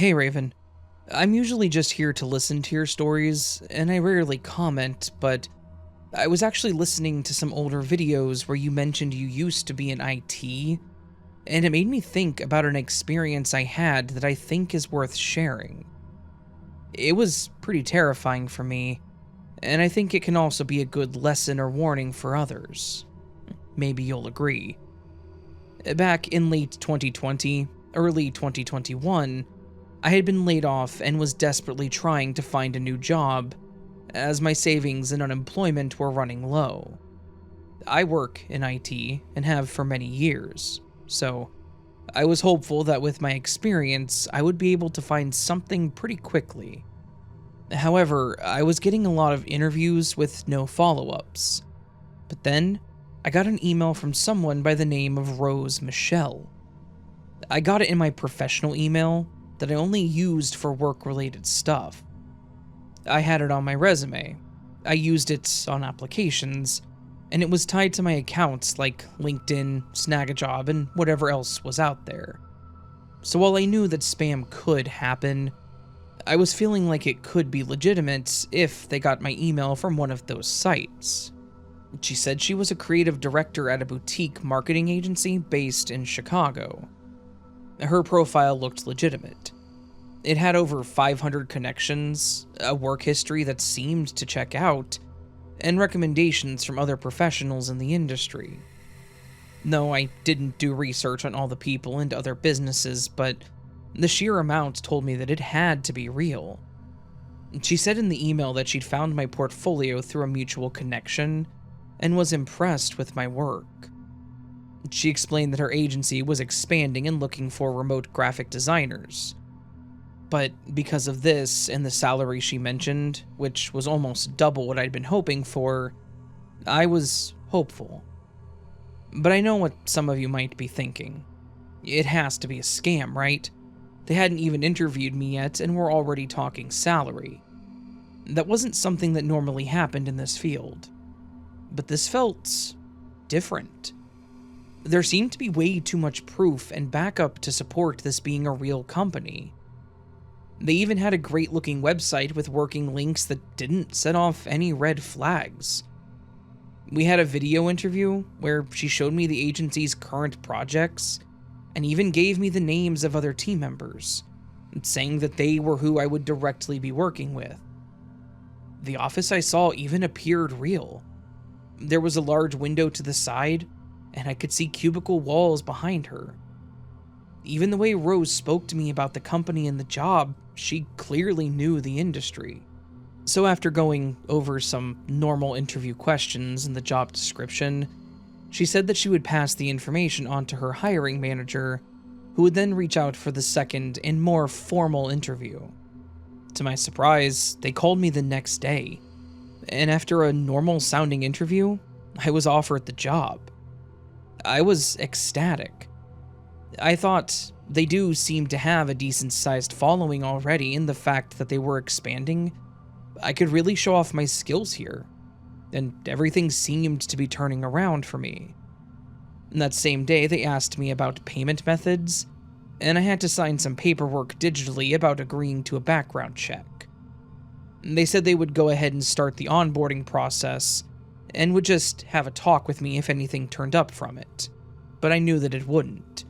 Hey Raven, I'm usually just here to listen to your stories, and I rarely comment, but I was actually listening to some older videos where you mentioned you used to be in IT, and it made me think about an experience I had that I think is worth sharing. It was pretty terrifying for me, and I think it can also be a good lesson or warning for others. Maybe you'll agree. Back in late 2020, early 2021, I had been laid off and was desperately trying to find a new job, as my savings and unemployment were running low. I work in IT and have for many years, so I was hopeful that with my experience, I would be able to find something pretty quickly. However, I was getting a lot of interviews with no follow-ups. But then, I got an email from someone by the name of Rose Michelle. I got it in my professional email that I only used for work-related stuff. I had it on my resume, I used it on applications, and it was tied to my accounts like LinkedIn, Snagajob, and whatever else was out there. So while I knew that spam could happen, I was feeling like it could be legitimate if they got my email from one of those sites. She said she was a creative director at a boutique marketing agency based in Chicago. Her profile looked legitimate. It had over 500 connections, a work history that seemed to check out, and recommendations from other professionals in the industry. No, I didn't do research on all the people and other businesses, but the sheer amount told me that it had to be real. She said in the email that she'd found my portfolio through a mutual connection and was impressed with my work. She explained that her agency was expanding and looking for remote graphic designers. But because of this and the salary she mentioned, which was almost double what I'd been hoping for, I was hopeful. But I know what some of you might be thinking. It has to be a scam, right? They hadn't even interviewed me yet and were already talking salary. That wasn't something that normally happened in this field. But this felt different. There seemed to be way too much proof and backup to support this being a real company. They even had a great-looking website with working links that didn't set off any red flags. We had a video interview where she showed me the agency's current projects and even gave me the names of other team members, saying that they were who I would directly be working with. The office I saw even appeared real. There was a large window to the side, and I could see cubicle walls behind her. Even the way Rose spoke to me about the company and the job, she clearly knew the industry. So after going over some normal interview questions and the job description, she said that she would pass the information on to her hiring manager, who would then reach out for the second and more formal interview. To my surprise, they called me the next day, and after a normal-sounding interview, I was offered the job. I was ecstatic. I thought they do seem to have a decent-sized following already, and the fact that they were expanding, I could really show off my skills here, and everything seemed to be turning around for me. And that same day, they asked me about payment methods, and I had to sign some paperwork digitally about agreeing to a background check. They said they would go ahead and start the onboarding process, and would just have a talk with me if anything turned up from it, but I knew that it wouldn't.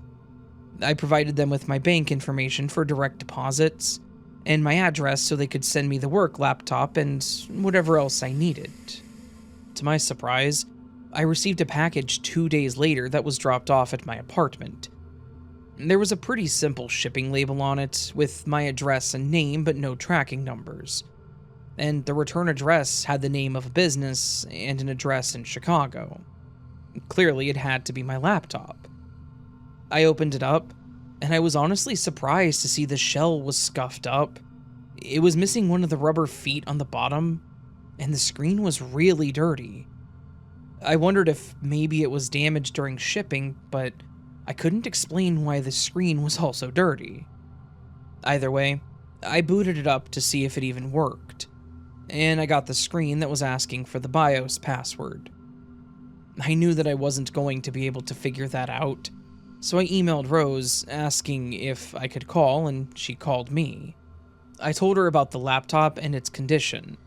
I provided them with my bank information for direct deposits, and my address so they could send me the work laptop and whatever else I needed. To my surprise, I received a package 2 days later that was dropped off at my apartment. There was a pretty simple shipping label on it, with my address and name but no tracking numbers. And the return address had the name of a business and an address in Chicago. Clearly, it had to be my laptop. I opened it up, and I was honestly surprised to see the shell was scuffed up. It was missing one of the rubber feet on the bottom, and the screen was really dirty. I wondered if maybe it was damaged during shipping, but I couldn't explain why the screen was also dirty. Either way, I booted it up to see if it even worked, and I got the screen that was asking for the BIOS password. I knew that I wasn't going to be able to figure that out, So I emailed Rose asking if I could call, and she called me. I told her about the laptop and its condition.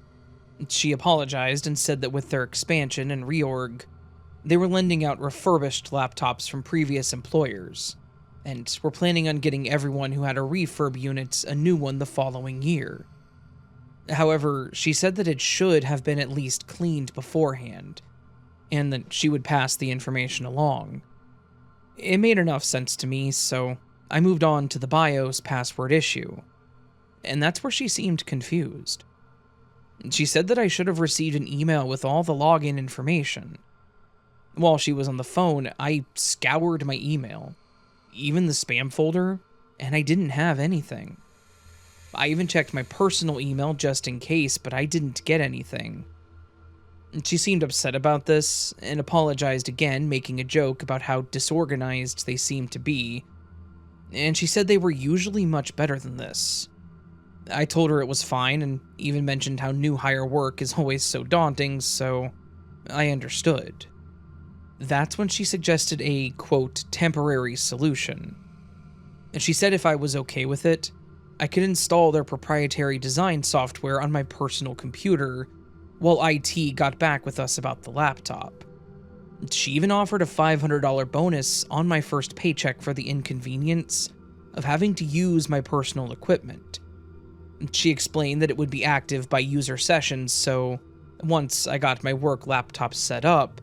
She apologized and said that with their expansion and reorg, they were lending out refurbished laptops from previous employers, and were planning on getting everyone who had a refurb unit a new one the following year. However, she said that it should have been at least cleaned beforehand, and that she would pass the information along. It made enough sense to me, so I moved on to the BIOS password issue, and that's where she seemed confused. She said that I should have received an email with all the login information. While she was on the phone, I scoured my email, even the spam folder, and I didn't have anything. I even checked my personal email just in case, but I didn't get anything. She seemed upset about this and apologized again, making a joke about how disorganized they seemed to be, and she said they were usually much better than this. I told her it was fine and even mentioned how new hire work is always so daunting, so I understood. That's when she suggested a, quote, temporary solution. And she said if I was okay with it, I could install their proprietary design software on my personal computer while IT got back with us about the laptop. She even offered a $500 bonus on my first paycheck for the inconvenience of having to use my personal equipment. She explained that it would be active by user sessions, so once I got my work laptop set up,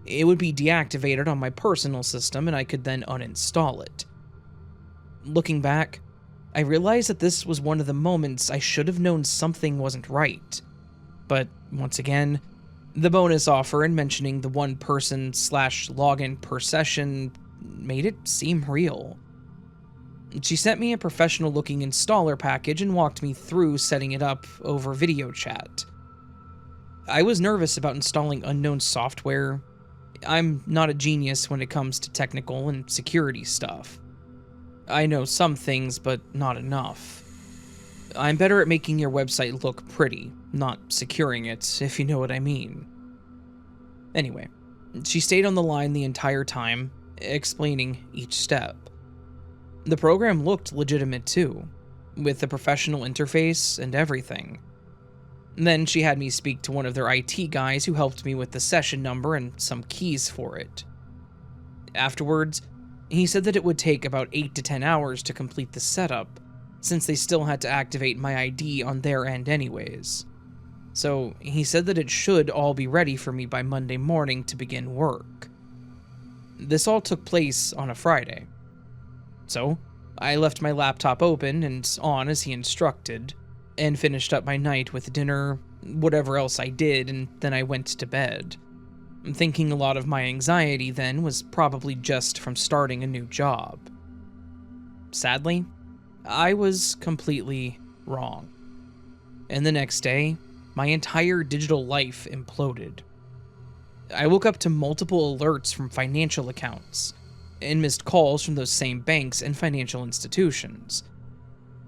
it would be deactivated on my personal system and I could then uninstall it. Looking back, I realized that this was one of the moments I should have known something wasn't right. But once again, the bonus offer and mentioning the one person / login per session made it seem real. She sent me a professional looking installer package and walked me through setting it up over video chat. I was nervous about installing unknown software. I'm not a genius when it comes to technical and security stuff. I know some things, but not enough. I'm better at making your website look pretty, not securing it, if you know what I mean. Anyway, she stayed on the line the entire time, explaining each step. The program looked legitimate too, with the professional interface and everything. Then she had me speak to one of their IT guys who helped me with the session number and some keys for it. Afterwards, he said that it would take about 8 to 10 hours to complete the setup, since they still had to activate my ID on their end anyways. So he said that it should all be ready for me by Monday morning to begin work. This all took place on a Friday. So I left my laptop open and on as he instructed, and finished up my night with dinner, whatever else I did, and then I went to bed. I'm thinking a lot of my anxiety then was probably just from starting a new job. Sadly, I was completely wrong. And the next day, my entire digital life imploded. I woke up to multiple alerts from financial accounts, and missed calls from those same banks and financial institutions.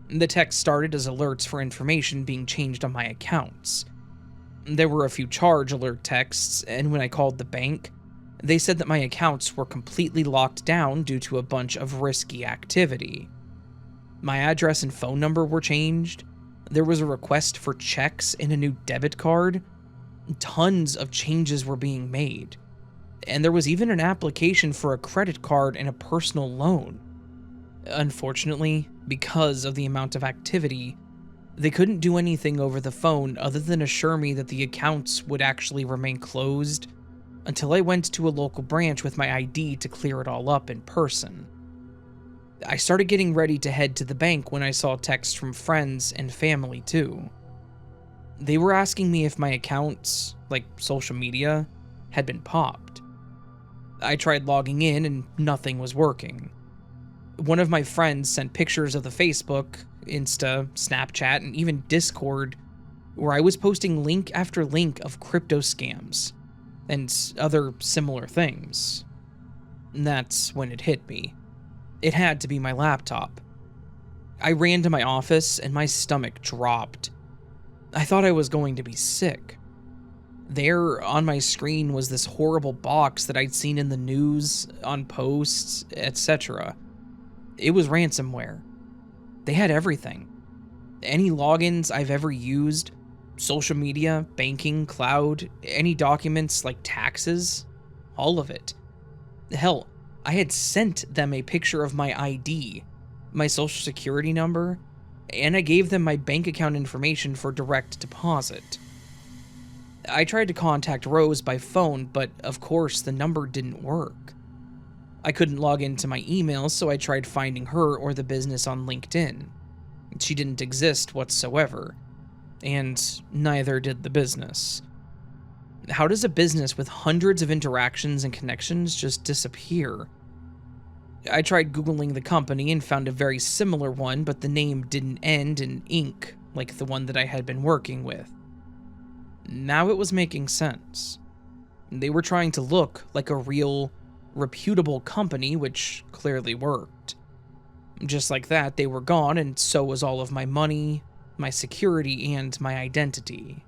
The text started as alerts for information being changed on my accounts. There were a few charge alert texts, and when I called the bank, they said that my accounts were completely locked down due to a bunch of risky activity. My address and phone number were changed. There was a request for checks and a new debit card. Tons of changes were being made. And there was even an application for a credit card and a personal loan. Unfortunately, because of the amount of activity, they couldn't do anything over the phone other than assure me that the accounts would actually remain closed until I went to a local branch with my ID to clear it all up in person. I started getting ready to head to the bank when I saw texts from friends and family too. They were asking me if my accounts, like social media, had been popped. I tried logging in and nothing was working. One of my friends sent pictures of the Facebook, Insta, Snapchat, and even Discord, where I was posting link after link of crypto scams and other similar things. And that's when it hit me. It had to be my laptop. I ran to my office and my stomach dropped. I thought I was going to be sick. There on my screen was this horrible box that I'd seen in the news, on posts, etc. It was ransomware. They had everything. Any logins I've ever used, social media, banking, cloud, any documents like taxes, all of it. Hell, I had sent them a picture of my ID, my social security number, and I gave them my bank account information for direct deposit. I tried to contact Rose by phone, but of course the number didn't work. I couldn't log into my email, so I tried finding her or the business on LinkedIn. She didn't exist whatsoever, and neither did the business. How does a business with hundreds of interactions and connections just disappear? I tried Googling the company and found a very similar one, but the name didn't end in Inc. like the one that I had been working with. Now it was making sense. They were trying to look like a real, reputable company, which clearly worked. Just like that, they were gone, and so was all of my money, my security, and my identity.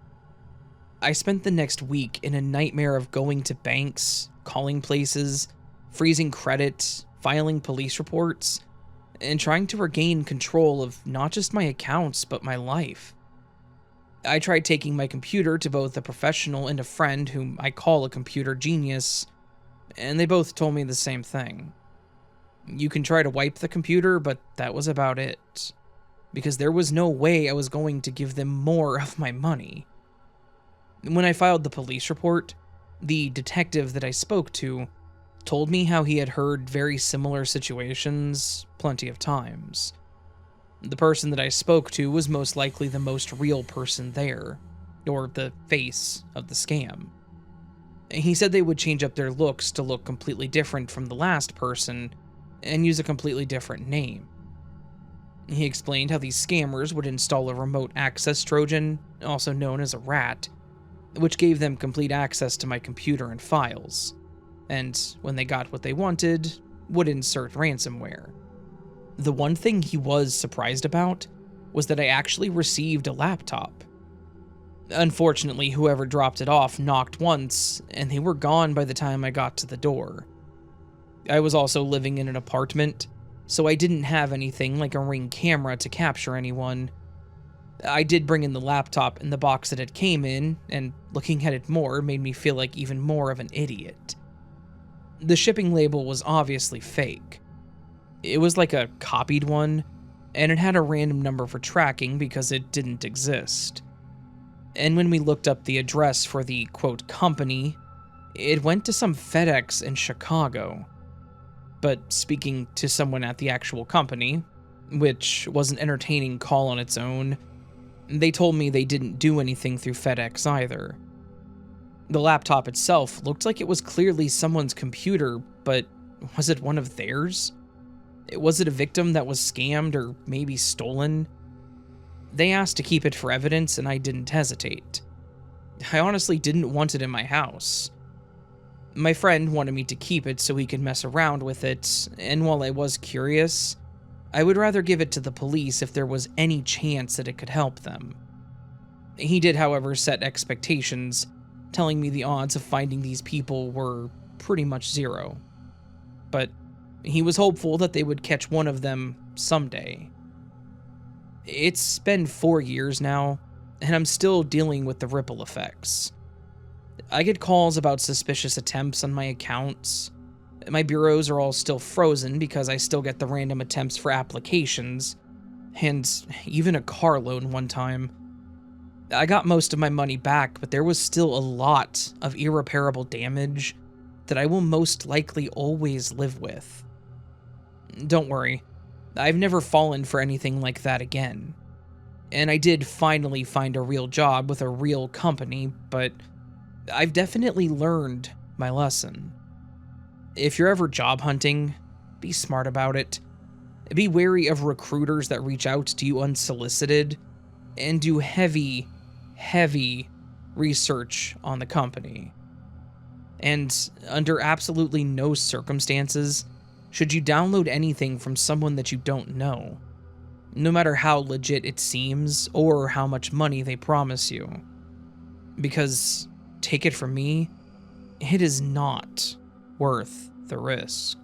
I spent the next week in a nightmare of going to banks, calling places, freezing credit, filing police reports, and trying to regain control of not just my accounts, but my life. I tried taking my computer to both a professional and a friend whom I call a computer genius, and they both told me the same thing. You can try to wipe the computer, but that was about it, because there was no way I was going to give them more of my money. When I filed the police report, the detective that I spoke to told me how he had heard very similar situations plenty of times. The person that I spoke to was most likely the most real person there, or the face of the scam. He said they would change up their looks to look completely different from the last person and use a completely different name. He explained how these scammers would install a remote access Trojan, also known as a rat, which gave them complete access to my computer and files, and when they got what they wanted, would insert ransomware. The one thing he was surprised about was that I actually received a laptop. Unfortunately, whoever dropped it off knocked once, and they were gone by the time I got to the door. I was also living in an apartment, so I didn't have anything like a Ring camera to capture anyone. I did bring in the laptop in the box that it came in, and looking at it more made me feel like even more of an idiot. The shipping label was obviously fake. It was like a copied one, and it had a random number for tracking because it didn't exist. And when we looked up the address for the quote company, it went to some FedEx in Chicago. But speaking to someone at the actual company, which was an entertaining call on its own, they told me they didn't do anything through FedEx either. The laptop itself looked like it was clearly someone's computer, but was it one of theirs? Was it a victim that was scammed or maybe stolen? They asked to keep it for evidence, and I didn't hesitate. I honestly didn't want it in my house. My friend wanted me to keep it so he could mess around with it, and while I was curious, I would rather give it to the police if there was any chance that it could help them. He did, however, set expectations, telling me the odds of finding these people were pretty much zero. But he was hopeful that they would catch one of them someday. It's been 4 years now, and I'm still dealing with the ripple effects. I get calls about suspicious attempts on my accounts. My bureaus are all still frozen because I still get the random attempts for applications, and even a car loan one time. I got most of my money back, but there was still a lot of irreparable damage that I will most likely always live with. Don't worry, I've never fallen for anything like that again. And I did finally find a real job with a real company, but I've definitely learned my lesson. If you're ever job hunting, be smart about it. Be wary of recruiters that reach out to you unsolicited, and do heavy research on the company. And under absolutely no circumstances should you download anything from someone that you don't know, no matter how legit it seems or how much money they promise you. Because take it from me, it is not worth the risk.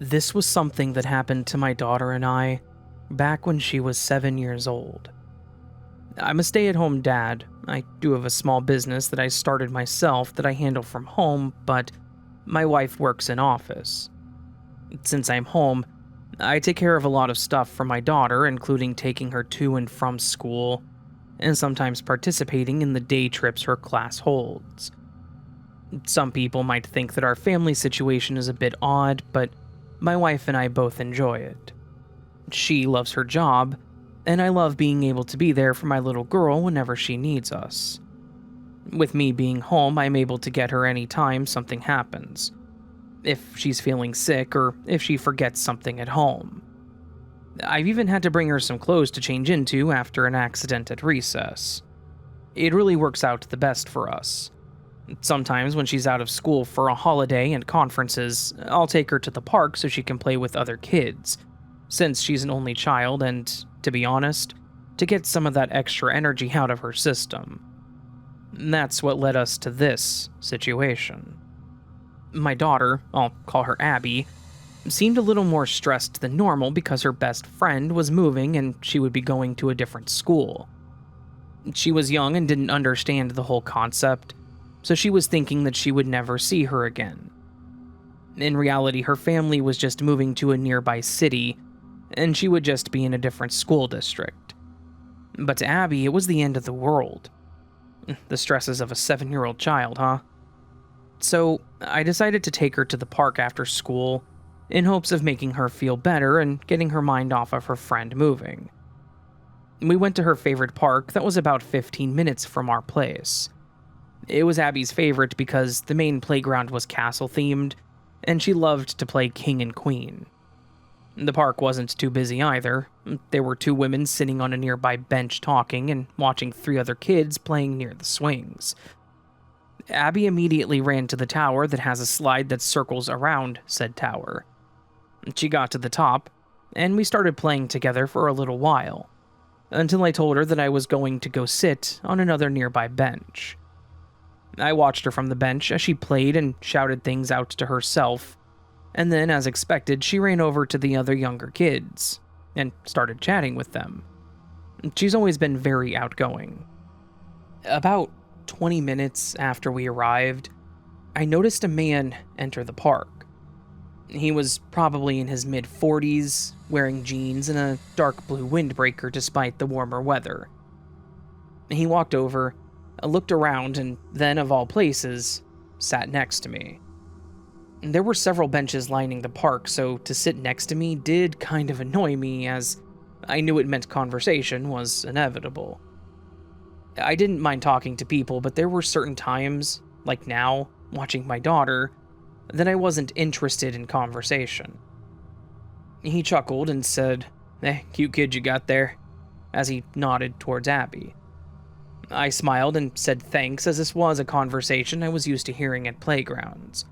This was something that happened to my daughter and I back when she was 7 years old. I'm a stay-at-home dad. I do have a small business that I started myself that I handle from home, but my wife works in office. Since I'm home, I take care of a lot of stuff for my daughter, including taking her to and from school, and sometimes participating in the day trips her class holds. Some people might think that our family situation is a bit odd, but my wife and I both enjoy it. She loves her job, and I love being able to be there for my little girl whenever she needs us. With me being home, I'm able to get her anytime something happens. If she's feeling sick or if she forgets something at home. I've even had to bring her some clothes to change into after an accident at recess. It really works out the best for us. Sometimes when she's out of school for a holiday and conferences, I'll take her to the park so she can play with other kids, since she's an only child and, to be honest, to get some of that extra energy out of her system. That's what led us to this situation. My daughter, I'll call her Abby, seemed a little more stressed than normal because her best friend was moving and she would be going to a different school. She was young and didn't understand the whole concept, so she was thinking that she would never see her again. In reality, her family was just moving to a nearby city, and she would just be in a different school district. But to Abby, it was the end of the world. The stresses of a 7-year-old child, huh? So I decided to take her to the park after school in hopes of making her feel better and getting her mind off of her friend moving. We went to her favorite park that was about 15 minutes from our place. It was Abby's favorite because the main playground was castle-themed, and she loved to play king and queen. The park wasn't too busy either. There were 2 women sitting on a nearby bench talking and watching 3 other kids playing near the swings. Abby immediately ran to the tower that has a slide that circles around said tower. She got to the top, and we started playing together for a little while, until I told her that I was going to go sit on another nearby bench. I watched her from the bench as she played and shouted things out to herself, and then, as expected, she ran over to the other younger kids and started chatting with them. She's always been very outgoing. About 20 minutes after we arrived, I noticed a man enter the park. He was probably in his mid-40s, wearing jeans and a dark blue windbreaker despite the warmer weather. He walked over, looked around, and then, of all places, sat next to me. There were several benches lining the park, so to sit next to me did kind of annoy me, as I knew it meant conversation was inevitable. I didn't mind talking to people, but there were certain times, like now, watching my daughter, that I wasn't interested in conversation. He chuckled and said, "Cute kid you got there," as he nodded towards Abby. I smiled and said thanks, as this was a conversation I was used to hearing at playgrounds.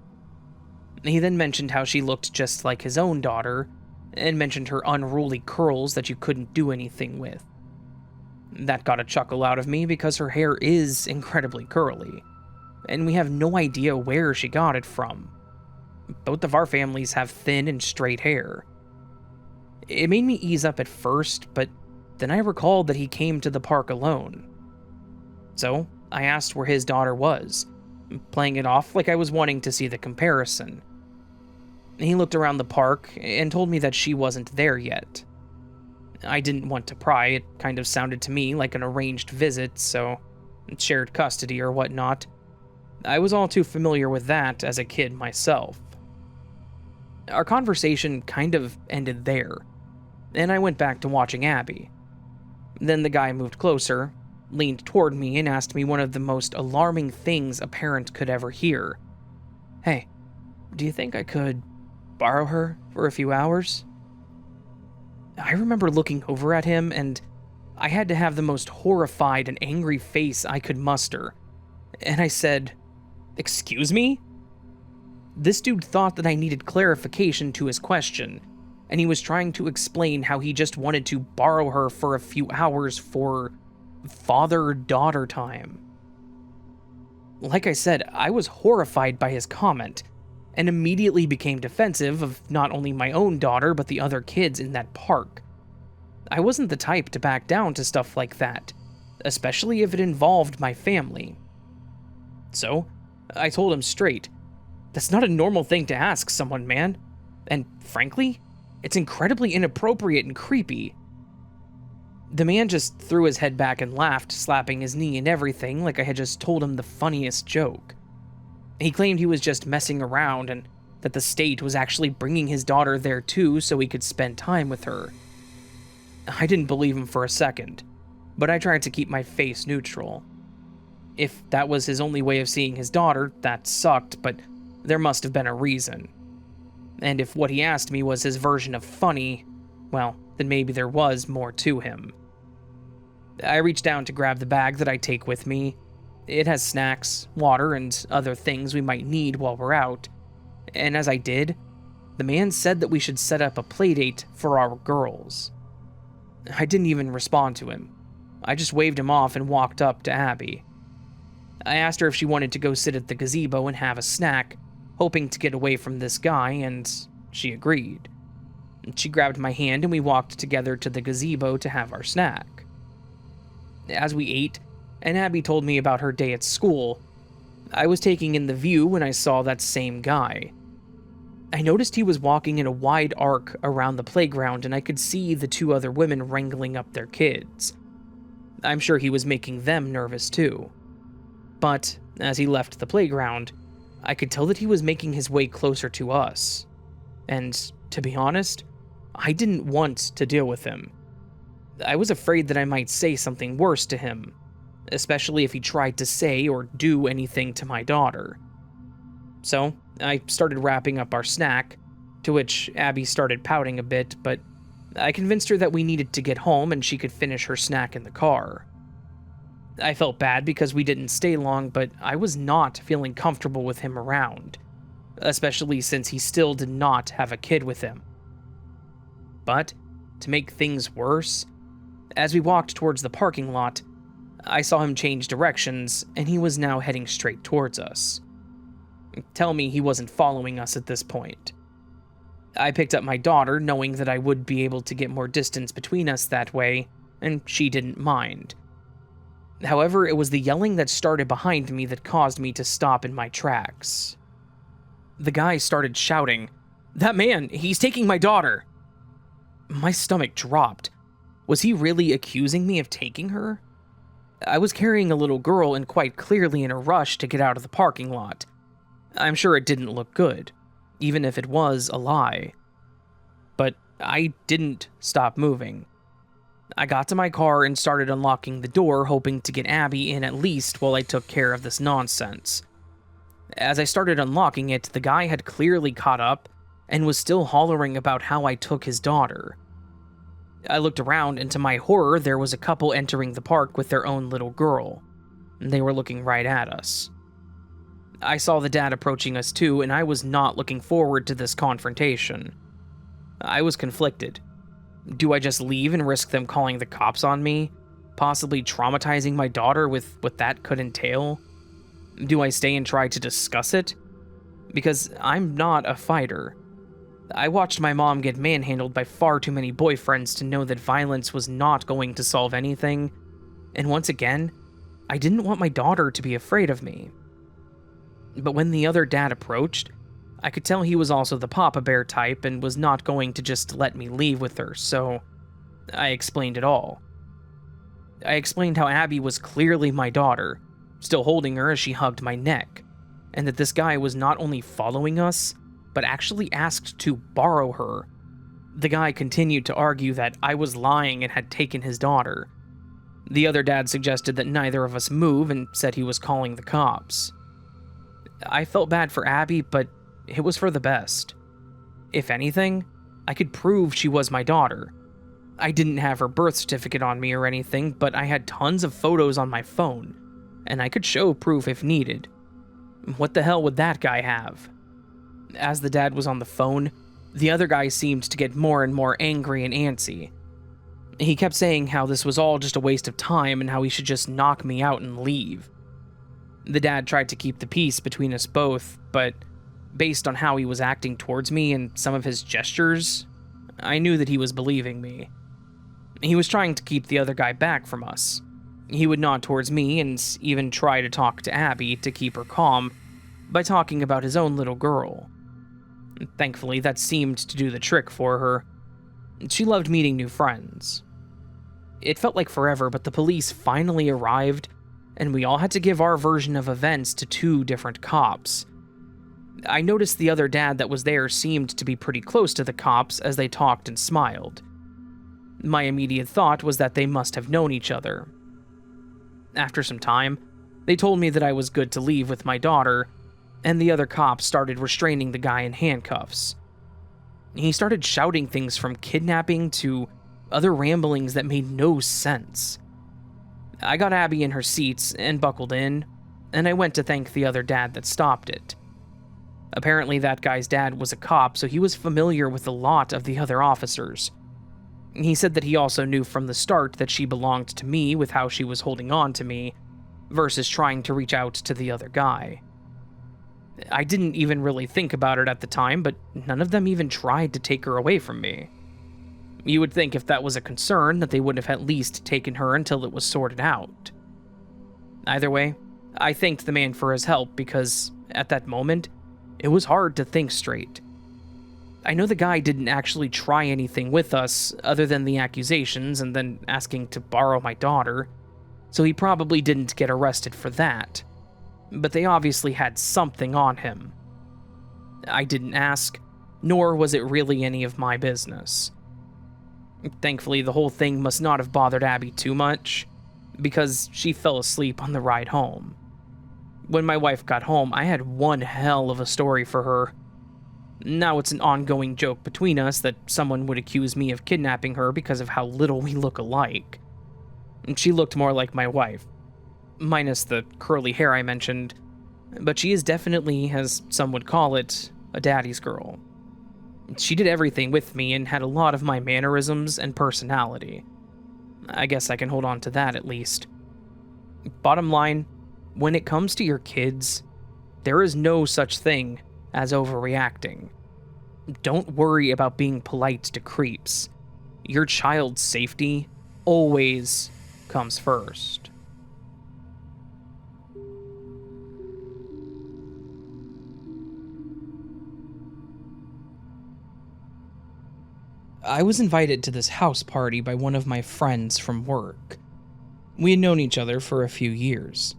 He then mentioned how she looked just like his own daughter, and mentioned her unruly curls that you couldn't do anything with. That got a chuckle out of me because her hair is incredibly curly, and we have no idea where she got it from. Both of our families have thin and straight hair. It made me ease up at first, but then I recalled that he came to the park alone. So I asked where his daughter was, playing it off like I was wanting to see the comparison. He looked around the park and told me that she wasn't there yet. I didn't want to pry, it kind of sounded to me like an arranged visit, so shared custody or whatnot. I was all too familiar with that as a kid myself. Our conversation kind of ended there, and I went back to watching Abby. Then the guy moved closer, leaned toward me, and asked me one of the most alarming things a parent could ever hear. "Hey, do you think I could borrow her for a few hours?" I remember looking over at him, and I had to have the most horrified and angry face I could muster. And I said, "Excuse me?" This dude thought that I needed clarification to his question, and he was trying to explain how he just wanted to borrow her for a few hours for father-daughter time. Like I said, I was horrified by his comment, and immediately became defensive of not only my own daughter, but the other kids in that park. I wasn't the type to back down to stuff like that, especially if it involved my family. So, I told him straight, that's not a normal thing to ask someone, man. And frankly, it's incredibly inappropriate and creepy. The man just threw his head back and laughed, slapping his knee and everything like I had just told him the funniest joke. He claimed he was just messing around and that the state was actually bringing his daughter there too so he could spend time with her. I didn't believe him for a second, but I tried to keep my face neutral. If that was his only way of seeing his daughter, that sucked, but there must have been a reason. And if what he asked me was his version of funny, well, then maybe there was more to him. I reached down to grab the bag that I take with me. It has snacks, water, and other things we might need while we're out. And as I did, the man said that we should set up a playdate for our girls. I didn't even respond to him. I just waved him off and walked up to Abby. I asked her if she wanted to go sit at the gazebo and have a snack, hoping to get away from this guy, and she agreed. She grabbed my hand and we walked together to the gazebo to have our snack. As we ate, and Abby told me about her day at school, I was taking in the view when I saw that same guy. I noticed he was walking in a wide arc around the playground, and I could see the two other women wrangling up their kids. I'm sure he was making them nervous too. But as he left the playground, I could tell that he was making his way closer to us. And to be honest, I didn't want to deal with him. I was afraid that I might say something worse to him, especially if he tried to say or do anything to my daughter. So, I started wrapping up our snack, to which Abby started pouting a bit, but I convinced her that we needed to get home and she could finish her snack in the car. I felt bad because we didn't stay long, but I was not feeling comfortable with him around, especially since he still did not have a kid with him. But, to make things worse, as we walked towards the parking lot, I saw him change directions, and he was now heading straight towards us. Tell me he wasn't following us at this point. I picked up my daughter, knowing that I would be able to get more distance between us that way, and she didn't mind. However, it was the yelling that started behind me that caused me to stop in my tracks. The guy started shouting, "That man, he's taking my daughter!" My stomach dropped. Was he really accusing me of taking her? I was carrying a little girl and quite clearly in a rush to get out of the parking lot. I'm sure it didn't look good, even if it was a lie. But I didn't stop moving. I got to my car and started unlocking the door, hoping to get Abby in at least while I took care of this nonsense. As I started unlocking it, the guy had clearly caught up and was still hollering about how I took his daughter. I looked around, and to my horror, there was a couple entering the park with their own little girl. They were looking right at us. I saw the dad approaching us too, and I was not looking forward to this confrontation. I was conflicted. Do I just leave and risk them calling the cops on me, possibly traumatizing my daughter with what that could entail? Do I stay and try to discuss it? Because I'm not a fighter. I watched my mom get manhandled by far too many boyfriends to know that violence was not going to solve anything, and once again, I didn't want my daughter to be afraid of me. But when the other dad approached, I could tell he was also the Papa Bear type and was not going to just let me leave with her, so I explained it all. I explained how Abby was clearly my daughter, still holding her as she hugged my neck, and that this guy was not only following us, but actually asked to borrow her. The guy continued to argue that I was lying and had taken his daughter. The other dad suggested that neither of us move and said he was calling the cops. I felt bad for Abby, but it was for the best. If anything, I could prove she was my daughter. I didn't have her birth certificate on me or anything, but I had tons of photos on my phone, and I could show proof if needed. What the hell would that guy have? As the dad was on the phone, The other guy seemed to get more and more angry and antsy. He kept saying how this was all just a waste of time and how he should just knock me out and leave. The dad tried to keep the peace between us both, but based on how he was acting towards me and some of his gestures, I knew that he was believing me. He was trying to keep the other guy back from us. He would nod towards me and even try to talk to Abby to keep her calm by talking about his own little girl. Thankfully, that seemed to do the trick for her. She loved meeting new friends. It felt like forever, but the police finally arrived, and we all had to give our version of events to 2 different cops. I noticed the other dad that was there seemed to be pretty close to the cops as they talked and smiled. My immediate thought was that they must have known each other. After some time, they told me that I was good to leave with my daughter, and the other cops started restraining the guy in handcuffs. He started shouting things from kidnapping to other ramblings that made no sense. I got Abby in her seats and buckled in, and I went to thank the other dad that stopped it. Apparently that guy's dad was a cop, so he was familiar with a lot of the other officers. He said that he also knew from the start that she belonged to me with how she was holding on to me, versus trying to reach out to the other guy. I didn't even really think about it at the time, but none of them even tried to take her away from me. You would think if that was a concern that they would have at least taken her until it was sorted out. Either way, I thanked the man for his help because, at that moment, it was hard to think straight. I know the guy didn't actually try anything with us other than the accusations and then asking to borrow my daughter, so he probably didn't get arrested for that. But they obviously had something on him. I didn't ask, nor was it really any of my business. Thankfully, the whole thing must not have bothered Abby too much, because she fell asleep on the ride home. When my wife got home, I had one hell of a story for her. Now it's an ongoing joke between us that someone would accuse me of kidnapping her because of how little we look alike. And she looked more like my wife, minus the curly hair I mentioned, but she is definitely, as some would call it, a daddy's girl. She did everything with me and had a lot of my mannerisms and personality. I guess I can hold on to that at least. Bottom line, when it comes to your kids, there is no such thing as overreacting. Don't worry about being polite to creeps. Your child's safety always comes first. I was invited to this house party by one of my friends from work. We had known each other for a few years.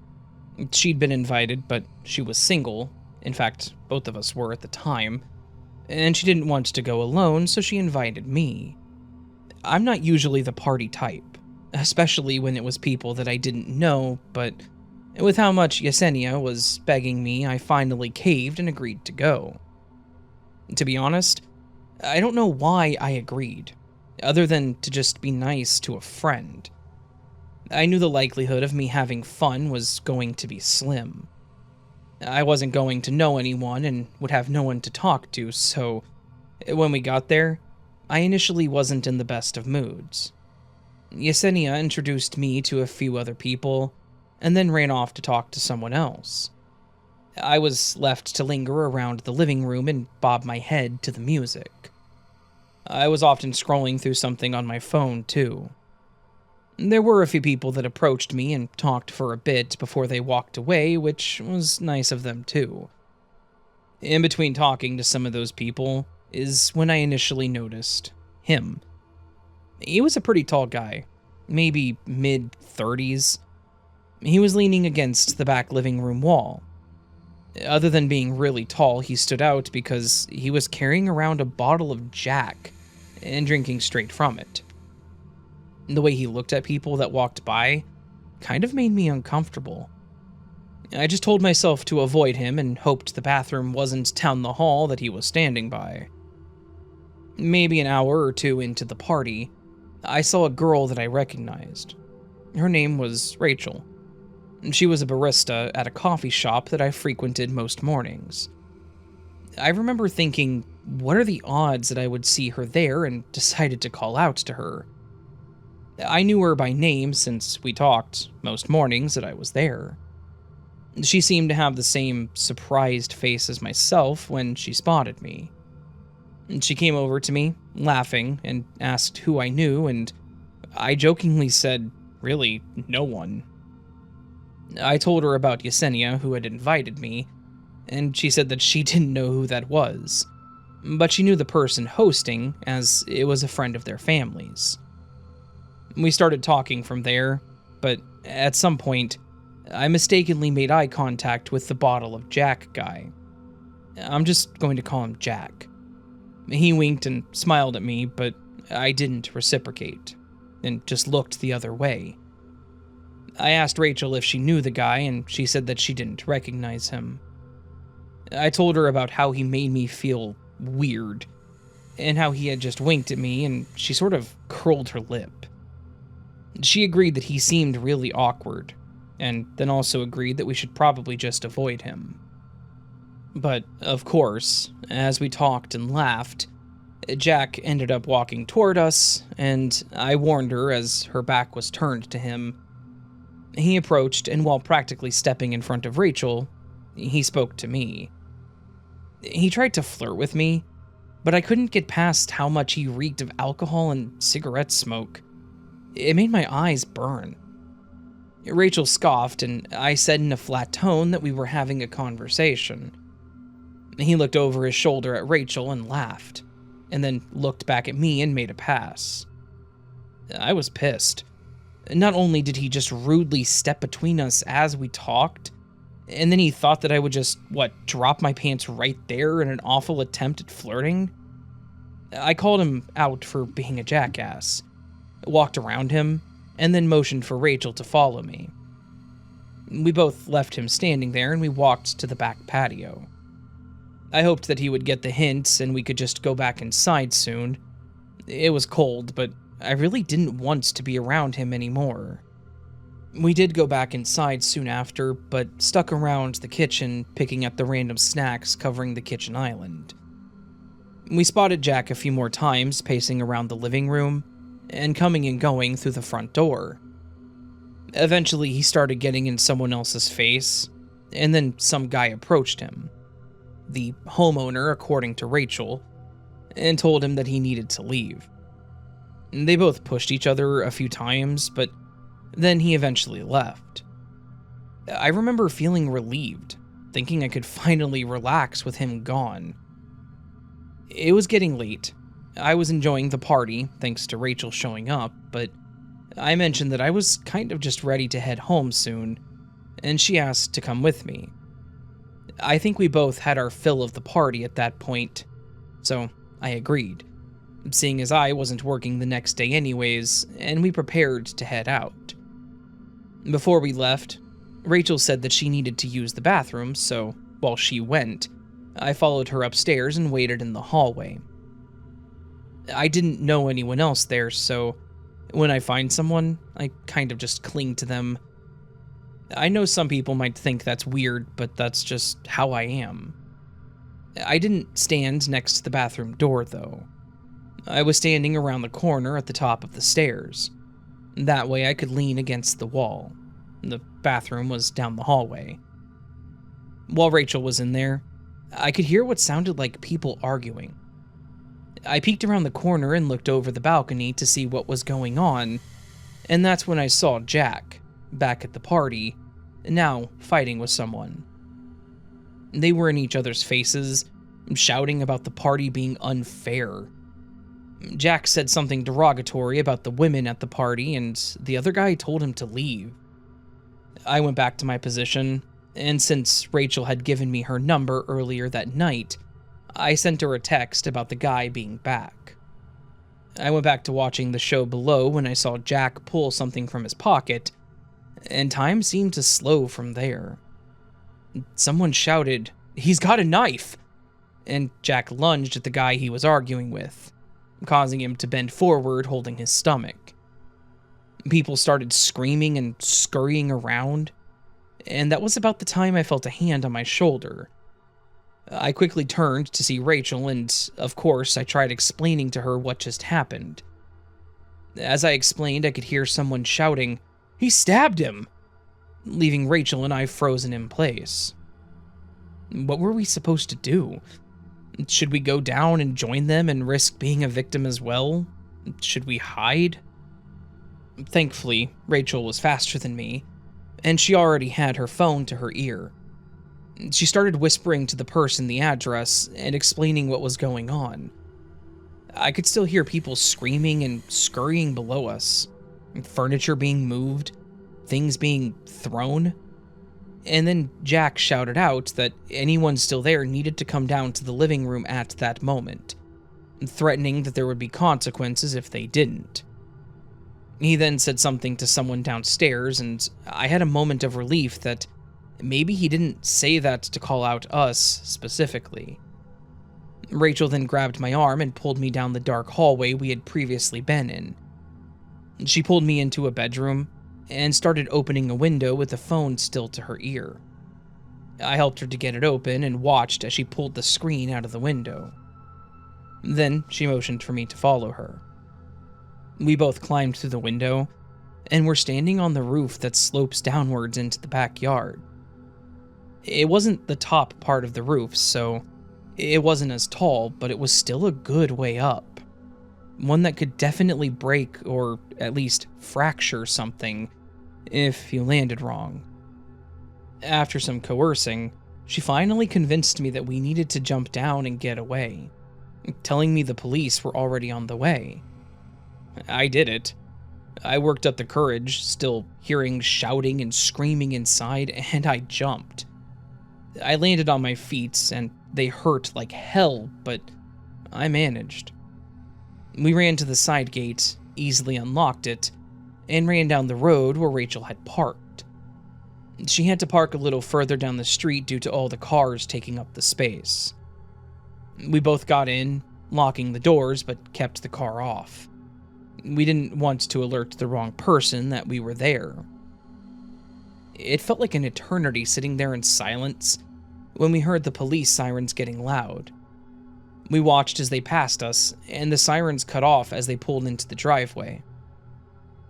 She'd been invited, but she was single. In fact, both of us were at the time. And she didn't want to go alone, so she invited me. I'm not usually the party type, especially when it was people that I didn't know, but with how much Yesenia was begging me, I finally caved and agreed to go. To be honest, I don't know why I agreed, other than to just be nice to a friend. I knew the likelihood of me having fun was going to be slim. I wasn't going to know anyone and would have no one to talk to, so when we got there, I initially wasn't in the best of moods. Yesenia introduced me to a few other people, and then ran off to talk to someone else. I was left to linger around the living room and bob my head to the music. I was often scrolling through something on my phone, too. There were a few people that approached me and talked for a bit before they walked away, which was nice of them, too. In between talking to some of those people is when I initially noticed him. He was a pretty tall guy, maybe mid-30s. He was leaning against the back living room wall. Other than being really tall, he stood out because he was carrying around a bottle of Jack and drinking straight from it. The way he looked at people that walked by kind of made me uncomfortable. I just told myself to avoid him and hoped the bathroom wasn't down the hall that he was standing by. Maybe an hour or two into the party, I saw a girl that I recognized. Her name was Rachel. She was a barista at a coffee shop that I frequented most mornings. I remember thinking What are the odds that I would see her there and decided to call out to her? I knew her by name since we talked most mornings that I was there. She seemed to have the same surprised face as myself when she spotted me. She came over to me, laughing, and asked who I knew, and I jokingly said, really, no one. I told her about Yesenia, who had invited me, and she said that she didn't know who that was, but she knew the person hosting, as it was a friend of their family's. We started talking from there, but at some point, I mistakenly made eye contact with the bottle of Jack guy. I'm just going to call him Jack. He winked and smiled at me, but I didn't reciprocate, and just looked the other way. I asked Rachel if she knew the guy, and she said that she didn't recognize him. I told her about how he made me feel weird, and how he had just winked at me, and she sort of curled her lip. She agreed that he seemed really awkward, and then also agreed that we should probably just avoid him. But, of course, as we talked and laughed, Jack ended up walking toward us, and I warned her as her back was turned to him. He approached, and while practically stepping in front of Rachel, he spoke to me. He tried to flirt with me, but I couldn't get past how much he reeked of alcohol and cigarette smoke. It made my eyes burn. Rachel scoffed, and I said in a flat tone that we were having a conversation. He looked over his shoulder at Rachel and laughed, and then looked back at me and made a pass. I was pissed. Not only did he just rudely step between us as we talked, and then he thought that I would just, drop my pants right there in an awful attempt at flirting? I called him out for being a jackass, walked around him, and then motioned for Rachel to follow me. We both left him standing there, and we walked to the back patio. I hoped that he would get the hints and we could just go back inside soon. It was cold, but I really didn't want to be around him anymore. We did go back inside soon after, but stuck around the kitchen picking up the random snacks covering the kitchen island. We spotted Jack a few more times pacing around the living room, and coming and going through the front door. Eventually, he started getting in someone else's face, and then some guy approached him, the homeowner according to Rachel, and told him that he needed to leave. They both pushed each other a few times, but then he eventually left. I remember feeling relieved, thinking I could finally relax with him gone. It was getting late. I was enjoying the party, thanks to Rachel showing up, but I mentioned that I was kind of just ready to head home soon, and she asked to come with me. I think we both had our fill of the party at that point, so I agreed, seeing as I wasn't working the next day anyways, and we prepared to head out. Before we left, Rachel said that she needed to use the bathroom, so while she went, I followed her upstairs and waited in the hallway. I didn't know anyone else there, so when I find someone, I kind of just cling to them. I know some people might think that's weird, but that's just how I am. I didn't stand next to the bathroom door, though. I was standing around the corner at the top of the stairs. That way I could lean against the wall. The bathroom was down the hallway. While Rachel was in there, I could hear what sounded like people arguing. I peeked around the corner and looked over the balcony to see what was going on, and that's when I saw Jack, back at the party, now fighting with someone. They were in each other's faces, shouting about the party being unfair. Jack said something derogatory about the women at the party, and the other guy told him to leave. I went back to my position, and since Rachel had given me her number earlier that night, I sent her a text about the guy being back. I went back to watching the show below when I saw Jack pull something from his pocket, and time seemed to slow from there. Someone shouted, "He's got a knife!" And Jack lunged at the guy he was arguing with, causing him to bend forward holding his stomach. People started screaming and scurrying around, and that was about the time I felt a hand on my shoulder. I quickly turned to see Rachel, and of course, I tried explaining to her what just happened. As I explained, I could hear someone shouting, "He stabbed him!" leaving Rachel and I frozen in place. What were we supposed to do? Should we go down and join them and risk being a victim as well? Should we hide? Thankfully, Rachel was faster than me, and she already had her phone to her ear. She started whispering to the person the address and explaining what was going on. I could still hear people screaming and scurrying below us, furniture being moved, things being thrown. And then Jack shouted out that anyone still there needed to come down to the living room at that moment, threatening that there would be consequences if they didn't. He then said something to someone downstairs, and I had a moment of relief that maybe he didn't say that to call out us specifically. Rachel then grabbed my arm and pulled me down the dark hallway we had previously been in. She pulled me into a bedroom and started opening a window with the phone still to her ear. I helped her to get it open and watched as she pulled the screen out of the window. Then she motioned for me to follow her. We both climbed through the window and were standing on the roof that slopes downwards into the backyard. It wasn't the top part of the roof, so it wasn't as tall, but it was still a good way up. One that could definitely break or at least fracture something if you landed wrong. After some coercing, she finally convinced me that we needed to jump down and get away, telling me the police were already on the way. I did it. I worked up the courage, still hearing shouting and screaming inside, and I jumped. I landed on my feet, and they hurt like hell, but I managed. We ran to the side gate, easily unlocked it, and ran down the road where Rachel had parked. She had to park a little further down the street due to all the cars taking up the space. We both got in, locking the doors, but kept the car off. We didn't want to alert the wrong person that we were there. It felt like an eternity sitting there in silence when we heard the police sirens getting loud. We watched as they passed us, and the sirens cut off as they pulled into the driveway.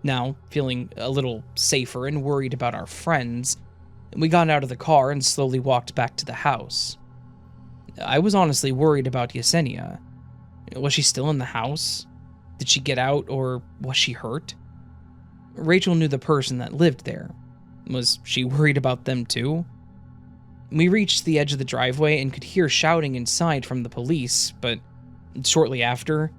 Now, feeling a little safer and worried about our friends, we got out of the car and slowly walked back to the house. I was honestly worried about Yesenia. Was she still in the house? Did she get out, or was she hurt? Rachel knew the person that lived there. Was she worried about them too? We reached the edge of the driveway and could hear shouting inside from the police, but shortly after,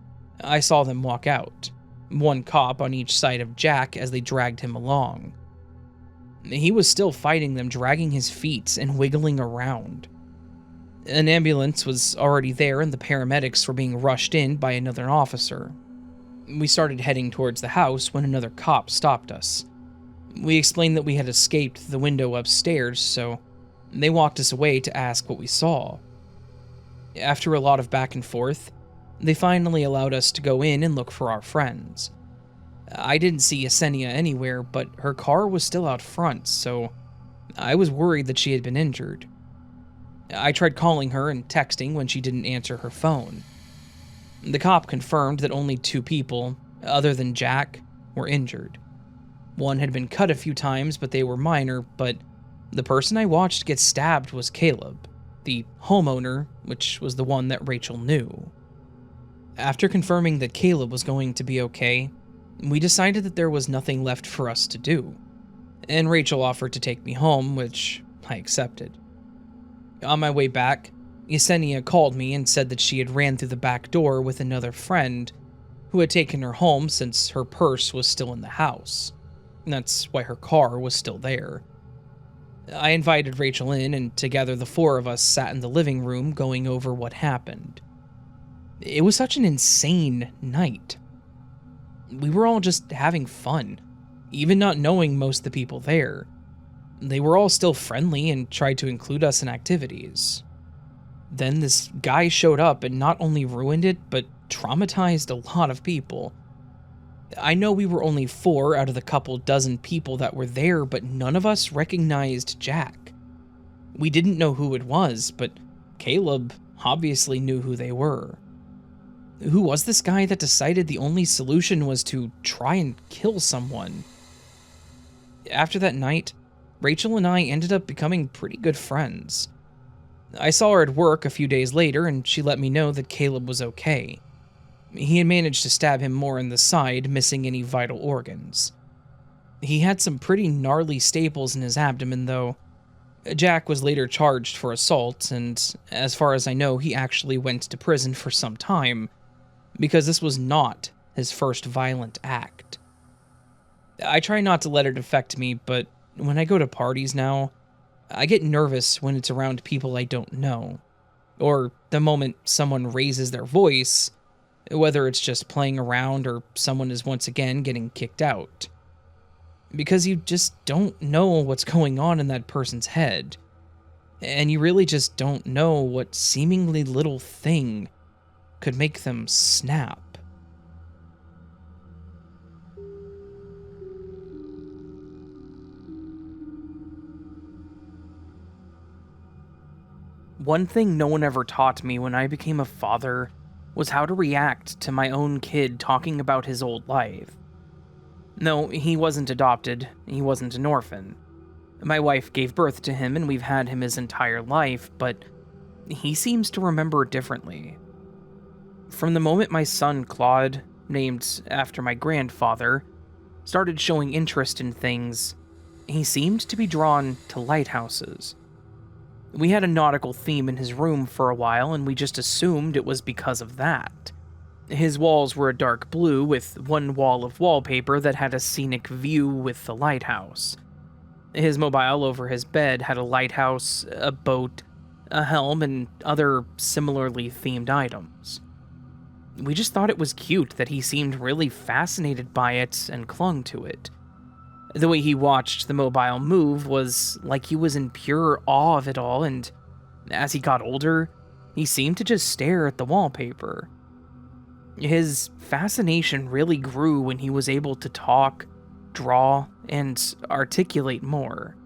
I saw them walk out, one cop on each side of Jack as they dragged him along. He was still fighting them, dragging his feet and wiggling around. An ambulance was already there and the paramedics were being rushed in by another officer. We started heading towards the house when another cop stopped us. We explained that we had escaped the window upstairs, so they walked us away to ask what we saw. After a lot of back and forth, they finally allowed us to go in and look for our friends. I didn't see Yesenia anywhere, but her car was still out front, so I was worried that she had been injured. I tried calling her and texting when she didn't answer her phone. The cop confirmed that only 2 people, other than Jack, were injured. One had been cut a few times, but they were minor, but the person I watched get stabbed was Caleb, the homeowner, which was the one that Rachel knew. After confirming that Caleb was going to be okay, we decided that there was nothing left for us to do, and Rachel offered to take me home, which I accepted. On my way back, Yesenia called me and said that she had ran through the back door with another friend who had taken her home since her purse was still in the house. That's why her car was still there. I invited Rachel in, and together the 4 of us sat in the living room going over what happened. It was such an insane night. We were all just having fun, even not knowing most of the people there. They were all still friendly and tried to include us in activities. Then this guy showed up and not only ruined it, but traumatized a lot of people. I know we were only 4 out of the couple dozen people that were there, but none of us recognized Jack. We didn't know who it was, but Caleb obviously knew who they were. Who was this guy that decided the only solution was to try and kill someone? After that night, Rachel and I ended up becoming pretty good friends. I saw her at work a few days later, and she let me know that Caleb was okay. He had managed to stab him more in the side, missing any vital organs. He had some pretty gnarly staples in his abdomen, though. Jack was later charged for assault, and as far as I know, he actually went to prison for some time, because this was not his first violent act. I try not to let it affect me, but when I go to parties now, I get nervous when it's around people I don't know, or the moment someone raises their voice, whether it's just playing around or someone is once again getting kicked out. Because you just don't know what's going on in that person's head, and you really just don't know what seemingly little thing could make them snap. One thing no one ever taught me when I became a father was how to react to my own kid talking about his old life. No, he wasn't adopted, he wasn't an orphan. My wife gave birth to him and we've had him his entire life, but he seems to remember differently. From the moment my son Claude, named after my grandfather, started showing interest in things, he seemed to be drawn to lighthouses. We had a nautical theme in his room for a while, and we just assumed it was because of that. His walls were a dark blue with one wall of wallpaper that had a scenic view with the lighthouse. His mobile over his bed had a lighthouse, a boat, a helm, and other similarly themed items. We just thought it was cute that he seemed really fascinated by it and clung to it. The way he watched the mobile move was like he was in pure awe of it all, and as he got older, he seemed to just stare at the wallpaper. His fascination really grew when he was able to talk, draw, and articulate more.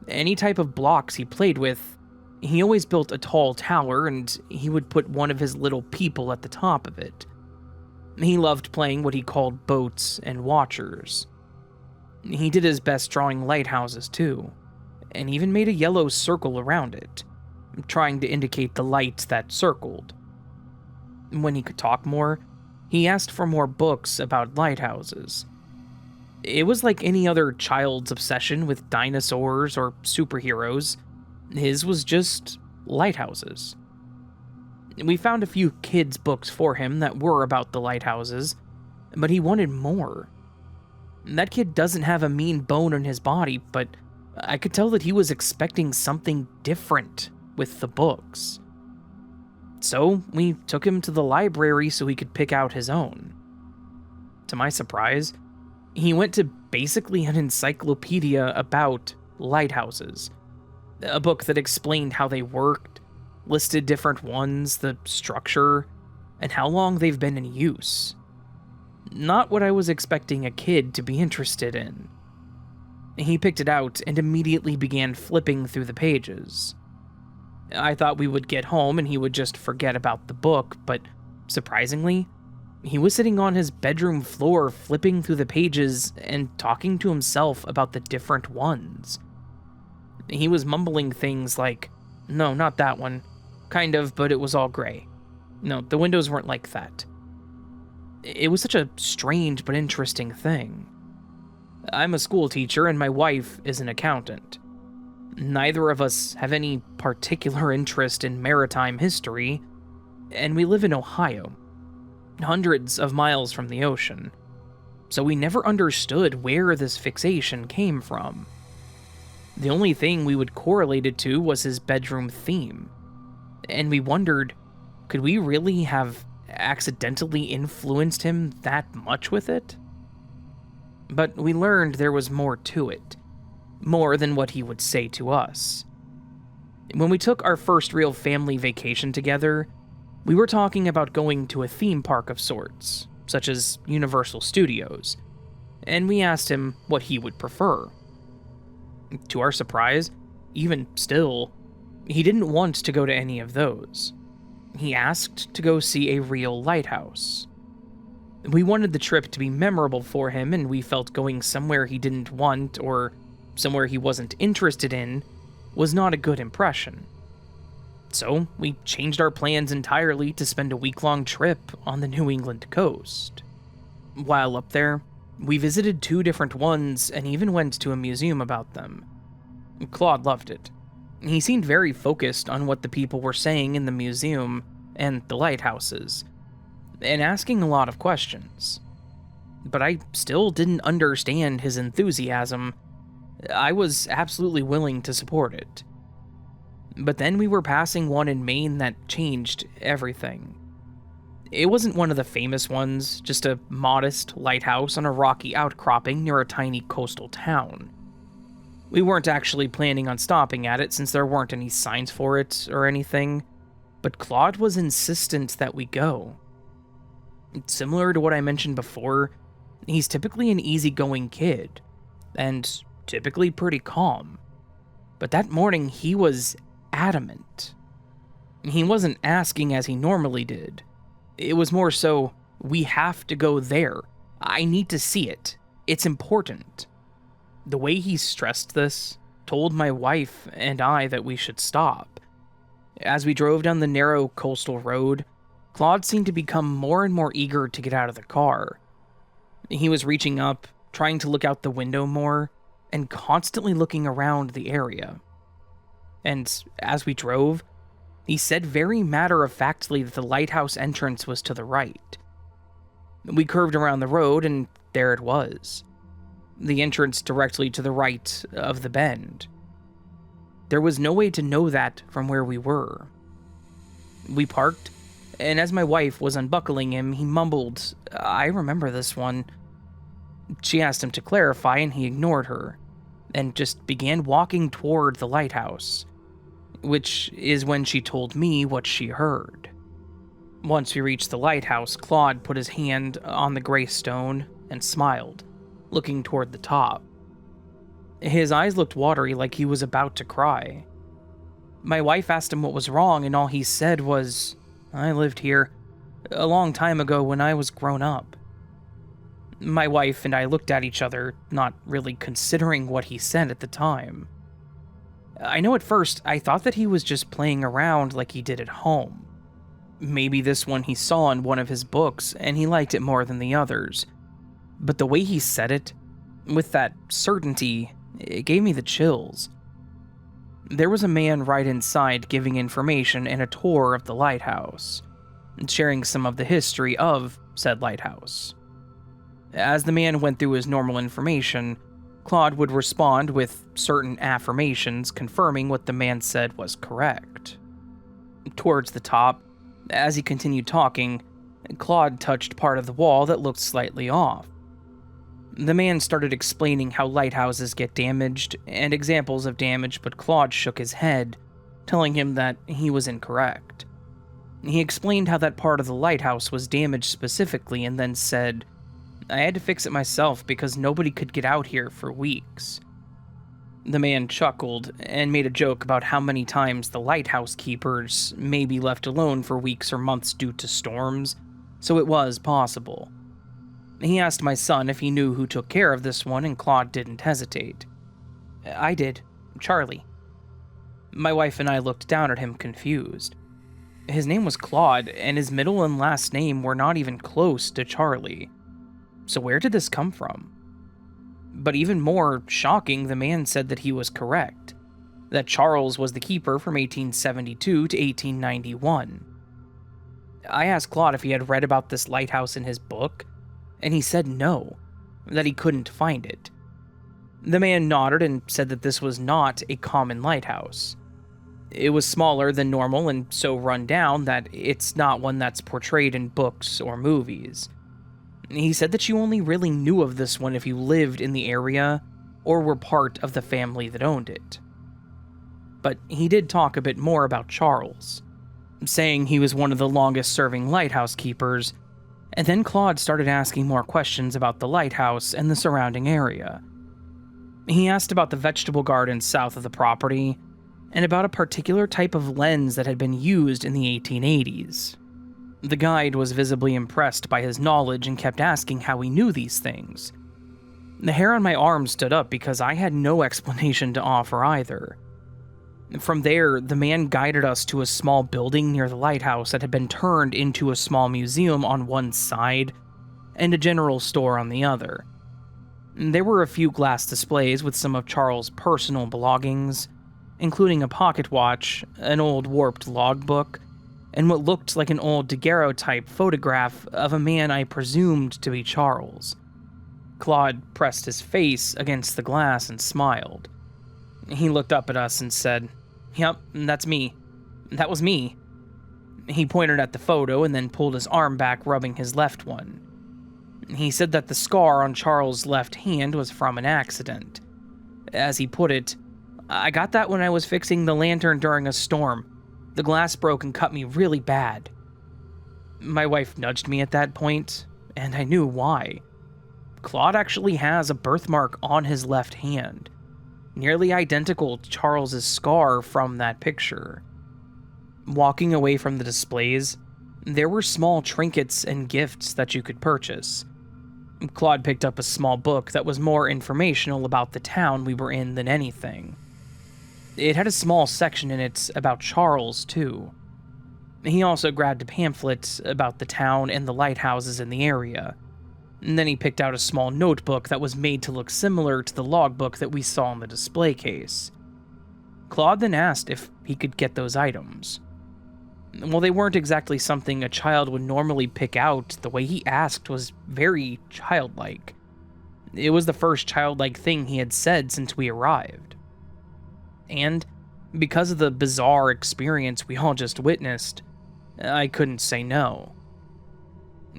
Any type of blocks he played with, he always built a tall tower and he would put one of his little people at the top of it. He loved playing what he called boats and watchers. He did his best drawing lighthouses too, and even made a yellow circle around it, trying to indicate the light that circled. When he could talk more, he asked for more books about lighthouses. It was like any other child's obsession with dinosaurs or superheroes. His was just lighthouses. We found a few kids' books for him that were about the lighthouses, but he wanted more. That kid doesn't have a mean bone in his body, but I could tell that he was expecting something different with the books. So we took him to the library so he could pick out his own. To my surprise, he went to basically an encyclopedia about lighthouses. A book that explained how they worked, listed different ones, the structure, and how long they've been in use. Not what I was expecting a kid to be interested in. He picked it out and immediately began flipping through the pages. I thought we would get home and he would just forget about the book, but surprisingly, he was sitting on his bedroom floor flipping through the pages and talking to himself about the different ones. He was mumbling things like, "No, not that one. Kind of, but it was all gray. No, the windows weren't like that." It was such a strange but interesting thing. I'm a school teacher and my wife is an accountant. Neither of us have any particular interest in maritime history, and we live in Ohio, hundreds of miles from the ocean, so we never understood where this fixation came from. The only thing we would correlate it to was his bedroom theme, and we wondered, could we really have accidentally influenced him that much with it? But we learned there was more to it. More than what he would say to us. When we took our first real family vacation together, we were talking about going to a theme park of sorts, such as Universal Studios, and we asked him what he would prefer. To our surprise, even still, He didn't want to go to any of those. He asked to go see a real lighthouse. We wanted the trip to be memorable for him, and we felt going somewhere he didn't want or somewhere he wasn't interested in was not a good impression. So we changed our plans entirely to spend a week-long trip on the New England coast. While up there, we visited 2 different ones and even went to a museum about them. Claude loved it. He seemed very focused on what the people were saying in the museum and the lighthouses, and asking a lot of questions. But I still didn't understand his enthusiasm. I was absolutely willing to support it. But then we were passing one in Maine that changed everything. It wasn't one of the famous ones, just a modest lighthouse on a rocky outcropping near a tiny coastal town. We weren't actually planning on stopping at it since there weren't any signs for it or anything, but Claude was insistent that we go. Similar to what I mentioned before, he's typically an easygoing kid, and typically pretty calm. But that morning he was adamant. He wasn't asking as he normally did. It was more so, we have to go there. I need to see it. It's important. The way he stressed this told my wife and I that we should stop. As we drove down the narrow coastal road, Claude seemed to become more and more eager to get out of the car. He was reaching up, trying to look out the window more, and constantly looking around the area. And as we drove, he said very matter-of-factly that the lighthouse entrance was to the right. We curved around the road, and there it was. The entrance directly to the right of the bend. There was no way to know that from where we were. We parked, and as my wife was unbuckling him, he mumbled, "I remember this one." She asked him to clarify, and he ignored her, and just began walking toward the lighthouse, which is when she told me what she heard. Once we reached the lighthouse, Claude put his hand on the gray stone and smiled, looking toward the top. His eyes looked watery like he was about to cry. My wife asked him what was wrong, and all he said was, "I lived here a long time ago when I was grown up." My wife and I looked at each other, not really considering what he said at the time. I know at first I thought that he was just playing around like he did at home. Maybe this one he saw in one of his books and he liked it more than the others. But the way he said it, with that certainty, it gave me the chills. There was a man right inside giving information and a tour of the lighthouse, sharing some of the history of said lighthouse. As the man went through his normal information, Claude would respond with certain affirmations confirming what the man said was correct. Towards the top, as he continued talking, Claude touched part of the wall that looked slightly off. The man started explaining how lighthouses get damaged and examples of damage, but Claude shook his head, telling him that he was incorrect. He explained how that part of the lighthouse was damaged specifically and then said, "I had to fix it myself because nobody could get out here for weeks." The man chuckled and made a joke about how many times the lighthouse keepers may be left alone for weeks or months due to storms, so it was possible. He asked my son if he knew who took care of this one, and Claude didn't hesitate. "I did, Charlie." My wife and I looked down at him confused. His name was Claude, and his middle and last name were not even close to Charlie. So where did this come from? But even more shocking, the man said that he was correct, that Charles was the keeper from 1872 to 1891. I asked Claude if he had read about this lighthouse in his book, and he said no, that he couldn't find it. The man nodded and said that this was not a common lighthouse. It was smaller than normal and so run down that it's not one that's portrayed in books or movies. He said that you only really knew of this one if you lived in the area or were part of the family that owned it. But he did talk a bit more about Charles, saying he was one of the longest-serving lighthouse keepers, and then Claude started asking more questions about the lighthouse and the surrounding area. He asked about the vegetable garden south of the property, and about a particular type of lens that had been used in the 1880s. The guide was visibly impressed by his knowledge and kept asking how he knew these things. The hair on my arm stood up because I had no explanation to offer either. From there, the man guided us to a small building near the lighthouse that had been turned into a small museum on one side and a general store on the other. There were a few glass displays with some of Charles' personal belongings, including a pocket watch, an old warped logbook, and what looked like an old daguerreotype photograph of a man I presumed to be Charles. Claude pressed his face against the glass and smiled. He looked up at us and said, "Yep, that's me. That was me." He pointed at the photo and then pulled his arm back, rubbing his left one. He said that the scar on Charles' left hand was from an accident. As he put it, "I got that when I was fixing the lantern during a storm. The glass broke and cut me really bad." My wife nudged me at that point, and I knew why. Claude actually has a birthmark on his left hand, nearly identical to Charles's scar from that picture. Walking away from the displays, there were small trinkets and gifts that you could purchase. Claude picked up a small book that was more informational about the town we were in than anything. It had a small section in it about Charles, too. He also grabbed a pamphlet about the town and the lighthouses in the area. And then he picked out a small notebook that was made to look similar to the logbook that we saw in the display case. Claude then asked if he could get those items. While they weren't exactly something a child would normally pick out, the way he asked was very childlike. It was the first childlike thing he had said since we arrived. And because of the bizarre experience we all just witnessed, I couldn't say no.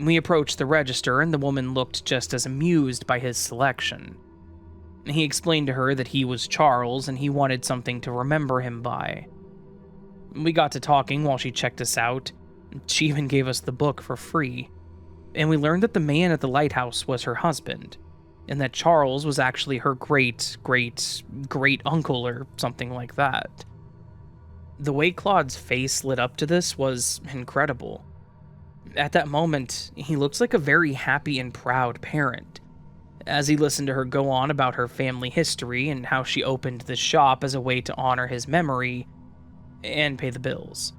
We approached the register and the woman looked just as amused by his selection. He explained to her that he was Charles and he wanted something to remember him by. We got to talking while she checked us out. She even gave us the book for free. And we learned that the man at the lighthouse was her husband, and that Charles was actually her great-great-great-uncle or something like that. The way Claude's face lit up to this was incredible. At that moment, he looks like a very happy and proud parent, as he listened to her go on about her family history and how she opened the shop as a way to honor his memory and pay the bills.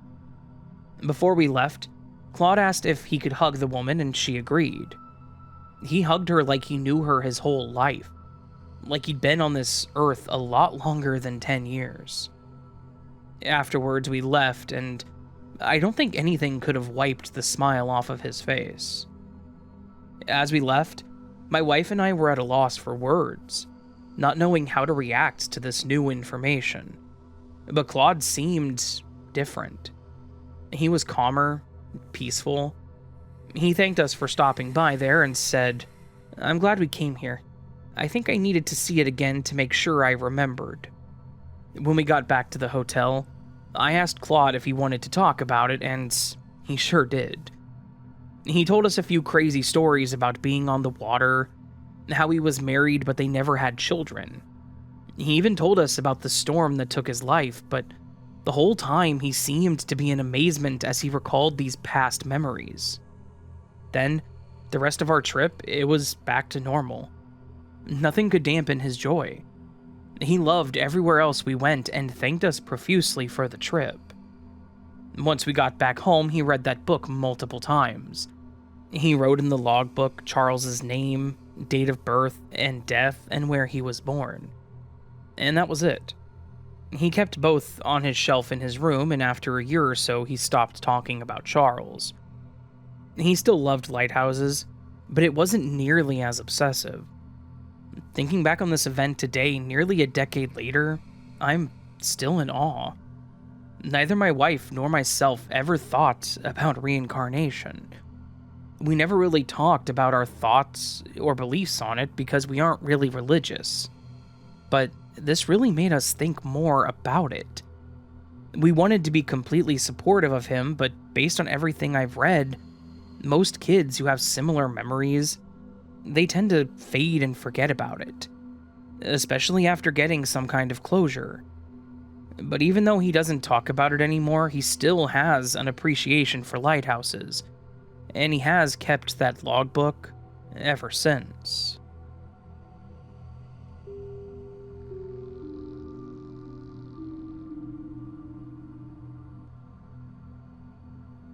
Before we left, Claude asked if he could hug the woman and she agreed. He hugged her like he knew her his whole life, like he'd been on this earth a lot longer than 10 years. Afterwards, we left, and I don't think anything could have wiped the smile off of his face. As we left, my wife and I were at a loss for words, not knowing how to react to this new information. But Claude seemed different. He was calmer, peaceful. He thanked us for stopping by there and said, "I'm glad we came here. I think I needed to see it again to make sure I remembered." When we got back to the hotel, I asked Claude if he wanted to talk about it, and he sure did. He told us a few crazy stories about being on the water, how he was married but they never had children. He even told us about the storm that took his life, but the whole time he seemed to be in amazement as he recalled these past memories. Then, the rest of our trip, it was back to normal. Nothing could dampen his joy. He loved everywhere else we went and thanked us profusely for the trip. Once we got back home, he read that book multiple times. He wrote in the logbook Charles's name, date of birth and death, and where he was born. And that was it. He kept both on his shelf in his room, and after a year or so, he stopped talking about Charles. He still loved lighthouses, but it wasn't nearly as obsessive. Thinking back on this event today, nearly a decade later, I'm still in awe. Neither my wife nor myself ever thought about reincarnation. We never really talked about our thoughts or beliefs on it because we aren't really religious. But this really made us think more about it. We wanted to be completely supportive of him, but based on everything I've read, most kids who have similar memories, they tend to fade and forget about it, especially after getting some kind of closure. But even though he doesn't talk about it anymore, he still has an appreciation for lighthouses, and he has kept that logbook ever since.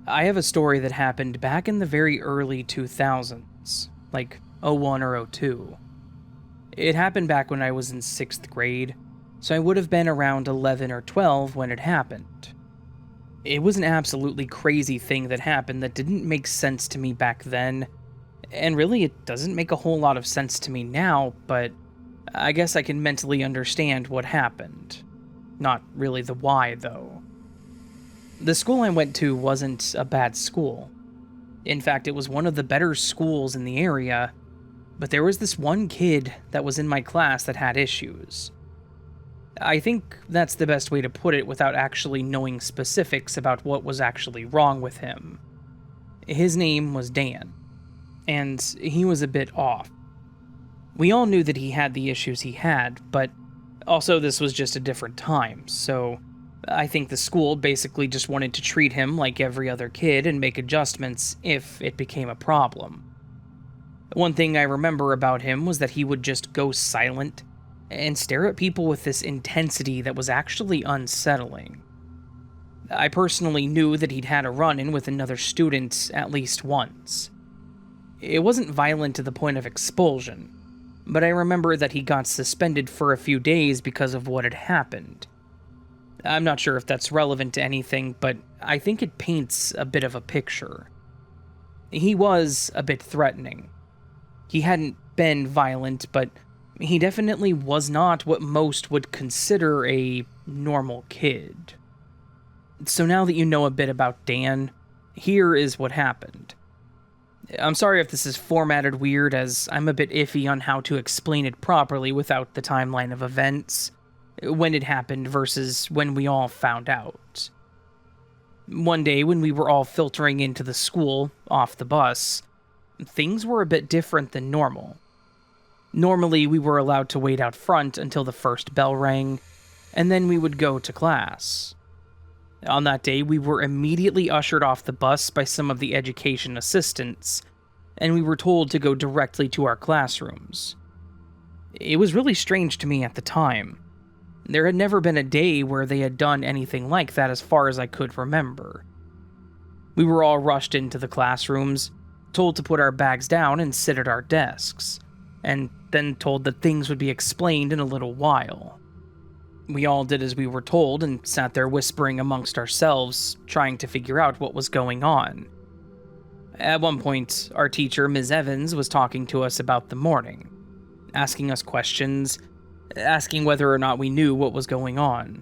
I have a story that happened back in the very early 2000s, like '01 or '02. It happened back when I was in 6th grade, so I would have been around 11 or 12 when it happened. It was an absolutely crazy thing that happened that didn't make sense to me back then, and really it doesn't make a whole lot of sense to me now, but I guess I can mentally understand what happened. Not really the why, though. The school I went to wasn't a bad school. In fact, it was one of the better schools in the area, but there was this one kid that was in my class that had issues. I think that's the best way to put it without actually knowing specifics about what was actually wrong with him. His name was Dan, and he was a bit off. We all knew that he had the issues he had, but also this was just a different time, so I think the school basically just wanted to treat him like every other kid and make adjustments if it became a problem. One thing I remember about him was that he would just go silent and stare at people with this intensity that was actually unsettling. I personally knew that he'd had a run-in with another student at least once. It wasn't violent to the point of expulsion, but I remember that he got suspended for a few days because of what had happened. I'm not sure if that's relevant to anything, but I think it paints a bit of a picture. He was a bit threatening. He hadn't been violent, but he definitely was not what most would consider a normal kid. So now that you know a bit about Dan, here is what happened. I'm sorry if this is formatted weird, as I'm a bit iffy on how to explain it properly without the timeline of events, when it happened versus when we all found out. One day when we were all filtering into the school, off the bus, things were a bit different than normal. Normally, we were allowed to wait out front until the first bell rang, and then we would go to class. On that day, we were immediately ushered off the bus by some of the education assistants, and we were told to go directly to our classrooms. It was really strange to me at the time. There had never been a day where they had done anything like that as far as I could remember. We were all rushed into the classrooms, told to put our bags down and sit at our desks, and then told that things would be explained in a little while. We all did as we were told and sat there whispering amongst ourselves, trying to figure out what was going on. At one point, our teacher, Ms. Evans, was talking to us about the morning, asking us questions, asking whether or not we knew what was going on.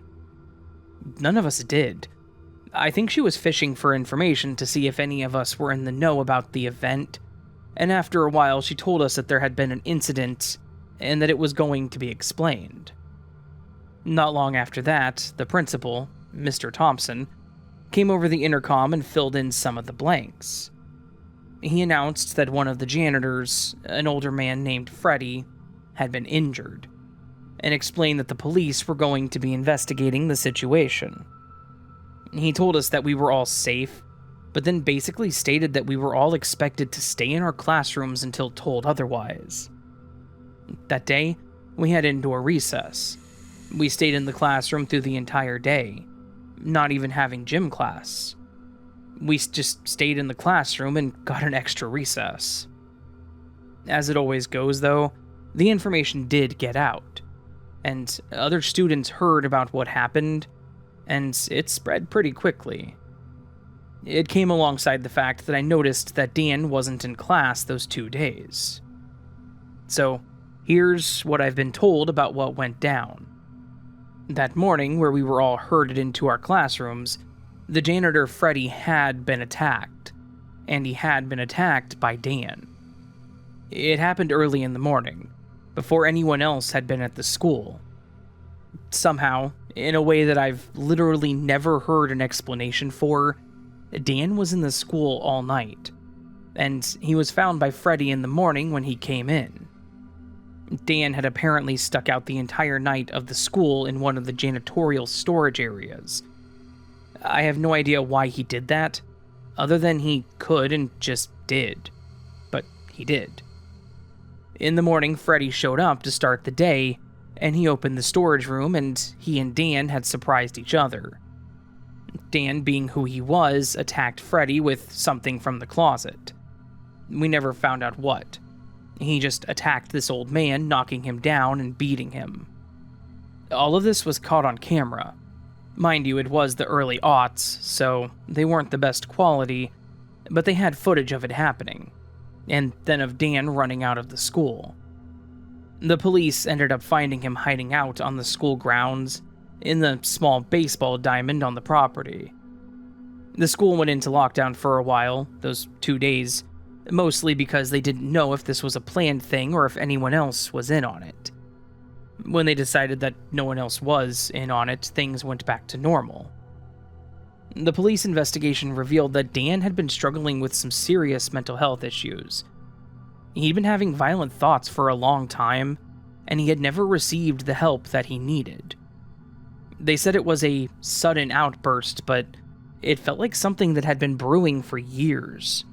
None of us did. I think she was fishing for information to see if any of us were in the know about the event, and after a while she told us that there had been an incident and that it was going to be explained. Not long after that, the principal, Mr. Thompson, came over the intercom and filled in some of the blanks. He announced that one of the janitors, an older man named Freddie, had been injured, and explained that the police were going to be investigating the situation. He told us that we were all safe, but then basically stated that we were all expected to stay in our classrooms until told otherwise. That day, we had indoor recess. We stayed in the classroom through the entire day, not even having gym class. We just stayed in the classroom and got an extra recess. As it always goes, though, the information did get out, and other students heard about what happened, and it spread pretty quickly. It came alongside the fact that I noticed that Dan wasn't in class those 2 days. So, here's what I've been told about what went down. That morning, where we were all herded into our classrooms, the janitor Freddie had been attacked, and he had been attacked by Dan. It happened early in the morning, before anyone else had been at the school. Somehow, in a way that I've literally never heard an explanation for, Dan was in the school all night, and he was found by Freddie in the morning when he came in. Dan had apparently stuck out the entire night of the school in one of the janitorial storage areas. I have no idea why he did that, other than he could and just did. But he did. In the morning, Freddy showed up to start the day, and he opened the storage room, and he and Dan had surprised each other. Dan, being who he was, attacked Freddy with something from the closet. We never found out what. He just attacked this old man, knocking him down and beating him. All of this was caught on camera. Mind you, it was the early aughts, so they weren't the best quality, but they had footage of it happening, and then of Dan running out of the school. The police ended up finding him hiding out on the school grounds, in the small baseball diamond on the property. The school went into lockdown for a while, those 2 days, mostly because they didn't know if this was a planned thing or if anyone else was in on it. When they decided that no one else was in on it, things went back to normal. The police investigation revealed that Dan had been struggling with some serious mental health issues. He'd been having violent thoughts for a long time, and he had never received the help that he needed. They said it was a sudden outburst, but it felt like something that had been brewing for years.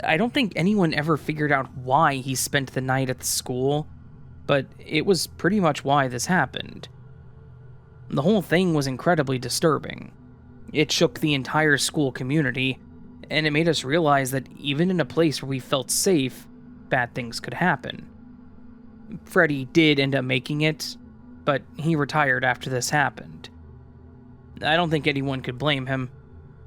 I don't think anyone ever figured out why he spent the night at the school, but it was pretty much why this happened. The whole thing was incredibly disturbing. It shook the entire school community, and it made us realize that even in a place where we felt safe, bad things could happen. Freddy did end up making it, but he retired after this happened. I don't think anyone could blame him.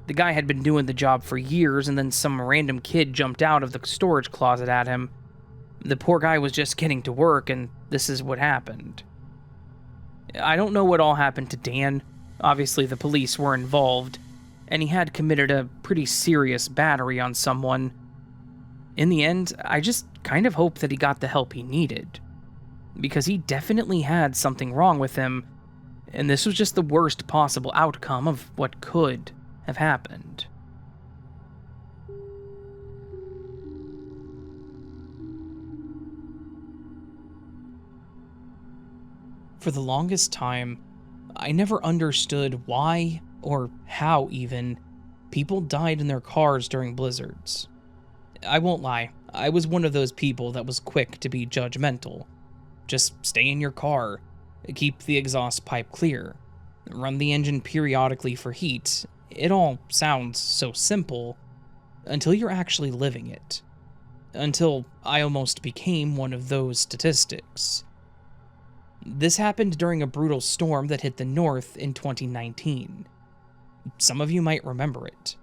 The guy had been doing the job for years, and then some random kid jumped out of the storage closet at him. The poor guy was just getting to work, and this is what happened. I don't know what all happened to Dan. Obviously, the police were involved, and he had committed a pretty serious battery on someone. In the end, I just kind of hope that he got the help he needed, because he definitely had something wrong with him, and this was just the worst possible outcome of what could have happened. For the longest time, I never understood why, or how even, people died in their cars during blizzards. I won't lie, I was one of those people that was quick to be judgmental. Just stay in your car, keep the exhaust pipe clear, run the engine periodically for heat. It all sounds so simple, until you're actually living it. Until I almost became one of those statistics. This happened during a brutal storm that hit the north in 2019. Some of you might remember it.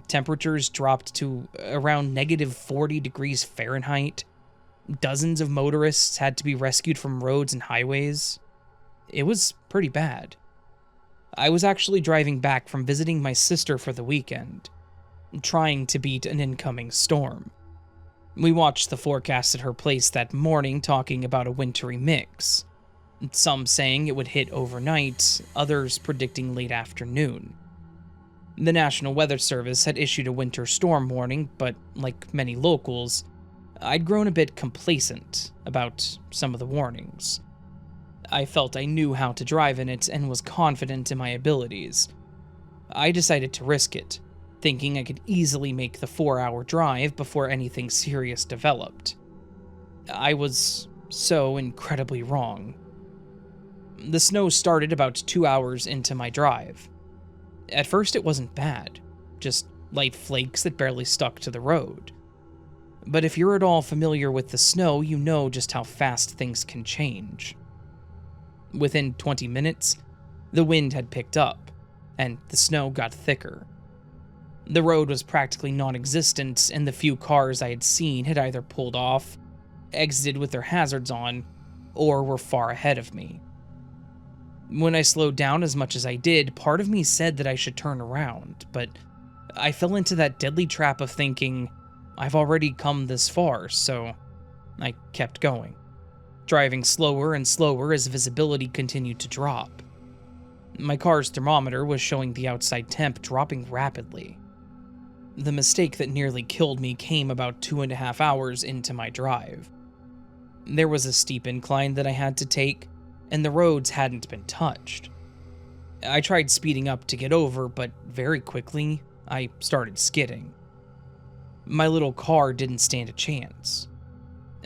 Temperatures dropped to around -40 degrees Fahrenheit. Dozens of motorists had to be rescued from roads and highways. It was pretty bad. I was actually driving back from visiting my sister for the weekend, trying to beat an incoming storm. We watched the forecast at her place that morning, talking about a wintry mix. Some saying it would hit overnight, others predicting late afternoon. The National Weather Service had issued a winter storm warning, but like many locals, I'd grown a bit complacent about some of the warnings. I felt I knew how to drive in it and was confident in my abilities. I decided to risk it, thinking I could easily make the 4-hour drive before anything serious developed. I was so incredibly wrong. The snow started about 2 hours into my drive. At first it wasn't bad, just light flakes that barely stuck to the road. But if you're at all familiar with the snow, you know just how fast things can change. Within 20 minutes, the wind had picked up, and the snow got thicker. The road was practically non-existent, and the few cars I had seen had either pulled off, exited with their hazards on, or were far ahead of me. When I slowed down as much as I did, part of me said that I should turn around, but I fell into that deadly trap of thinking, I've already come this far, so I kept going, driving slower and slower as visibility continued to drop. My car's thermometer was showing the outside temp dropping rapidly. The mistake that nearly killed me came about 2.5 hours into my drive. There was a steep incline that I had to take, and the roads hadn't been touched. I tried speeding up to get over, but very quickly, I started skidding. My little car didn't stand a chance.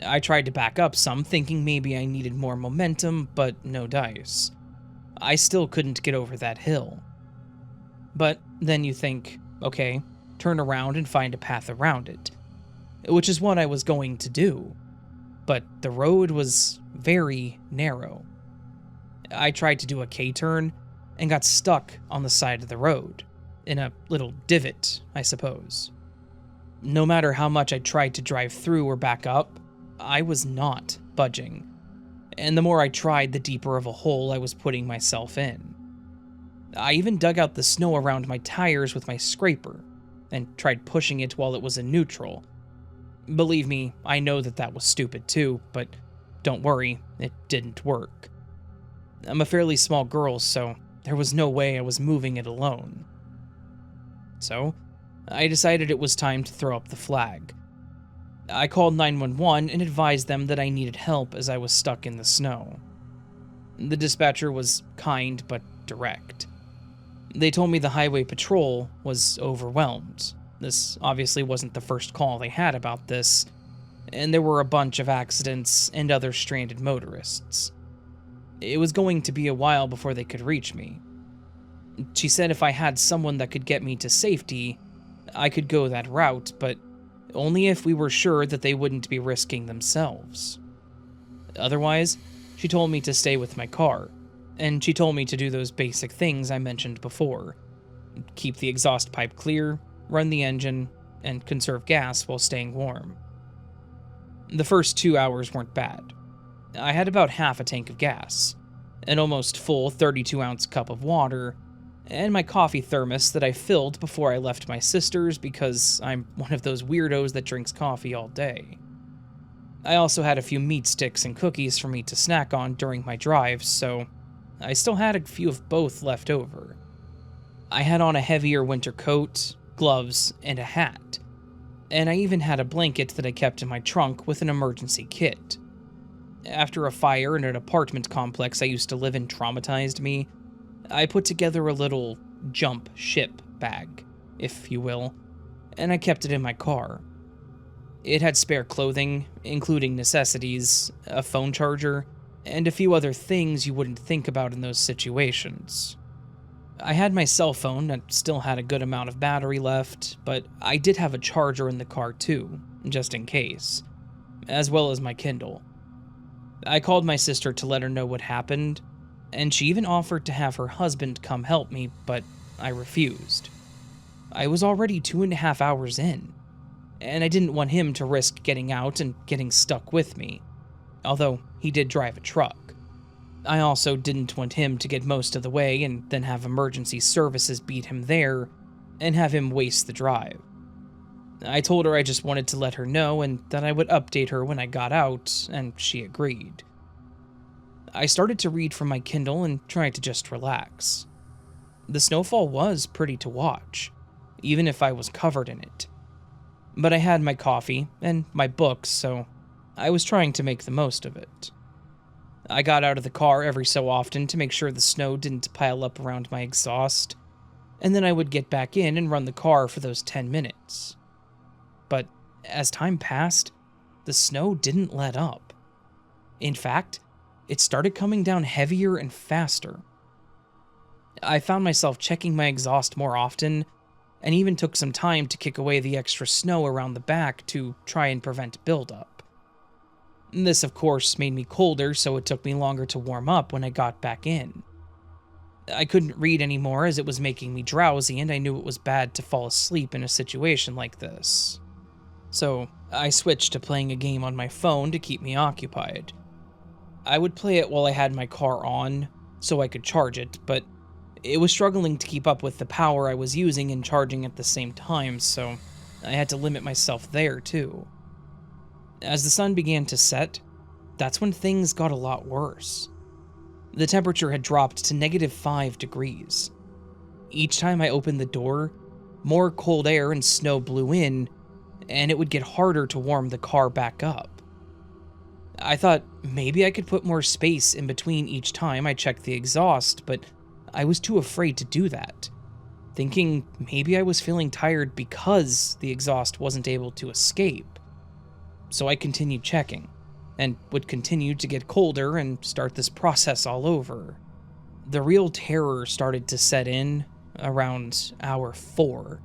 I tried to back up some, thinking maybe I needed more momentum, but no dice. I still couldn't get over that hill. But then you think, okay, turn around and find a path around it, which is what I was going to do. But the road was very narrow. I tried to do a K-turn and got stuck on the side of the road, in a little divot, I suppose. No matter how much I tried to drive through or back up, I was not budging, and the more I tried, the deeper of a hole I was putting myself in. I even dug out the snow around my tires with my scraper, and tried pushing it while it was in neutral. Believe me, I know that was stupid too, but don't worry, it didn't work. I'm a fairly small girl, so there was no way I was moving it alone. So, I decided it was time to throw up the flag. I called 911 and advised them that I needed help as I was stuck in the snow. The dispatcher was kind but direct. They told me the highway patrol was overwhelmed. This obviously wasn't the first call they had about this, and there were a bunch of accidents and other stranded motorists. It was going to be a while before they could reach me. She said if I had someone that could get me to safety, I could go that route, but only if we were sure that they wouldn't be risking themselves. Otherwise, she told me to stay with my car, and she told me to do those basic things I mentioned before. Keep the exhaust pipe clear, run the engine, and conserve gas while staying warm. The first 2 hours weren't bad. I had about half a tank of gas, an almost full 32-ounce cup of water, and my coffee thermos that I filled before I left my sister's because I'm one of those weirdos that drinks coffee all day. I also had a few meat sticks and cookies for me to snack on during my drives, so I still had a few of both left over. I had on a heavier winter coat, gloves, and a hat, and I even had a blanket that I kept in my trunk with an emergency kit. After a fire in an apartment complex I used to live in traumatized me, I put together a little jump ship bag, if you will, and I kept it in my car. It had spare clothing, including necessities, a phone charger, and a few other things you wouldn't think about in those situations. I had my cell phone that still had a good amount of battery left, but I did have a charger in the car too, just in case, as well as my Kindle. I called my sister to let her know what happened, and she even offered to have her husband come help me, but I refused. I was already 2.5 hours in, and I didn't want him to risk getting out and getting stuck with me, although he did drive a truck. I also didn't want him to get most of the way and then have emergency services beat him there and have him waste the drive. I told her I just wanted to let her know and that I would update her when I got out, and she agreed. I started to read from my Kindle and tried to just relax. The snowfall was pretty to watch, even if I was covered in it. But I had my coffee and my books, so I was trying to make the most of it. I got out of the car every so often to make sure the snow didn't pile up around my exhaust, and then I would get back in and run the car for those 10 minutes. But as time passed, the snow didn't let up. In fact, it started coming down heavier and faster. I found myself checking my exhaust more often, and even took some time to kick away the extra snow around the back to try and prevent buildup. This, of course, made me colder, so it took me longer to warm up when I got back in. I couldn't read anymore as it was making me drowsy, and I knew it was bad to fall asleep in a situation like this. So I switched to playing a game on my phone to keep me occupied. I would play it while I had my car on, so I could charge it, but it was struggling to keep up with the power I was using and charging at the same time, so I had to limit myself there too. As the sun began to set, that's when things got a lot worse. The temperature had dropped to -5 degrees. Each time I opened the door, more cold air and snow blew in, and it would get harder to warm the car back up. I thought maybe I could put more space in between each time I checked the exhaust, but I was too afraid to do that, thinking maybe I was feeling tired because the exhaust wasn't able to escape. So I continued checking, and would continue to get colder and start this process all over. The real terror started to set in around hour 4.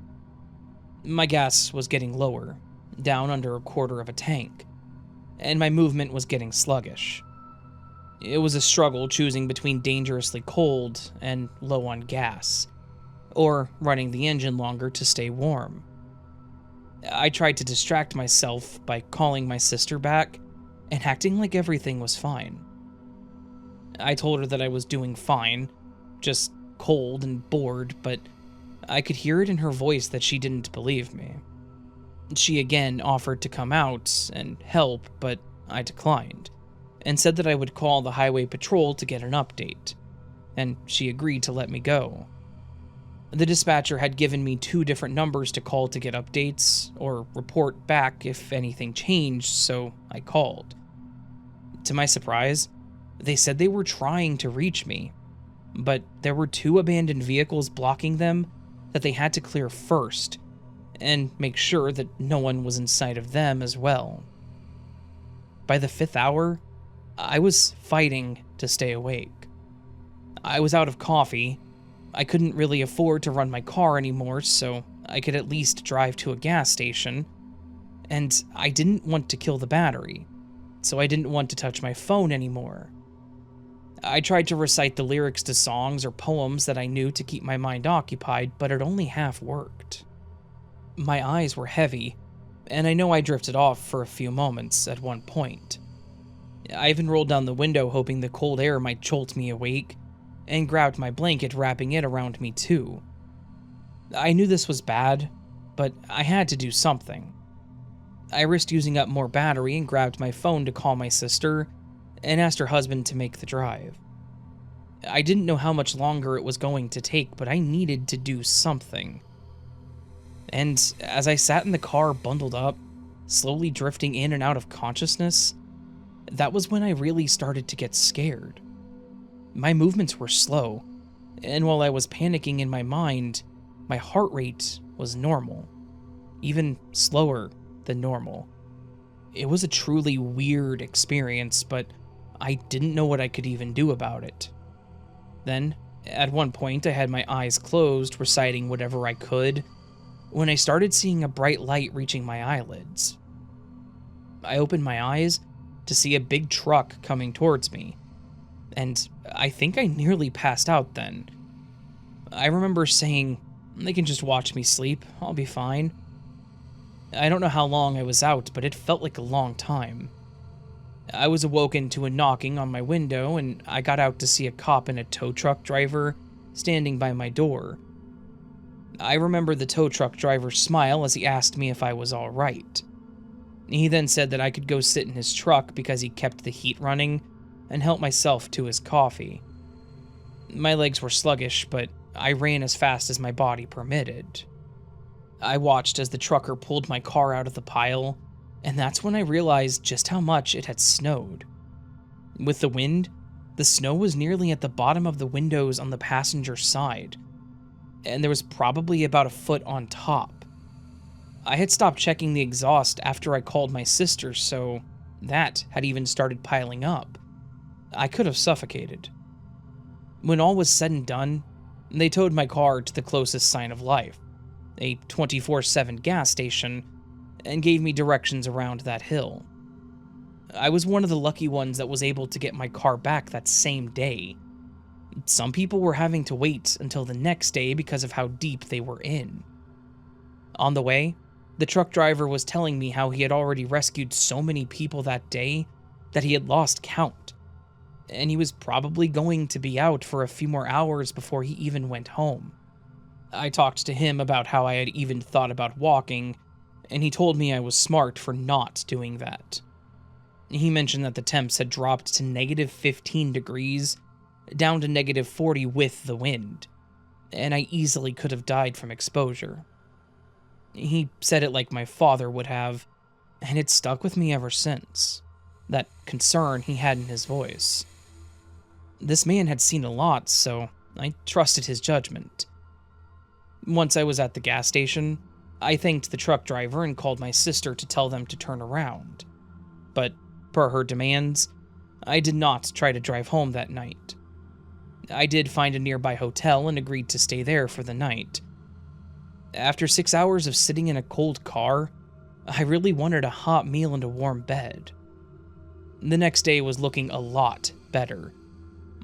My gas was getting lower, down under a quarter of a tank, and my movement was getting sluggish. It was a struggle choosing between dangerously cold and low on gas, or running the engine longer to stay warm. I tried to distract myself by calling my sister back and acting like everything was fine. I told her that I was doing fine, just cold and bored, but I could hear it in her voice that she didn't believe me. She again offered to come out and help, but I declined, and said that I would call the highway patrol to get an update, and she agreed to let me go. The dispatcher had given me 2 different numbers to call to get updates, or report back if anything changed, so I called. To my surprise, they said they were trying to reach me, but there were 2 abandoned vehicles blocking them that they had to clear first, and make sure that no one was in sight of them as well. By the 5th hour, I was fighting to stay awake. I was out of coffee. I couldn't really afford to run my car anymore, so I could at least drive to a gas station, and I didn't want to kill the battery, so I didn't want to touch my phone anymore. I tried to recite the lyrics to songs or poems that I knew to keep my mind occupied, but it only half worked. My eyes were heavy, and I know I drifted off for a few moments at one point. I even rolled down the window hoping the cold air might jolt me awake, and grabbed my blanket, wrapping it around me too. I knew this was bad, but I had to do something. I risked using up more battery and grabbed my phone to call my sister and asked her husband to make the drive. I didn't know how much longer it was going to take, but I needed to do something. And as I sat in the car bundled up, slowly drifting in and out of consciousness, that was when I really started to get scared. My movements were slow, and while I was panicking in my mind, my heart rate was normal, even slower than normal. It was a truly weird experience, but I didn't know what I could even do about it. Then, at one point, I had my eyes closed, reciting whatever I could, when I started seeing a bright light reaching my eyelids. I opened my eyes to see a big truck coming towards me, and I think I nearly passed out then. I remember saying, "They can just watch me sleep, I'll be fine." I don't know how long I was out, but it felt like a long time. I was awoken to a knocking on my window, and I got out to see a cop and a tow truck driver standing by my door. I remember the tow truck driver's smile as he asked me if I was all right. He then said that I could go sit in his truck because he kept the heat running and help myself to his coffee. My legs were sluggish, but I ran as fast as my body permitted. I watched as the trucker pulled my car out of the pile, and that's when I realized just how much it had snowed. With the wind, the snow was nearly at the bottom of the windows on the passenger side, and there was probably about a foot on top. I had stopped checking the exhaust after I called my sister, so that had even started piling up. I could have suffocated. When all was said and done, they towed my car to the closest sign of life, a 24/7 gas station, and gave me directions around that hill. I was one of the lucky ones that was able to get my car back that same day. Some people were having to wait until the next day because of how deep they were in. On the way, the truck driver was telling me how he had already rescued so many people that day that he had lost count, and he was probably going to be out for a few more hours before he even went home. I talked to him about how I had even thought about walking, and he told me I was smart for not doing that. He mentioned that the temps had dropped to -15 degrees, down to -40 with the wind, and I easily could have died from exposure. He said it like my father would have, and it stuck with me ever since. that concern he had in his voice. This man had seen a lot, so I trusted his judgment. Once I was at the gas station, I thanked the truck driver and called my sister to tell them to turn around. But, per her demands, I did not try to drive home that night. I did find a nearby hotel and agreed to stay there for the night. After 6 hours of sitting in a cold car, I really wanted a hot meal and a warm bed. The next day was looking a lot better.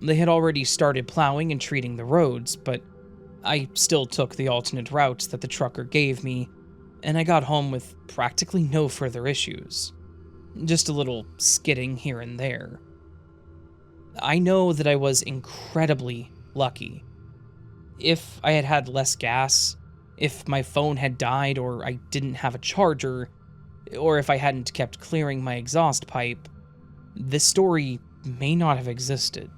They had already started plowing and treating the roads, but I still took the alternate routes that the trucker gave me, and I got home with practically no further issues. Just a little skidding here and there. I know that I was incredibly lucky. If I had had less gas, if my phone had died or I didn't have a charger, or if I hadn't kept clearing my exhaust pipe, this story may not have existed.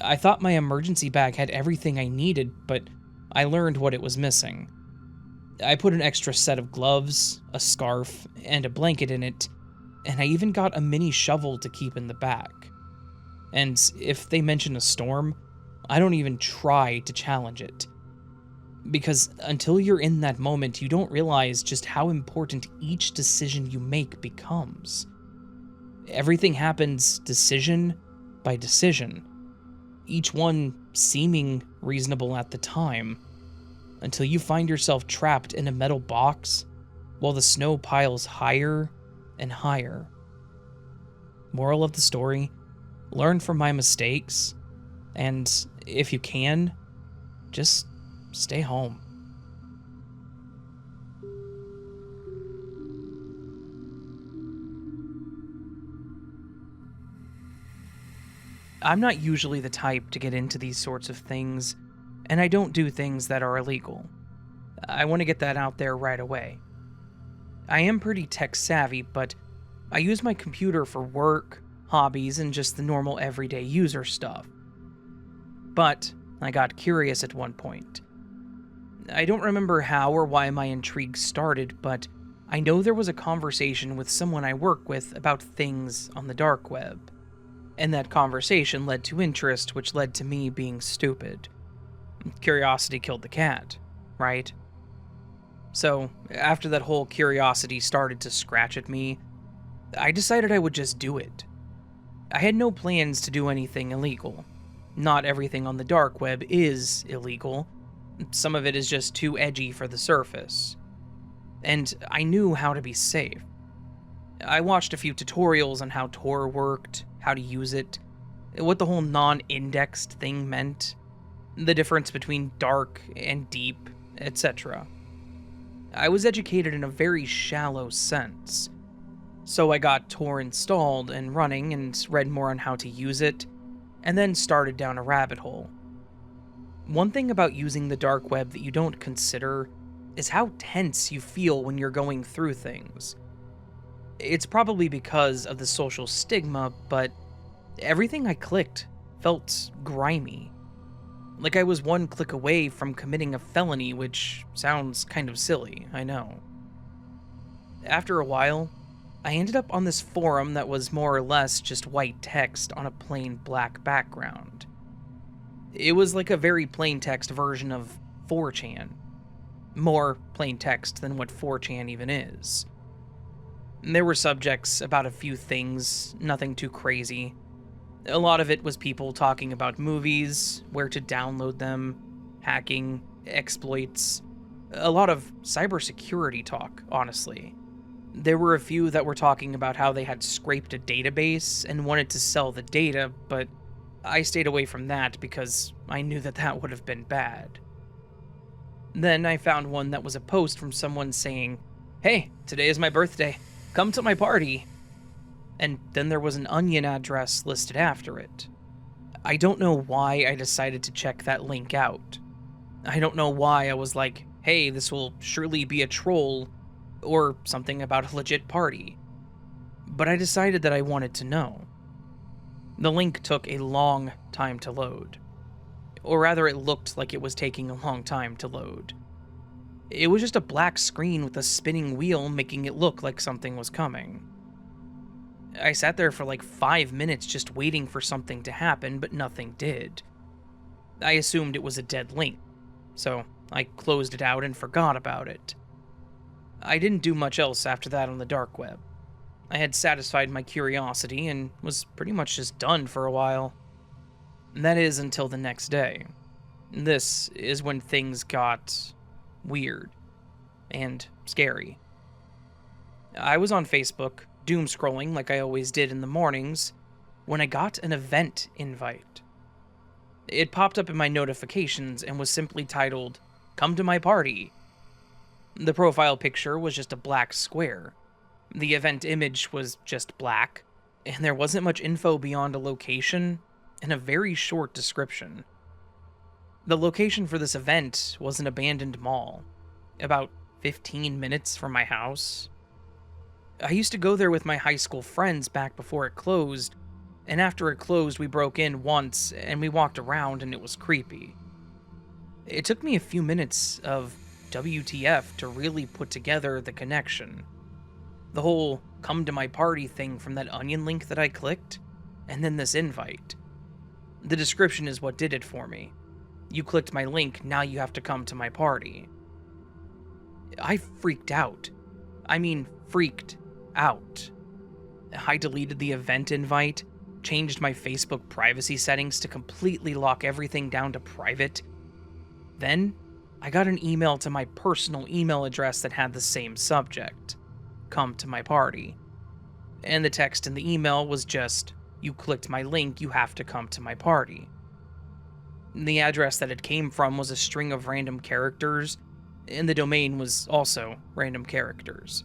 I thought my emergency bag had everything I needed, but I learned what it was missing. I put an extra set of gloves, a scarf, and a blanket in it, and I even got a mini shovel to keep in the back. And if they mention a storm, I don't even try to challenge it. Because until you're in that moment, you don't realize just how important each decision you make becomes. Everything happens decision by decision, each one seeming reasonable at the time, until you find yourself trapped in a metal box while the snow piles higher and higher. Moral of the story: learn from my mistakes, and if you can, just stay home. I'm not usually the type to get into these sorts of things, and I don't do things that are illegal. I want to get that out there right away. I am pretty tech savvy, but I use my computer for work, hobbies, and just the normal everyday user stuff. But I got curious at one point. I don't remember how or why my intrigue started, but I know there was a conversation with someone I work with about things on the dark web. And that conversation led to interest, which led to me being stupid. Curiosity killed the cat, right? So, after that whole curiosity started to scratch at me, I decided I would just do it. I had no plans to do anything illegal. Not everything on the dark web is illegal. Some of it is just too edgy for the surface. And I knew how to be safe. I watched a few tutorials on how Tor worked, how to use it, what the whole non-indexed thing meant, the difference between dark and deep, etc. I was educated in a very shallow sense. So I got Tor installed and running and read more on how to use it, and then started down a rabbit hole. One thing about using the dark web that you don't consider is how tense you feel when you're going through things. It's probably because of the social stigma, but everything I clicked felt grimy. Like I was one click away from committing a felony, which sounds kind of silly, I know. After a while, I ended up on this forum that was more or less just white text on a plain black background. It was like a very plain text version of 4chan. More plain text than what 4chan even is. There were subjects about a few things, nothing too crazy. A lot of it was people talking about movies, where to download them, hacking, exploits, a lot of cybersecurity talk, honestly. There were a few that were talking about how they had scraped a database and wanted to sell the data, but I stayed away from that because I knew that that would have been bad. Then I found one that was a post from someone saying, "Hey, today is my birthday. Come to my party." And then there was an Onion address listed after it. I don't know why I decided to check that link out. I don't know why I was like, hey, this will surely be a troll, or something about a legit party. But I decided that I wanted to know. The link took a long time to load. Or rather, it looked like it was taking a long time to load. It was just a black screen with a spinning wheel making it look like something was coming. I sat there for like 5 minutes just waiting for something to happen, but nothing did. I assumed it was a dead link, so I closed it out and forgot about it. I didn't do much else after that on the dark web. I had satisfied my curiosity and was pretty much just done for a while. That is until the next day. This is when things got weird and scary. I was on Facebook, doom scrolling like I always did in the mornings, when I got an event invite. It popped up in my notifications and was simply titled, "Come to my party." The profile picture was just a black square. The event image was just black, and there wasn't much info beyond a location and a very short description. The location for this event was an abandoned mall, about 15 minutes from my house. I used to go there with my high school friends back before it closed, and after it closed we broke in once and we walked around and it was creepy. It took me a few minutes of WTF to really put together the connection. The whole "come to my party" thing from that Onion link that I clicked, and then this invite. The description is what did it for me. You clicked my link, now you have to come to my party. I freaked out. I mean, freaked out. I deleted the event invite, changed my Facebook privacy settings to completely lock everything down to private. Then, I got an email to my personal email address that had the same subject: "Come to my party." And the text in the email was just, "You clicked my link, you have to come to my party." The address that it came from was a string of random characters, and the domain was also random characters.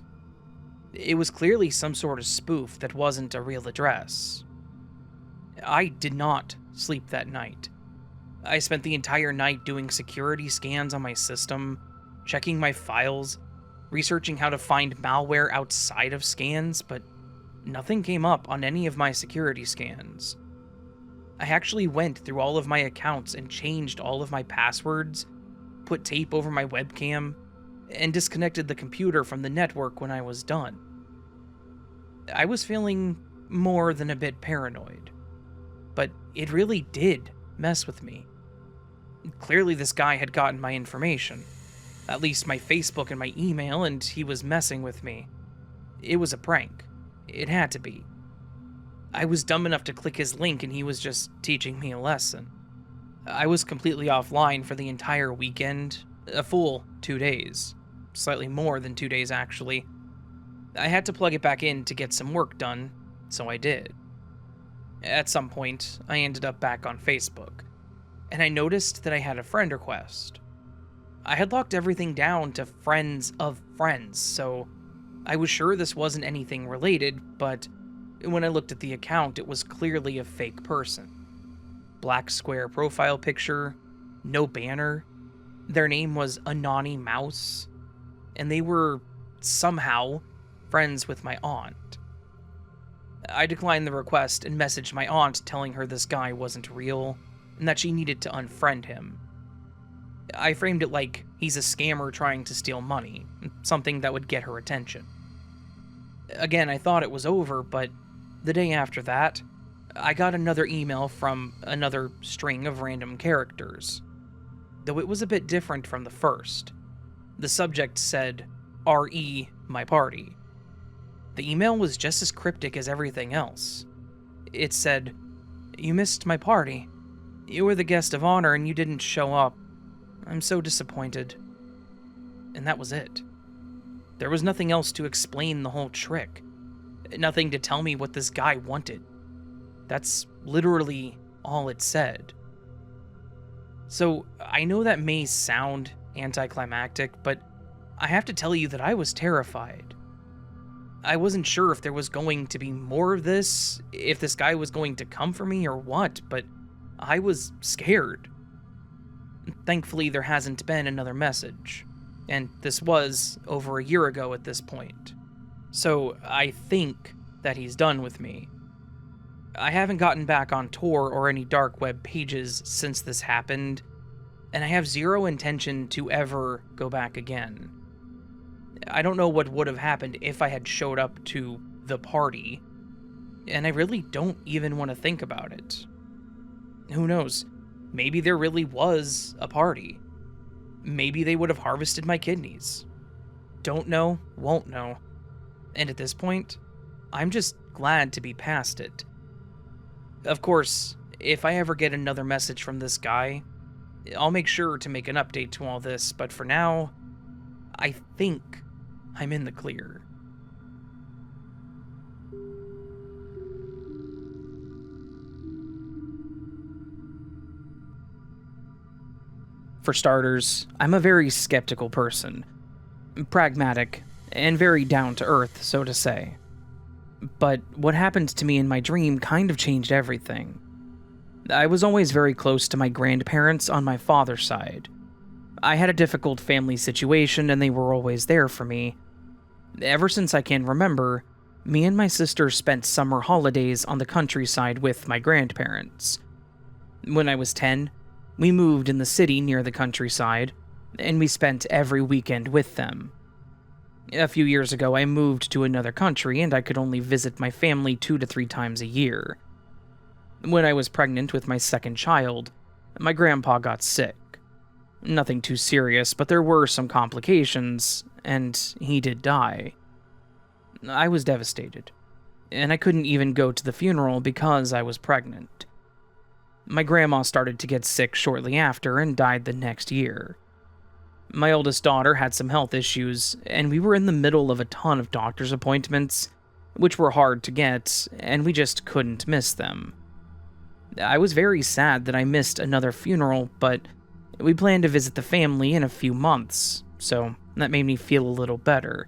It was clearly some sort of spoof that wasn't a real address. I did not sleep that night. I spent the entire night doing security scans on my system, checking my files, researching how to find malware outside of scans, but nothing came up on any of my security scans. I actually went through all of my accounts and changed all of my passwords, put tape over my webcam, and disconnected the computer from the network when I was done. I was feeling more than a bit paranoid, but it really did mess with me. Clearly this guy had gotten my information, at least my Facebook and my email, and he was messing with me. It was a prank. It had to be. I was dumb enough to click his link and he was just teaching me a lesson. I was completely offline for the entire weekend, a full 2 days. Slightly more than 2 days, actually. I had to plug it back in to get some work done, so I did. At some point, I ended up back on Facebook, and I noticed that I had a friend request. I had locked everything down to friends of friends, so I was sure this wasn't anything related, but when I looked at the account, it was clearly a fake person. Black square profile picture, no banner. Their name was Anani Mouse, and they were somehow friends with my aunt. I declined the request and messaged my aunt telling her this guy wasn't real and that she needed to unfriend him. I framed it like he's a scammer trying to steal money, something that would get her attention. Again, I thought it was over, but the day after that, I got another email from another string of random characters, though it was a bit different from the first. The subject said, "RE, my party." The email was just as cryptic as everything else. It said, "You missed my party. You were the guest of honor and you didn't show up. I'm so disappointed." And that was it. There was nothing else to explain the whole trick. Nothing to tell me what this guy wanted. That's literally all it said. So, I know that may sound anticlimactic, but I have to tell you that I was terrified. I wasn't sure if there was going to be more of this, if this guy was going to come for me or what, but I was scared. Thankfully, there hasn't been another message, and this was over a year ago at this point. So I think that he's done with me. I haven't gotten back on Tor or any dark web pages since this happened, and I have zero intention to ever go back again. I don't know what would have happened if I had showed up to the party, and I really don't even want to think about it. Who knows? Maybe there really was a party. Maybe they would have harvested my kidneys. Don't know, won't know. And at this point, I'm just glad to be past it. Of course, if I ever get another message from this guy, I'll make sure to make an update to all this, but for now, I think I'm in the clear. For starters, I'm a very skeptical person. Pragmatic, and very down to earth, so to say. But what happened to me in my dream kind of changed everything. I was always very close to my grandparents on my father's side. I had a difficult family situation and they were always there for me. Ever since I can remember, me and my sister spent summer holidays on the countryside with my grandparents. When I was 10, we moved in the city near the countryside, and we spent every weekend with them. A few years ago, I moved to another country and I could only visit my family 2 to 3 times a year. When I was pregnant with my second child, my grandpa got sick. Nothing too serious, but there were some complications, and he did die. I was devastated, and I couldn't even go to the funeral because I was pregnant. My grandma started to get sick shortly after and died the next year. My oldest daughter had some health issues, and we were in the middle of a ton of doctor's appointments, which were hard to get, and we just couldn't miss them. I was very sad that I missed another funeral, but we planned to visit the family in a few months, so that made me feel a little better.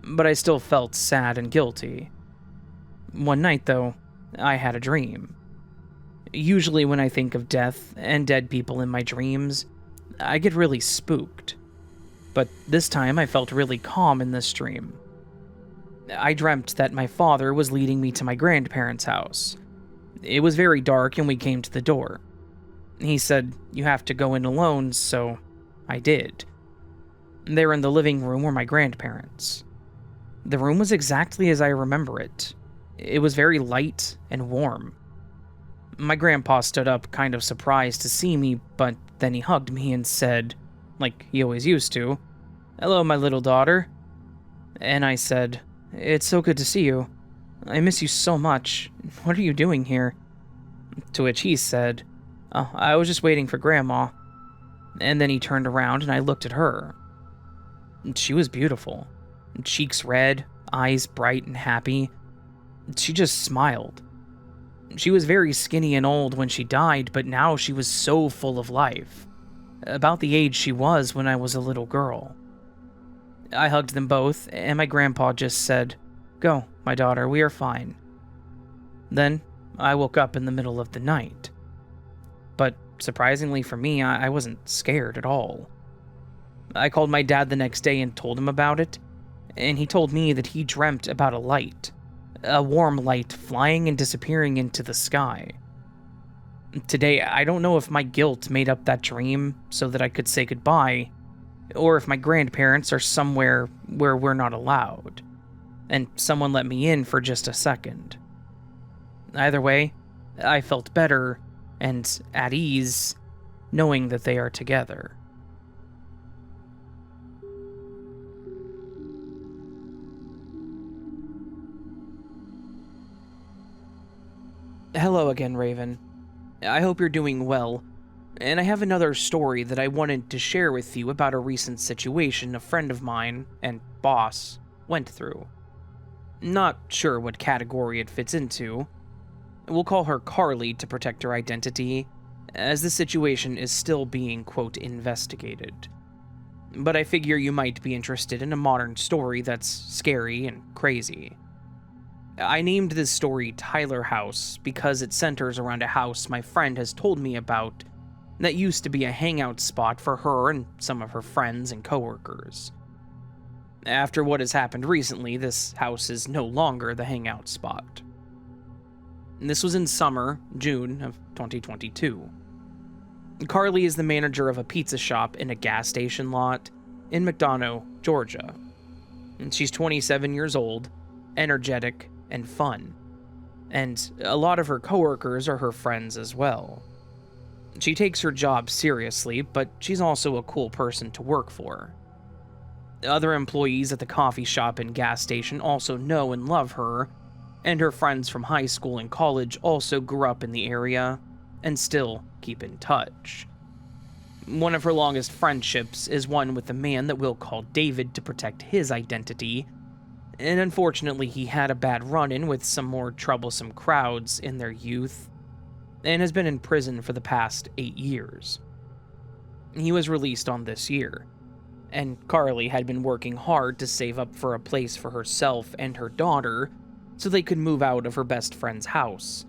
But I still felt sad and guilty. One night, though, I had a dream. Usually when I think of death and dead people in my dreams, I get really spooked. But this time I felt really calm in this dream. I dreamt that my father was leading me to my grandparents' house. It was very dark and we came to the door. He said, "You have to go in alone," so I did. There in the living room were my grandparents. The room was exactly as I remember it. It was very light and warm. My grandpa stood up, kind of surprised to see me, but then he hugged me and said, like he always used to, "Hello, my little daughter." And I said, "It's so good to see you. I miss you so much. What are you doing here?" To which he said, "Oh, I was just waiting for Grandma." And then he turned around and I looked at her. She was beautiful. Cheeks red, eyes bright and happy. She just smiled. She was very skinny and old when she died, but now she was so full of life. About the age she was when I was a little girl. I hugged them both, and my grandpa just said, "Go, my daughter, we are fine." Then, I woke up in the middle of the night. But surprisingly for me, I wasn't scared at all. I called my dad the next day and told him about it, and he told me that he dreamt about a light. A warm light flying and disappearing into the sky. Today, I don't know if my guilt made up that dream so that I could say goodbye, or if my grandparents are somewhere where we're not allowed, and someone let me in for just a second. Either way, I felt better and at ease knowing that they are together. Hello again, Raven. I hope you're doing well, and I have another story that I wanted to share with you about a recent situation a friend of mine and boss went through. Not sure what category it fits into. We'll call her Carly to protect her identity, as the situation is still being, quote, investigated. But I figure you might be interested in a modern story that's scary and crazy. I named this story Tyler House because it centers around a house my friend has told me about that used to be a hangout spot for her and some of her friends and coworkers. After what has happened recently, this house is no longer the hangout spot. This was in summer, June of 2022. Carly is the manager of a pizza shop in a gas station lot in McDonough, Georgia. And she's 27 years old, energetic, and fun. and a lot of her coworkers are her friends as well. She takes her job seriously, but she's also a cool person to work for. Other employees at the coffee shop and gas station also know and love her, and her friends from high school and college also grew up in the area and still keep in touch. One of her longest friendships is one with a man that we'll call David to protect his identity, and unfortunately he had a bad run-in with some more troublesome crowds in their youth, and has been in prison for the past 8 years. He was released on this year, and Carly had been working hard to save up for a place for herself and her daughter so they could move out of her best friend's house,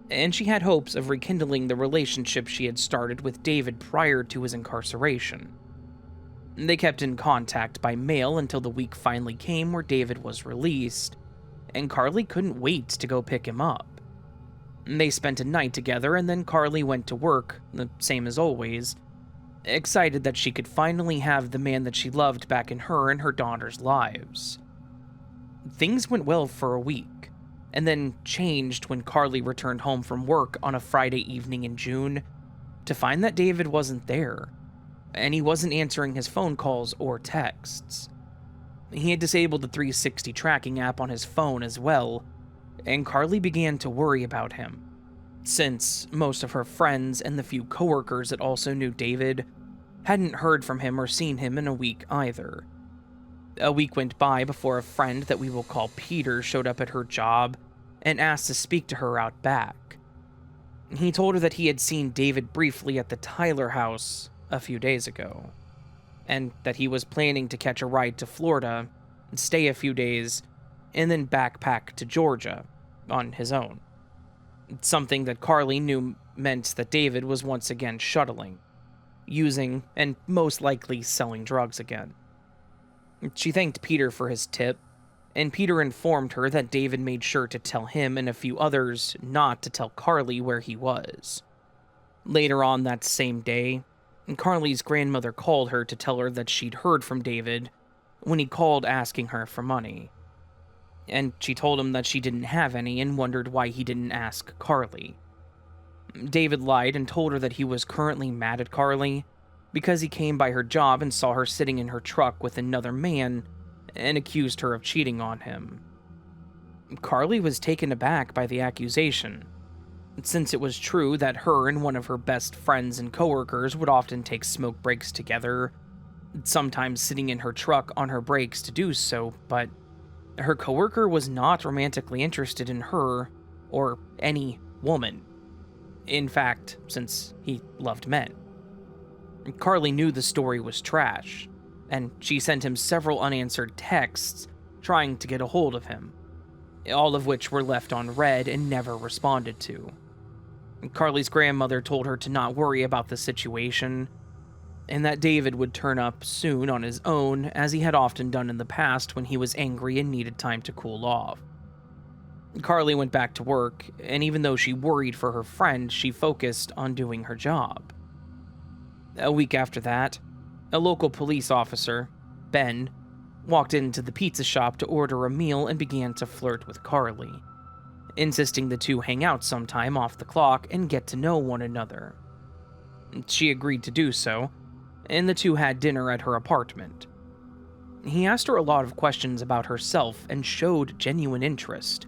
and she had hopes of rekindling the relationship she had started with David prior to his incarceration. They kept in contact by mail until the week finally came where David was released, and Carly couldn't wait to go pick him up. They spent a night together, and then Carly went to work, the same as always, excited that she could finally have the man that she loved back in her and her daughter's lives. Things went well for a week, and then changed when Carly returned home from work on a Friday evening in June to find that David wasn't there, and he wasn't answering his phone calls or texts. He had disabled the 360 tracking app on his phone as well, and Carly began to worry about him, since most of her friends and the few coworkers that also knew David hadn't heard from him or seen him in a week either. A week went by before a friend that we will call Peter showed up at her job and asked to speak to her out back. He told her that he had seen David briefly at the Tyler house a few days ago, and that he was planning to catch a ride to Florida and stay a few days and then backpack to Georgia on his own. Something that Carly knew meant that David was once again shuttling, using, and most likely selling drugs again. She thanked Peter for his tip, and Peter informed her that David made sure to tell him and a few others not to tell Carly where he was. Later on that same day, Carly's grandmother called her to tell her that she'd heard from David when he called asking her for money. And she told him that she didn't have any and wondered why he didn't ask Carly. David lied and told her that he was currently mad at Carly because he came by her job and saw her sitting in her truck with another man and accused her of cheating on him. Carly was taken aback by the accusation, since it was true that her and one of her best friends and coworkers would often take smoke breaks together, sometimes sitting in her truck on her breaks to do so, but her coworker was not romantically interested in her or any woman. In fact, since he loved men. Carly knew the story was trash, and she sent him several unanswered texts trying to get a hold of him, all of which were left unread and never responded to. Carly's grandmother told her to not worry about the situation, and that David would turn up soon on his own, as he had often done in the past when he was angry and needed time to cool off. Carly went back to work, and even though she worried for her friend, she focused on doing her job. A week after that, a local police officer, Ben, walked into the pizza shop to order a meal and began to flirt with Carly, insisting the two hang out sometime off the clock and get to know one another. She agreed to do so, and the two had dinner at her apartment. He asked her a lot of questions about herself and showed genuine interest,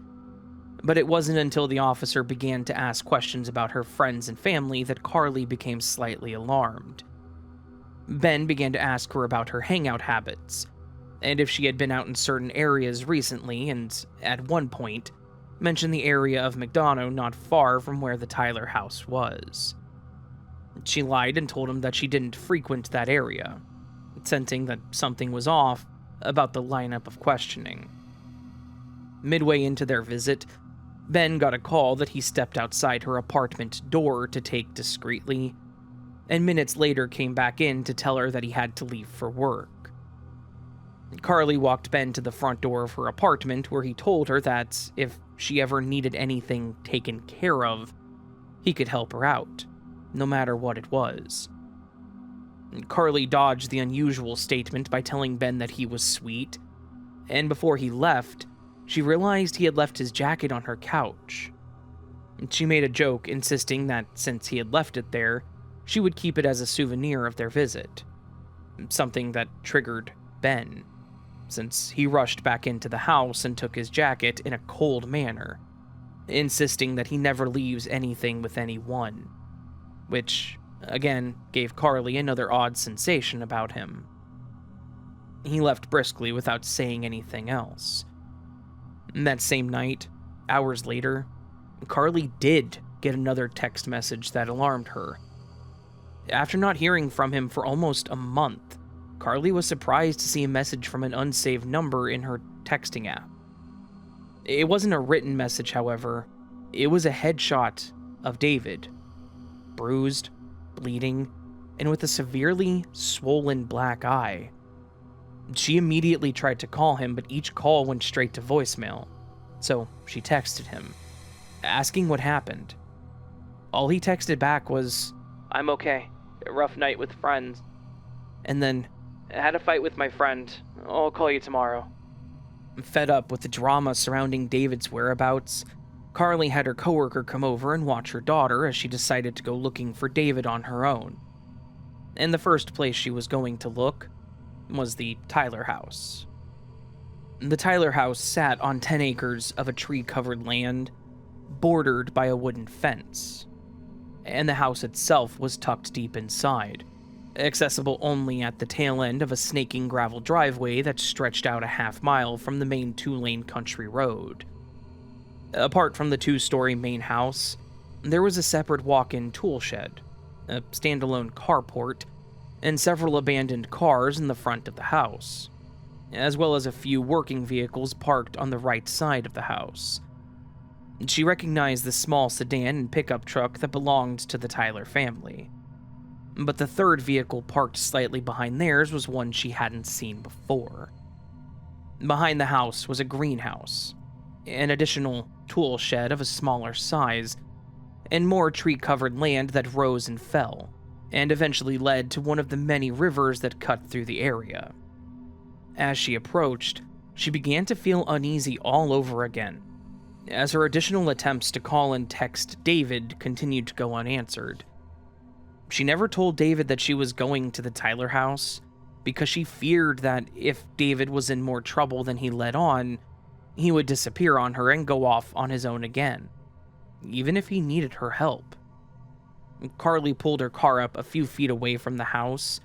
but it wasn't until the officer began to ask questions about her friends and family that Carly became slightly alarmed. Ben began to ask her about her hangout habits, and if she had been out in certain areas recently, and at one point, mentioned the area of McDonough not far from where the Tyler house was. She lied and told him that she didn't frequent that area, sensing that something was off about the lineup of questioning. Midway into their visit, Ben got a call that he stepped outside her apartment door to take discreetly, and minutes later came back in to tell her that he had to leave for work. Carly walked Ben to the front door of her apartment, where he told her that if she ever needed anything taken care of, he could help her out, no matter what it was. Carly dodged the unusual statement by telling Ben that he was sweet, and before he left, she realized he had left his jacket on her couch. She made a joke, insisting that since he had left it there, she would keep it as a souvenir of their visit. Something that triggered Ben, since he rushed back into the house and took his jacket in a cold manner, insisting that he never leaves anything with anyone, which, again, gave Carly another odd sensation about him. He left briskly without saying anything else. That same night, hours later, Carly did get another text message that alarmed her. After not hearing from him for almost a month, Carly was surprised to see a message from an unsaved number in her texting app. It wasn't a written message, however. It was a headshot of David, bruised, bleeding, and with a severely swollen black eye. She immediately tried to call him, but each call went straight to voicemail, so she texted him, asking what happened. All he texted back was, "I'm okay. A rough night with friends." And then, "I had a fight with my friend. I'll call you tomorrow." Fed up with the drama surrounding David's whereabouts, Carly had her coworker come over and watch her daughter as she decided to go looking for David on her own. And the first place she was going to look was the Tyler house. The Tyler house sat on 10 acres of a tree-covered land, bordered by a wooden fence. And the house itself was tucked deep inside, accessible only at the tail end of a snaking gravel driveway that stretched out a half-mile from the main 2-lane country road. Apart from the 2-story main house, there was a separate walk-in tool shed, a standalone carport, and several abandoned cars in the front of the house, as well as a few working vehicles parked on the right side of the house. She recognized the small sedan and pickup truck that belonged to the Tyler family. But the third vehicle parked slightly behind theirs was one she hadn't seen before. Behind the house was a greenhouse, an additional tool shed of a smaller size, and more tree-covered land that rose and fell, and eventually led to one of the many rivers that cut through the area. As she approached, she began to feel uneasy all over again, as her additional attempts to call and text David continued to go unanswered. She never told David that she was going to the Tyler house, because she feared that if David was in more trouble than he let on, he would disappear on her and go off on his own again, even if he needed her help. Carly pulled her car up a few feet away from the house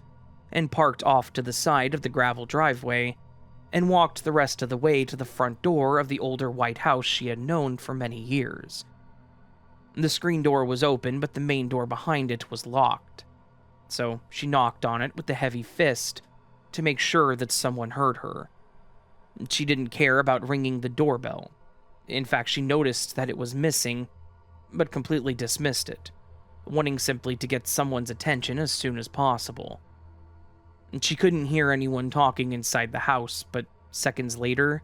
and parked off to the side of the gravel driveway and walked the rest of the way to the front door of the older white house she had known for many years. The screen door was open, but the main door behind it was locked, so she knocked on it with a heavy fist to make sure that someone heard her. She didn't care about ringing the doorbell. In fact, she noticed that it was missing, but completely dismissed it, wanting simply to get someone's attention as soon as possible. She couldn't hear anyone talking inside the house, but seconds later,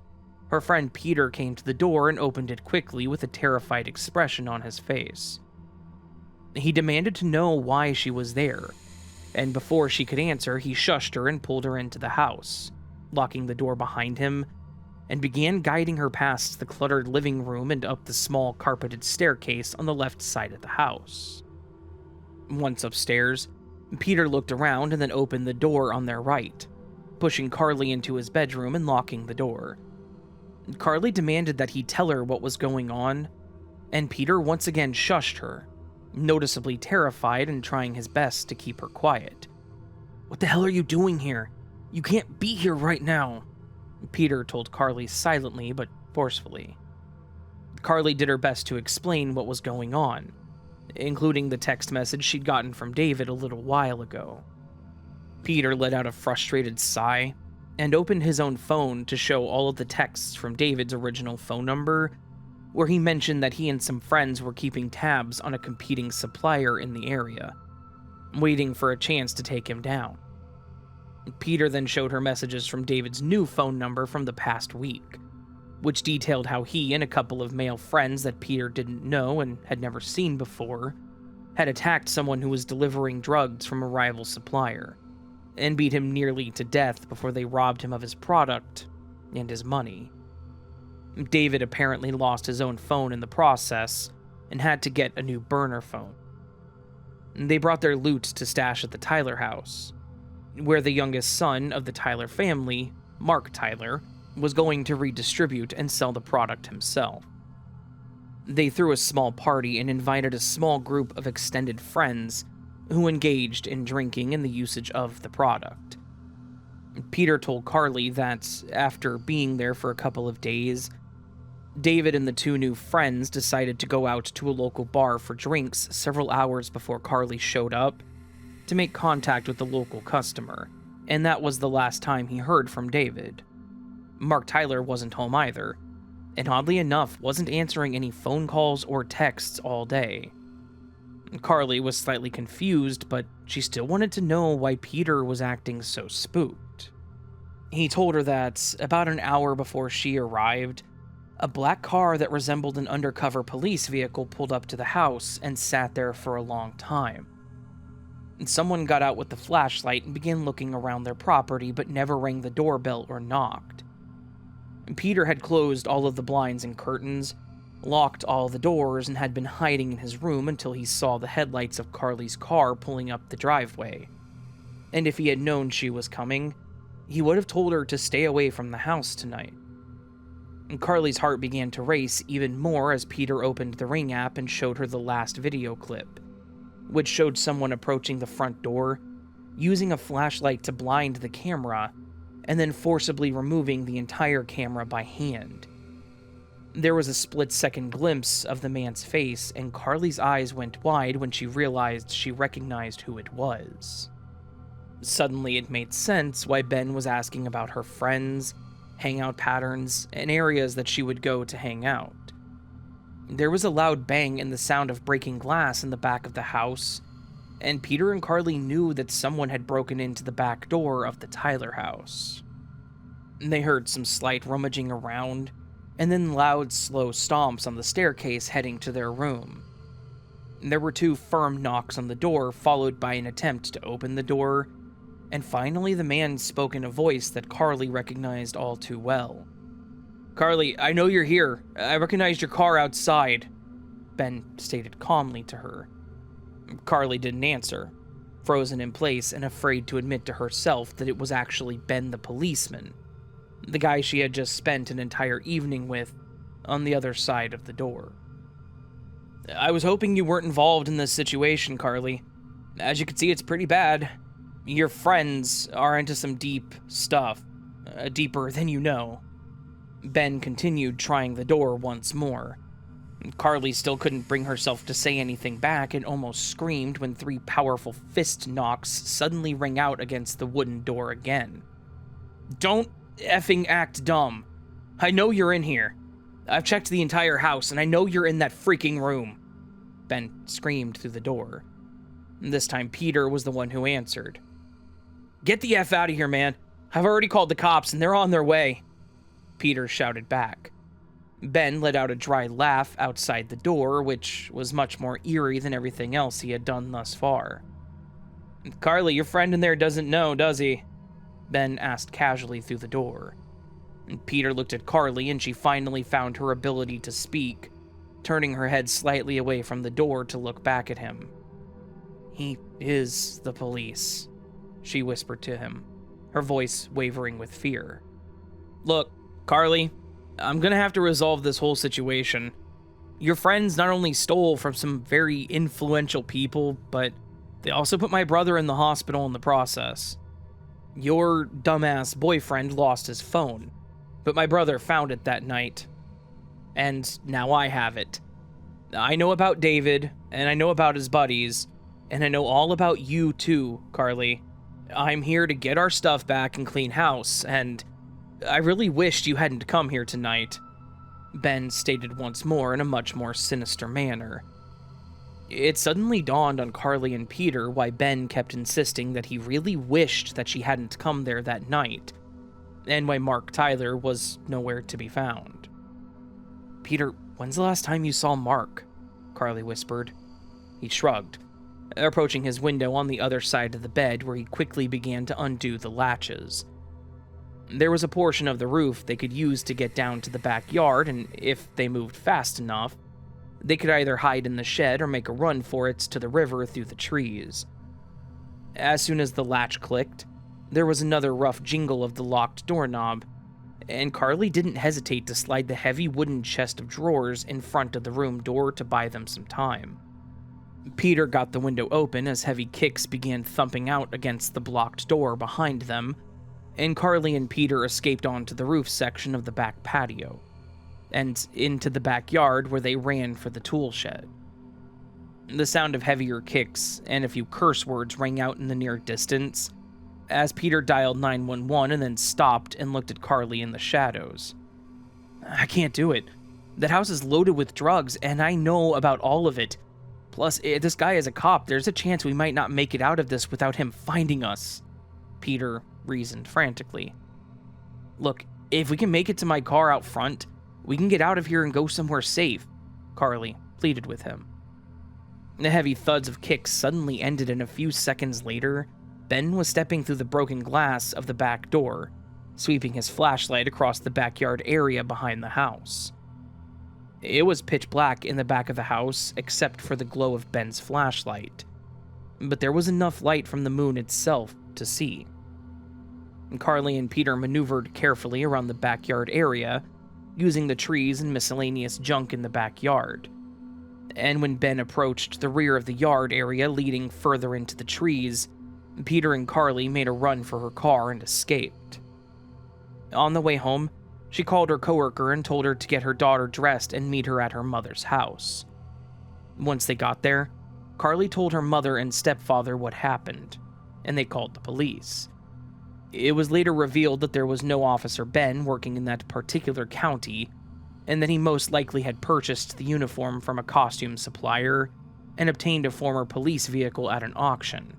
her friend Peter came to the door and opened it quickly with a terrified expression on his face. He demanded to know why she was there, and before she could answer, he shushed her and pulled her into the house, locking the door behind him, and began guiding her past the cluttered living room and up the small carpeted staircase on the left side of the house. Once upstairs, Peter looked around and then opened the door on their right, pushing Carly into his bedroom and locking the door. Carly demanded that he tell her what was going on, and Peter once again shushed her, noticeably terrified and trying his best to keep her quiet. "What the hell are you doing here? You can't be here right now," Peter told Carly silently but forcefully. Carly did her best to explain what was going on, including the text message she'd gotten from David a little while ago. Peter let out a frustrated sigh and opened his own phone to show all of the texts from David's original phone number, where he mentioned that he and some friends were keeping tabs on a competing supplier in the area, waiting for a chance to take him down. Peter then showed her messages from David's new phone number from the past week, which detailed how he and a couple of male friends that Peter didn't know and had never seen before had attacked someone who was delivering drugs from a rival supplier, and beat him nearly to death before they robbed him of his product and his money. David apparently lost his own phone in the process and had to get a new burner phone. They brought their loot to stash at the Tyler house, where the youngest son of the Tyler family, Mark Tyler, was going to redistribute and sell the product himself. They threw a small party and invited a small group of extended friends who engaged in drinking and the usage of the product. Peter told Carly that after being there for a couple of days, David and the two new friends decided to go out to a local bar for drinks several hours before Carly showed up to make contact with the local customer, and that was the last time he heard from David. Mark Tyler wasn't home either, and oddly enough wasn't answering any phone calls or texts all day. Carly was slightly confused, but she still wanted to know why Peter was acting so spooked. He told her that about an hour before she arrived, a black car that resembled an undercover police vehicle pulled up to the house and sat there for a long time. Someone got out with the flashlight and began looking around their property, but never rang the doorbell or knocked. Peter had closed all of the blinds and curtains, locked all the doors, and had been hiding in his room until he saw the headlights of Carly's car pulling up the driveway. And if he had known she was coming, he would have told her to stay away from the house tonight. And Carly's heart began to race even more as Peter opened the Ring app and showed her the last video clip, which showed someone approaching the front door, using a flashlight to blind the camera, and then forcibly removing the entire camera by hand. There was a split-second glimpse of the man's face, and Carly's eyes went wide when she realized she recognized who it was. Suddenly it made sense why Ben was asking about her friends, hangout patterns, and areas that she would go to hang out. There was a loud bang and the sound of breaking glass in the back of the house, and Peter and Carly knew that someone had broken into the back door of the Tyler house. They heard some slight rummaging around, and then loud, slow stomps on the staircase heading to their room. There were two firm knocks on the door, followed by an attempt to open the door, and finally the man spoke in a voice that Carly recognized all too well. "Carly, I know you're here. I recognized your car outside," Ben stated calmly to her. Carly didn't answer, frozen in place and afraid to admit to herself that it was actually Ben the policeman, the guy she had just spent an entire evening with, on the other side of the door. "I was hoping you weren't involved in this situation, Carly. As you can see, it's pretty bad. Your friends are into some deep stuff, deeper than you know." Ben continued trying the door once more. Carly still couldn't bring herself to say anything back and almost screamed when 3 powerful fist knocks suddenly rang out against the wooden door again. "Don't effing act dumb. I know you're in here. I've checked the entire house, and I know you're in that freaking room," Ben screamed through the door. This time Peter was the one who answered. "Get the F out of here, man. I've already called the cops, and they're on their way," Peter shouted back. Ben let out a dry laugh outside the door, which was much more eerie than everything else he had done thus far. "Carly, your friend in there doesn't know, does he?" Ben asked casually through the door. Peter looked at Carly, and she finally found her ability to speak, turning her head slightly away from the door to look back at him. "He is the police," she whispered to him, her voice wavering with fear. "Look, Carly, I'm gonna have to resolve this whole situation. Your friends not only stole from some very influential people, but they also put my brother in the hospital in the process. Your dumbass boyfriend lost his phone, but my brother found it that night. And now I have it. I know about David, and I know about his buddies, and I know all about you too, Carly. I'm here to get our stuff back and clean house, and I really wished you hadn't come here tonight," Ben stated once more in a much more sinister manner. It suddenly dawned on Carly and Peter why Ben kept insisting that he really wished that she hadn't come there that night, and why Mark Tyler was nowhere to be found. "Peter, when's the last time you saw Mark?" Carly whispered. He shrugged, approaching his window on the other side of the bed, where he quickly began to undo the latches. There was a portion of the roof they could use to get down to the backyard, and if they moved fast enough, they could either hide in the shed or make a run for it to the river through the trees. As soon as the latch clicked, there was another rough jingle of the locked doorknob, and Carly didn't hesitate to slide the heavy wooden chest of drawers in front of the room door to buy them some time. Peter got the window open as heavy kicks began thumping out against the blocked door behind them, and Carly and Peter escaped onto the roof section of the back patio, and into the backyard where they ran for the tool shed. The sound of heavier kicks and a few curse words rang out in the near distance as Peter dialed 911 and then stopped and looked at Carly in the shadows. "I can't do it. That house is loaded with drugs, and I know about all of it. Plus, if this guy is a cop, there's a chance we might not make it out of this without him finding us," Peter reasoned frantically. "Look, if we can make it to my car out front, we can get out of here and go somewhere safe," Carly pleaded with him. The heavy thuds of kicks suddenly ended, and a few seconds later, Ben was stepping through the broken glass of the back door, sweeping his flashlight across the backyard area behind the house. It was pitch black in the back of the house, except for the glow of Ben's flashlight, but there was enough light from the moon itself to see. Carly and Peter maneuvered carefully around the backyard area, using the trees and miscellaneous junk in the backyard. And when Ben approached the rear of the yard area leading further into the trees, Peter and Carly made a run for her car and escaped. On the way home, she called her coworker and told her to get her daughter dressed and meet her at her mother's house. Once they got there, Carly told her mother and stepfather what happened, and they called the police. It was later revealed that there was no Officer Ben working in that particular county, and that he most likely had purchased the uniform from a costume supplier and obtained a former police vehicle at an auction,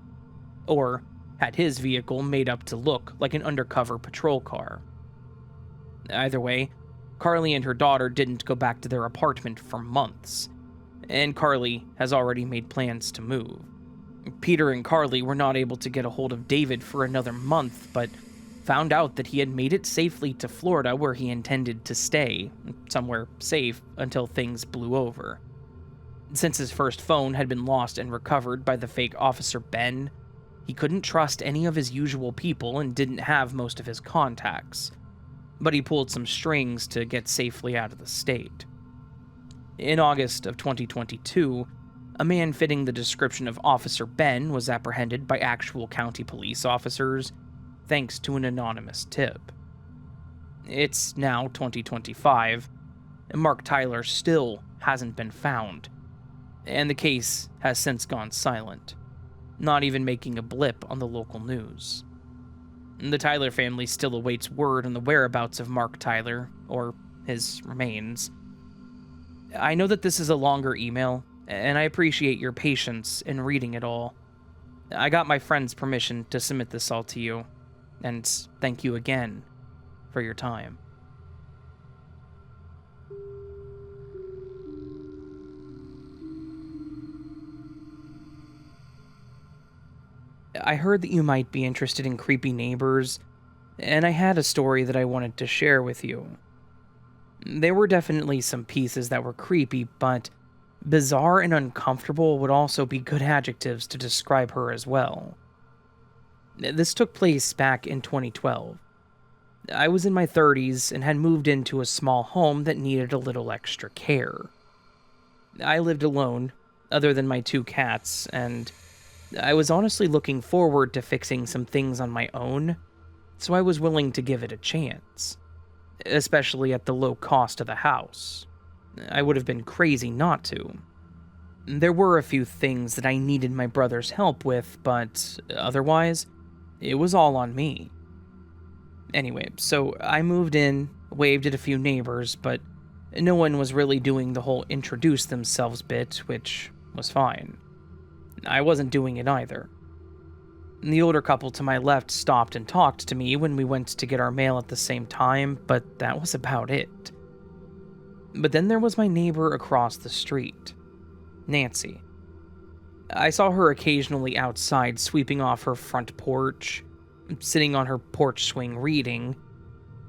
or had his vehicle made up to look like an undercover patrol car. Either way, Carly and her daughter didn't go back to their apartment for months, and Carly has already made plans to move. Peter and Carly were not able to get a hold of David for another month, but found out that he had made it safely to Florida, where he intended to stay, somewhere safe until things blew over. Since his first phone had been lost and recovered by the fake Officer Ben, he couldn't trust any of his usual people and didn't have most of his contacts, but he pulled some strings to get safely out of the state. In August of 2022, a man fitting the description of Officer Ben was apprehended by actual county police officers, thanks to an anonymous tip. It's now 2025, and Mark Tyler still hasn't been found, and the case has since gone silent, not even making a blip on the local news. The Tyler family still awaits word on the whereabouts of Mark Tyler, or his remains. I know that this is a longer email, and I appreciate your patience in reading it all. I got my friend's permission to submit this all to you, and thank you again for your time. I heard that you might be interested in creepy neighbors, and I had a story that I wanted to share with you. There were definitely some pieces that were creepy, but bizarre and uncomfortable would also be good adjectives to describe her as well. This took place back in 2012. I was in my 30s and had moved into a small home that needed a little extra care. I lived alone, other than my 2 cats, and I was honestly looking forward to fixing some things on my own, so I was willing to give it a chance, especially at the low cost of the house. I would have been crazy not to. There were a few things that I needed my brother's help with, but otherwise, it was all on me. Anyway, so I moved in, waved at a few neighbors, but no one was really doing the whole introduce themselves bit, which was fine. I wasn't doing it either. The older couple to my left stopped and talked to me when we went to get our mail at the same time, but that was about it. But then there was my neighbor across the street, Nancy. I saw her occasionally outside sweeping off her front porch, sitting on her porch swing reading,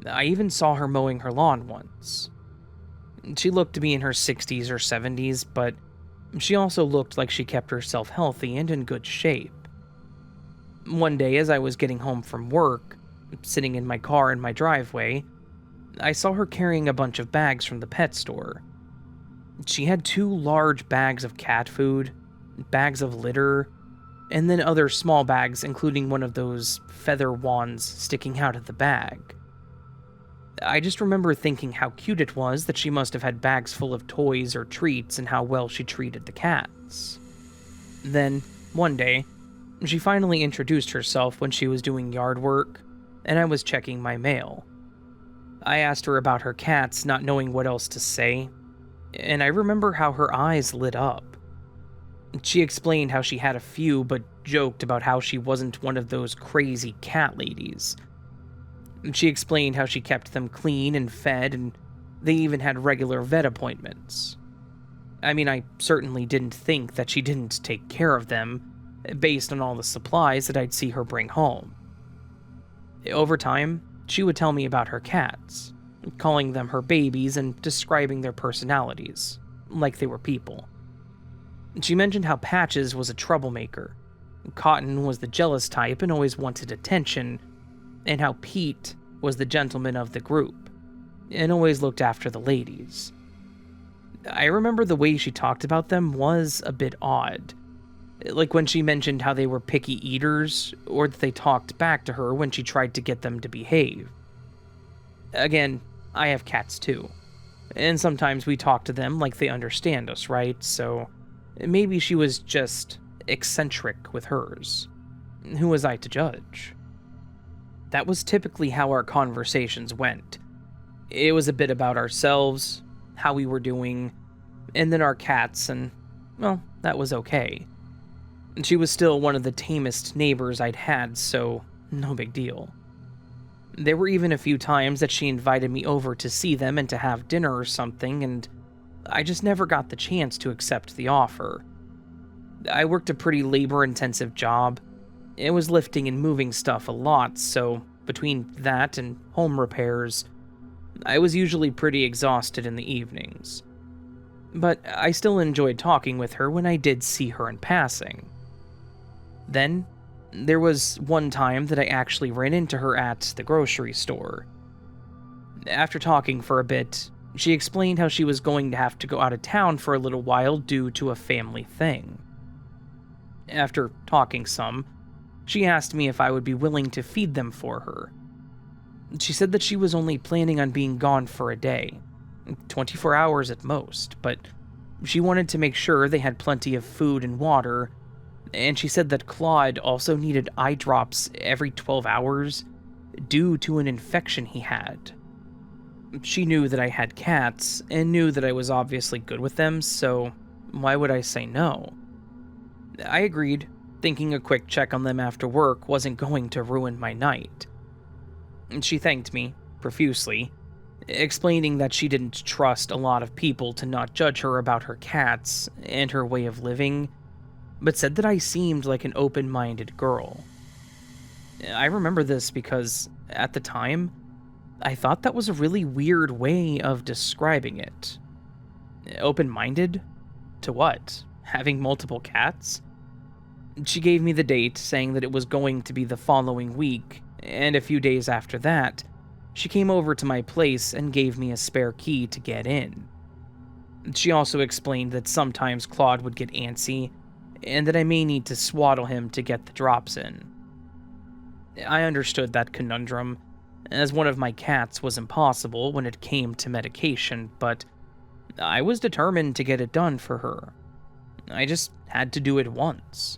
I even saw her mowing her lawn once. She looked to be in her 60s or 70s, but she also looked like she kept herself healthy and in good shape. One day, as I was getting home from work, sitting in my car in my driveway, I saw her carrying a bunch of bags from the pet store. She had 2 large bags of cat food, bags of litter, and then other small bags, including one of those feather wands sticking out of the bag. I just remember thinking how cute it was that she must have had bags full of toys or treats and how well she treated the cats. Then, one day, she finally introduced herself when she was doing yard work, and I was checking my mail. I asked her about her cats, not knowing what else to say, and I remember how her eyes lit up. She explained how she had a few, but joked about how she wasn't one of those crazy cat ladies. She explained how she kept them clean and fed, and they even had regular vet appointments. I mean, I certainly didn't think that she didn't take care of them, based on all the supplies that I'd see her bring home. Over time, she would tell me about her cats, calling them her babies and describing their personalities, like they were people. She mentioned how Patches was a troublemaker, Cotton was the jealous type and always wanted attention, and how Pete was the gentleman of the group, and always looked after the ladies. I remember the way she talked about them was a bit odd, like when she mentioned how they were picky eaters, or that they talked back to her when she tried to get them to behave. Again, I have cats too, and sometimes we talk to them like they understand us, right? So maybe she was just eccentric with hers. Who was I to judge? That was typically how our conversations went. It was a bit about ourselves, how we were doing, and then our cats, and, well, that was okay. She was still one of the tamest neighbors I'd had, so no big deal. There were even a few times that she invited me over to see them and to have dinner or something, and I just never got the chance to accept the offer. I worked a pretty labor-intensive job. It was lifting and moving stuff a lot, so between that and home repairs, I was usually pretty exhausted in the evenings. But I still enjoyed talking with her when I did see her in passing. Then, there was one time that I actually ran into her at the grocery store. After talking for a bit, she explained how she was going to have to go out of town for a little while due to a family thing. After talking some, she asked me if I would be willing to feed them for her. She said that she was only planning on being gone for a day, 24 hours at most, but she wanted to make sure they had plenty of food and water, and she said that Claude also needed eye drops every 12 hours due to an infection he had. She knew that I had cats, and knew that I was obviously good with them, so why would I say no? I agreed, thinking a quick check on them after work wasn't going to ruin my night. She thanked me profusely, explaining that she didn't trust a lot of people to not judge her about her cats and her way of living, but said that I seemed like an open-minded girl. I remember this because, at the time, I thought that was a really weird way of describing it. Open-minded? To what? Having multiple cats? She gave me the date, saying that it was going to be the following week, and a few days after that, she came over to my place and gave me a spare key to get in. She also explained that sometimes Claude would get antsy, and that I may need to swaddle him to get the drops in. I understood that conundrum, as one of my cats was impossible when it came to medication, but I was determined to get it done for her. I just had to do it once.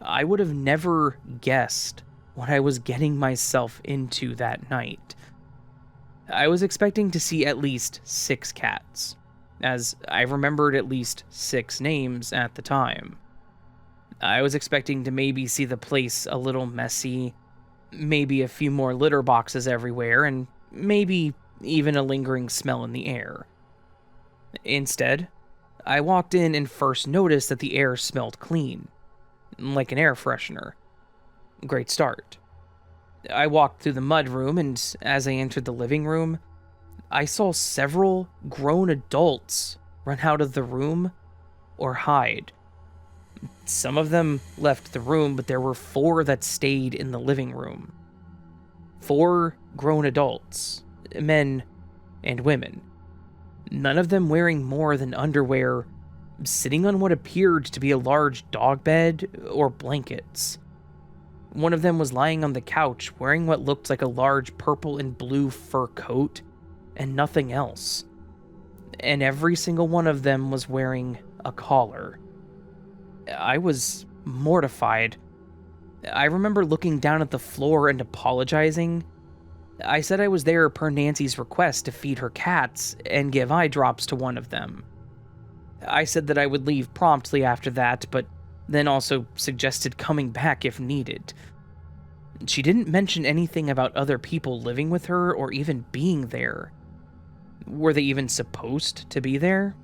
I would have never guessed what I was getting myself into that night. I was expecting to see at least 6 cats, as I remembered at least 6 names at the time. I was expecting to maybe see the place a little messy, maybe a few more litter boxes everywhere, and maybe even a lingering smell in the air. Instead, I walked in and first noticed that the air smelled clean, like an air freshener. Great start. I walked through the mudroom, and as I entered the living room, I saw several grown adults run out of the room or hide. Some of them left the room, but there were 4 that stayed in the living room. 4 grown adults, men and women. None of them wearing more than underwear, sitting on what appeared to be a large dog bed or blankets. One of them was lying on the couch wearing what looked like a large purple and blue fur coat and nothing else. And every single one of them was wearing a collar. I was mortified. I remember looking down at the floor and apologizing. I said I was there per Nancy's request to feed her cats and give eye drops to one of them. I said that I would leave promptly after that, but then also suggested coming back if needed. She didn't mention anything about other people living with her or even being there. Were they even supposed to be there?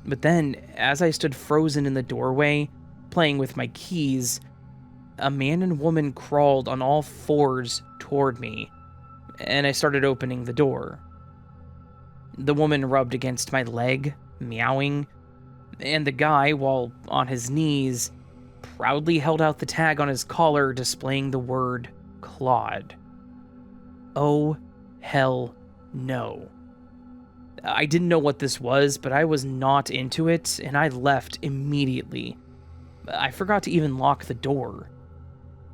But then, as I stood frozen in the doorway, playing with my keys, a man and woman crawled on all 4s toward me, and I started opening the door. The woman rubbed against my leg, meowing, and the guy, while on his knees, proudly held out the tag on his collar displaying the word Claude. Oh, hell no. I didn't know what this was, but I was not into it, and I left immediately. I forgot to even lock the door.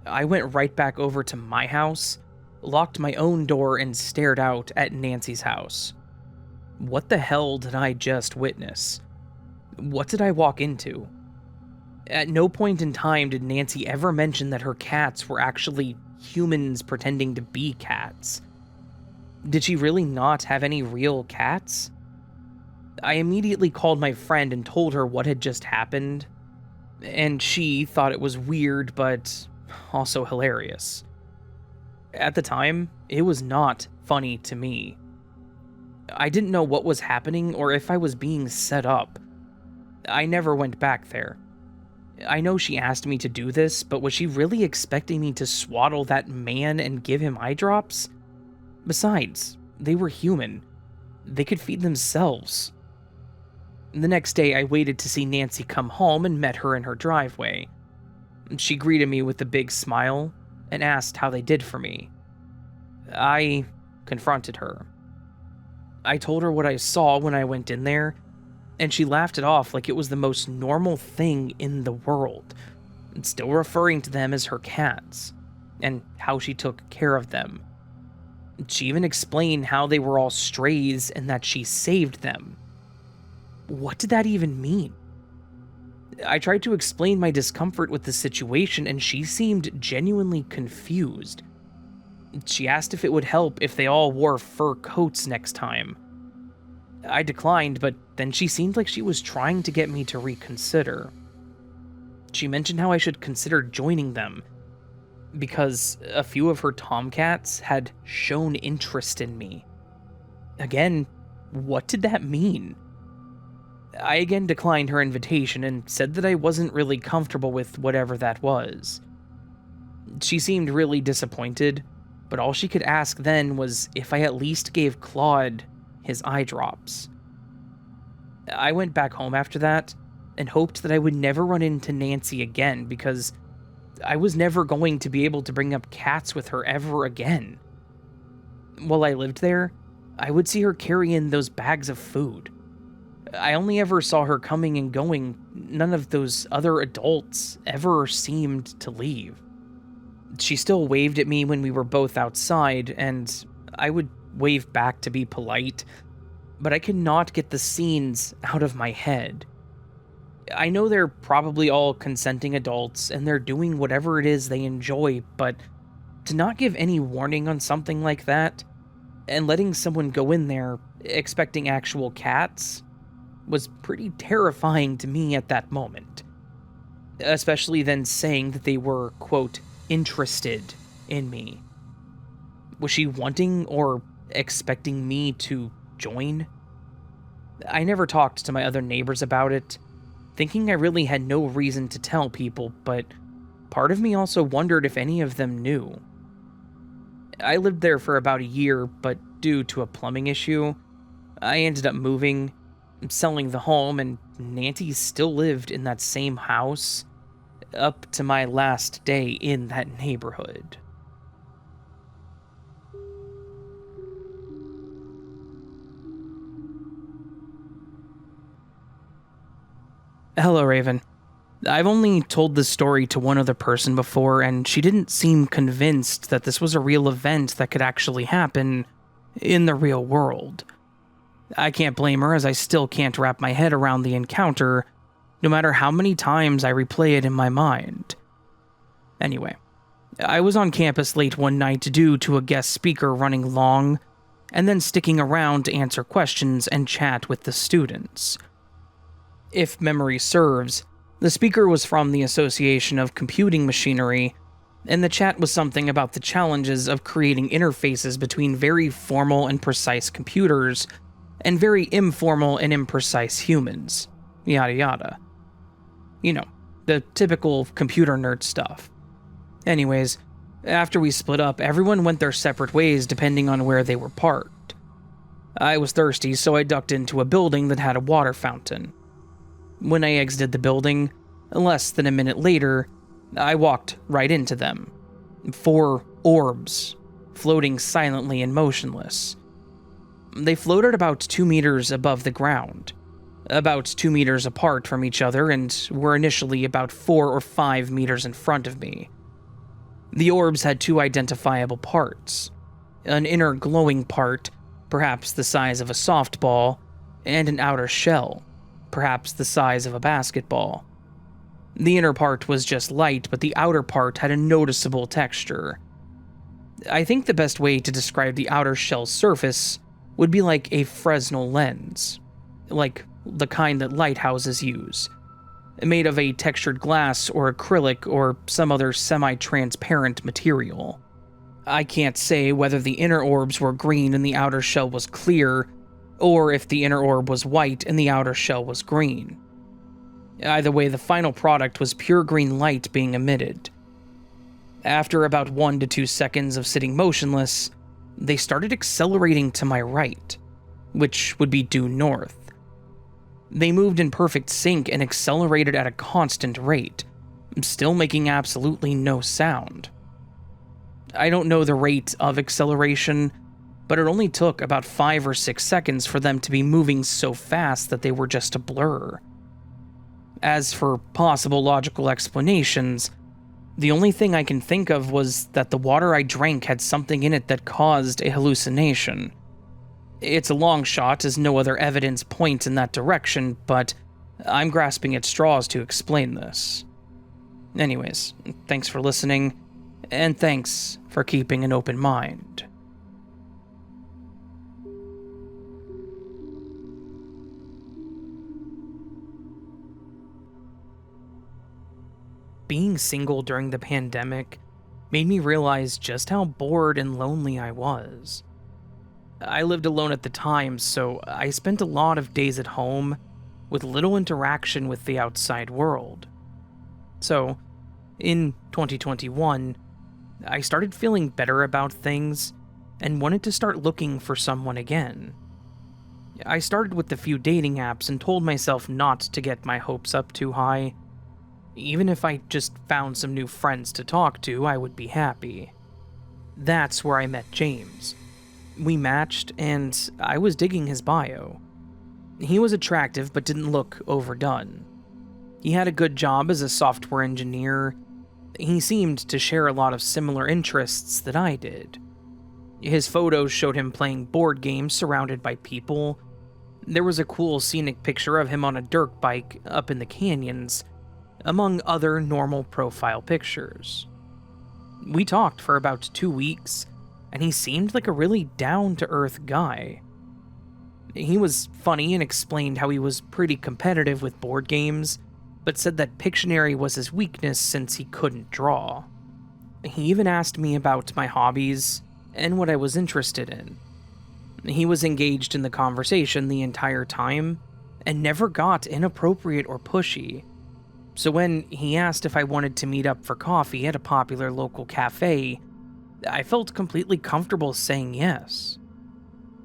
I went right back over to my house, locked my own door, and stared out at Nancy's house. What the hell did I just witness? What did I walk into? At no point in time did Nancy ever mention that her cats were actually humans pretending to be cats. Did she really not have any real cats? I immediately called my friend and told her what had just happened, and she thought it was weird but also hilarious. At the time, it was not funny to me. I didn't know what was happening or if I was being set up. I never went back there. I know she asked me to do this, but was she really expecting me to swaddle that man and give him eye drops? Besides, they were human. They could feed themselves. The next day, I waited to see Nancy come home and met her in her driveway. She greeted me with a big smile and asked how they did for me. I confronted her. I told her what I saw when I went in there, and she laughed it off like it was the most normal thing in the world, still referring to them as her cats, and how she took care of them. She even explained how they were all strays and that she saved them. What did that even mean? I tried to explain my discomfort with the situation, and she seemed genuinely confused. She asked if it would help if they all wore fur coats next time. I declined, but then she seemed like she was trying to get me to reconsider. She mentioned how I should consider joining them, because a few of her tomcats had shown interest in me. Again, what did that mean? I again declined her invitation and said that I wasn't really comfortable with whatever that was. She seemed really disappointed, but all she could ask then was if I at least gave Claude his eye drops. I went back home after that and hoped that I would never run into Nancy again, because I was never going to be able to bring up cats with her ever again. While I lived there, I would see her carry in those bags of food. I only ever saw her coming and going. None of those other adults ever seemed to leave. She still waved at me when we were both outside, and I would wave back to be polite, but I could not get the scenes out of my head. I know they're probably all consenting adults, and they're doing whatever it is they enjoy, but to not give any warning on something like that, and letting someone go in there expecting actual cats, was pretty terrifying to me at that moment. Especially then saying that they were, quote, interested in me. Was she wanting or expecting me to join? I never talked to my other neighbors about it, thinking I really had no reason to tell people, but part of me also wondered if any of them knew. I lived there for about a year, but due to a plumbing issue, I ended up moving, selling the home, and Nancy still lived in that same house up to my last day in that neighborhood. Hello, Raven. I've only told this story to one other person before, and she didn't seem convinced that this was a real event that could actually happen in the real world. I can't blame her, as I still can't wrap my head around the encounter, no matter how many times I replay it in my mind. Anyway, I was on campus late one night due to a guest speaker running long, and then sticking around to answer questions and chat with the students. If memory serves, the speaker was from the Association of Computing Machinery, and the chat was something about the challenges of creating interfaces between very formal and precise computers and very informal and imprecise humans. Yada yada. You know, the typical computer nerd stuff. Anyways, after we split up, everyone went their separate ways depending on where they were parked. I was thirsty, so I ducked into a building that had a water fountain. When I exited the building, less than a minute later, I walked right into them. 4 orbs, floating silently and motionless. They floated about 2 meters above the ground, about 2 meters apart from each other, and were initially about 4 or 5 meters in front of me. The orbs had 2 identifiable parts, an inner glowing part, perhaps the size of a softball, and an outer shell, perhaps the size of a basketball. The inner part was just light, but the outer part had a noticeable texture. I think the best way to describe the outer shell surface would be like a Fresnel lens, like the kind that lighthouses use, made of a textured glass or acrylic or some other semi-transparent material. I can't say whether the inner orbs were green and the outer shell was clear, or if the inner orb was white and the outer shell was green. Either way, the final product was pure green light being emitted. After about 1 to 2 seconds of sitting motionless, they started accelerating to my right, which would be due north. They moved in perfect sync and accelerated at a constant rate, still making absolutely no sound. I don't know the rate of acceleration, but it only took about 5 or 6 seconds for them to be moving so fast that they were just a blur. As for possible logical explanations, the only thing I can think of was that the water I drank had something in it that caused a hallucination. It's a long shot, as no other evidence points in that direction, but I'm grasping at straws to explain this. Anyways, thanks for listening, and thanks for keeping an open mind. Being single during the pandemic made me realize just how bored and lonely I was. I lived alone at the time, so I spent a lot of days at home with little interaction with the outside world. So, in 2021, I started feeling better about things and wanted to start looking for someone again. I started with a few dating apps and told myself not to get my hopes up too high. Even if I just found some new friends to talk to, I would be happy. That's where I met James. We matched, and I was digging his bio. He was attractive but didn't look overdone. He had a good job as a software engineer. He seemed to share a lot of similar interests that I did. His photos showed him playing board games surrounded by people. There was a cool scenic picture of him on a dirt bike up in the canyons, among other normal profile pictures. We talked for about 2 weeks, and he seemed like a really down-to-earth guy. He was funny and explained how he was pretty competitive with board games, but said that Pictionary was his weakness since he couldn't draw. He even asked me about my hobbies and what I was interested in. He was engaged in the conversation the entire time, and never got inappropriate or pushy. So when he asked if I wanted to meet up for coffee at a popular local cafe, I felt completely comfortable saying yes.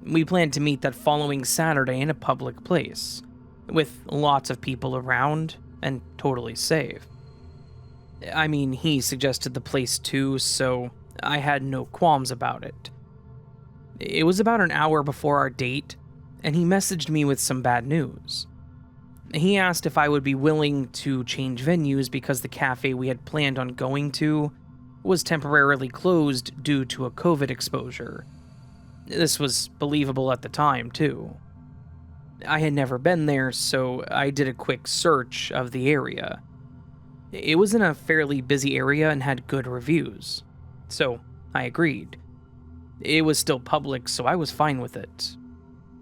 We planned to meet that following Saturday in a public place, with lots of people around and totally safe. I mean, he suggested the place too, so I had no qualms about it. It was about an hour before our date, and he messaged me with some bad news. He asked if I would be willing to change venues because the cafe we had planned on going to was temporarily closed due to a COVID exposure. This was believable at the time, too. I had never been there, so I did a quick search of the area. It was in a fairly busy area and had good reviews, so I agreed. It was still public, so I was fine with it.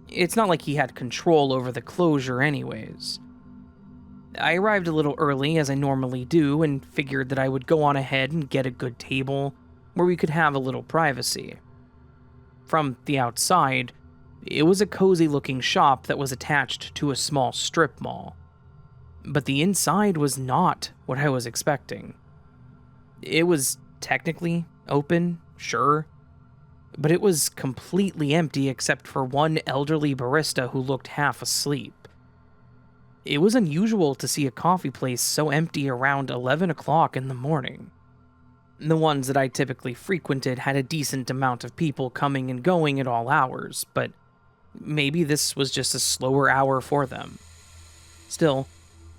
It's not like he had control over the closure anyways. I arrived a little early, as I normally do, and figured that I would go on ahead and get a good table where we could have a little privacy. From the outside, it was a cozy-looking shop that was attached to a small strip mall. But the inside was not what I was expecting. It was technically open, sure, but it was completely empty except for one elderly barista who looked half asleep. It was unusual to see a coffee place so empty around 11 o'clock in the morning. The ones that I typically frequented had a decent amount of people coming and going at all hours, but maybe this was just a slower hour for them. Still,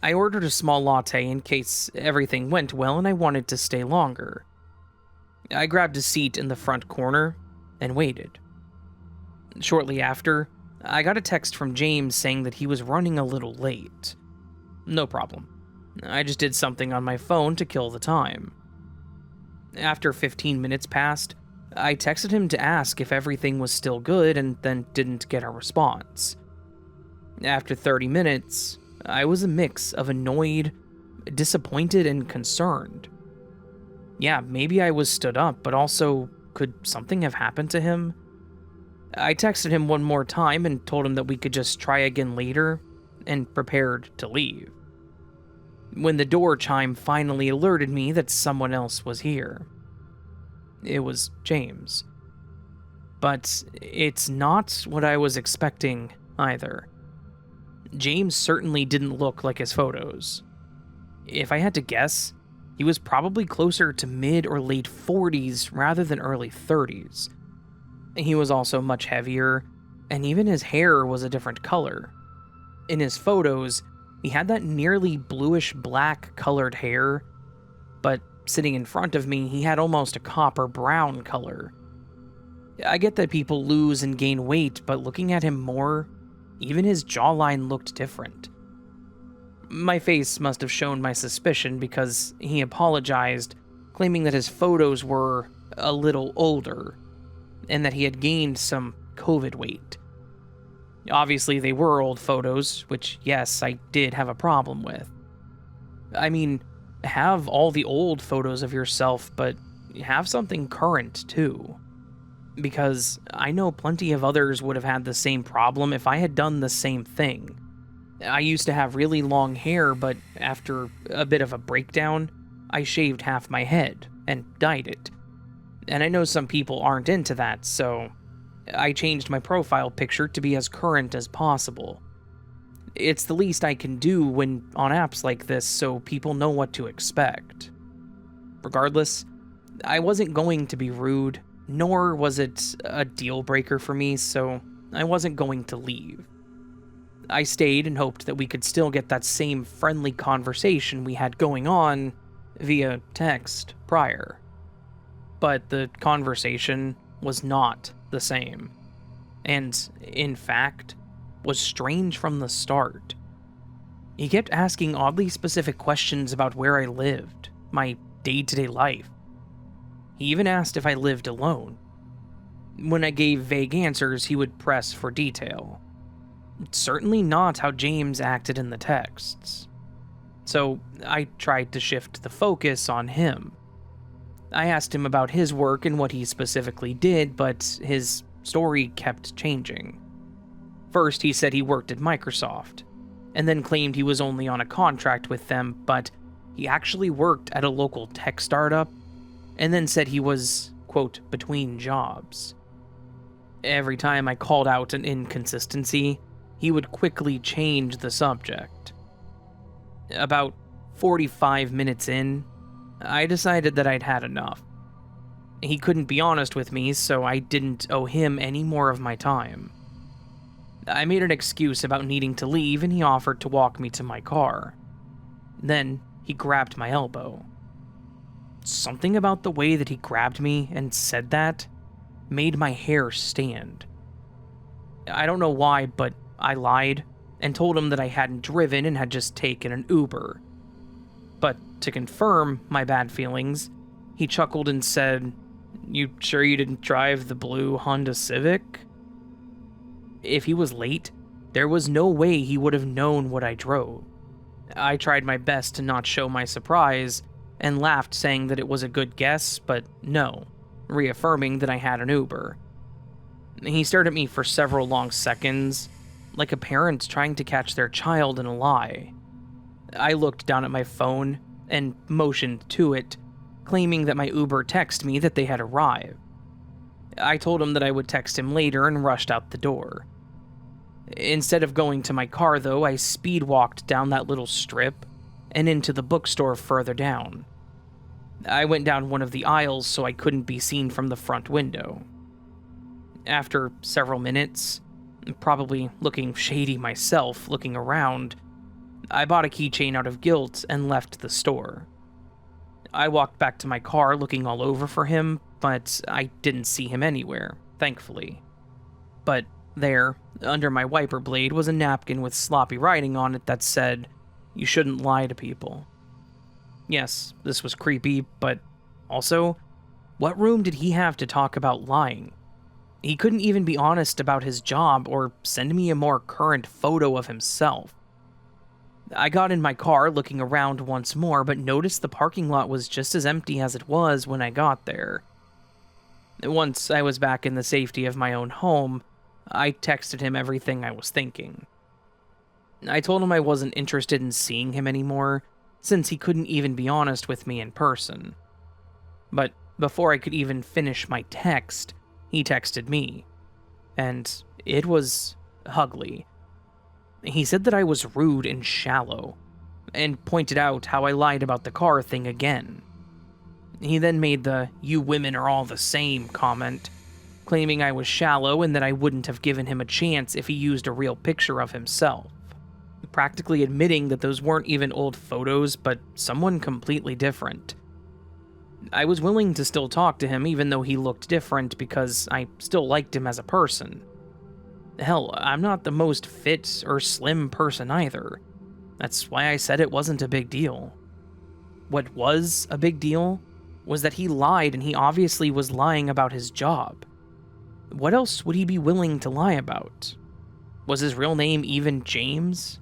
I ordered a small latte in case everything went well and I wanted to stay longer. I grabbed a seat in the front corner and waited. Shortly after, I got a text from James saying that he was running a little late. No problem. I just did something on my phone to kill the time. After 15 minutes passed, I texted him to ask if everything was still good and then didn't get a response. After 30 minutes, I was a mix of annoyed, disappointed, and concerned. Yeah, maybe I was stood up, but also, could something have happened to him? I texted him one more time and told him that we could just try again later, and prepared to leave. When the door chime finally alerted me that someone else was here. It was James. But it's not what I was expecting either. James certainly didn't look like his photos. If I had to guess, he was probably closer to mid or late 40s rather than early 30s. He was also much heavier, and even his hair was a different color. In his photos, he had that nearly bluish-black colored hair, but sitting in front of me, he had almost a copper-brown color. I get that people lose and gain weight, but looking at him more, even his jawline looked different. My face must have shown my suspicion because he apologized, claiming that his photos were a little older, and that he had gained some COVID weight. Obviously, they were old photos, which, yes, I did have a problem with. I mean, have all the old photos of yourself, but have something current, too. Because I know plenty of others would have had the same problem if I had done the same thing. I used to have really long hair, but after a bit of a breakdown, I shaved half my head and dyed it. And I know some people aren't into that, so I changed my profile picture to be as current as possible. It's the least I can do when on apps like this so people know what to expect. Regardless, I wasn't going to be rude, nor was it a deal breaker for me, so I wasn't going to leave. I stayed and hoped that we could still get that same friendly conversation we had going on via text prior. But the conversation was not the same, and, in fact, was strange from the start. He kept asking oddly specific questions about where I lived, my day-to-day life. He even asked if I lived alone. When I gave vague answers, he would press for detail. Certainly not how James acted in the texts. So I tried to shift the focus on him. I asked him about his work and what he specifically did, but his story kept changing. First, he said he worked at Microsoft, and then claimed he was only on a contract with them, but he actually worked at a local tech startup, and then said he was quote, between jobs. Every time I called out an inconsistency, he would quickly change the subject. About 45 minutes in, I decided that I'd had enough. He couldn't be honest with me, so I didn't owe him any more of my time. I made an excuse about needing to leave, and he offered to walk me to my car. Then he grabbed my elbow. Something about the way that he grabbed me and said that made my hair stand. I don't know why, but I lied and told him that I hadn't driven and had just taken an Uber. But to confirm my bad feelings, he chuckled and said, "You sure you didn't drive the blue Honda Civic?" If he was late, there was no way he would have known what I drove. I tried my best to not show my surprise and laughed, saying that it was a good guess, but no, reaffirming that I had an Uber. He stared at me for several long seconds, like a parent trying to catch their child in a lie. I looked down at my phone and motioned to it, claiming that my Uber texted me that they had arrived. I told him that I would text him later and rushed out the door. Instead of going to my car, though, I speed walked down that little strip and into the bookstore further down. I went down one of the aisles so I couldn't be seen from the front window. After several minutes, probably looking shady myself, looking around, I bought a keychain out of guilt and left the store. I walked back to my car looking all over for him, but I didn't see him anywhere, thankfully. But there, under my wiper blade, was a napkin with sloppy writing on it that said, "You shouldn't lie to people." Yes, this was creepy, but also, what room did he have to talk about lying? He couldn't even be honest about his job or send me a more current photo of himself. I got in my car looking around once more, but noticed the parking lot was just as empty as it was when I got there. Once I was back in the safety of my own home, I texted him everything I was thinking. I told him I wasn't interested in seeing him anymore, since he couldn't even be honest with me in person. But before I could even finish my text, he texted me, and it was ugly. He said that I was rude and shallow, and pointed out how I lied about the car thing again. He then made the "you women are all the same" comment, claiming I was shallow and that I wouldn't have given him a chance if he used a real picture of himself, practically admitting that those weren't even old photos, but someone completely different. I was willing to still talk to him even though he looked different because I still liked him as a person. Hell, I'm not the most fit or slim person either. That's why I said it wasn't a big deal. What was a big deal was that he lied, and he obviously was lying about his job. What else would he be willing to lie about? Was his real name even James?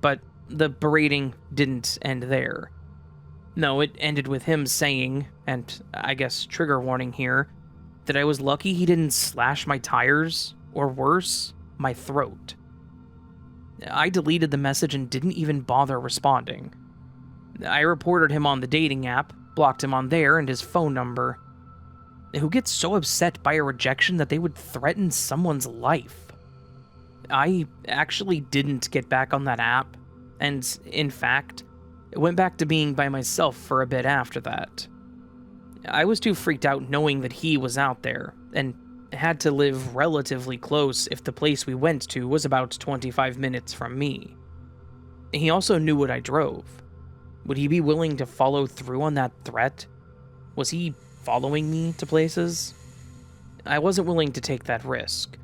But the berating didn't end there. No, it ended with him saying, and I guess trigger warning here, that I was lucky he didn't slash my tires, or worse, my throat. I deleted the message and didn't even bother responding. I reported him on the dating app, blocked him on there and his phone number. Who gets so upset by a rejection that they would threaten someone's life? I actually didn't get back on that app, and in fact, went back to being by myself for a bit after that. I was too freaked out knowing that he was out there, and had to live relatively close if the place we went to was about 25 minutes from me. He also knew what I drove. Would he be willing to follow through on that threat? Was he following me to places? I wasn't willing to take that risk.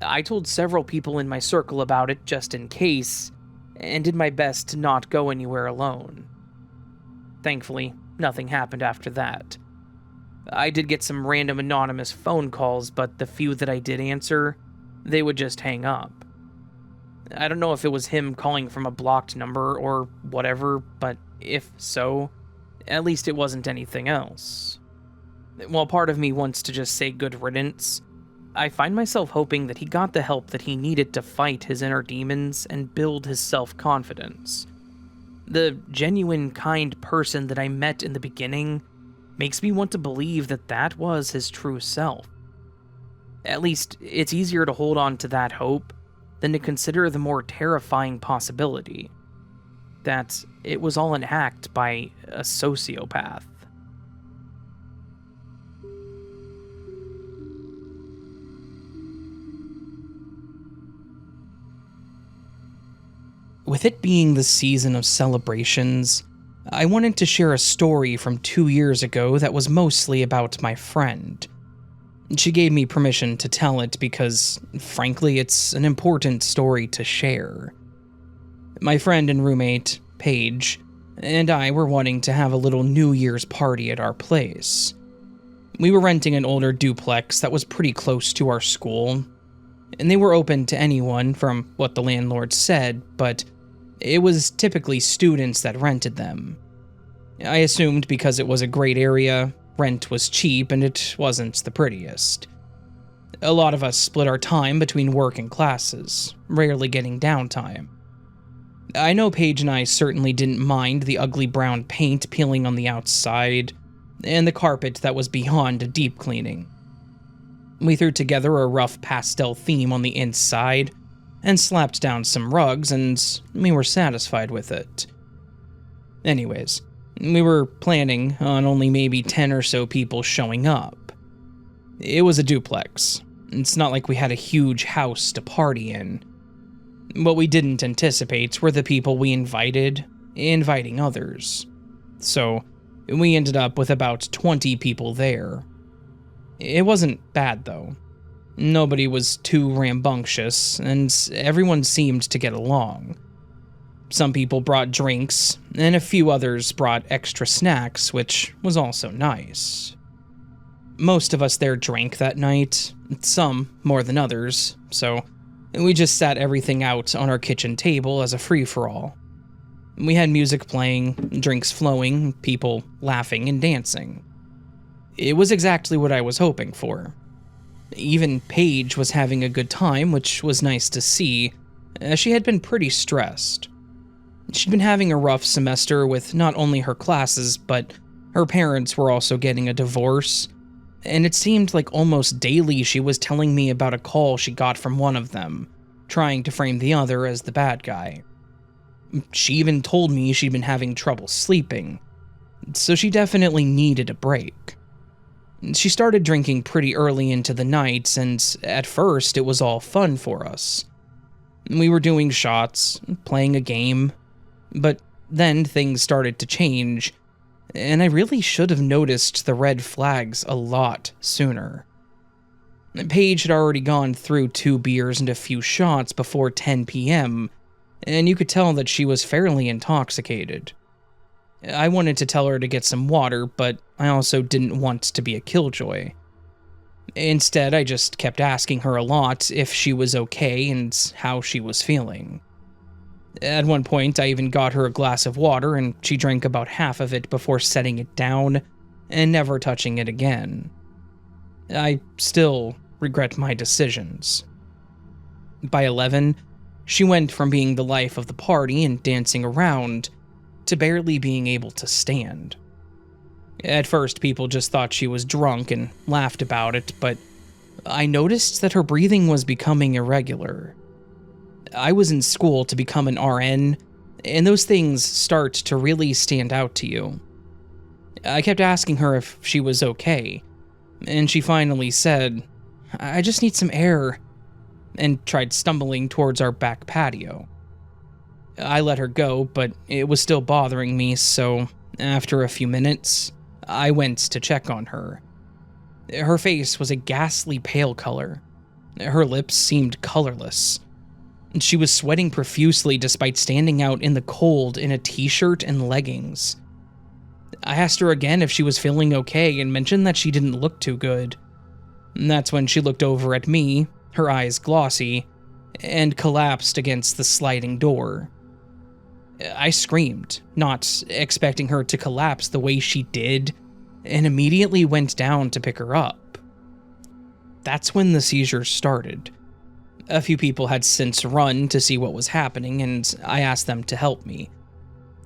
I told several people in my circle about it just in case, and did my best to not go anywhere alone. Thankfully, nothing happened after that. I did get some random anonymous phone calls, but the few that I did answer, they would just hang up. I don't know if it was him calling from a blocked number or whatever, but if so, at least it wasn't anything else. While part of me wants to just say good riddance, I find myself hoping that he got the help that he needed to fight his inner demons and build his self-confidence. The genuine, kind person that I met in the beginning makes me want to believe that that was his true self. At least, it's easier to hold on to that hope than to consider the more terrifying possibility that it was all an act by a sociopath. With it being the season of celebrations, I wanted to share a story from 2 years ago that was mostly about my friend. She gave me permission to tell it because, frankly, it's an important story to share. My friend and roommate, Paige, and I were wanting to have a little New Year's party at our place. We were renting an older duplex that was pretty close to our school, and they were open to anyone from what the landlord said, but it was typically students that rented them. I assumed because it was a great area, rent was cheap, and it wasn't the prettiest. A lot of us split our time between work and classes, rarely getting downtime. I know Paige and I certainly didn't mind the ugly brown paint peeling on the outside, and the carpet that was beyond a deep cleaning. We threw together a rough pastel theme on the inside, and slapped down some rugs, and we were satisfied with it. Anyways, we were planning on only maybe 10 or so people showing up. It was a duplex. It's not like we had a huge house to party in. What we didn't anticipate were the people we invited, inviting others. So, we ended up with about 20 people there. It wasn't bad, though. Nobody was too rambunctious, and everyone seemed to get along. Some people brought drinks, and a few others brought extra snacks, which was also nice. Most of us there drank that night, some more than others, so we just sat everything out on our kitchen table as a free-for-all. We had music playing, drinks flowing, people laughing and dancing. It was exactly what I was hoping for. Even Paige was having a good time, which was nice to see, as she had been pretty stressed. She'd been having a rough semester with not only her classes, but her parents were also getting a divorce, and it seemed like almost daily she was telling me about a call she got from one of them, trying to frame the other as the bad guy. She even told me she'd been having trouble sleeping, so she definitely needed a break. She started drinking pretty early into the night, and at first it was all fun for us. We were doing shots, playing a game, but then things started to change, and I really should have noticed the red flags a lot sooner. Paige had already gone through 2 beers and a few shots before 10 p.m., and you could tell that she was fairly intoxicated. I wanted to tell her to get some water, but I also didn't want to be a killjoy. Instead, I just kept asking her a lot if she was okay and how she was feeling. At one point, I even got her a glass of water, and she drank about half of it before setting it down and never touching it again. I still regret my decisions. By 11, she went from being the life of the party and dancing around to barely being able to stand. At first, people just thought she was drunk and laughed about it, but I noticed that her breathing was becoming irregular. I was in school to become an RN, and those things start to really stand out to you. I kept asking her if she was okay, and she finally said, "I just need some air," and tried stumbling towards our back patio. I let her go, but it was still bothering me, so after a few minutes, I went to check on her. Her face was a ghastly pale color. Her lips seemed colorless. She was sweating profusely despite standing out in the cold in a t-shirt and leggings. I asked her again if she was feeling okay and mentioned that she didn't look too good. That's when she looked over at me, her eyes glossy, and collapsed against the sliding door. I screamed, not expecting her to collapse the way she did, and immediately went down to pick her up. That's when the seizures started. A few people had since run to see what was happening, and I asked them to help me.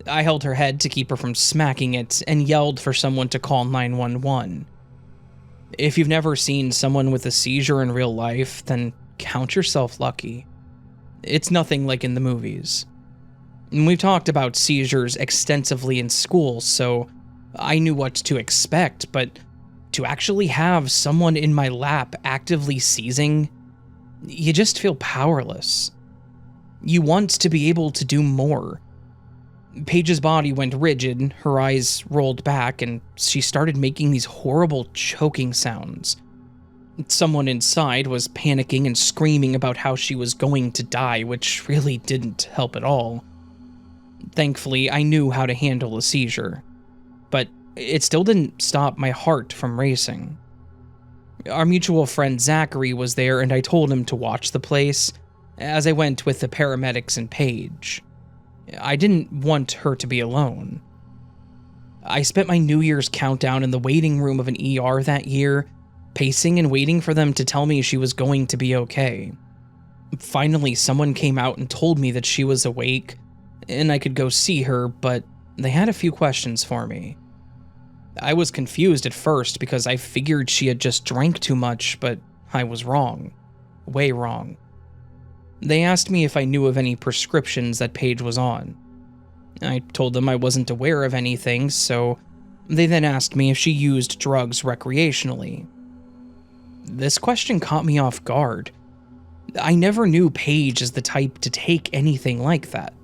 I held her head to keep her from smacking it and yelled for someone to call 911. If you've never seen someone with a seizure in real life, then count yourself lucky. It's nothing like in the movies. We've talked about seizures extensively in school, so I knew what to expect, but to actually have someone in my lap actively seizing, you just feel powerless. You want to be able to do more. Paige's body went rigid, her eyes rolled back, and she started making these horrible choking sounds. Someone inside was panicking and screaming about how she was going to die, which really didn't help at all. Thankfully, I knew how to handle a seizure, but it still didn't stop my heart from racing. Our mutual friend Zachary was there, and I told him to watch the place as I went with the paramedics and Paige. I didn't want her to be alone. I spent my New Year's countdown in the waiting room of an ER that year, pacing and waiting for them to tell me she was going to be okay. Finally, someone came out and told me that she was awake, and I could go see her, but they had a few questions for me. I was confused at first because I figured she had just drank too much, but I was wrong. Way wrong. They asked me if I knew of any prescriptions that Paige was on. I told them I wasn't aware of anything, so they then asked me if she used drugs recreationally. This question caught me off guard. I never knew Paige as the type to take anything like that.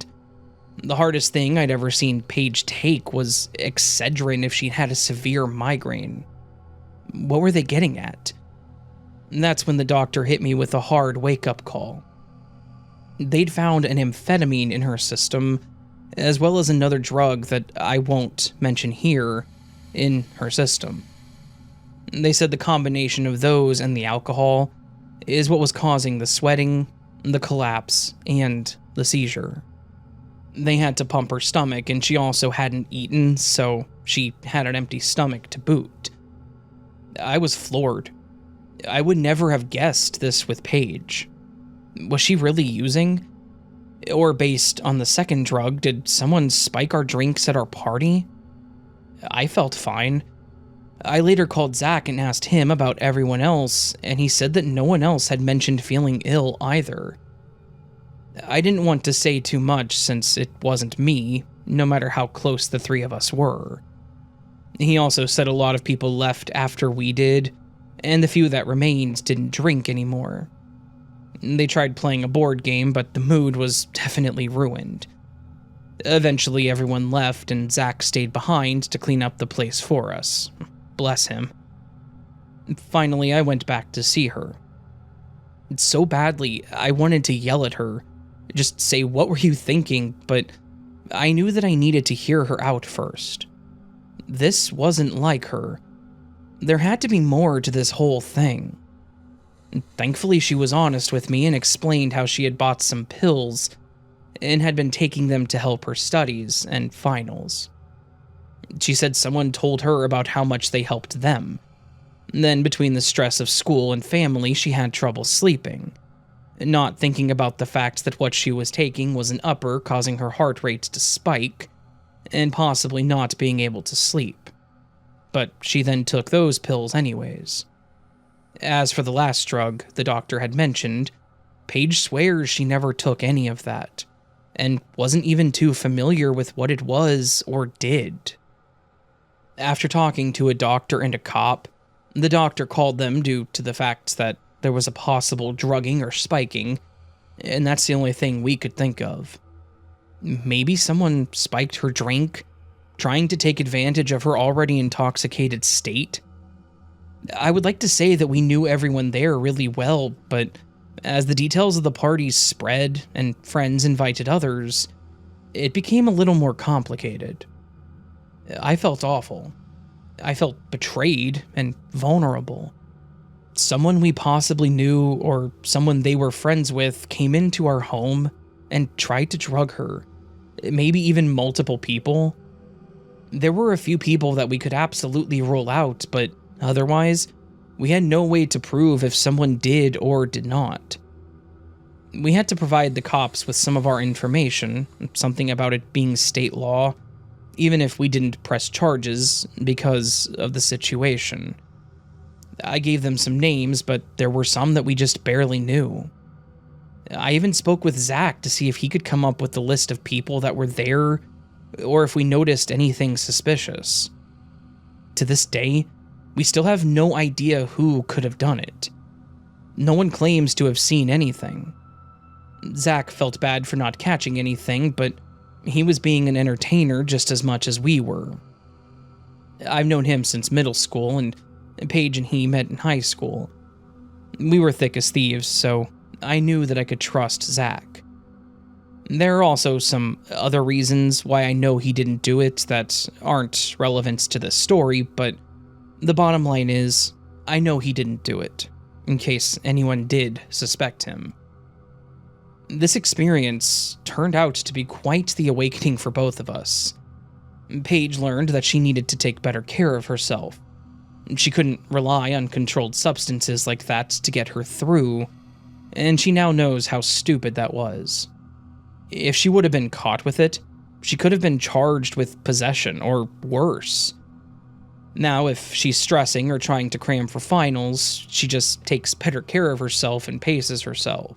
The hardest thing I'd ever seen Paige take was Excedrin if she'd had a severe migraine. What were they getting at? That's when the doctor hit me with a hard wake-up call. They'd found an amphetamine in her system, as well as another drug that I won't mention here, in her system. They said the combination of those and the alcohol is what was causing the sweating, the collapse, and the seizure. They had to pump her stomach, and she also hadn't eaten, so she had an empty stomach to boot. I was floored. I would never have guessed this with Paige. Was she really using? Or based on the second drug, did someone spike our drinks at our party? I felt fine. I later called Zach and asked him about everyone else, and he said that no one else had mentioned feeling ill either. I didn't want to say too much since it wasn't me, no matter how close the three of us were. He also said a lot of people left after we did, and the few that remained didn't drink anymore. They tried playing a board game, but the mood was definitely ruined. Eventually everyone left, and Zach stayed behind to clean up the place for us. Bless him. Finally, I went back to see her. So badly, I wanted to yell at her, just say, "What were you thinking?" But I knew that I needed to hear her out first. This wasn't like her. There had to be more to this whole thing. Thankfully, she was honest with me and explained how she had bought some pills and had been taking them to help her studies and finals. She said someone told her about how much they helped them. Then, between the stress of school and family, she had trouble sleeping, not thinking about the fact that what she was taking was an upper, causing her heart rate to spike, and possibly not being able to sleep. But she then took those pills anyways. As for the last drug the doctor had mentioned, Paige swears she never took any of that, and wasn't even too familiar with what it was or did. After talking to a doctor and a cop, the doctor called them due to the fact that there was a possible drugging or spiking, and that's the only thing we could think of. Maybe someone spiked her drink, trying to take advantage of her already intoxicated state. I would like to say that we knew everyone there really well, but as the details of the parties spread and friends invited others, it became a little more complicated. I felt awful. I felt betrayed and vulnerable. Someone we possibly knew or someone they were friends with came into our home and tried to drug her. Maybe even multiple people. There were a few people that we could absolutely rule out, but otherwise, we had no way to prove if someone did or did not. We had to provide the cops with some of our information, something about it being state law, even if we didn't press charges because of the situation. I gave them some names, but there were some that we just barely knew. I even spoke with Zach to see if he could come up with the list of people that were there, or if we noticed anything suspicious. To this day, we still have no idea who could have done it. No one claims to have seen anything. Zach felt bad for not catching anything, but he was being an entertainer just as much as we were. I've known him since middle school, and Paige and he met in high school. We were thick as thieves, so I knew that I could trust Zach. There are also some other reasons why I know he didn't do it that aren't relevant to this story, but the bottom line is, I know he didn't do it, in case anyone did suspect him. This experience turned out to be quite the awakening for both of us. Paige learned that she needed to take better care of herself. She couldn't rely on controlled substances like that to get her through, and she now knows how stupid that was. If she would have been caught with it, she could have been charged with possession or worse. Now, if she's stressing or trying to cram for finals, she just takes better care of herself and paces herself.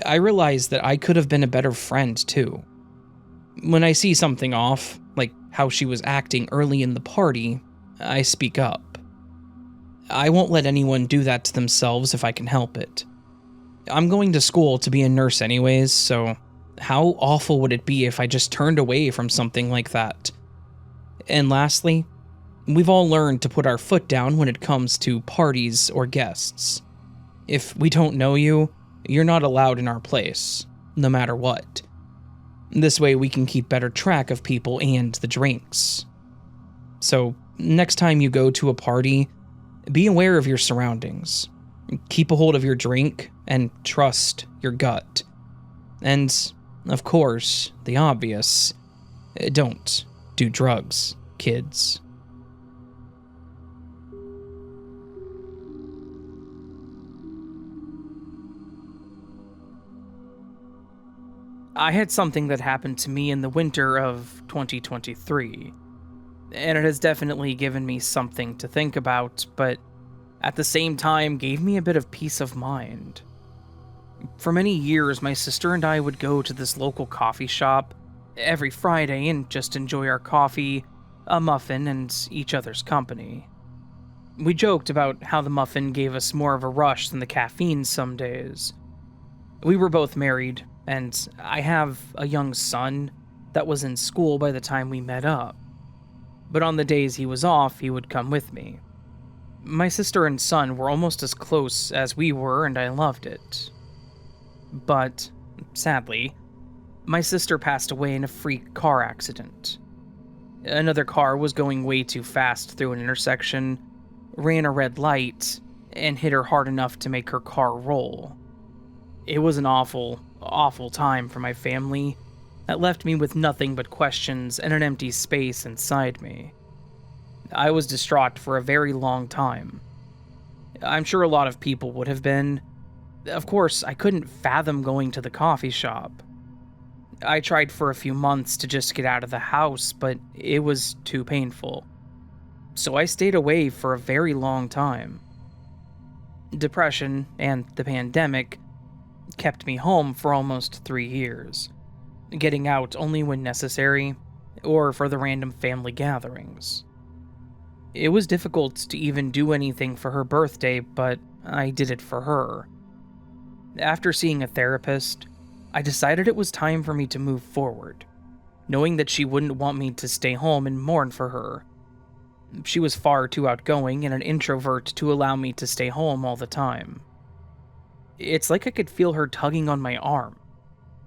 I realized that I could have been a better friend, too. When I see something off, like how she was acting early in the party, I speak up. I won't let anyone do that to themselves if I can help it. I'm going to school to be a nurse anyways, so how awful would it be if I just turned away from something like that? And lastly, we've all learned to put our foot down when it comes to parties or guests. If we don't know you, you're not allowed in our place, no matter what. This way we can keep better track of people and the drinks. So, next time you go to a party, be aware of your surroundings. Keep a hold of your drink and trust your gut. And, of course, the obvious, don't do drugs, kids. I had something that happened to me in the winter of 2023, and it has definitely given me something to think about, but at the same time gave me a bit of peace of mind. For many years, my sister and I would go to this local coffee shop every Friday and just enjoy our coffee, a muffin, and each other's company. We joked about how the muffin gave us more of a rush than the caffeine some days. We were both married, and I have a young son that was in school by the time we met up. But on the days he was off, he would come with me. My sister and son were almost as close as we were, and I loved it. But, sadly, my sister passed away in a freak car accident. Another car was going way too fast through an intersection, ran a red light, and hit her hard enough to make her car roll. It was an awful, awful time for my family that left me with nothing but questions and an empty space inside me. I was distraught for a very long time. I'm sure a lot of people would have been. Of course, I couldn't fathom going to the coffee shop. I tried for a few months to just get out of the house, but it was too painful. So I stayed away for a very long time. Depression and the pandemic kept me home for almost 3 years, getting out only when necessary, or for the random family gatherings. It was difficult to even do anything for her birthday, but I did it for her. After seeing a therapist, I decided it was time for me to move forward, knowing that she wouldn't want me to stay home and mourn for her. She was far too outgoing and an introvert to allow me to stay home all the time. It's like I could feel her tugging on my arm,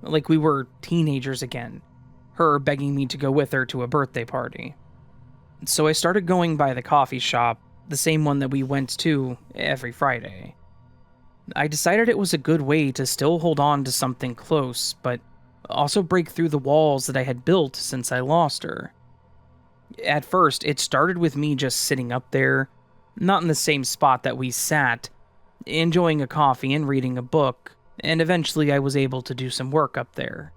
like we were teenagers again, her begging me to go with her to a birthday party. So I started going by the coffee shop, the same one that we went to every Friday. I decided it was a good way to still hold on to something close, but also break through the walls that I had built since I lost her. At first, it started with me just sitting up there, not in the same spot that we sat, enjoying a coffee and reading a book, and eventually I was able to do some work up there.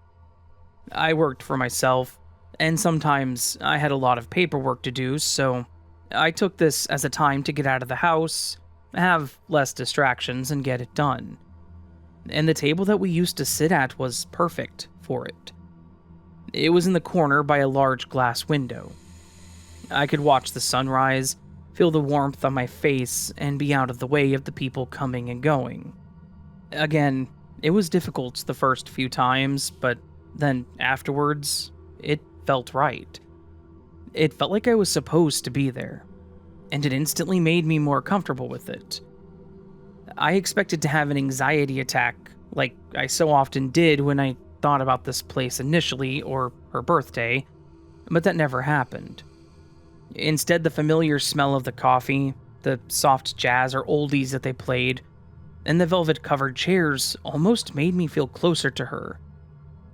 I worked for myself, and sometimes I had a lot of paperwork to do, so I took this as a time to get out of the house, have less distractions, and get it done. And the table that we used to sit at was perfect for it. It was in the corner by a large glass window. I could watch the sunrise, feel the warmth on my face, and be out of the way of the people coming and going. Again, it was difficult the first few times, but then afterwards, it felt right. It felt like I was supposed to be there, and it instantly made me more comfortable with it. I expected to have an anxiety attack, like I so often did when I thought about this place initially, or her birthday, but that never happened. Instead, the familiar smell of the coffee, the soft jazz or oldies that they played, and the velvet-covered chairs almost made me feel closer to her,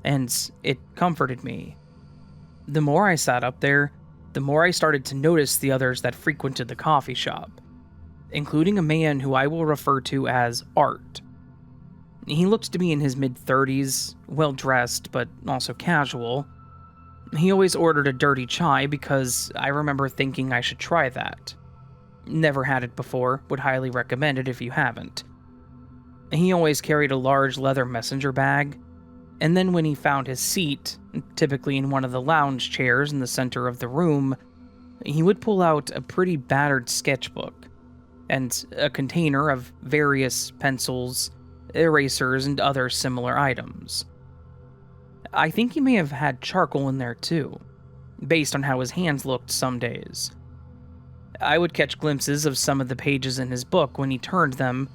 and it comforted me. The more I sat up there, the more I started to notice the others that frequented the coffee shop, including a man who I will refer to as Art. He looked to be in his mid-30s, well-dressed but also casual. He always ordered a dirty chai because I remember thinking I should try that. Never had it before, would highly recommend it if you haven't. He always carried a large leather messenger bag, and then when he found his seat, typically in one of the lounge chairs in the center of the room, he would pull out a pretty battered sketchbook, and a container of various pencils, erasers, and other similar items. I think he may have had charcoal in there too, based on how his hands looked some days. I would catch glimpses of some of the pages in his book when he turned them,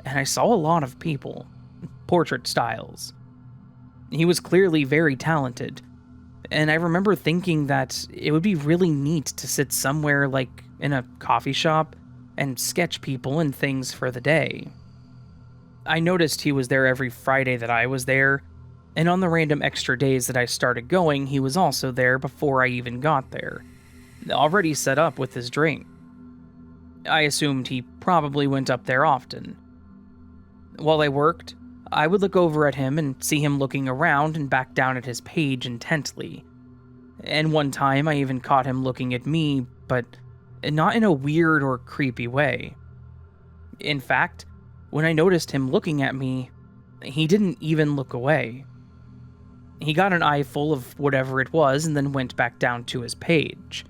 and I saw a lot of people, portrait styles. He was clearly very talented, and I remember thinking that it would be really neat to sit somewhere like in a coffee shop and sketch people and things for the day. I noticed he was there every Friday that I was there, and on the random extra days that I started going, he was also there before I even got there, already set up with his drink. I assumed he probably went up there often. While I worked, I would look over at him and see him looking around and back down at his page intently. And one time I even caught him looking at me, but not in a weird or creepy way. In fact, when I noticed him looking at me, he didn't even look away. He got an eye full of whatever it was and then went back down to his page.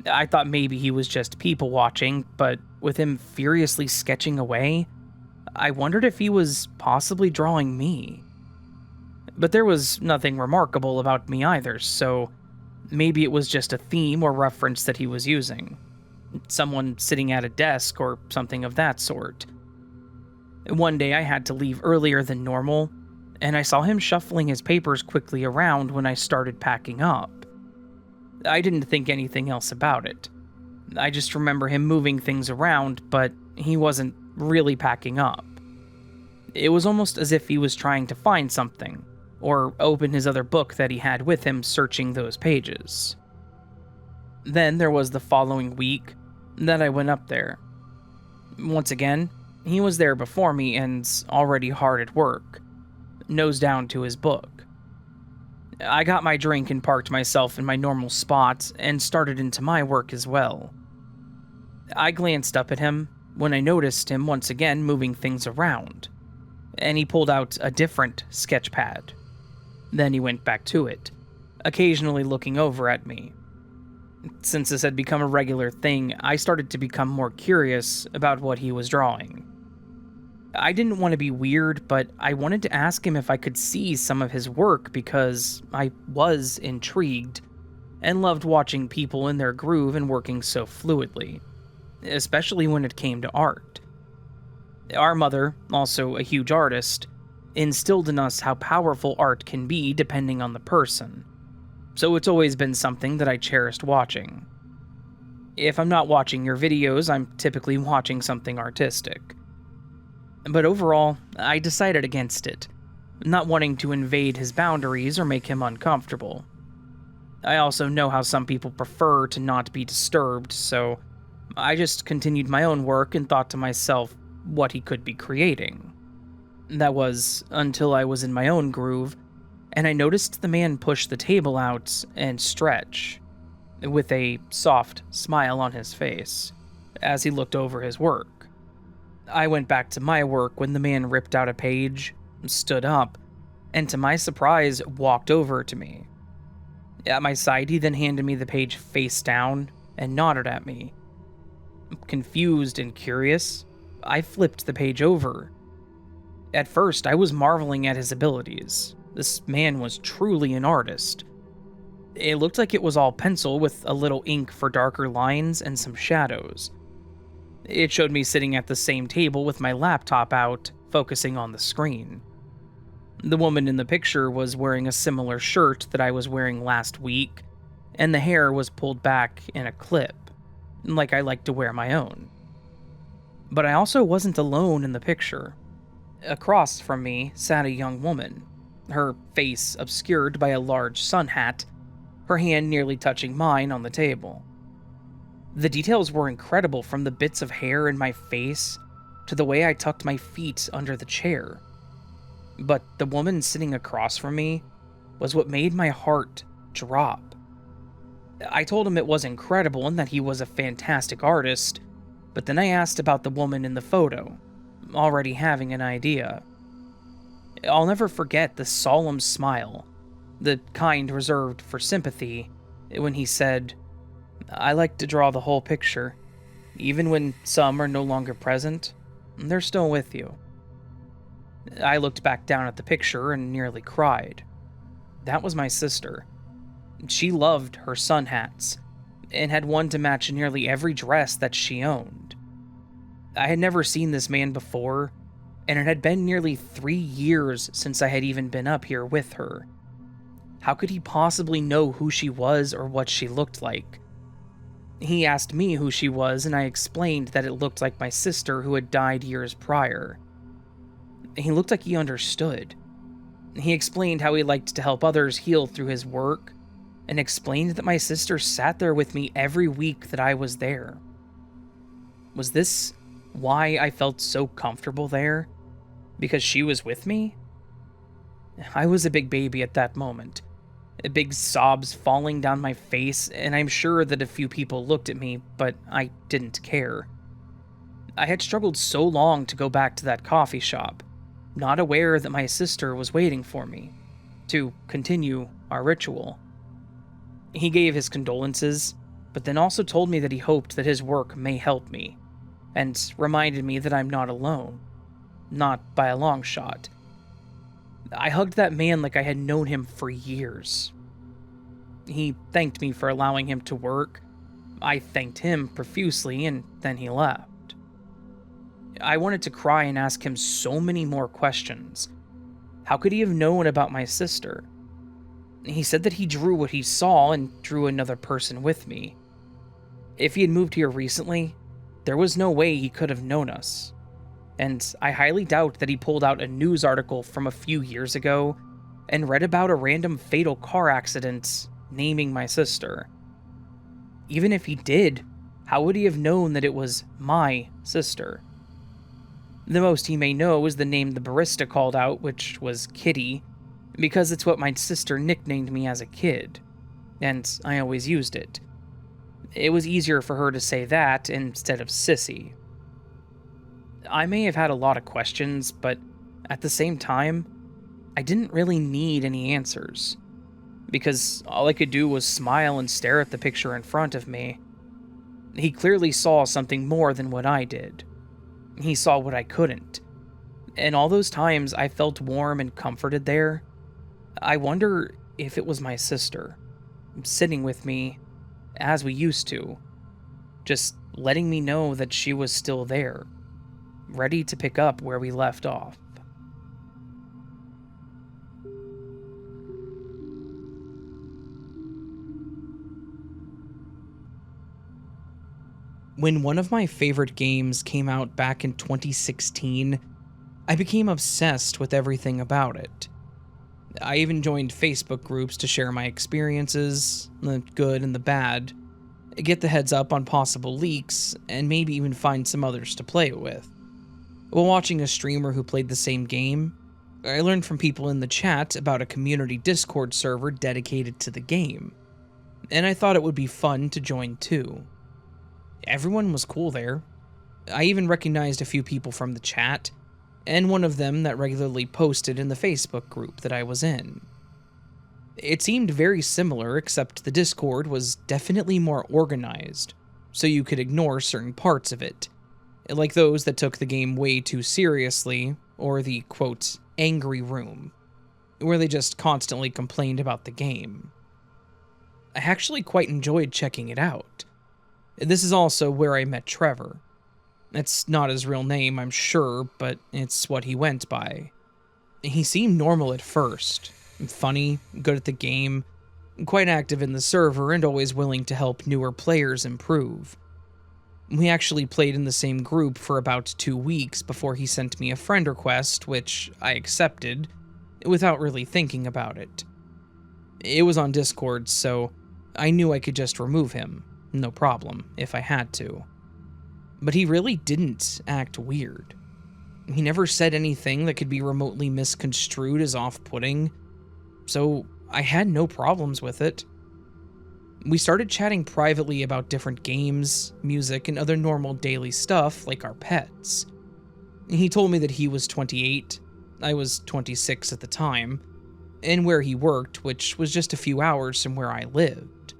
I thought maybe he was just people watching, but with him furiously sketching away, I wondered if he was possibly drawing me. But there was nothing remarkable about me either, so maybe it was just a theme or reference that he was using. Someone sitting at a desk or something of that sort. One day I had to leave earlier than normal, and I saw him shuffling his papers quickly around when I started packing up. I didn't think anything else about it. I just remember him moving things around, but he wasn't really packing up. It was almost as if he was trying to find something, or open his other book that he had with him searching those pages. Then there was the following week that I went up there. Once again, he was there before me and already hard at work, nose down to his book. I got my drink and parked myself in my normal spot and started into my work as well. I glanced up at him when I noticed him once again moving things around, and he pulled out a different sketch pad. Then he went back to it, occasionally looking over at me. Since this had become a regular thing, I started to become more curious about what he was drawing. I didn't want to be weird, but I wanted to ask him if I could see some of his work because I was intrigued and loved watching people in their groove and working so fluidly, especially when it came to art. Our mother, also a huge artist, instilled in us how powerful art can be depending on the person, so it's always been something that I cherished watching. If I'm not watching your videos, I'm typically watching something artistic. But overall, I decided against it, not wanting to invade his boundaries or make him uncomfortable. I also know how some people prefer to not be disturbed, so I just continued my own work and thought to myself what he could be creating. That was until I was in my own groove, and I noticed the man push the table out and stretch, with a soft smile on his face, as he looked over his work. I went back to my work when the man ripped out a page, stood up, and to my surprise, walked over to me. At my side, he then handed me the page face down and nodded at me. Confused and curious, I flipped the page over. At first, I was marveling at his abilities. This man was truly an artist. It looked like it was all pencil with a little ink for darker lines and some shadows. It showed me sitting at the same table with my laptop out, focusing on the screen. The woman in the picture was wearing a similar shirt that I was wearing last week, and the hair was pulled back in a clip, like I like to wear my own. But I also wasn't alone in the picture. Across from me sat a young woman, her face obscured by a large sun hat, her hand nearly touching mine on the table. The details were incredible, from the bits of hair in my face to the way I tucked my feet under the chair. But the woman sitting across from me was what made my heart drop. I told him it was incredible and that he was a fantastic artist, but then I asked about the woman in the photo, already having an idea. I'll never forget the solemn smile, the kind reserved for sympathy, when he said, "I like to draw the whole picture. Even when some are no longer present, they're still with you." I looked back down at the picture and nearly cried. That was my sister. She loved her sun hats, and had one to match nearly every dress that she owned. I had never seen this man before, and it had been nearly 3 years since I had even been up here with her. How could he possibly know who she was or what she looked like? He asked me who she was, and I explained that it looked like my sister who had died years prior. He looked like he understood. He explained how he liked to help others heal through his work, and explained that my sister sat there with me every week that I was there. Was this why I felt so comfortable there? Because she was with me? I was a big baby at that moment. Big sobs falling down my face, and I'm sure that a few people looked at me, but I didn't care. I had struggled so long to go back to that coffee shop, not aware that my sister was waiting for me, to continue our ritual. He gave his condolences, but then also told me that he hoped that his work may help me, and reminded me that I'm not alone. Not by a long shot. I hugged that man like I had known him for years. He thanked me for allowing him to work. I thanked him profusely, and then he left. I wanted to cry and ask him so many more questions. How could he have known about my sister? He said that he drew what he saw and drew another person with me. If he had moved here recently, there was no way he could have known us. And I highly doubt that he pulled out a news article from a few years ago and read about a random fatal car accident naming my sister. Even if he did, how would he have known that it was my sister? The most he may know is the name the barista called out, which was Kitty, because it's what my sister nicknamed me as a kid, and I always used it. It was easier for her to say that instead of Sissy. I may have had a lot of questions, but at the same time, I didn't really need any answers, because all I could do was smile and stare at the picture in front of me. He clearly saw something more than what I did. He saw what I couldn't. And all those times I felt warm and comforted there, I wonder if it was my sister, sitting with me as we used to, just letting me know that she was still there, ready to pick up where we left off. When one of my favorite games came out back in 2016, I became obsessed with everything about it. I even joined Facebook groups to share my experiences, the good and the bad, get the heads up on possible leaks, and maybe even find some others to play it with. While watching a streamer who played the same game, I learned from people in the chat about a community Discord server dedicated to the game, and I thought it would be fun to join too. Everyone was cool there. I even recognized a few people from the chat, and one of them that regularly posted in the Facebook group that I was in. It seemed very similar, except the Discord was definitely more organized, so you could ignore certain parts of it, like those that took the game way too seriously, or the, quote, angry room, where they just constantly complained about the game. I actually quite enjoyed checking it out. This is also where I met Trevor. It's not his real name, I'm sure, but it's what he went by. He seemed normal at first, funny, good at the game, quite active in the server, and always willing to help newer players improve. We actually played in the same group for about 2 weeks before he sent me a friend request, which I accepted, without really thinking about it. It was on Discord, so I knew I could just remove him, no problem, if I had to. But he really didn't act weird. He never said anything that could be remotely misconstrued as off-putting, so I had no problems with it. We started chatting privately about different games, music, and other normal daily stuff like our pets. He told me that he was 28, I was 26 at the time, and where he worked, which was just a few hours from where I lived.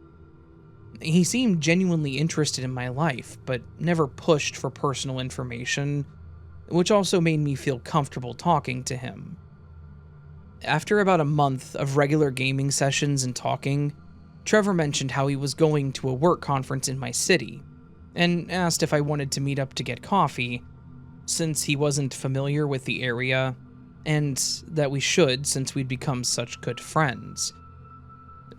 He seemed genuinely interested in my life, but never pushed for personal information, which also made me feel comfortable talking to him. After about a month of regular gaming sessions and talking, Trevor mentioned how he was going to a work conference in my city, and asked if I wanted to meet up to get coffee, since he wasn't familiar with the area, and that we should since we'd become such good friends.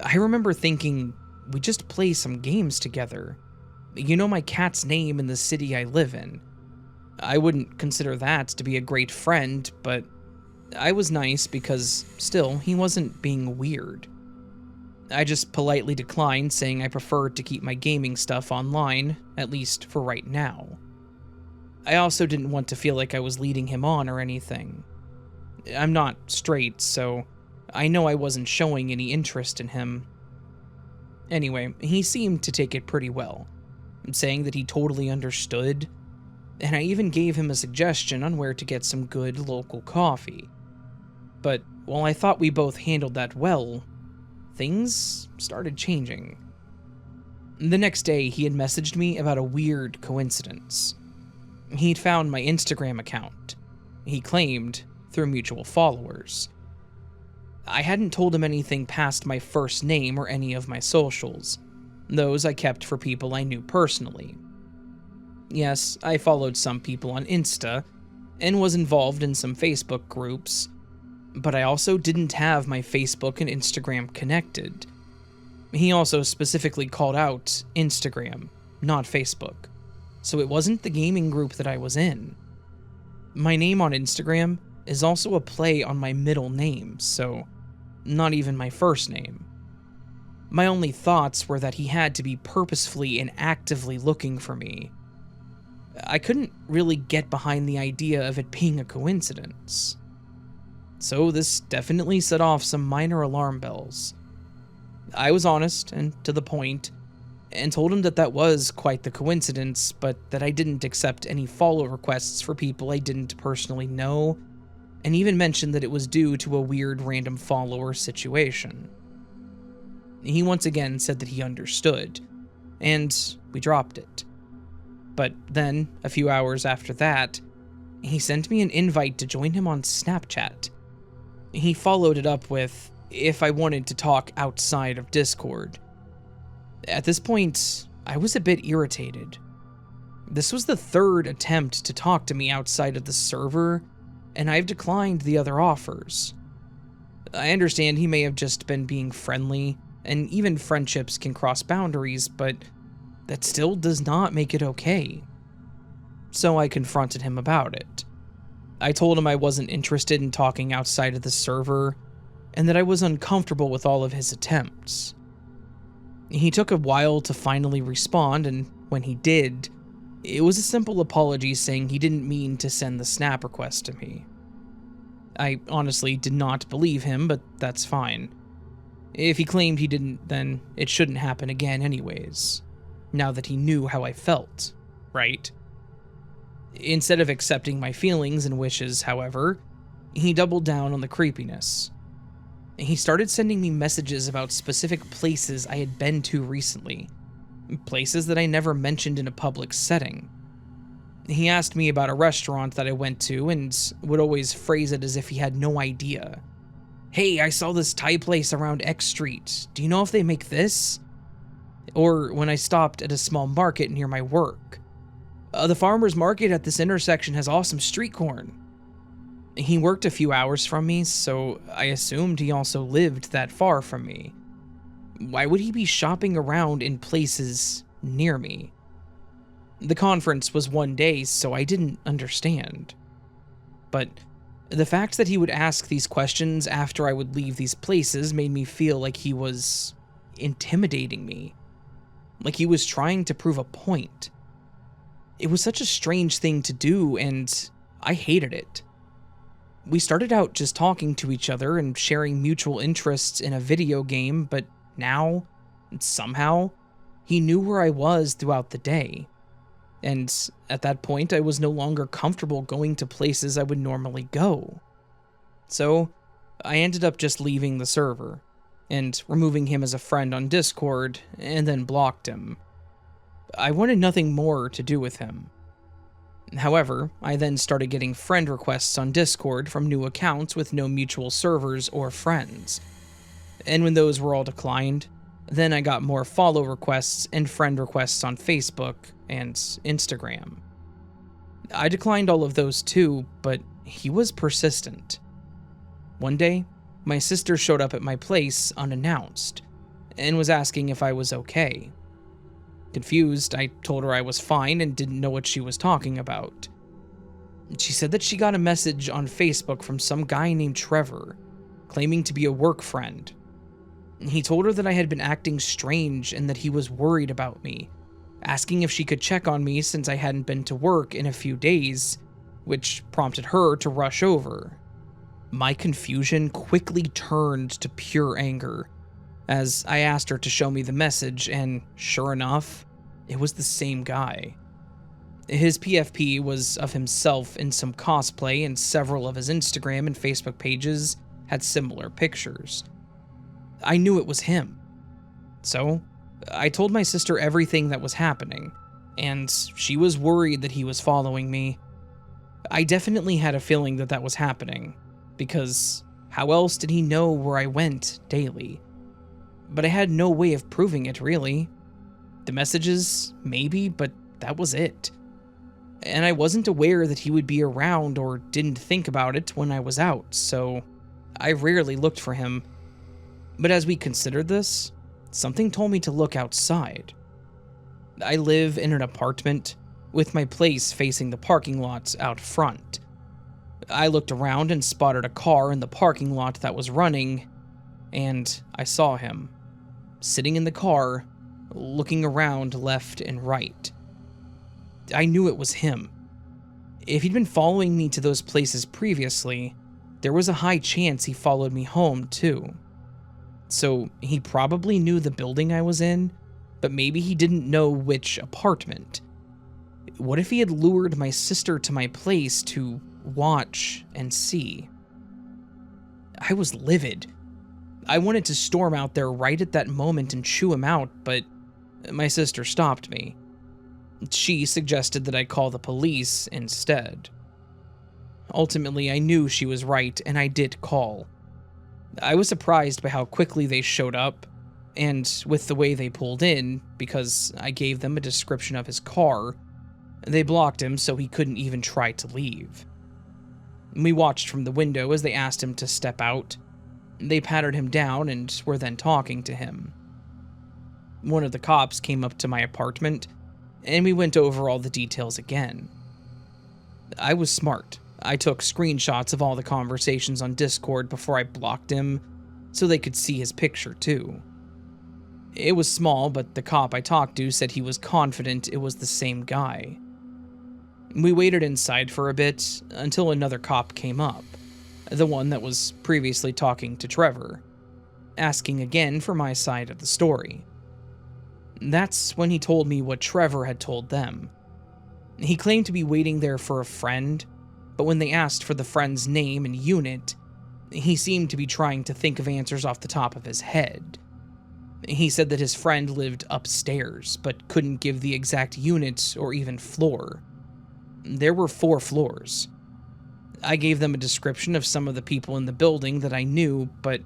I remember thinking, we just play some games together. You know my cat's name in the city I live in. I wouldn't consider that to be a great friend, but I was nice because, still, he wasn't being weird. I just politely declined, saying I preferred to keep my gaming stuff online, at least for right now. I also didn't want to feel like I was leading him on or anything. I'm not straight, so I know I wasn't showing any interest in him. Anyway, he seemed to take it pretty well, saying that he totally understood, and I even gave him a suggestion on where to get some good local coffee. But while I thought we both handled that well, things started changing. The next day, he had messaged me about a weird coincidence. He'd found my Instagram account, he claimed, through mutual followers. I hadn't told him anything past my first name or any of my socials. Those I kept for people I knew personally. Yes, I followed some people on Insta, and was involved in some Facebook groups, but I also didn't have my Facebook and Instagram connected. He also specifically called out Instagram, not Facebook, so it wasn't the gaming group that I was in. My name on Instagram is also a play on my middle name, so not even my first name. My only thoughts were that he had to be purposefully and actively looking for me. I couldn't really get behind the idea of it being a coincidence. So this definitely set off some minor alarm bells. I was honest and to the point, and told him that that was quite the coincidence, but that I didn't accept any follow requests for people I didn't personally know, and even mentioned that it was due to a weird random follower situation. He once again said that he understood, and we dropped it. But then, a few hours after that, he sent me an invite to join him on Snapchat. He followed it up with if I wanted to talk outside of Discord. At this point, I was a bit irritated. This was the third attempt to talk to me outside of the server, and I've declined the other offers. I understand he may have just been being friendly, and even friendships can cross boundaries, but that still does not make it okay. So I confronted him about it. I told him I wasn't interested in talking outside of the server, and that I was uncomfortable with all of his attempts. He took a while to finally respond, and when he did, It was a simple apology saying he didn't mean to send the snap request to me. I honestly did not believe him, but that's fine. If he claimed he didn't, then it shouldn't happen again anyways, now that he knew how I felt, right? Instead of accepting my feelings and wishes, however, he doubled down on the creepiness. He started sending me messages about specific places I had been to recently, places that I never mentioned in a public setting. He asked me about a restaurant that I went to and would always phrase it as if he had no idea. "Hey, I saw this Thai place around X Street. Do you know if they make this?" Or when I stopped at a small market near my work. "The farmer's market at this intersection has awesome street corn." He worked a few hours from me, so I assumed he also lived that far from me. Why would he be shopping around in places near me? The conference was one day, so I didn't understand. But the fact that he would ask these questions after I would leave these places made me feel like he was intimidating me. Like he was trying to prove a point. It was such a strange thing to do, and I hated it. We started out just talking to each other and sharing mutual interests in a video game, but now, somehow, he knew where I was throughout the day. And at that point, I was no longer comfortable going to places I would normally go. So, I ended up just leaving the server, and removing him as a friend on Discord, and then blocked him. I wanted nothing more to do with him. However, I then started getting friend requests on Discord from new accounts with no mutual servers or friends. And when those were all declined, then I got more follow requests and friend requests on Facebook and Instagram. I declined all of those too, but he was persistent. One day, my sister showed up at my place unannounced and was asking if I was okay. Confused, I told her I was fine and didn't know what she was talking about. She said that she got a message on Facebook from some guy named Trevor, claiming to be a work friend. He told her that I had been acting strange and that he was worried about me, asking if she could check on me since I hadn't been to work in a few days, which prompted her to rush over. My confusion quickly turned to pure anger, as I asked her to show me the message, and sure enough, it was the same guy. His PFP was of himself in some cosplay, and several of his Instagram and Facebook pages had similar pictures. I knew it was him. So, I told my sister everything that was happening, and she was worried that he was following me. I definitely had a feeling that that was happening, because how else did he know where I went daily? But I had no way of proving it, really. The messages, maybe, but that was it. And I wasn't aware that he would be around or didn't think about it when I was out, so I rarely looked for him. But as we considered this, something told me to look outside. I live in an apartment, with my place facing the parking lot out front. I looked around and spotted a car in the parking lot that was running, and I saw him, sitting in the car, looking around left and right. I knew it was him. If he'd been following me to those places previously, there was a high chance he followed me home too. So he probably knew the building I was in, but maybe he didn't know which apartment. What if he had lured my sister to my place to watch and see? I was livid. I wanted to storm out there right at that moment and chew him out, but my sister stopped me. She suggested that I call the police instead. Ultimately, I knew she was right, and I did call. I was surprised by how quickly they showed up, and with the way they pulled in, because I gave them a description of his car, they blocked him so he couldn't even try to leave. We watched from the window as they asked him to step out. They patted him down and were then talking to him. One of the cops came up to my apartment, and we went over all the details again. I was smart. I took screenshots of all the conversations on Discord before I blocked him, so they could see his picture too. It was small, but the cop I talked to said he was confident it was the same guy. We waited inside for a bit until another cop came up, the one that was previously talking to Trevor, asking again for my side of the story. That's when he told me what Trevor had told them. He claimed to be waiting there for a friend, but when they asked for the friend's name and unit, he seemed to be trying to think of answers off the top of his head. He said that his friend lived upstairs, but couldn't give the exact unit or even floor. There were 4 floors. I gave them a description of some of the people in the building that I knew, but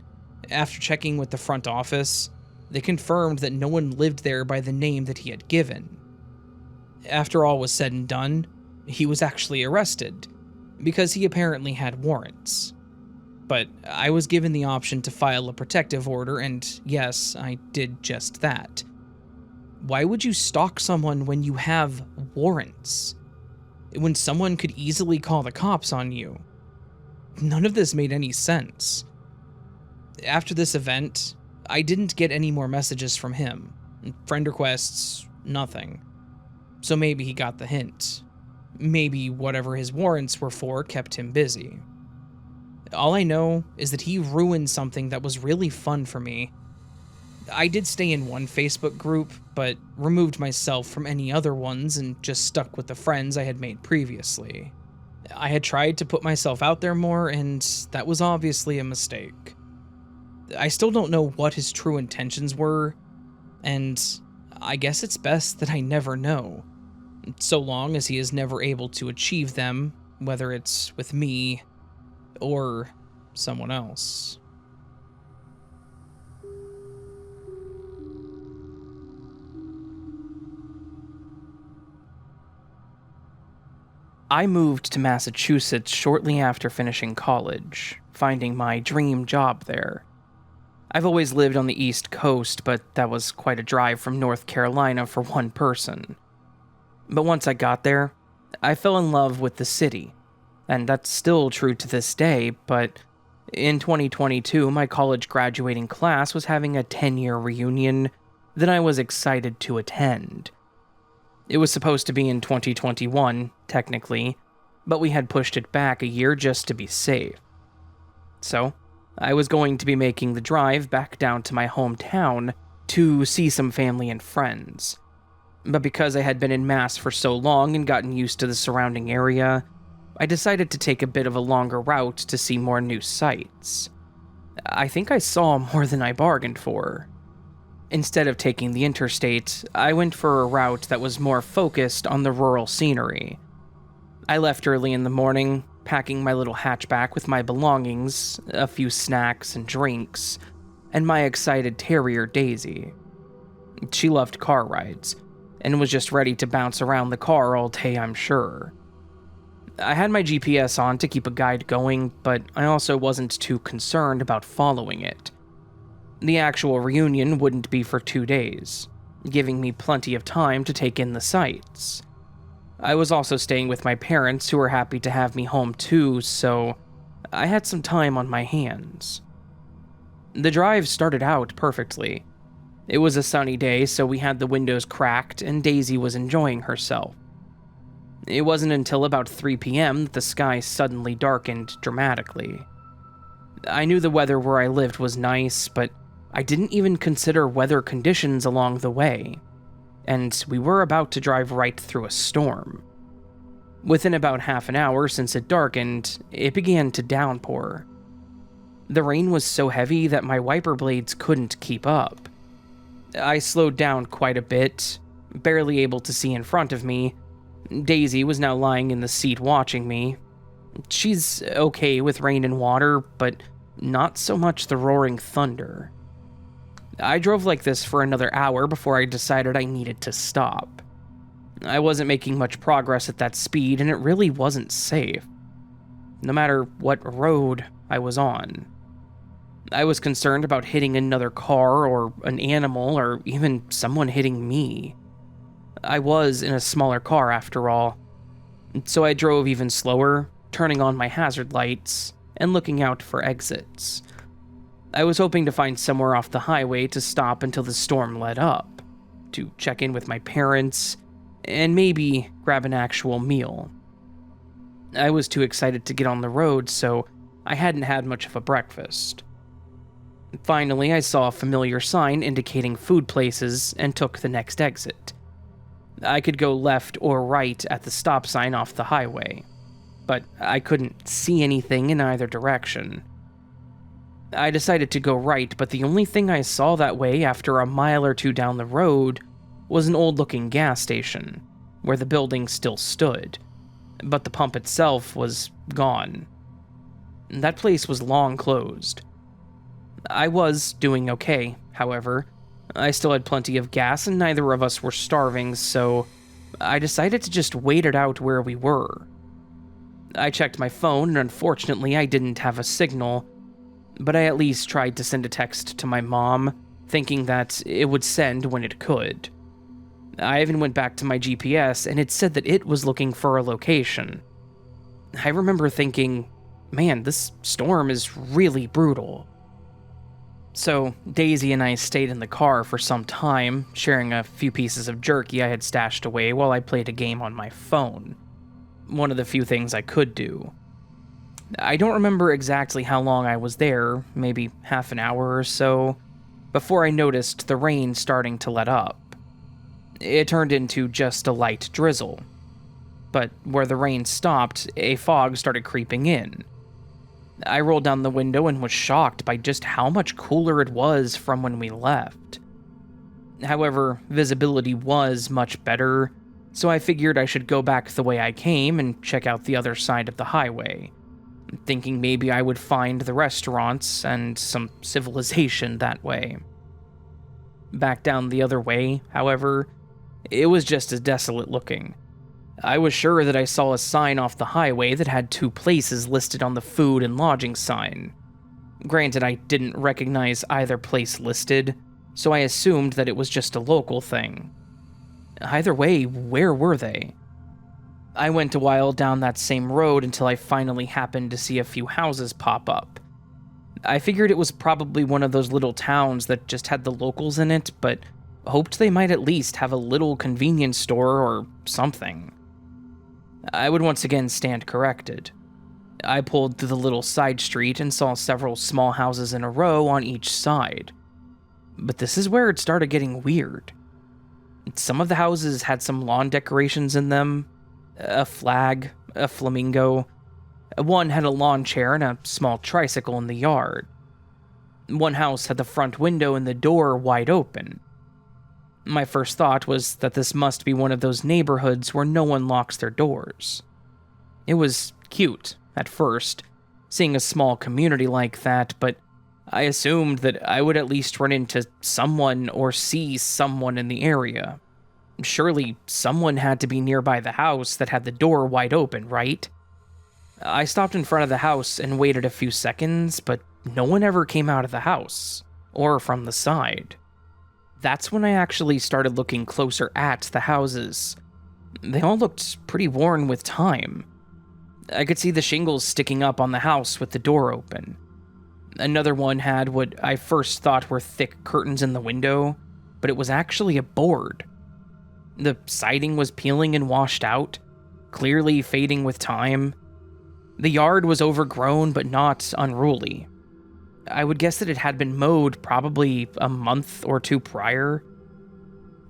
after checking with the front office, they confirmed that no one lived there by the name that he had given. After all was said and done, he was actually arrested, because he apparently had warrants. But I was given the option to file a protective order, and yes, I did just that. Why would you stalk someone when you have warrants? When someone could easily call the cops on you? None of this made any sense. After this event, I didn't get any more messages from him. Friend requests, nothing. So maybe he got the hint. Maybe whatever his warrants were for kept him busy. All I know is that he ruined something that was really fun for me. I did stay in one Facebook group, but removed myself from any other ones and just stuck with the friends I had made previously. I had tried to put myself out there more, and that was obviously a mistake. I still don't know what his true intentions were, and I guess it's best that I never know, so long as he is never able to achieve them, whether it's with me or someone else. I moved to Massachusetts shortly after finishing college, finding my dream job there. I've always lived on the East Coast, but that was quite a drive from North Carolina for one person. But once I got there, I fell in love with the city, and that's still true to this day, but in 2022, my college graduating class was having a 10-year reunion that I was excited to attend. It was supposed to be in 2021, technically, but we had pushed it back a year just to be safe. So, I was going to be making the drive back down to my hometown to see some family and friends. But because I had been in Mass for so long and gotten used to the surrounding area, I decided to take a bit of a longer route to see more new sights. I think I saw more than I bargained for. Instead of taking the interstate, I went for a route that was more focused on the rural scenery. I left early in the morning, packing my little hatchback with my belongings, a few snacks and drinks, and my excited terrier Daisy. She loved car rides, and was just ready to bounce around the car all day, I'm sure. I had my GPS on to keep a guide going, but I also wasn't too concerned about following it. The actual reunion wouldn't be for 2 days, giving me plenty of time to take in the sights. I was also staying with my parents, who were happy to have me home too, so I had some time on my hands. The drive started out perfectly. It was a sunny day, so we had the windows cracked and Daisy was enjoying herself. It wasn't until about 3 p.m. that the sky suddenly darkened dramatically. I knew the weather where I lived was nice, but I didn't even consider weather conditions along the way, and we were about to drive right through a storm. Within about half an hour since it darkened, it began to downpour. The rain was so heavy that my wiper blades couldn't keep up. I slowed down quite a bit, barely able to see in front of me. Daisy was now lying in the seat watching me. She's okay with rain and water, but not so much the roaring thunder. I drove like this for another hour before I decided I needed to stop. I wasn't making much progress at that speed, and it really wasn't safe, no matter what road I was on. I was concerned about hitting another car or an animal or even someone hitting me. I was in a smaller car after all, so I drove even slower, turning on my hazard lights and looking out for exits. I was hoping to find somewhere off the highway to stop until the storm let up, to check in with my parents, and maybe grab an actual meal. I was too excited to get on the road, so I hadn't had much of a breakfast. Finally, I saw a familiar sign indicating food places and took the next exit. I could go left or right at the stop sign off the highway, but I couldn't see anything in either direction. I decided to go right, but the only thing I saw that way after a mile or two down the road was an old-looking gas station, where the building still stood, but the pump itself was gone. That place was long closed. I was doing okay, however. I still had plenty of gas and neither of us were starving, so I decided to just wait it out where we were. I checked my phone and unfortunately I didn't have a signal, but I at least tried to send a text to my mom, thinking that it would send when it could. I even went back to my GPS and it said that it was looking for a location. I remember thinking, man, this storm is really brutal. So Daisy and I stayed in the car for some time, sharing a few pieces of jerky I had stashed away while I played a game on my phone. One of the few things I could do. I don't remember exactly how long I was there, maybe half an hour or so, before I noticed the rain starting to let up. It turned into just a light drizzle. But where the rain stopped, a fog started creeping in. I rolled down the window and was shocked by just how much cooler it was from when we left. However, visibility was much better, so I figured I should go back the way I came and check out the other side of the highway, thinking maybe I would find the restaurants and some civilization that way. Back down the other way, however, it was just as desolate looking. I was sure that I saw a sign off the highway that had 2 places listed on the food and lodging sign. Granted, I didn't recognize either place listed, so I assumed that it was just a local thing. Either way, where were they? I went a while down that same road until I finally happened to see a few houses pop up. I figured it was probably one of those little towns that just had the locals in it, but hoped they might at least have a little convenience store or something. I would once again stand corrected. I pulled through the little side street and saw several small houses in a row on each side. But this is where it started getting weird. Some of the houses had some lawn decorations in them, a flag, a flamingo. One had a lawn chair and a small tricycle in the yard. One house had the front window and the door wide open. My first thought was that this must be one of those neighborhoods where no one locks their doors. It was cute, at first, seeing a small community like that, but I assumed that I would at least run into someone or see someone in the area. Surely someone had to be nearby the house that had the door wide open, right? I stopped in front of the house and waited a few seconds, but no one ever came out of the house, or from the side. That's when I actually started looking closer at the houses. They all looked pretty worn with time. I could see the shingles sticking up on the house with the door open. Another one had what I first thought were thick curtains in the window, but it was actually a board. The siding was peeling and washed out, clearly fading with time. The yard was overgrown but not unruly. I would guess that it had been mowed probably a month or 2 prior.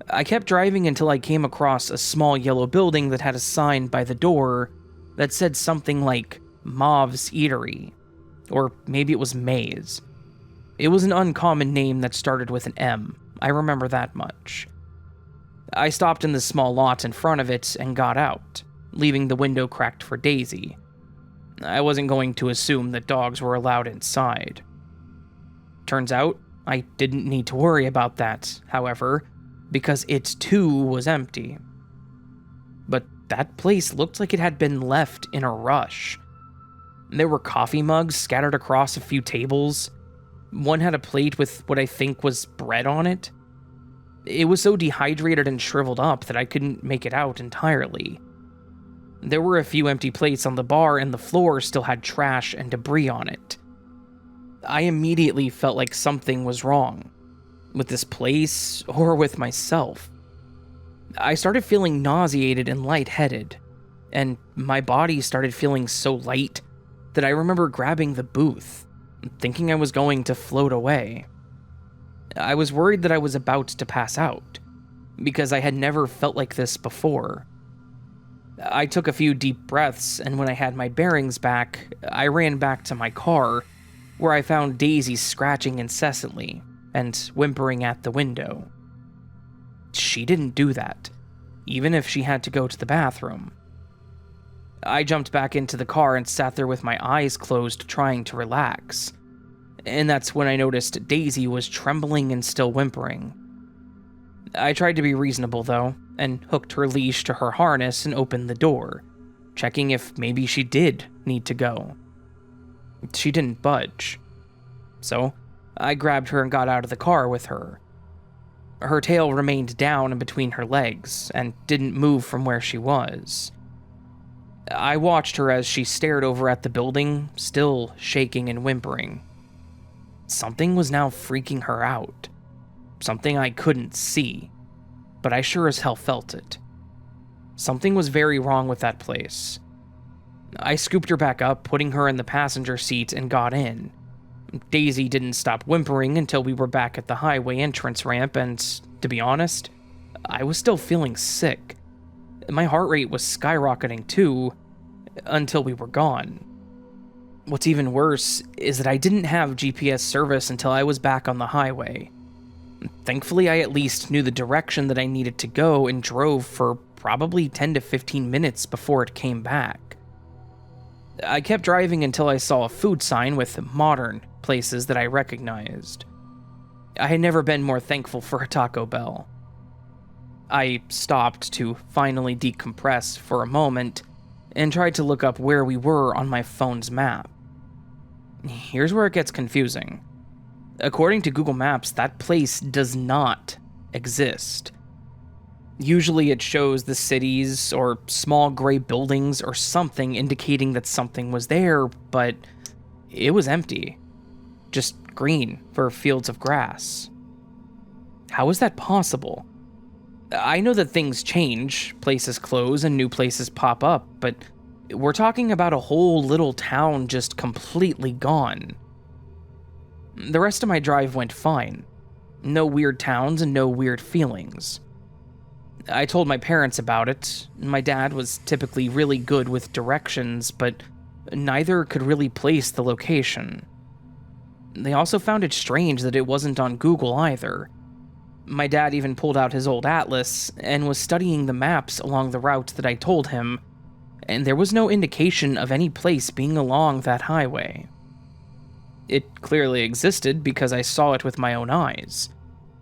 I kept driving until I came across a small yellow building that had a sign by the door that said something like Mauve's Eatery, or maybe it was Maze. It was an uncommon name that started with an M, I remember that much. I stopped in the small lot in front of it and got out, leaving the window cracked for Daisy. I wasn't going to assume that dogs were allowed inside. Turns out, I didn't need to worry about that, however, because it too was empty. But that place looked like it had been left in a rush. There were coffee mugs scattered across a few tables. One had a plate with what I think was bread on it. It was so dehydrated and shriveled up that I couldn't make it out entirely. There were a few empty plates on the bar and the floor still had trash and debris on it. I immediately felt like something was wrong, with this place or with myself. I started feeling nauseated and lightheaded. and my body started feeling so light that I remember grabbing the booth, thinking I was going to float away. I was worried that I was about to pass out, because I had never felt like this before. I took a few deep breaths, and when I had my bearings back, I ran back to my car, where I found Daisy scratching incessantly and whimpering at the window. She didn't do that, even if she had to go to the bathroom. I jumped back into the car and sat there with my eyes closed, trying to relax. And that's when I noticed Daisy was trembling and still whimpering. I tried to be reasonable, though, and hooked her leash to her harness and opened the door, checking if maybe she did need to go. She didn't budge. So, I grabbed her and got out of the car with her. Her tail remained down in between her legs and didn't move from where she was. I watched her as she stared over at the building, still shaking and whimpering. Something was now freaking her out. Something I couldn't see, but I sure as hell felt it. Something was very wrong with that place. I scooped her back up, putting her in the passenger seat, and got in. Daisy didn't stop whimpering until we were back at the highway entrance ramp, and, to be honest, I was still feeling sick. My heart rate was skyrocketing too, until we were gone. What's even worse is that I didn't have GPS service until I was back on the highway. Thankfully, I at least knew the direction that I needed to go and drove for probably 10 to 15 minutes before it came back. I kept driving until I saw a food sign with modern places that I recognized. I had never been more thankful for a Taco Bell. I stopped to finally decompress for a moment and tried to look up where we were on my phone's map. Here's where it gets confusing. According to Google Maps, that place does not exist. Usually it shows the cities or small gray buildings or something indicating that something was there, but it was empty. Just green for fields of grass. How is that possible? I know that things change, places close and new places pop up, but we're talking about a whole little town just completely gone. The rest of my drive went fine. No weird towns and no weird feelings. I told my parents about it. My dad was typically really good with directions, but neither could really place the location. They also found it strange that it wasn't on Google either. My dad even pulled out his old atlas and was studying the maps along the route that I told him, and there was no indication of any place being along that highway. It clearly existed because I saw it with my own eyes,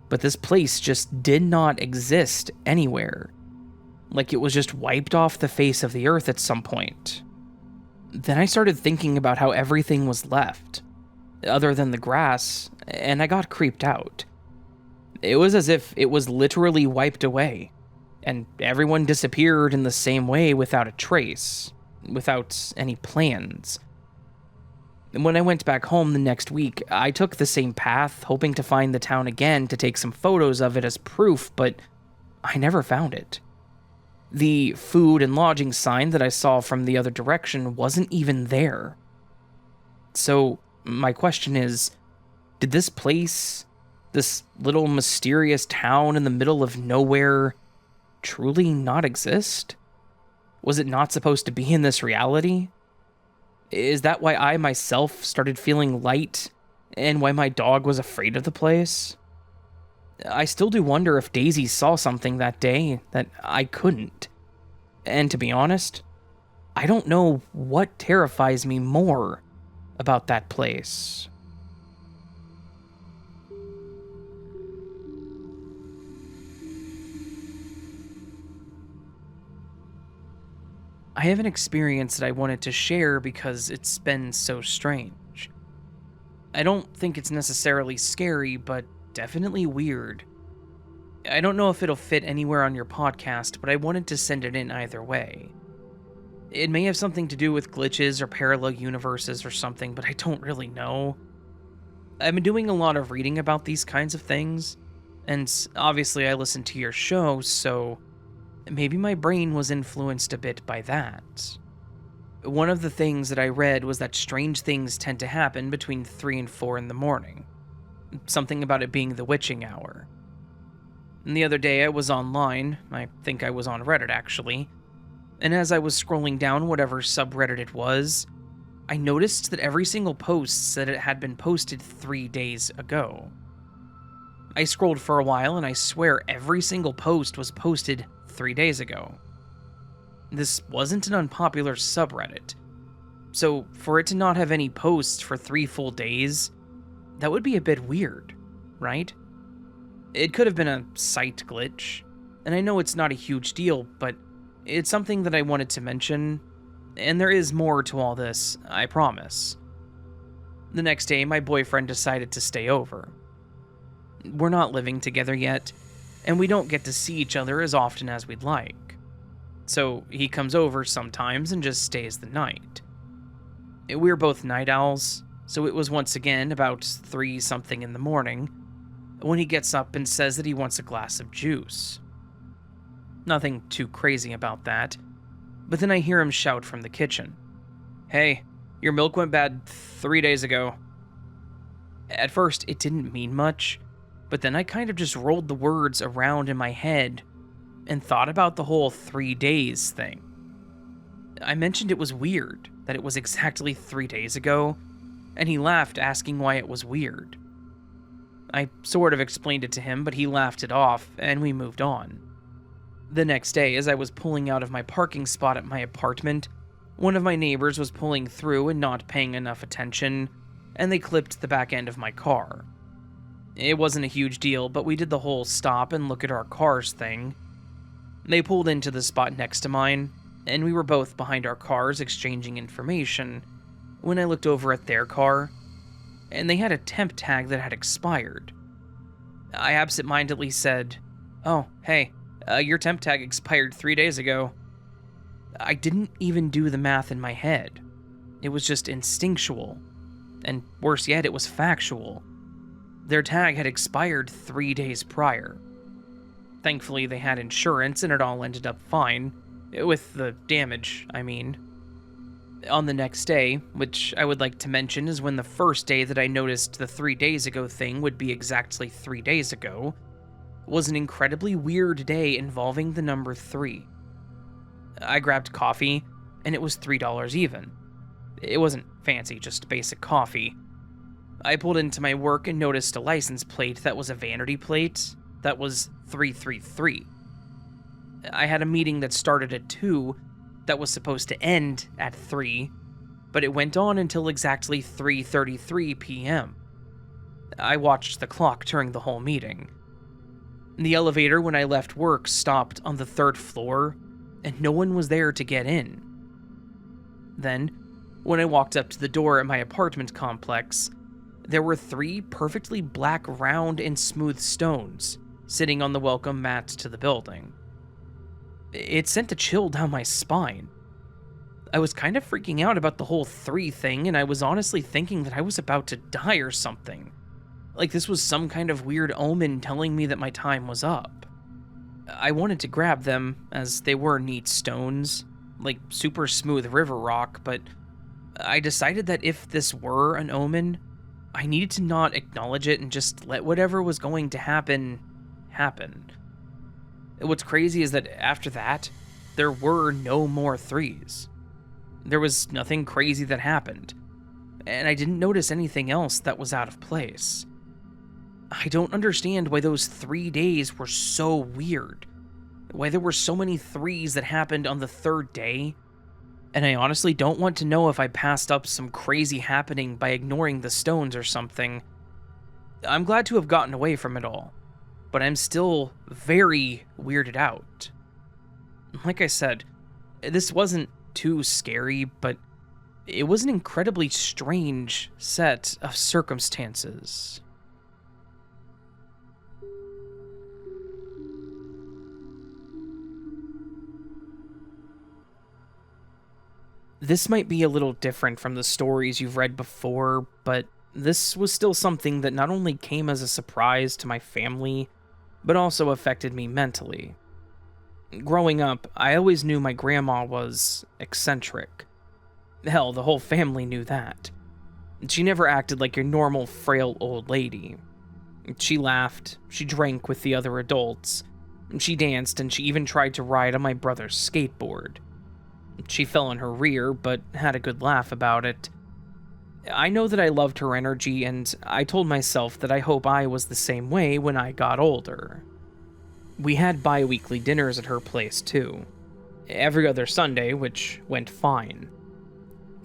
but this place just did not exist anywhere, like it was just wiped off the face of the earth at some point. Then I started thinking about how everything was left, other than the grass, and I got creeped out. It was as if it was literally wiped away, and everyone disappeared in the same way without a trace, without any plans. When I went back home the next week, I took the same path, hoping to find the town again to take some photos of it as proof, but I never found it. The food and lodging sign that I saw from the other direction wasn't even there. So, my question is, did this place, this little mysterious town in the middle of nowhere, truly not exist? Was it not supposed to be in this reality? Is that why I myself started feeling light, and why my dog was afraid of the place? I still do wonder if Daisy saw something that day that I couldn't. And to be honest, I don't know what terrifies me more about that place. I have an experience that I wanted to share because it's been so strange. I don't think it's necessarily scary, but definitely weird. I don't know if it'll fit anywhere on your podcast, but I wanted to send it in either way. It may have something to do with glitches or parallel universes or something, but I don't really know. I've been doing a lot of reading about these kinds of things, and obviously I listen to your show, so Maybe my brain was influenced a bit by that. One of the things that I read was that strange things tend to happen between 3 and 4 in the morning. Something about it being the witching hour. And the other day I was online, I think I was on Reddit actually, and as I was scrolling down whatever subreddit it was, I noticed that every single post said it had been posted 3 days ago. I scrolled for a while and I swear every single post was posted 3 days ago. This wasn't an unpopular subreddit, so for it to not have any posts for 3 full days, that would be a bit weird, right? It could have been a site glitch, and I know it's not a huge deal, but it's something that I wanted to mention, and there is more to all this, I promise. The next day, my boyfriend decided to stay over. We're not living together yet, and we don't get to see each other as often as we'd like. So he comes over sometimes and just stays the night. We're both night owls, so it was once again about 3-something in the morning when he gets up and says that he wants a glass of juice. Nothing too crazy about that, but then I hear him shout from the kitchen, "Hey, your milk went bad 3 days ago." At first, it didn't mean much, but then I kind of just rolled the words around in my head and thought about the whole 3 days thing. I mentioned it was weird that it was exactly 3 days ago, and he laughed, asking why it was weird. I sort of explained it to him, but he laughed it off, and we moved on. The next day, as I was pulling out of my parking spot at my apartment, one of my neighbors was pulling through and not paying enough attention, and they clipped the back end of my car. It wasn't a huge deal, but we did the whole stop and look at our cars thing. They pulled into the spot next to mine, and we were both behind our cars exchanging information when I looked over at their car, and they had a temp tag that had expired. I absentmindedly said, "Oh, hey, your temp tag expired 3 days ago." I didn't even do the math in my head. It was just instinctual, and worse yet, it was factual. Their tag had expired 3 days prior. Thankfully, they had insurance and it all ended up fine. With the damage, I mean. On the next day, which I would like to mention is when the first day that I noticed the 3 days ago thing would be exactly 3 days ago, was an incredibly weird day involving the number 3. I grabbed coffee, and it was $3 even. It wasn't fancy, just basic coffee. I pulled into my work and noticed a license plate that was a vanity plate that was 333. I had a meeting that started at 2 that was supposed to end at 3, but it went on until exactly 3:33 p.m. I watched the clock during the whole meeting. The elevator when I left work stopped on the 3rd floor, and no one was there to get in. Then, when I walked up to the door at my apartment complex, there were 3 perfectly black, round, and smooth stones sitting on the welcome mat to the building. It sent a chill down my spine. I was kind of freaking out about the whole 3 thing, and I was honestly thinking that I was about to die or something. Like this was some kind of weird omen telling me that my time was up. I wanted to grab them, as they were neat stones, like super smooth river rock, but I decided that if this were an omen, I needed to not acknowledge it and just let whatever was going to happen, happen. What's crazy is that after that, there were no more 3s. There was nothing crazy that happened, and I didn't notice anything else that was out of place. I don't understand why those 3 days were so weird, why there were so many 3s that happened on the 3rd day, and I honestly don't want to know if I passed up some crazy happening by ignoring the stones or something. I'm glad to have gotten away from it all, but I'm still very weirded out. Like I said, this wasn't too scary, but it was an incredibly strange set of circumstances. This might be a little different from the stories you've read before, but this was still something that not only came as a surprise to my family, but also affected me mentally. Growing up, I always knew my grandma was eccentric. Hell, the whole family knew that. She never acted like your normal frail old lady. She laughed, she drank with the other adults, she danced, and she even tried to ride on my brother's skateboard. She fell on her rear, but had a good laugh about it. I know that I loved her energy, and I told myself that I hope I was the same way when I got older. We had bi-weekly dinners at her place, too. Every other Sunday, which went fine.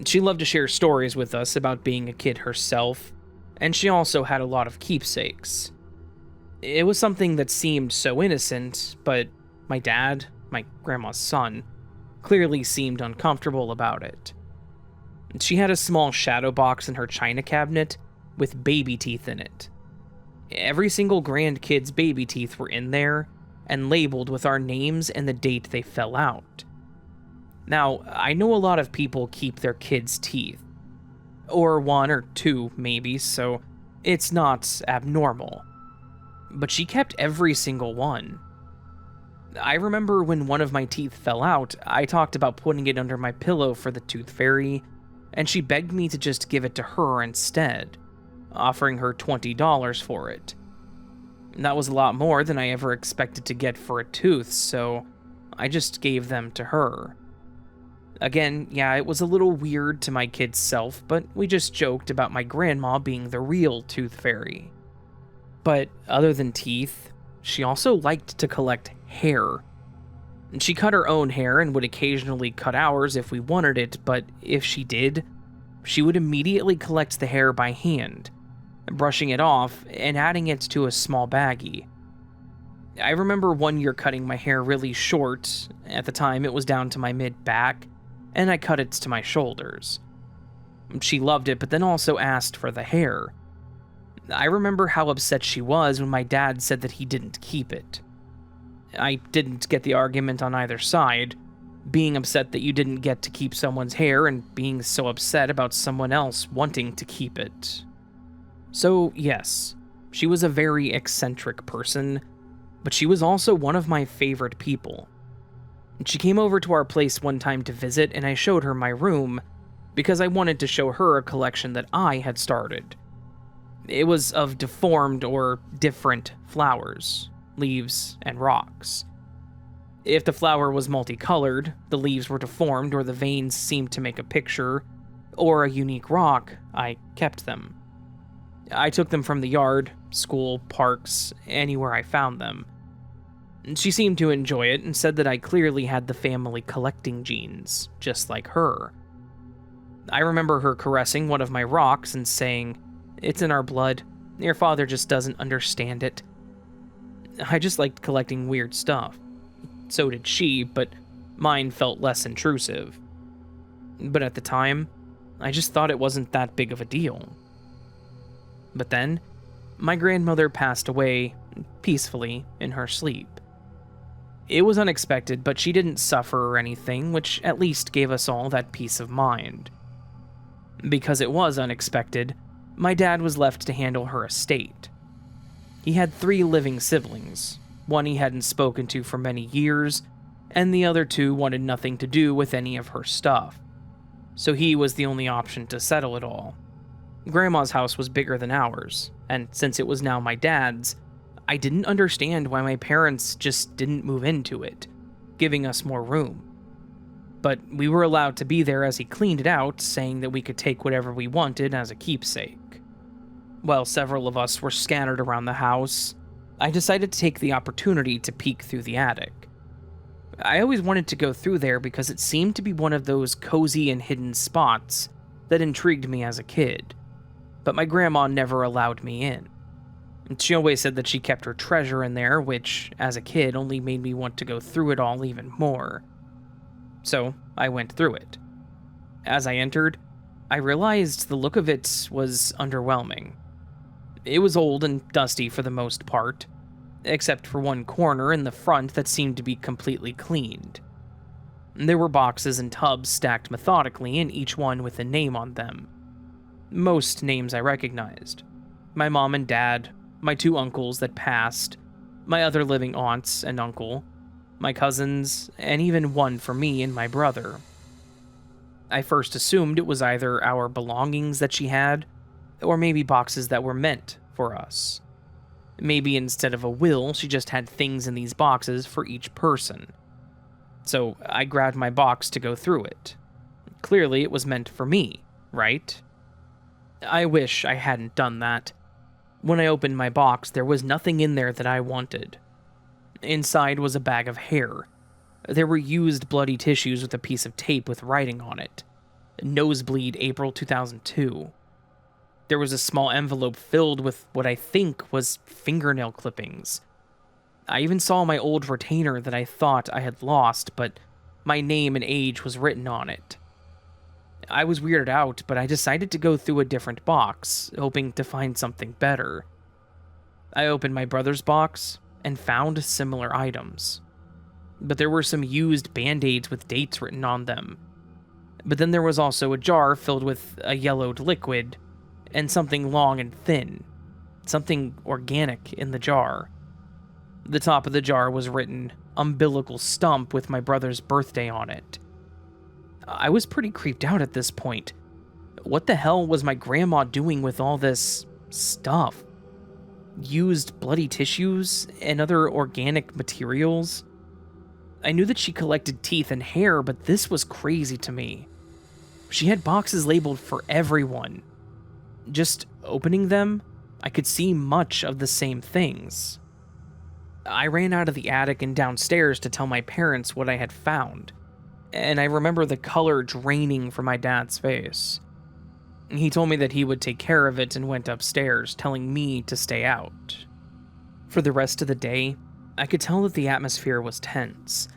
She loved to share stories with us about being a kid herself, and she also had a lot of keepsakes. It was something that seemed so innocent, but my dad, my grandma's son, clearly seemed uncomfortable about it. She had a small shadow box in her china cabinet with baby teeth in it. Every single grandkid's baby teeth were in there and labeled with our names and the date they fell out. Now, I know a lot of people keep their kids' teeth, or one or two maybe, so it's not abnormal. But she kept every single one. I remember when one of my teeth fell out, I talked about putting it under my pillow for the tooth fairy, and she begged me to just give it to her instead, offering her $20 for it. That was a lot more than I ever expected to get for a tooth, so I just gave them to her. Again, yeah, it was a little weird to my kid's self, but we just joked about my grandma being the real tooth fairy. But other than teeth, she also liked to collect hair. She cut her own hair and would occasionally cut ours if we wanted it, but if she did, she would immediately collect the hair by hand, brushing it off and adding it to a small baggie. I remember one year cutting my hair really short. At the time, it was down to my mid-back, and I cut it to my shoulders. She loved it, but then also asked for the hair. I remember how upset she was when my dad said that he didn't keep it. I didn't get the argument on either side, being upset that you didn't get to keep someone's hair and being so upset about someone else wanting to keep it. So yes, she was a very eccentric person, but she was also one of my favorite people. She came over to our place one time to visit, and I showed her my room because I wanted to show her a collection that I had started. It was of deformed or different flowers, leaves, and rocks. If the flower was multicolored, the leaves were deformed, or the veins seemed to make a picture, or a unique rock, I kept them. I took them from the yard, school, parks, anywhere I found them. She seemed to enjoy it and said that I clearly had the family collecting genes, just like her. I remember her caressing one of my rocks and saying, "It's in our blood. Your father just doesn't understand it." I just liked collecting weird stuff. So did she, but mine felt less intrusive. But at the time, I just thought it wasn't that big of a deal. But then, my grandmother passed away peacefully in her sleep. It was unexpected, but she didn't suffer or anything, which at least gave us all that peace of mind. Because it was unexpected, my dad was left to handle her estate. He had 3 living siblings, one he hadn't spoken to for many years, and the other 2 wanted nothing to do with any of her stuff. So he was the only option to settle it all. Grandma's house was bigger than ours, and since it was now my dad's, I didn't understand why my parents just didn't move into it, giving us more room. But we were allowed to be there as he cleaned it out, saying that we could take whatever we wanted as a keepsake. While several of us were scattered around the house, I decided to take the opportunity to peek through the attic. I always wanted to go through there because it seemed to be one of those cozy and hidden spots that intrigued me as a kid, but my grandma never allowed me in. She always said that she kept her treasure in there, which, as a kid, only made me want to go through it all even more. So, I went through it. As I entered, I realized the look of it was underwhelming. It was old and dusty for the most part, except for one corner in the front that seemed to be completely cleaned. There were boxes and tubs stacked methodically, and each one with a name on them. Most names I recognized. My mom and dad, my 2 uncles that passed, my other living aunts and uncle, my cousins, and even one for me and my brother. I first assumed it was either our belongings that she had, or maybe boxes that were meant for us. Maybe instead of a will, she just had things in these boxes for each person. So I grabbed my box to go through it. Clearly it was meant for me, right? I wish I hadn't done that. When I opened my box, there was nothing in there that I wanted. Inside was a bag of hair. There were used bloody tissues with a piece of tape with writing on it. Nosebleed April 2002. There was a small envelope filled with what I think was fingernail clippings. I even saw my old retainer that I thought I had lost, but my name and age was written on it. I was weirded out, but I decided to go through a different box, hoping to find something better. I opened my brother's box and found similar items. But there were some used band-aids with dates written on them. But then there was also a jar filled with a yellowed liquid, and something long and thin, something organic in the jar. The top of the jar was written, umbilical stump with my brother's birthday on it. I was pretty creeped out at this point. What the hell was my grandma doing with all this stuff? Used bloody tissues and other organic materials? I knew that she collected teeth and hair, but this was crazy to me. She had boxes labeled for everyone. Just opening them, I could see much of the same things. I ran out of the attic and downstairs to tell my parents what I had found, and I remember the color draining from my dad's face. He told me that he would take care of it and went upstairs, telling me to stay out. For the rest of the day, I could tell that the atmosphere was tense.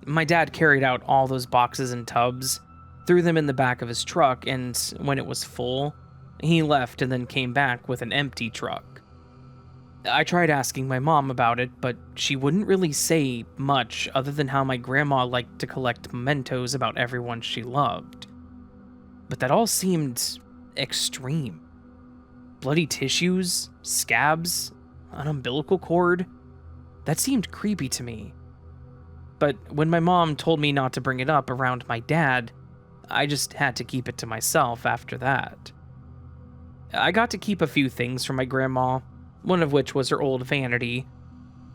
My dad carried out all those boxes and tubs, threw them in the back of his truck, and when it was full, he left and then came back with an empty truck. I tried asking my mom about it, but she wouldn't really say much other than how my grandma liked to collect mementos about everyone she loved. But that all seemed extreme. Bloody tissues, scabs, an umbilical cord. That seemed creepy to me. But when my mom told me not to bring it up around my dad, I just had to keep it to myself after that. I got to keep a few things from my grandma, one of which was her old vanity.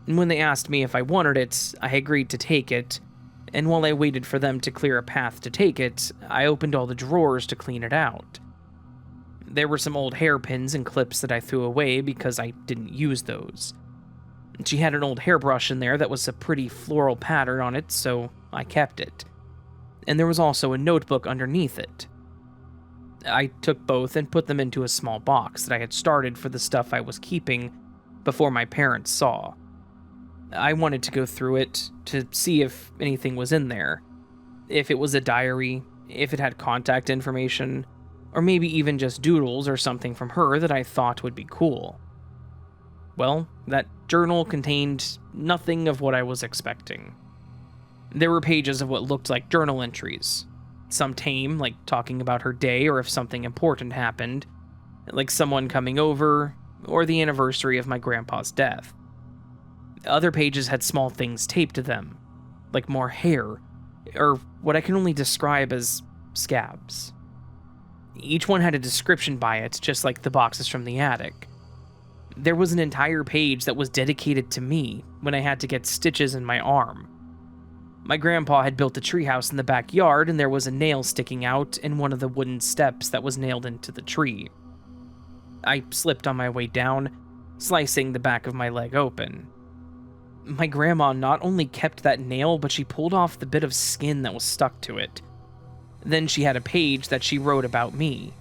And when they asked me if I wanted it, I agreed to take it, and while I waited for them to clear a path to take it, I opened all the drawers to clean it out. There were some old hairpins and clips that I threw away because I didn't use those. She had an old hairbrush in there that was a pretty floral pattern on it, so I kept it. And there was also a notebook underneath it. I took both and put them into a small box that I had started for the stuff I was keeping before my parents saw. I wanted to go through it to see if anything was in there. If it was a diary, if it had contact information, or maybe even just doodles or something from her that I thought would be cool. Well, that journal contained nothing of what I was expecting. There were pages of what looked like journal entries. Some tame, like talking about her day or if something important happened, like someone coming over, or the anniversary of my grandpa's death. Other pages had small things taped to them, like more hair, or what I can only describe as scabs. Each one had a description by it, just like the boxes from the attic. There was an entire page that was dedicated to me when I had to get stitches in my arm. My grandpa had built a treehouse in the backyard, and there was a nail sticking out in one of the wooden steps that was nailed into the tree. I slipped on my way down, slicing the back of my leg open. My grandma not only kept that nail, but she pulled off the bit of skin that was stuck to it. Then she had a page that she wrote about me.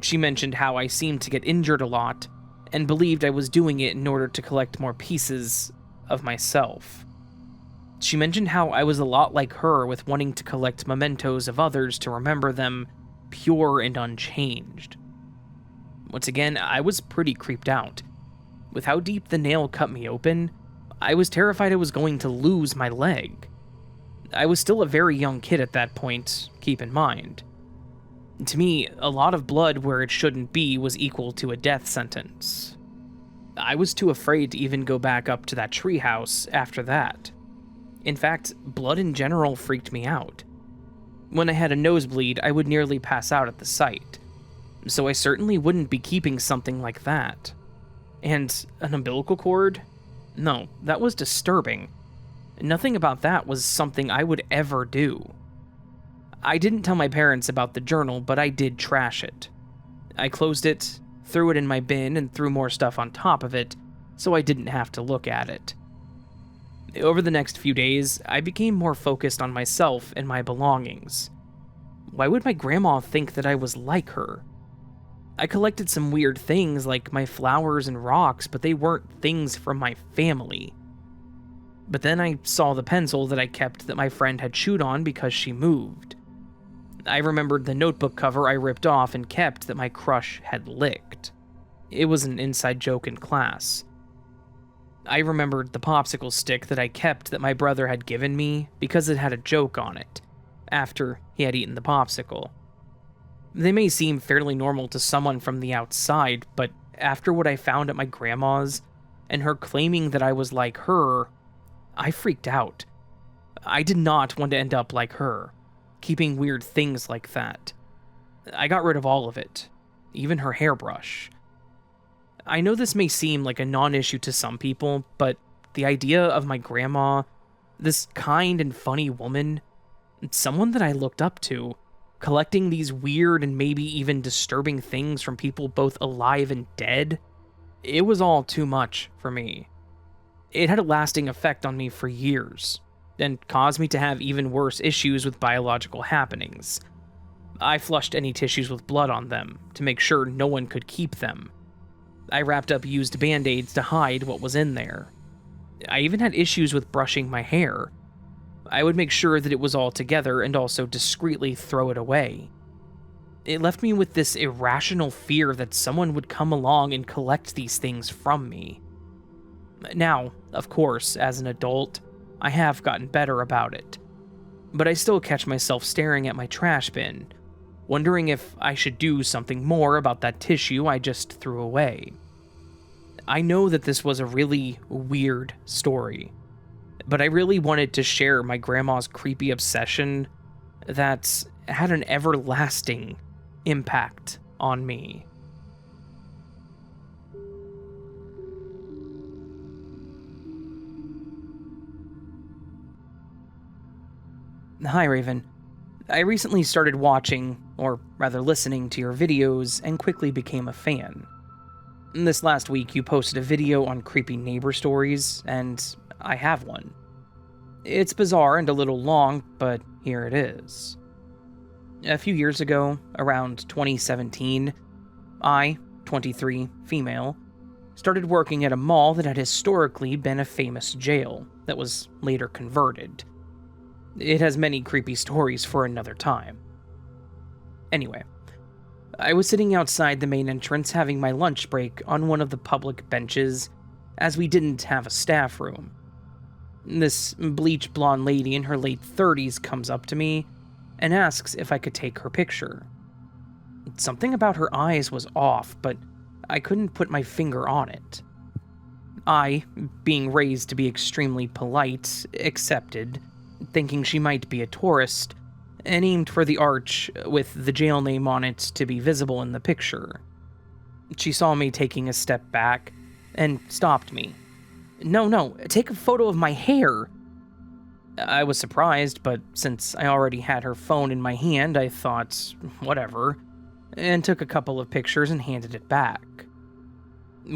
She mentioned how I seemed to get injured a lot, and believed I was doing it in order to collect more pieces of myself. She mentioned how I was a lot like her with wanting to collect mementos of others to remember them pure and unchanged. Once again, I was pretty creeped out. With how deep the nail cut me open, I was terrified I was going to lose my leg. I was still a very young kid at that point, keep in mind. To me, a lot of blood where it shouldn't be was equal to a death sentence. I was too afraid to even go back up to that treehouse after that. In fact, blood in general freaked me out. When I had a nosebleed, I would nearly pass out at the sight, so I certainly wouldn't be keeping something like that. And an umbilical cord? No, that was disturbing. Nothing about that was something I would ever do. I didn't tell my parents about the journal, but I did trash it. I closed it, threw it in my bin, and threw more stuff on top of it, so I didn't have to look at it. Over the next few days, I became more focused on myself and my belongings. Why would my grandma think that I was like her? I collected some weird things like my flowers and rocks, but they weren't things from my family. But then I saw the pencil that I kept that my friend had chewed on because she moved. I remembered the notebook cover I ripped off and kept that my crush had licked. It was an inside joke in class. I remembered the popsicle stick that I kept that my brother had given me because it had a joke on it, after he had eaten the popsicle. They may seem fairly normal to someone from the outside, but after what I found at my grandma's, and her claiming that I was like her, I freaked out. I did not want to end up like her, keeping weird things like that. I got rid of all of it, even her hairbrush. I know this may seem like a non-issue to some people, but the idea of my grandma, this kind and funny woman, someone that I looked up to, collecting these weird and maybe even disturbing things from people both alive and dead, it was all too much for me. It had a lasting effect on me for years, and caused me to have even worse issues with biological happenings. I flushed any tissues with blood on them to make sure no one could keep them. I wrapped up used band-aids to hide what was in there. I even had issues with brushing my hair. I would make sure that it was all together and also discreetly throw it away. It left me with this irrational fear that someone would come along and collect these things from me. Now, of course, as an adult, I have gotten better about it. But I still catch myself staring at my trash bin, wondering if I should do something more about that tissue I just threw away. I know that this was a really weird story, but I really wanted to share my grandma's creepy obsession that had an everlasting impact on me. Hi, Raven. I recently started watching, or rather listening to your videos, and quickly became a fan. This last week, you posted a video on creepy neighbor stories, and I have one. It's bizarre and a little long, but here it is. A few years ago, around 2017, I, 23, female, started working at a mall that had historically been a famous jail that was later converted. It has many creepy stories for another time. Anyway, I was sitting outside the main entrance having my lunch break on one of the public benches, as we didn't have a staff room. This bleach blonde lady in her late 30s comes up to me and asks if I could take her picture. Something about her eyes was off, but I couldn't put my finger on it. I, being raised to be extremely polite, accepted, thinking she might be a tourist, and aimed for the arch with the jail name on it to be visible in the picture. She saw me taking a step back and stopped me. No, take a photo of my hair. I was surprised, but since I already had her phone in my hand, I thought, whatever, and took a couple of pictures and handed it back.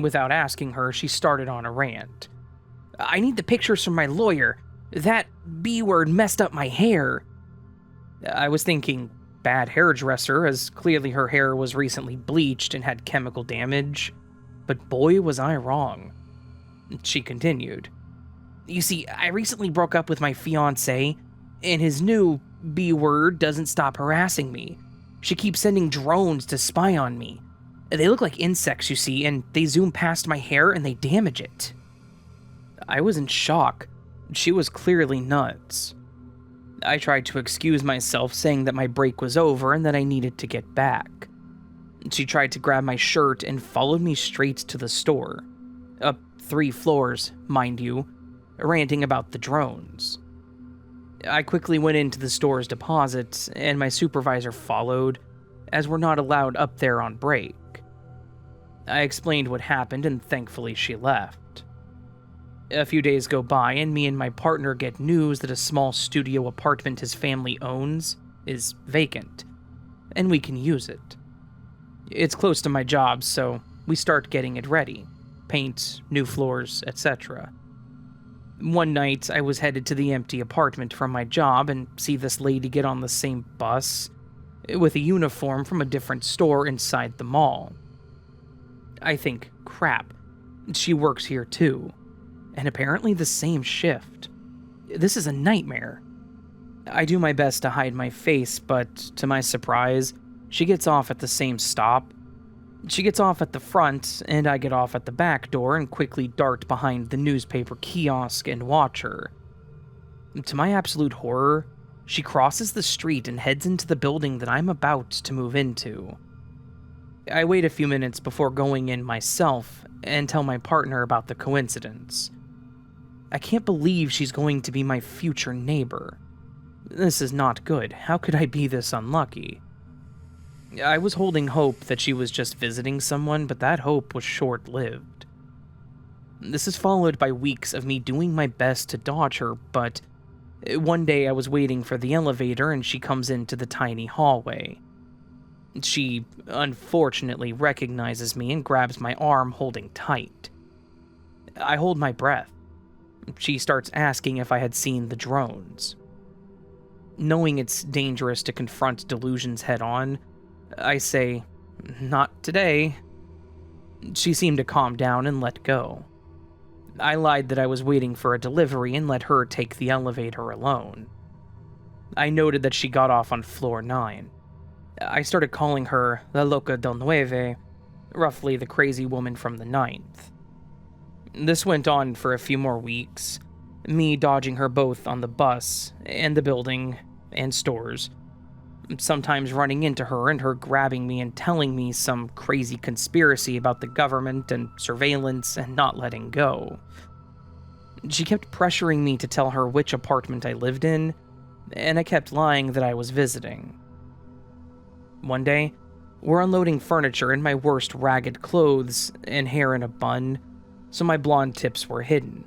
Without asking her, she started on a rant. I need the pictures from my lawyer. That B word messed up my hair. I was thinking bad hairdresser, as clearly her hair was recently bleached and had chemical damage. But boy, was I wrong. She continued. You see, I recently broke up with my fiancé, and his new B word doesn't stop harassing me. She keeps sending drones to spy on me. They look like insects, you see, and they zoom past my hair and they damage it. I was in shock. She was clearly nuts. I tried to excuse myself, saying that my break was over and that I needed to get back. She tried to grab my shirt and followed me straight to the store. Up 3 floors, mind you, ranting about the drones. I quickly went into the store's deposit, and my supervisor followed, as we're not allowed up there on break. I explained what happened, and thankfully she left. A few days go by, and me and my partner get news that a small studio apartment his family owns is vacant, and we can use it. It's close to my job, so we start getting it ready. Paint, new floors, etc. One night, I was headed to the empty apartment from my job and see this lady get on the same bus with a uniform from a different store inside the mall. I think, crap, she works here too, and apparently the same shift. This is a nightmare. I do my best to hide my face, but to my surprise, she gets off at the same stop. She gets off at the front, and I get off at the back door and quickly dart behind the newspaper kiosk and watch her. To my absolute horror, she crosses the street and heads into the building that I'm about to move into. I wait a few minutes before going in myself and tell my partner about the coincidence. I can't believe she's going to be my future neighbor. This is not good. How could I be this unlucky? I was holding hope that she was just visiting someone, but that hope was short-lived. This is followed by weeks of me doing my best to dodge her, but one day I was waiting for the elevator and she comes into the tiny hallway. She, unfortunately, recognizes me and grabs my arm, holding tight. I hold my breath. She starts asking if I had seen the drones. Knowing it's dangerous to confront delusions head-on, I say, "Not today." She seemed to calm down and let go. I lied that I was waiting for a delivery and let her take the elevator alone. I noted that she got off on floor 9. I started calling her La Loca del Nueve, roughly the crazy woman from the 9th. This went on for a few more weeks, me dodging her both on the bus and the building and stores, sometimes running into her and her grabbing me and telling me some crazy conspiracy about the government and surveillance and not letting go. She kept pressuring me to tell her which apartment I lived in, and I kept lying that I was visiting. One day, we're unloading furniture in my worst ragged clothes and hair in a bun, so my blonde tips were hidden,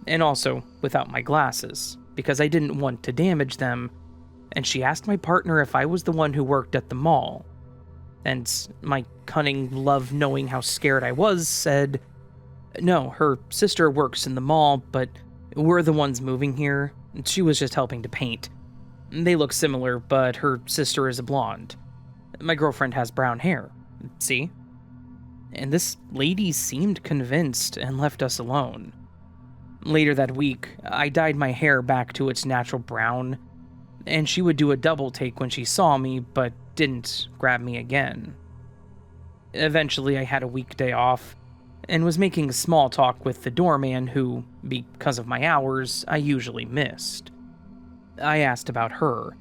and also without my glasses, because I didn't want to damage them, and she asked my partner if I was the one who worked at the mall, and my cunning love knowing how scared I was said, "No, her sister works in the mall, but we're the ones moving here. She was just helping to paint. They look similar, but her sister is a blonde. My girlfriend has brown hair. See?" And this lady seemed convinced and left us alone. Later that week, I dyed my hair back to its natural brown, and she would do a double take when she saw me, but didn't grab me again. Eventually, I had a weekday off, and was making small talk with the doorman who, because of my hours, I usually missed. I asked about her.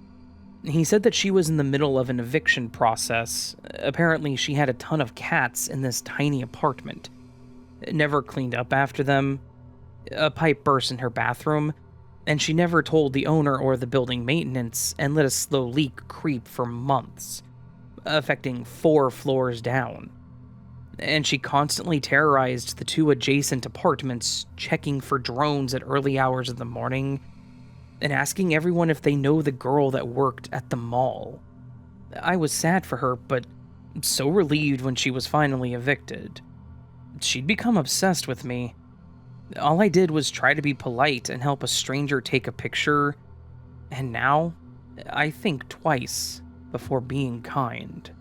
He said that she was in the middle of an eviction process. Apparently, she had a ton of cats in this tiny apartment. Never cleaned up after them. A pipe burst in her bathroom, and she never told the owner or the building maintenance and let a slow leak creep for months, affecting 4 floors down. And she constantly terrorized the 2 adjacent apartments, checking for drones at early hours of the morning, and asking everyone if they know the girl that worked at the mall. I was sad for her, but so relieved when she was finally evicted. She'd become obsessed with me. All I did was try to be polite and help a stranger take a picture, and now I think twice before being kind.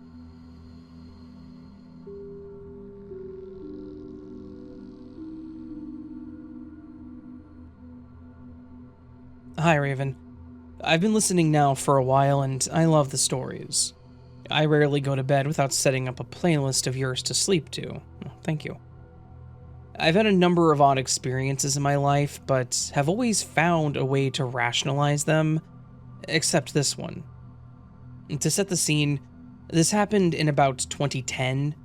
Hi, Raven. I've been listening now for a while, and I love the stories. I rarely go to bed without setting up a playlist of yours to sleep to. Thank you. I've had a number of odd experiences in my life, but have always found a way to rationalize them, except this one. To set the scene, this happened in about 2010,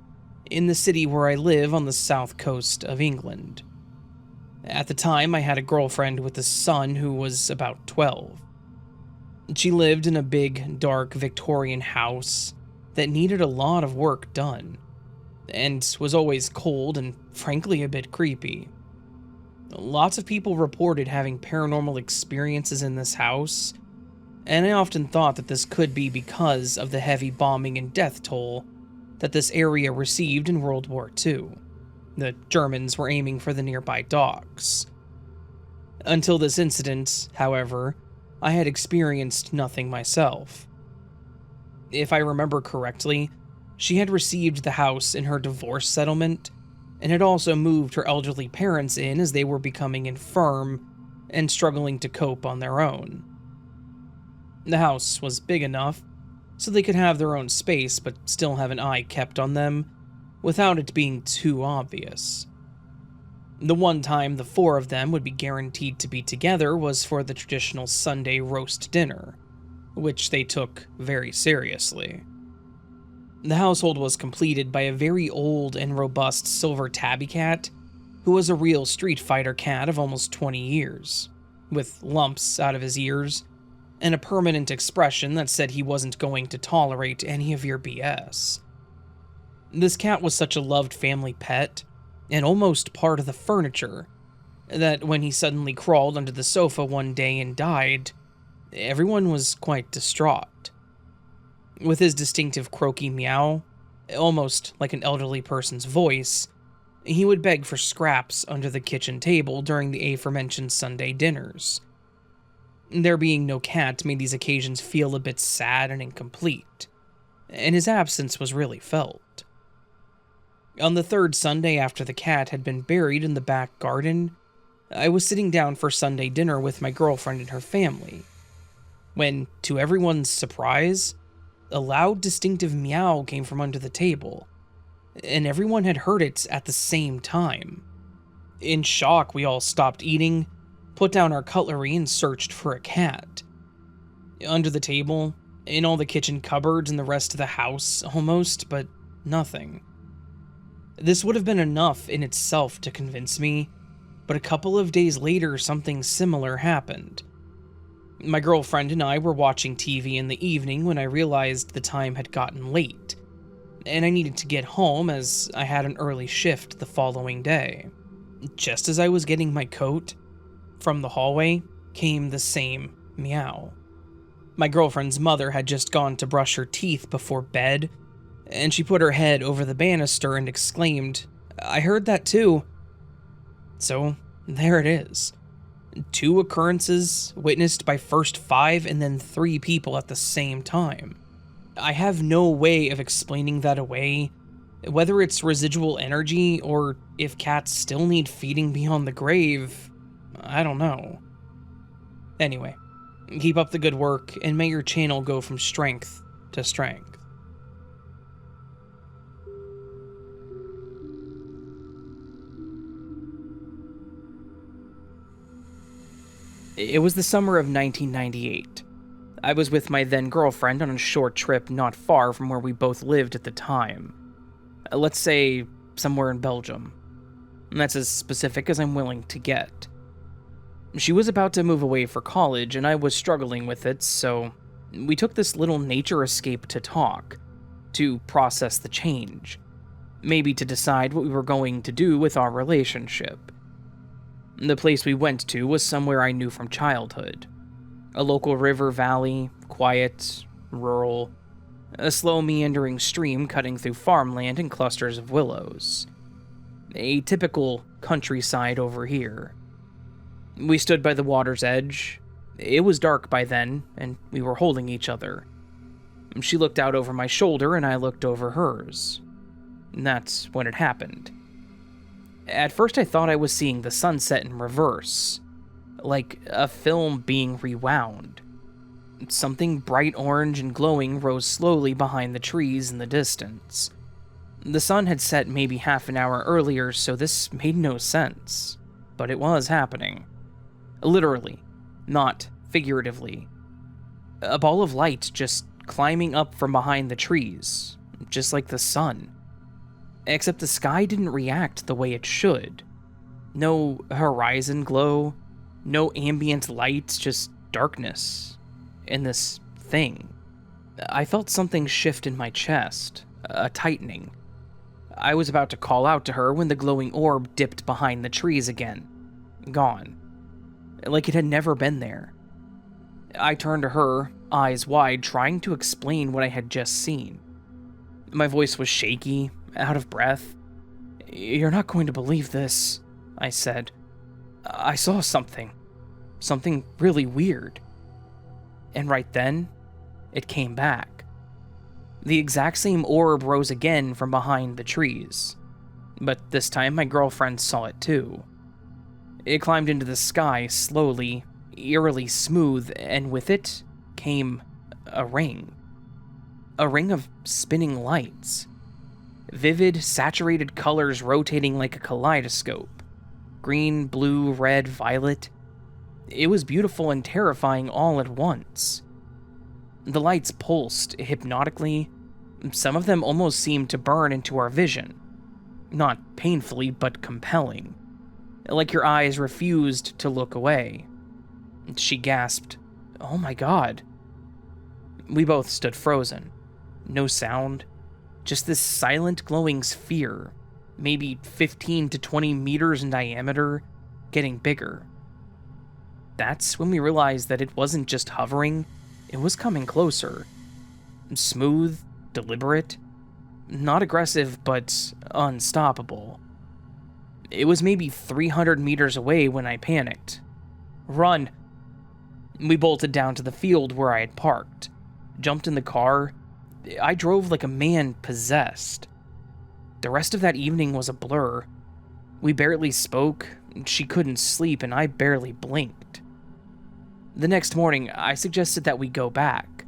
in the city where I live on the south coast of England. At the time, I had a girlfriend with a son who was about 12. She lived in a big, dark Victorian house that needed a lot of work done, and was always cold and frankly a bit creepy. Lots of people reported having paranormal experiences in this house, and I often thought that this could be because of the heavy bombing and death toll that this area received in World War II. The Germans were aiming for the nearby docks. Until this incident, however, I had experienced nothing myself. If I remember correctly, she had received the house in her divorce settlement, and had also moved her elderly parents in as they were becoming infirm and struggling to cope on their own. The house was big enough so they could have their own space but still have an eye kept on them without it being too obvious. The one time the four of them would be guaranteed to be together was for the traditional Sunday roast dinner, which they took very seriously. The household was completed by a very old and robust silver tabby cat who was a real Street Fighter cat of almost 20 years, with lumps out of his ears and a permanent expression that said he wasn't going to tolerate any of your BS. This cat was such a loved family pet, and almost part of the furniture, that when he suddenly crawled under the sofa one day and died, everyone was quite distraught. With his distinctive croaky meow, almost like an elderly person's voice, he would beg for scraps under the kitchen table during the aforementioned Sunday dinners. There being no cat made these occasions feel a bit sad and incomplete, and his absence was really felt. On the third Sunday after the cat had been buried in the back garden, I was sitting down for Sunday dinner with my girlfriend and her family, when, to everyone's surprise, a loud, distinctive meow came from under the table, and everyone had heard it at the same time. In shock, we all stopped eating, put down our cutlery, and searched for a cat. Under the table, in all the kitchen cupboards and the rest of the house, almost, but nothing. This would have been enough in itself to convince me, but a couple of days later something similar happened. My girlfriend and I were watching TV in the evening when I realized the time had gotten late, and I needed to get home as I had an early shift the following day. Just as I was getting my coat, from the hallway came the same meow. My girlfriend's mother had just gone to brush her teeth before bed, and she put her head over the banister and exclaimed, "I heard that too." So, there it is. 2 occurrences witnessed by first 5 and then 3 people at the same time. I have no way of explaining that away, whether it's residual energy or if cats still need feeding beyond the grave. I don't know. Anyway, keep up the good work, and may your channel go from strength to strength. It was the summer of 1998. I was with my then girlfriend on a short trip not far from where we both lived at the time. Let's say somewhere in Belgium. That's as specific as I'm willing to get. She was about to move away for college, and I was struggling with it, so we took this little nature escape to talk, to process the change, maybe to decide what we were going to do with our relationship. The place we went to was somewhere I knew from childhood. A local river valley, quiet, rural, a slow meandering stream cutting through farmland and clusters of willows. A typical countryside over here. We stood by the water's edge. It was dark by then, and we were holding each other. She looked out over my shoulder, and I looked over hers. And that's when it happened. At first I thought I was seeing the sunset in reverse, like a film being rewound. Something bright orange and glowing rose slowly behind the trees in the distance. The sun had set maybe half an hour earlier, so this made no sense, but it was happening. Literally, not figuratively. A ball of light just climbing up from behind the trees, just like the sun. Except the sky didn't react the way it should. No horizon glow, no ambient light, just darkness. in this thing. I felt something shift in my chest, a tightening. I was about to call out to her when the glowing orb dipped behind the trees again. Gone. Like it had never been there. I turned to her, eyes wide, trying to explain what I had just seen. My voice was shaky, out of breath. "You're not going to believe this," I said. "I saw something. Something really weird." And right then, it came back. The exact same orb rose again from behind the trees. But this time my girlfriend saw it too. It climbed into the sky slowly, eerily smooth, and with it came a ring. A ring of spinning lights. Vivid, saturated colors rotating like a kaleidoscope. Green, blue, red, violet. It was beautiful and terrifying all at once. The lights pulsed hypnotically. Some of them almost seemed to burn into our vision. Not painfully, but compelling. Like your eyes refused to look away. She gasped, "Oh my God." We both stood frozen. No sound. Just this silent glowing sphere, maybe 15 to 20 meters in diameter, getting bigger. That's when we realized that it wasn't just hovering, it was coming closer. Smooth, deliberate, not aggressive, but unstoppable. It was maybe 300 meters away when I panicked. "Run!" We bolted down to the field where I had parked, jumped in the car. I drove like a man possessed. The rest of that evening was a blur. We barely spoke, she couldn't sleep, and I barely blinked. The next morning, I suggested that we go back.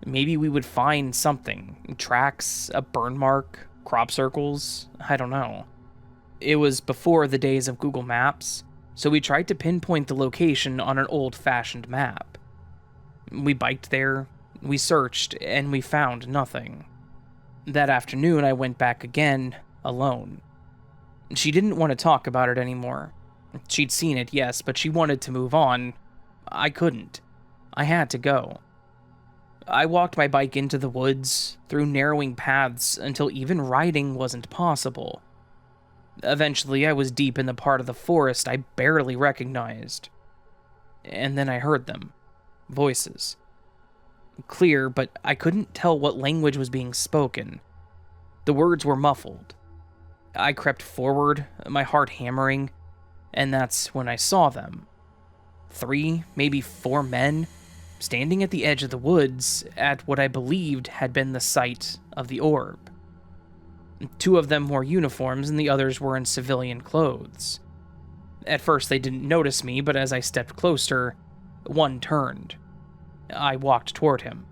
Maybe we would find something. Tracks, a burn mark, crop circles, I don't know. It was before the days of Google Maps, so we tried to pinpoint the location on an old-fashioned map. We biked there, we searched, and we found nothing. That afternoon, I went back again, alone. She didn't want to talk about it anymore. She'd seen it, yes, but she wanted to move on. I couldn't. I had to go. I walked my bike into the woods, through narrowing paths, until even riding wasn't possible. Eventually, I was deep in the part of the forest I barely recognized. And then I heard them. Voices. Clear, but I couldn't tell what language was being spoken. The words were muffled. I crept forward, my heart hammering, and that's when I saw them. 3, maybe 4 men, standing at the edge of the woods at what I believed had been the site of the orb. 2 of them wore uniforms and the others were in civilian clothes. At first they didn't notice me, but as I stepped closer, one turned. I walked toward him.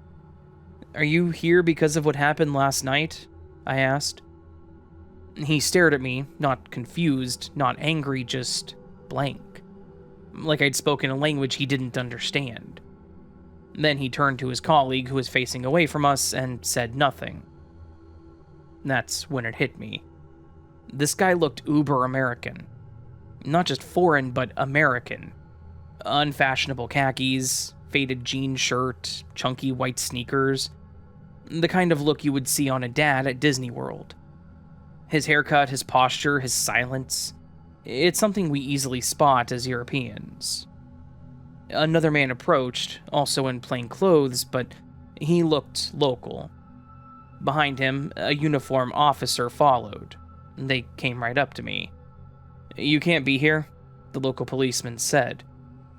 "Are you here because of what happened last night?" I asked. He stared at me, not confused, not angry, just blank. Like I'd spoken a language he didn't understand. Then he turned to his colleague who was facing away from us and said nothing. That's when it hit me. This guy looked uber American. Not just foreign, but American. Unfashionable khakis, faded jean shirt, chunky white sneakers. The kind of look you would see on a dad at Disney World. His haircut, his posture, his silence. It's something we easily spot as Europeans. Another man approached, also in plain clothes, but he looked local. Behind him, a uniformed officer followed. They came right up to me. "You can't be here," the local policeman said.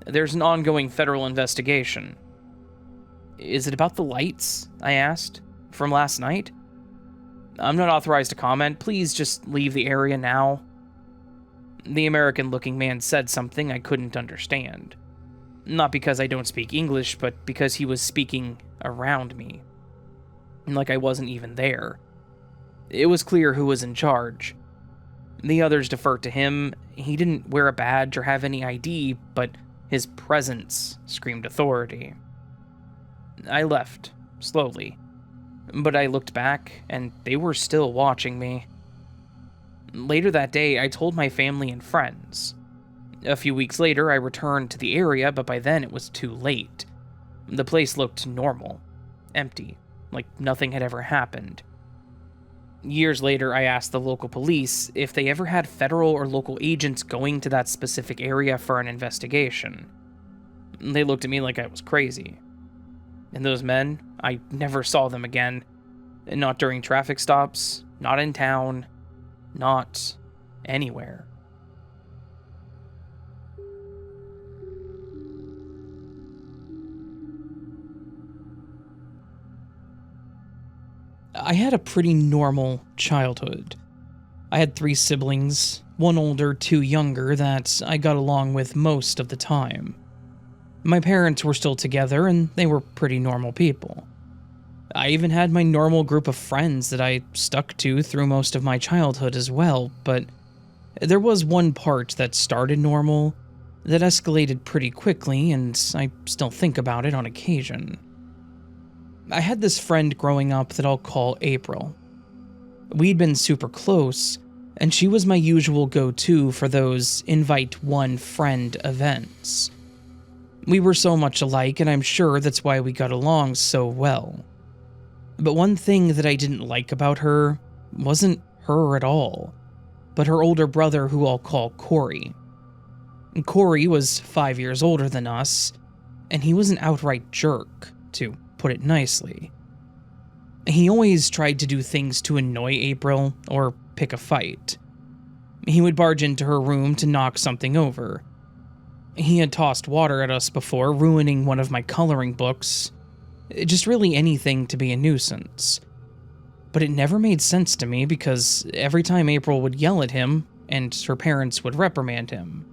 "There's an ongoing federal investigation." "Is it about the lights?" I asked. "From last night?" "I'm not authorized to comment. Please just leave the area now." The American-looking man said something I couldn't understand. Not because I don't speak English, but because he was speaking around me. Like I wasn't even there. It was clear who was in charge. The others deferred to him. He didn't wear a badge or have any ID, but his presence screamed authority. I left, slowly. But I looked back, and they were still watching me. Later that day, I told my family and friends. A few weeks later, I returned to the area, but by then it was too late. The place looked normal, empty, like nothing had ever happened. Years later, I asked the local police if they ever had federal or local agents going to that specific area for an investigation. They looked at me like I was crazy. And those men, I never saw them again. Not during traffic stops, not in town, not anywhere. I had a pretty normal childhood. I had 3 siblings, 1 older, 2 younger, that I got along with most of the time. My parents were still together, and they were pretty normal people. I even had my normal group of friends that I stuck to through most of my childhood as well, but there was one part that started normal that escalated pretty quickly, and I still think about it on occasion. I had this friend growing up that I'll call April. We'd been super close, and she was my usual go-to for those invite one friend events. We were so much alike, and I'm sure that's why we got along so well. But one thing that I didn't like about her wasn't her at all, but her older brother, who I'll call Corey. Corey was 5 years older than us, and he was an outright jerk, to put it nicely. He always tried to do things to annoy April or pick a fight. He would barge into her room to knock something over. He had tossed water at us before, ruining one of my coloring books. Just really anything to be a nuisance. But it never made sense to me because every time April would yell at him, and her parents would reprimand him,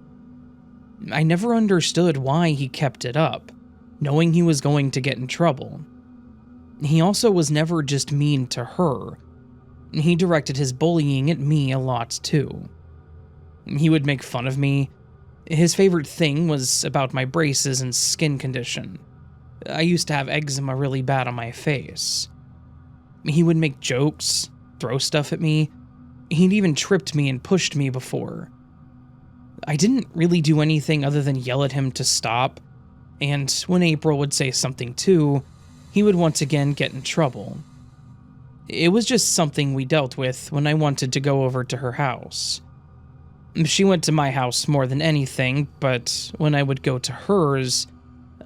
I never understood why he kept it up, knowing he was going to get in trouble. He also was never just mean to her. He directed his bullying at me a lot too. He would make fun of me. His favorite thing was about my braces and skin condition. I used to have eczema really bad on my face. He would make jokes, throw stuff at me. He'd even tripped me and pushed me before. I didn't really do anything other than yell at him to stop, and when April would say something too, he would once again get in trouble. It was just something we dealt with when I wanted to go over to her house. She went to my house more than anything, but when I would go to hers,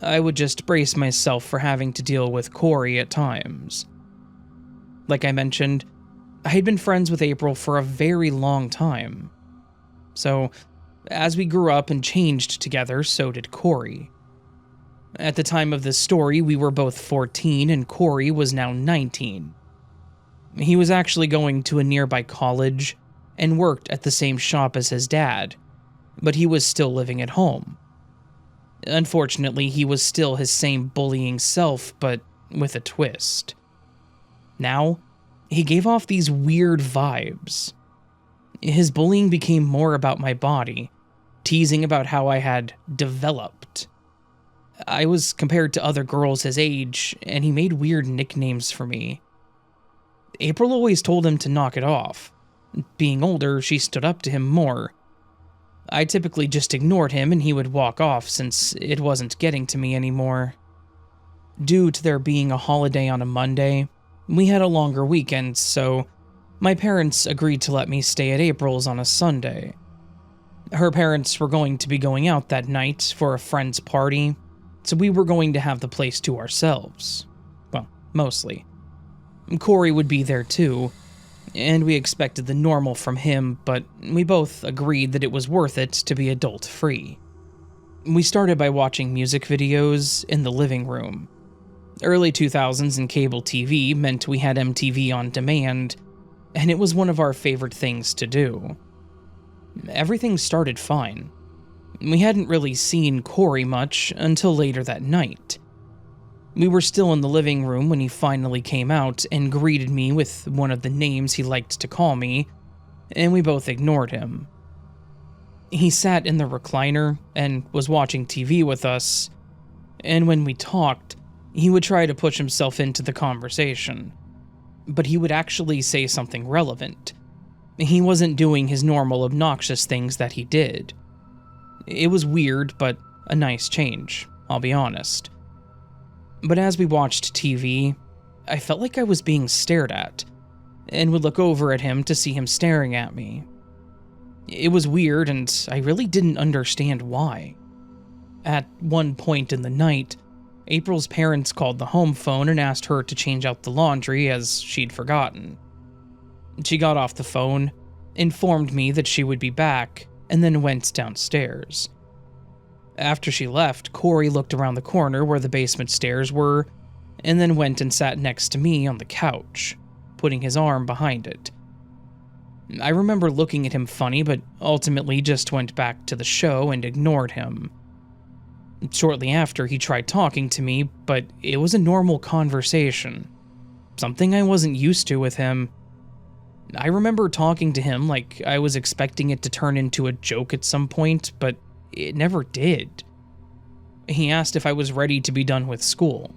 I would just brace myself for having to deal with Corey at times. Like I mentioned, I had been friends with April for a very long time. So, as we grew up and changed together, so did Corey. At the time of this story, we were both 14 and Corey was now 19. He was actually going to a nearby college and worked at the same shop as his dad, but he was still living at home. Unfortunately, he was still his same bullying self, but with a twist. Now, he gave off these weird vibes. His bullying became more about my body, teasing about how I had developed. I was compared to other girls his age, and he made weird nicknames for me. April always told him to knock it off. Being older, she stood up to him more. I typically just ignored him and he would walk off since it wasn't getting to me anymore. Due to there being a holiday on a Monday, we had a longer weekend, so my parents agreed to let me stay at April's on a Sunday. Her parents were going to be going out that night for a friend's party, so we were going to have the place to ourselves. Well, mostly. Corey would be there too, and we expected the normal from him, but we both agreed that it was worth it to be adult-free. We started by watching music videos in the living room. Early 2000s and cable TV meant we had MTV on demand, and it was one of our favorite things to do. Everything started fine. We hadn't really seen Corey much until later that night. We were still in the living room when he finally came out and greeted me with one of the names he liked to call me, and we both ignored him. He sat in the recliner and was watching TV with us, and when we talked, he would try to push himself into the conversation, but he would actually say something relevant. He wasn't doing his normal obnoxious things that he did. It was weird, but a nice change, I'll be honest. But as we watched TV, I felt like I was being stared at, and would look over at him to see him staring at me. It was weird, and I really didn't understand why. At one point in the night, April's parents called the home phone and asked her to change out the laundry as she'd forgotten. She got off the phone, informed me that she would be back, and then went downstairs. After she left, Corey looked around the corner where the basement stairs were, and then went and sat next to me on the couch, putting his arm behind it. I remember looking at him funny, but ultimately just went back to the show and ignored him. Shortly after, he tried talking to me, but it was a normal conversation, something I wasn't used to with him. I remember talking to him like I was expecting it to turn into a joke at some point, but it never did. He asked if I was ready to be done with school,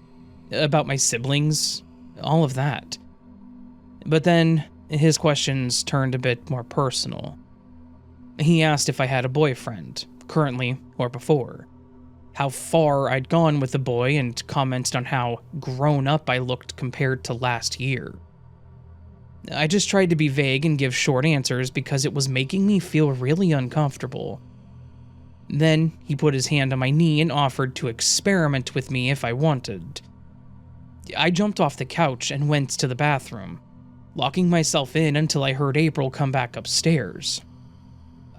about my siblings, all of that. But then, his questions turned a bit more personal. He asked if I had a boyfriend, currently or before, how far I'd gone with the boy, and commented on how grown up I looked compared to last year. I just tried to be vague and give short answers because it was making me feel really uncomfortable. Then he put his hand on my knee and offered to experiment with me if I wanted. I jumped off the couch and went to the bathroom, locking myself in until I heard April come back upstairs.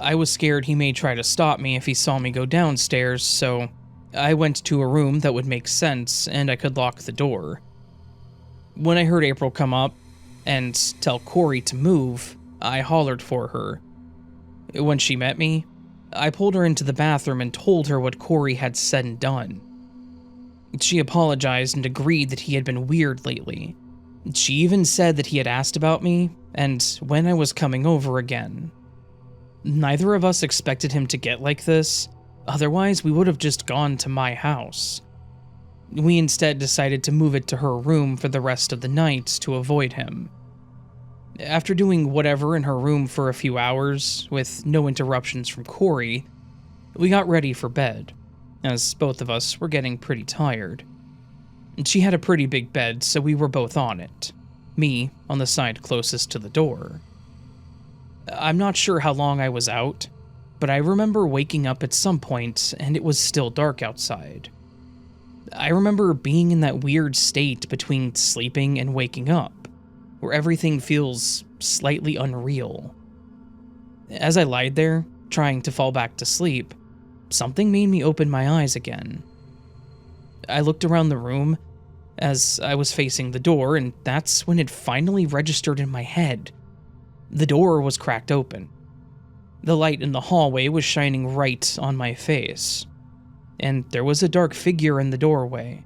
I was scared he may try to stop me if he saw me go downstairs, so I went to a room that would make sense and I could lock the door. When I heard April come up and tell Corey to move, I hollered for her. When she met me, I pulled her into the bathroom and told her what Corey had said and done. She apologized and agreed that he had been weird lately. She even said that he had asked about me and when I was coming over again. Neither of us expected him to get like this, otherwise we would have just gone to my house. We instead decided to move it to her room for the rest of the night to avoid him. After doing whatever in her room for a few hours, with no interruptions from Corey, we got ready for bed, as both of us were getting pretty tired. She had a pretty big bed, so we were both on it, me on the side closest to the door. I'm not sure how long I was out, but I remember waking up at some point and it was still dark outside. I remember being in that weird state between sleeping and waking up, where everything feels slightly unreal. As I lied there, trying to fall back to sleep, something made me open my eyes again. I looked around the room as I was facing the door, and that's when it finally registered in my head. The door was cracked open. The light in the hallway was shining right on my face, and there was a dark figure in the doorway.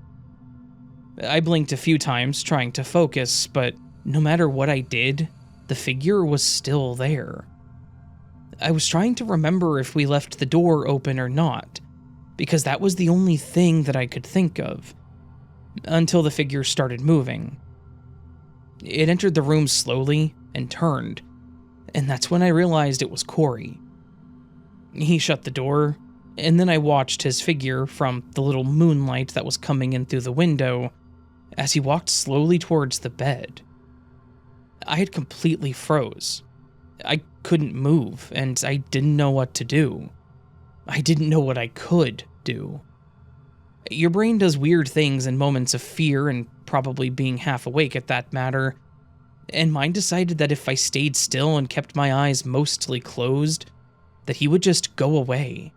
I blinked a few times trying to focus, but no matter what I did, the figure was still there. I was trying to remember if we left the door open or not, because that was the only thing that I could think of, until the figure started moving. It entered the room slowly and turned, and that's when I realized it was Corey. He shut the door, and then I watched his figure from the little moonlight that was coming in through the window as he walked slowly towards the bed. I had completely froze. I couldn't move, and I didn't know what to do. I didn't know what I could do. Your brain does weird things in moments of fear and probably being half awake at that matter, and mine decided that if I stayed still and kept my eyes mostly closed, that he would just go away.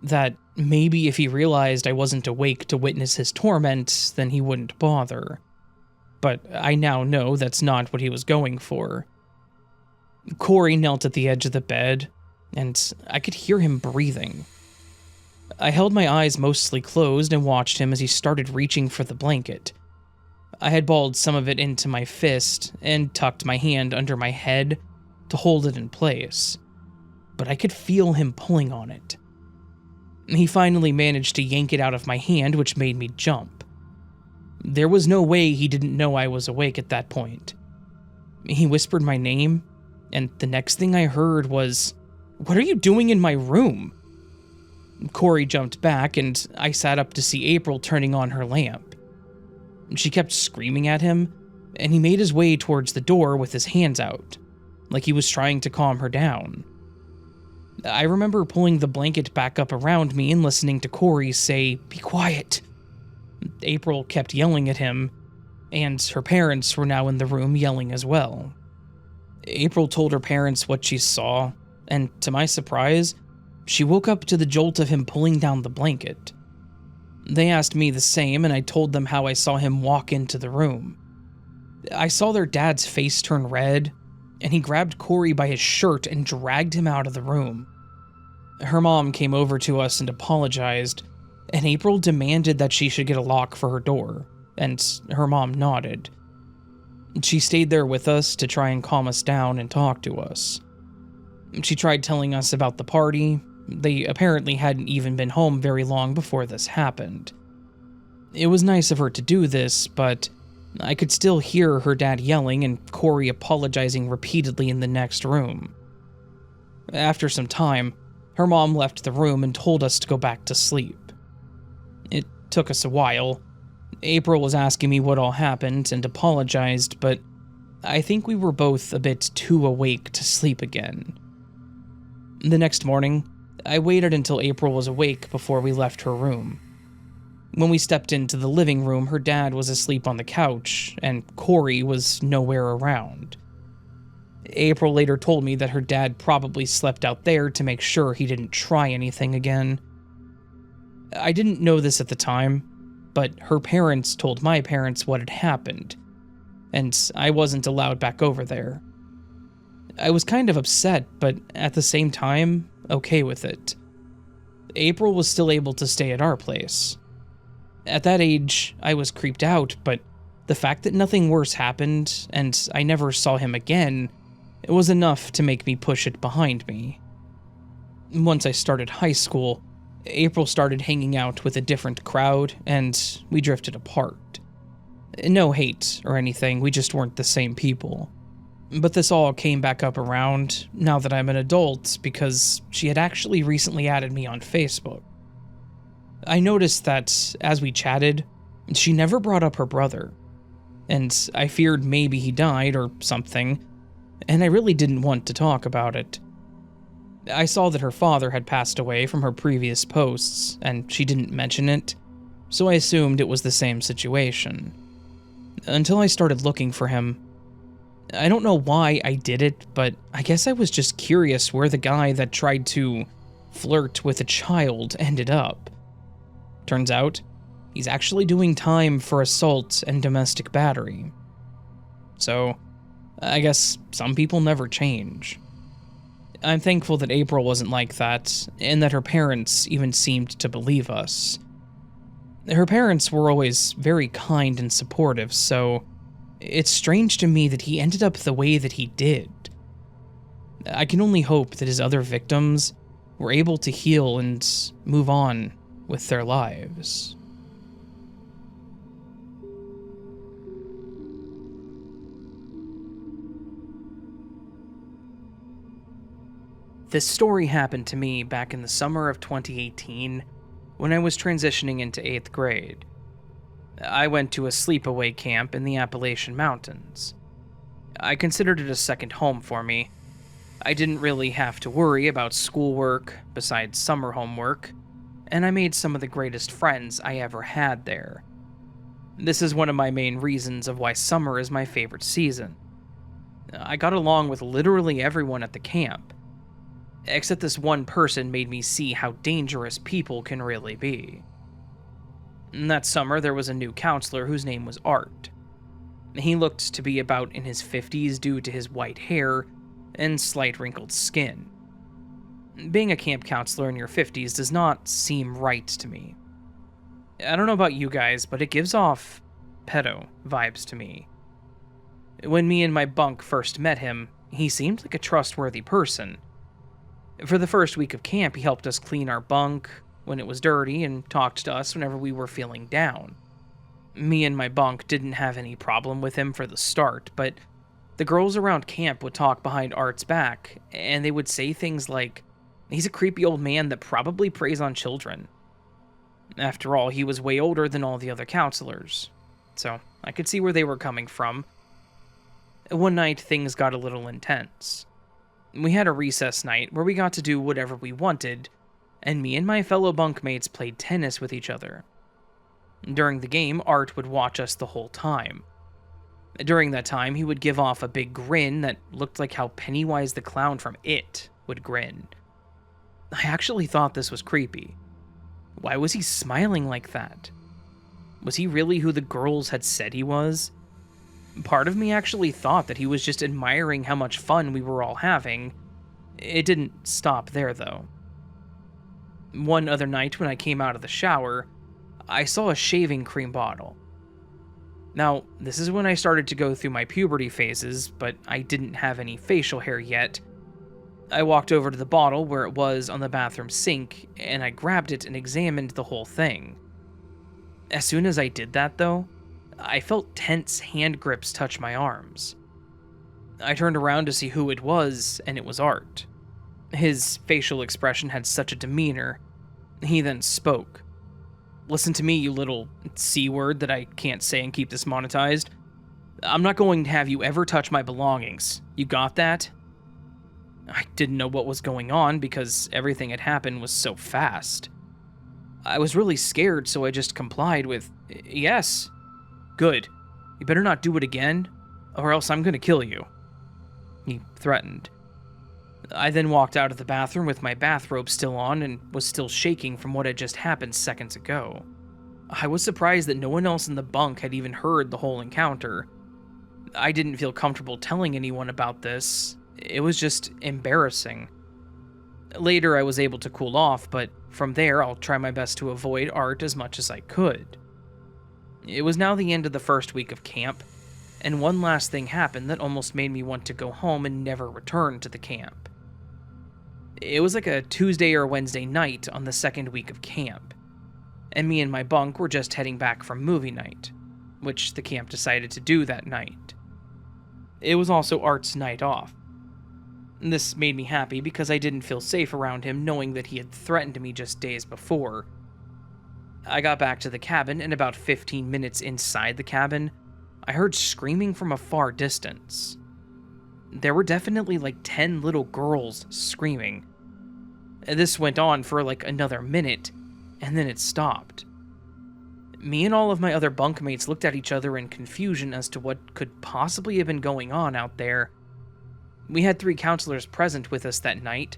That maybe if he realized I wasn't awake to witness his torment, then he wouldn't bother. But I now know that's not what he was going for. Corey knelt at the edge of the bed, and I could hear him breathing. I held my eyes mostly closed and watched him as he started reaching for the blanket. I had balled some of it into my fist and tucked my hand under my head to hold it in place, but I could feel him pulling on it. He finally managed to yank it out of my hand, which made me jump. There was no way he didn't know I was awake at that point. He whispered my name, and the next thing I heard was, "What are you doing in my room?" Corey jumped back, and I sat up to see April turning on her lamp. She kept screaming at him, and he made his way towards the door with his hands out, like he was trying to calm her down. I remember pulling the blanket back up around me and listening to Corey say, "Be quiet." April kept yelling at him, and her parents were now in the room yelling as well. April told her parents what she saw, and to my surprise, she woke up to the jolt of him pulling down the blanket. They asked me the same, and I told them how I saw him walk into the room. I saw their dad's face turn red, and he grabbed Corey by his shirt and dragged him out of the room. Her mom came over to us and apologized, and April demanded that she should get a lock for her door, and her mom nodded. She stayed there with us to try and calm us down and talk to us. She tried telling us about the party. They apparently hadn't even been home very long before this happened. It was nice of her to do this, but I could still hear her dad yelling and Corey apologizing repeatedly in the next room. After some time, her mom left the room and told us to go back to sleep. It took us a while. April was asking me what all happened and apologized, but I think we were both a bit too awake to sleep again. The next morning, I waited until April was awake before we left her room. When we stepped into the living room, her dad was asleep on the couch, and Corey was nowhere around. April later told me that her dad probably slept out there to make sure he didn't try anything again. I didn't know this at the time, but her parents told my parents what had happened, and I wasn't allowed back over there. I was kind of upset, but at the same time, okay with it. April was still able to stay at our place. At that age, I was creeped out, but the fact that nothing worse happened, and I never saw him again, it was enough to make me push it behind me. Once I started high school, April started hanging out with a different crowd, and we drifted apart. No hate or anything, we just weren't the same people. But this all came back up around now that I'm an adult because she had actually recently added me on Facebook. I noticed that as we chatted, she never brought up her brother, and I feared maybe he died or something, and I really didn't want to talk about it. I saw that her father had passed away from her previous posts, and she didn't mention it, so I assumed it was the same situation. Until I started looking for him. I don't know why I did it, but I guess I was just curious where the guy that tried to flirt with a child ended up. Turns out, he's actually doing time for assault and domestic battery. So, I guess some people never change. I'm thankful that April wasn't like that, and that her parents even seemed to believe us. Her parents were always very kind and supportive, so it's strange to me that he ended up the way that he did. I can only hope that his other victims were able to heal and move on with their lives. This story happened to me back in the summer of 2018 when I was transitioning into 8th grade. I went to a sleepaway camp in the Appalachian Mountains. I considered it a second home for me. I didn't really have to worry about schoolwork besides summer homework, and I made some of the greatest friends I ever had there. This is one of my main reasons of why summer is my favorite season. I got along with literally everyone at the camp, except this one person made me see how dangerous people can really be. That summer, there was a new counselor whose name was Art. He looked to be about in his 50s due to his white hair and slight wrinkled skin. Being a camp counselor in your 50s does not seem right to me. I don't know about you guys, but it gives off pedo vibes to me. When me and my bunk first met him, he seemed like a trustworthy person. For the first week of camp, he helped us clean our bunk when it was dirty and talked to us whenever we were feeling down. Me and my bunk didn't have any problem with him for the start, but the girls around camp would talk behind Art's back, and they would say things like, "He's a creepy old man that probably preys on children." After all, he was way older than all the other counselors. so I could see where they were coming from. One night, things got a little intense. We had a recess night where we got to do whatever we wanted, and me and my fellow bunkmates played tennis with each other. During the game, Art would watch us the whole time. During that time, he would give off a big grin that looked like how Pennywise the Clown from It would grin. I actually thought this was creepy. Why was he smiling like that? Was he really who the girls had said he was? Part of me actually thought that he was just admiring how much fun we were all having. It didn't stop there, though. One other night when I came out of the shower, I saw a shaving cream bottle. Now, this is when I started to go through my puberty phases, but I didn't have any facial hair yet. I walked over to the bottle where it was on the bathroom sink, and I grabbed it and examined the whole thing. As soon as I did that, though, I felt tense hand grips touch my arms. I turned around to see who it was, and it was Art. His facial expression had such a demeanor. He then spoke. "Listen to me, you little C-word that I can't say and keep this monetized. I'm not going to have you ever touch my belongings. You got that?" I didn't know what was going on because everything had happened was so fast. I was really scared, so I just complied with, "Yes." "Good. You better not do it again, or else I'm gonna kill you," he threatened. I then walked out of the bathroom with my bathrobe still on and was still shaking from what had just happened seconds ago. I was surprised that no one else in the bunk had even heard the whole encounter. I didn't feel comfortable telling anyone about this. It was just embarrassing. Later, I was able to cool off, but from there, I'll try my best to avoid Art as much as I could. It was now the end of the first week of camp, and one last thing happened that almost made me want to go home and never return to the camp. It was like a Tuesday or Wednesday night on the second week of camp, and me and my bunk were just heading back from movie night, which the camp decided to do that night. It was also Art's night off. This made me happy because I didn't feel safe around him knowing that he had threatened me just days before. I got back to the cabin, and about 15 minutes inside the cabin, I heard screaming from a far distance. There were definitely like 10 little girls screaming. This went on for like another minute, and then it stopped. Me and all of my other bunkmates looked at each other in confusion as to what could possibly have been going on out there. We had 3 counselors present with us that night,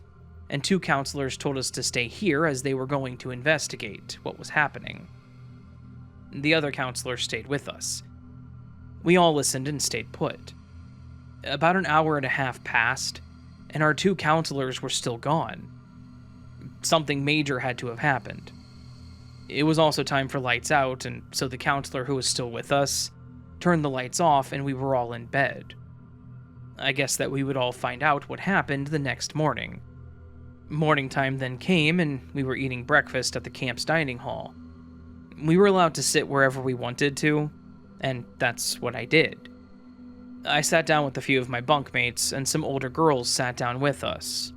and 2 counselors told us to stay here as they were going to investigate what was happening. The other counselor stayed with us. We all listened and stayed put. About an hour and a half passed, and our 2 counselors were still gone. Something major had to have happened. It was also time for lights out, and so the counselor who was still with us turned the lights off and we were all in bed. I guess that we would all find out what happened the next morning. Morning time then came, and we were eating breakfast at the camp's dining hall. We were allowed to sit wherever we wanted to, and that's what I did. I sat down with a few of my bunkmates, and some older girls sat down with us.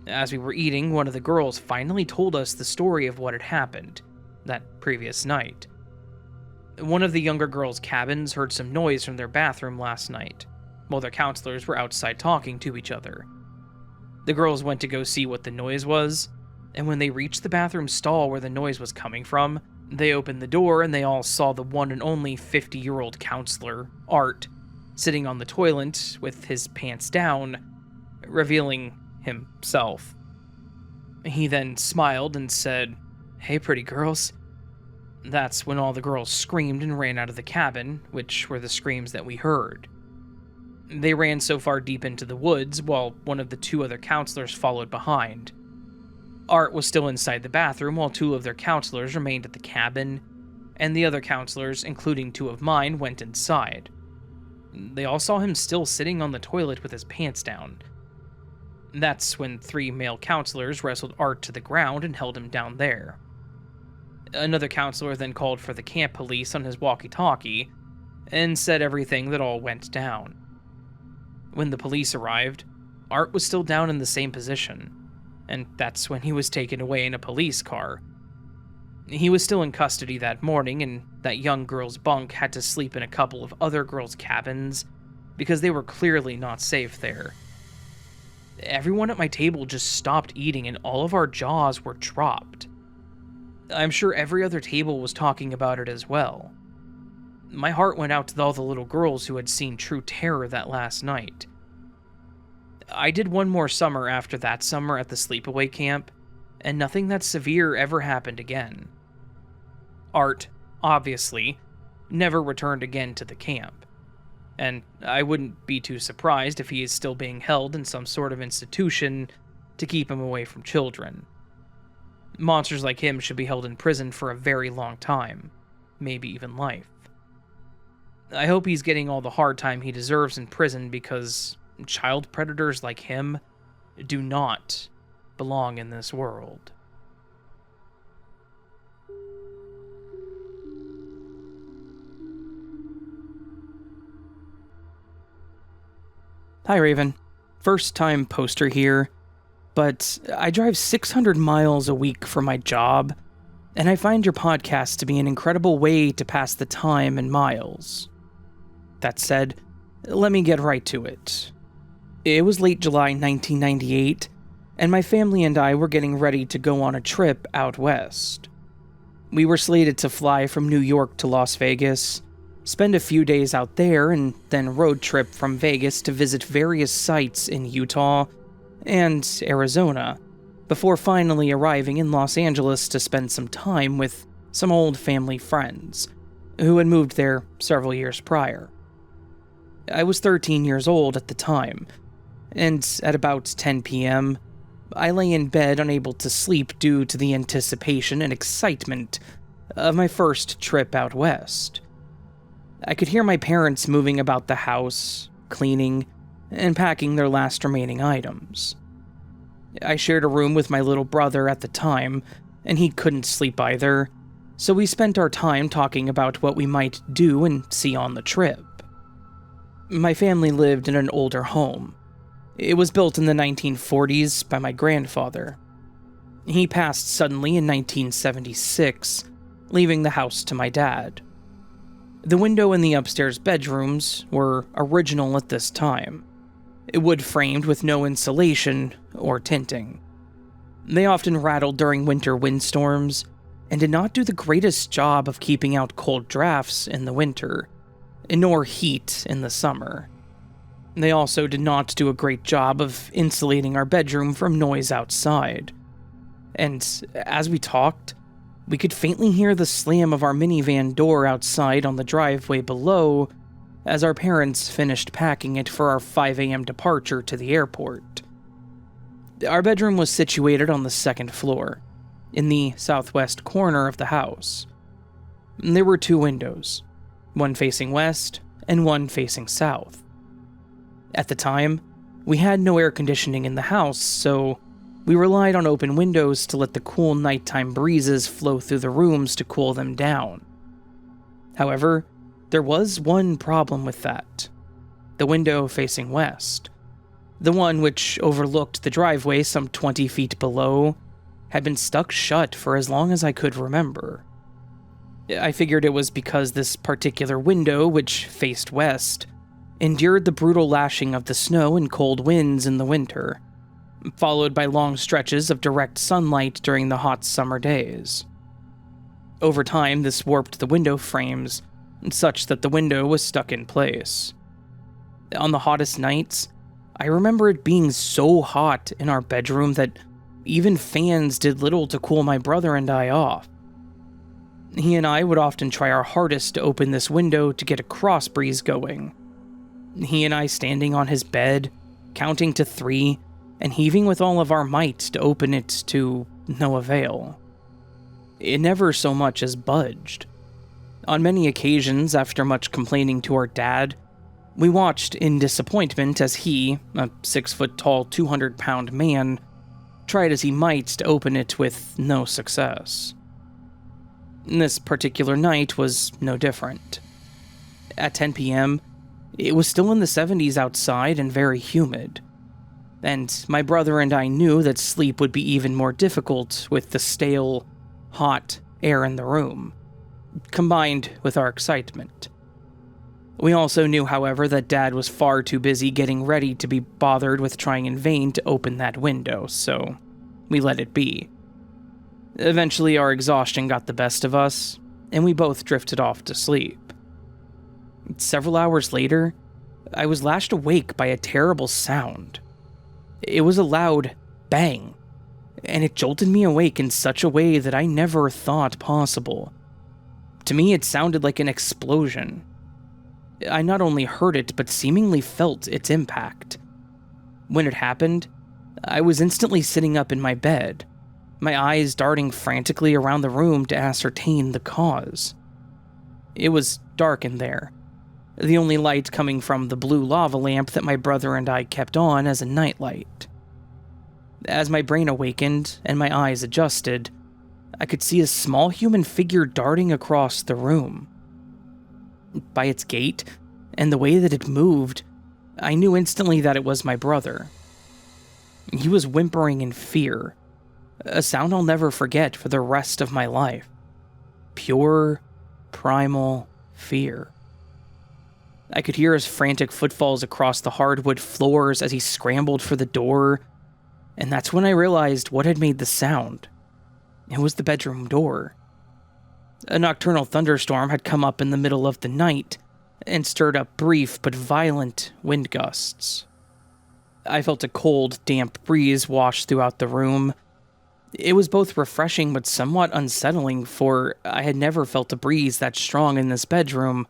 As we were eating, one of the girls finally told us the story of what had happened that previous night. One of the younger girls' cabins heard some noise from their bathroom last night, while their counselors were outside talking to each other. The girls went to go see what the noise was, and when they reached the bathroom stall where the noise was coming from, they opened the door and they all saw the one and only 50-year-old counselor, Art, sitting on the toilet with his pants down, revealing himself. He then smiled and said, "Hey, pretty girls." That's when all the girls screamed and ran out of the cabin, which were the screams that we heard. They ran so far deep into the woods, while one of the 2 other counselors followed behind. Art was still inside the bathroom, while 2 of their counselors remained at the cabin, and the other counselors, including 2 of mine, went inside. They all saw him still sitting on the toilet with his pants down. That's when 3 male counselors wrestled Art to the ground and held him down there. Another counselor then called for the camp police on his walkie-talkie and said everything that all went down. When the police arrived, Art was still down in the same position, and that's when he was taken away in a police car. He was still in custody that morning, and that young girl's bunk had to sleep in a couple of other girls' cabins because they were clearly not safe there. Everyone at my table just stopped eating and all of our jaws were dropped. I'm sure every other table was talking about it as well. My heart went out to all the little girls who had seen true terror that last night. I did one more summer after that summer at the sleepaway camp, and nothing that severe ever happened again. Art, obviously, never returned again to the camp, and I wouldn't be too surprised if he is still being held in some sort of institution to keep him away from children. Monsters like him should be held in prison for a very long time, maybe even life. I hope he's getting all the hard time he deserves in prison because child predators like him do not belong in this world. Hi Raven, first time poster here, but I drive 600 miles a week for my job, and I find your podcast to be an incredible way to pass the time and miles. That said, let me get right to it. It was late July 1998, and my family and I were getting ready to go on a trip out west. We were slated to fly from New York to Las Vegas, spend a few days out there, and then road trip from Vegas to visit various sites in Utah and Arizona, before finally arriving in Los Angeles to spend some time with some old family friends who had moved there several years prior. I was 13 years old at the time, and at about 10 p.m., I lay in bed unable to sleep due to the anticipation and excitement of my first trip out west. I could hear my parents moving about the house, cleaning, and packing their last remaining items. I shared a room with my little brother at the time, and he couldn't sleep either, so we spent our time talking about what we might do and see on the trip. My family lived in an older home. It was built in the 1940s by my grandfather. He passed suddenly in 1976, leaving the house to my dad. The window in the upstairs bedrooms were original at this time, wood-framed with no insulation or tinting. They often rattled during winter windstorms and did not do the greatest job of keeping out cold drafts in the winter, nor heat in the summer. They also did not do a great job of insulating our bedroom from noise outside. And as we talked, we could faintly hear the slam of our minivan door outside on the driveway below as our parents finished packing it for our 5 a.m. departure to the airport. Our bedroom was situated on the second floor, in the southwest corner of the house. There were 2 windows, one facing west and one facing south. At the time, we had no air conditioning in the house, so we relied on open windows to let the cool nighttime breezes flow through the rooms to cool them down. However, there was one problem with that. The window facing west, the one which overlooked the driveway some 20 feet below, had been stuck shut for as long as I could remember. I figured it was because this particular window, which faced west, endured the brutal lashing of the snow and cold winds in the winter, followed by long stretches of direct sunlight during the hot summer days. Over time, this warped the window frames, such that the window was stuck in place. On the hottest nights, I remember it being so hot in our bedroom that even fans did little to cool my brother and I off. He and I would often try our hardest to open this window to get a cross breeze going. He and I standing on his bed, counting to 3, and heaving with all of our might to open it to no avail. It never so much as budged. On many occasions, after much complaining to our dad, we watched in disappointment as he, a 6-foot-tall, 200-pound man, tried as he might to open it with no success. This particular night was no different. At 10 p.m., it was still in the 70s outside and very humid, and my brother and I knew that sleep would be even more difficult with the stale, hot, air in the room, combined with our excitement. We also knew, however, that Dad was far too busy getting ready to be bothered with trying in vain to open that window, so we let it be. Eventually, our exhaustion got the best of us, and we both drifted off to sleep. Several hours later, I was lashed awake by a terrible sound. It was a loud bang, and it jolted me awake in such a way that I never thought possible. To me, it sounded like an explosion. I not only heard it, but seemingly felt its impact. When it happened, I was instantly sitting up in my bed, my eyes darting frantically around the room to ascertain the cause. It was dark in there, the only light coming from the blue lava lamp that my brother and I kept on as a nightlight. As my brain awakened and my eyes adjusted, I could see a small human figure darting across the room. By its gait and the way that it moved, I knew instantly that it was my brother. He was whimpering in fear, a sound I'll never forget for the rest of my life. Pure, primal fear. I could hear his frantic footfalls across the hardwood floors as he scrambled for the door, and that's when I realized what had made the sound. It was the bedroom door. A nocturnal thunderstorm had come up in the middle of the night and stirred up brief but violent wind gusts. I felt a cold, damp breeze wash throughout the room. It was both refreshing but somewhat unsettling, for I had never felt a breeze that strong in this bedroom,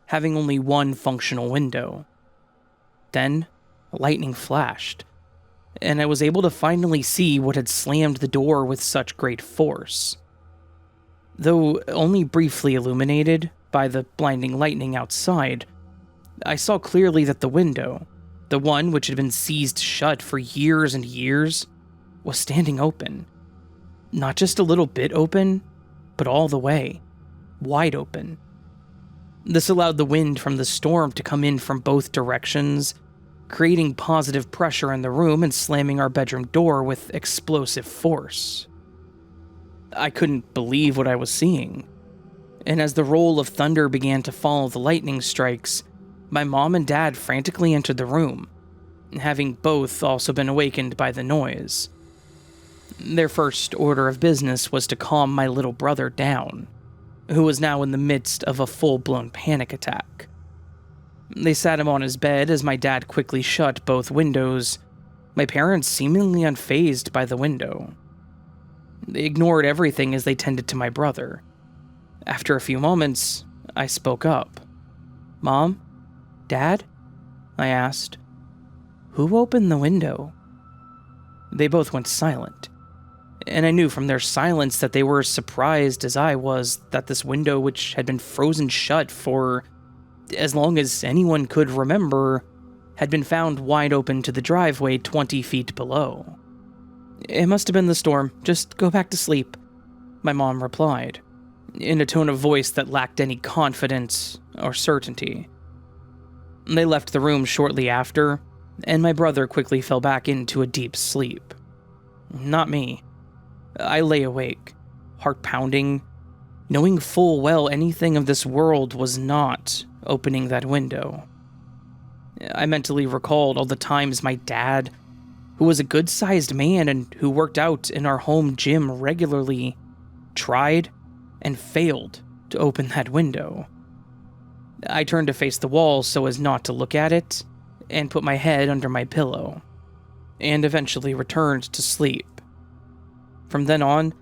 having only one functional window. Then, lightning flashed, and I was able to finally see what had slammed the door with such great force. Though only briefly illuminated by the blinding lightning outside, I saw clearly that the window, the one which had been seized shut for years and years, was standing open. Not just a little bit open, but all the way, wide open. This allowed the wind from the storm to come in from both directions, creating positive pressure in the room and slamming our bedroom door with explosive force. I couldn't believe what I was seeing, and as the roll of thunder began to follow the lightning strikes, my mom and dad frantically entered the room, having both also been awakened by the noise. Their first order of business was to calm my little brother down, who was now in the midst of a full-blown panic attack. They sat him on his bed as my dad quickly shut both windows, my parents seemingly unfazed by the window. They ignored everything as they tended to my brother. After a few moments, I spoke up. "Mom? Dad?" I asked. "Who opened the window?" They both went silent, and I knew from their silence that they were as surprised as I was that this window, which had been frozen shut for as long as anyone could remember, had been found wide open to the driveway 20 feet below. "It must have been the storm. Just go back to sleep," my mom replied, in a tone of voice that lacked any confidence or certainty. They left the room shortly after, and my brother quickly fell back into a deep sleep. Not me. I lay awake, heart pounding, knowing full well anything of this world was not opening that window. I mentally recalled all the times my dad, who was a good-sized man and who worked out in our home gym regularly, tried and failed to open that window. I turned to face the wall so as not to look at it, and put my head under my pillow, and eventually returned to sleep. From then on,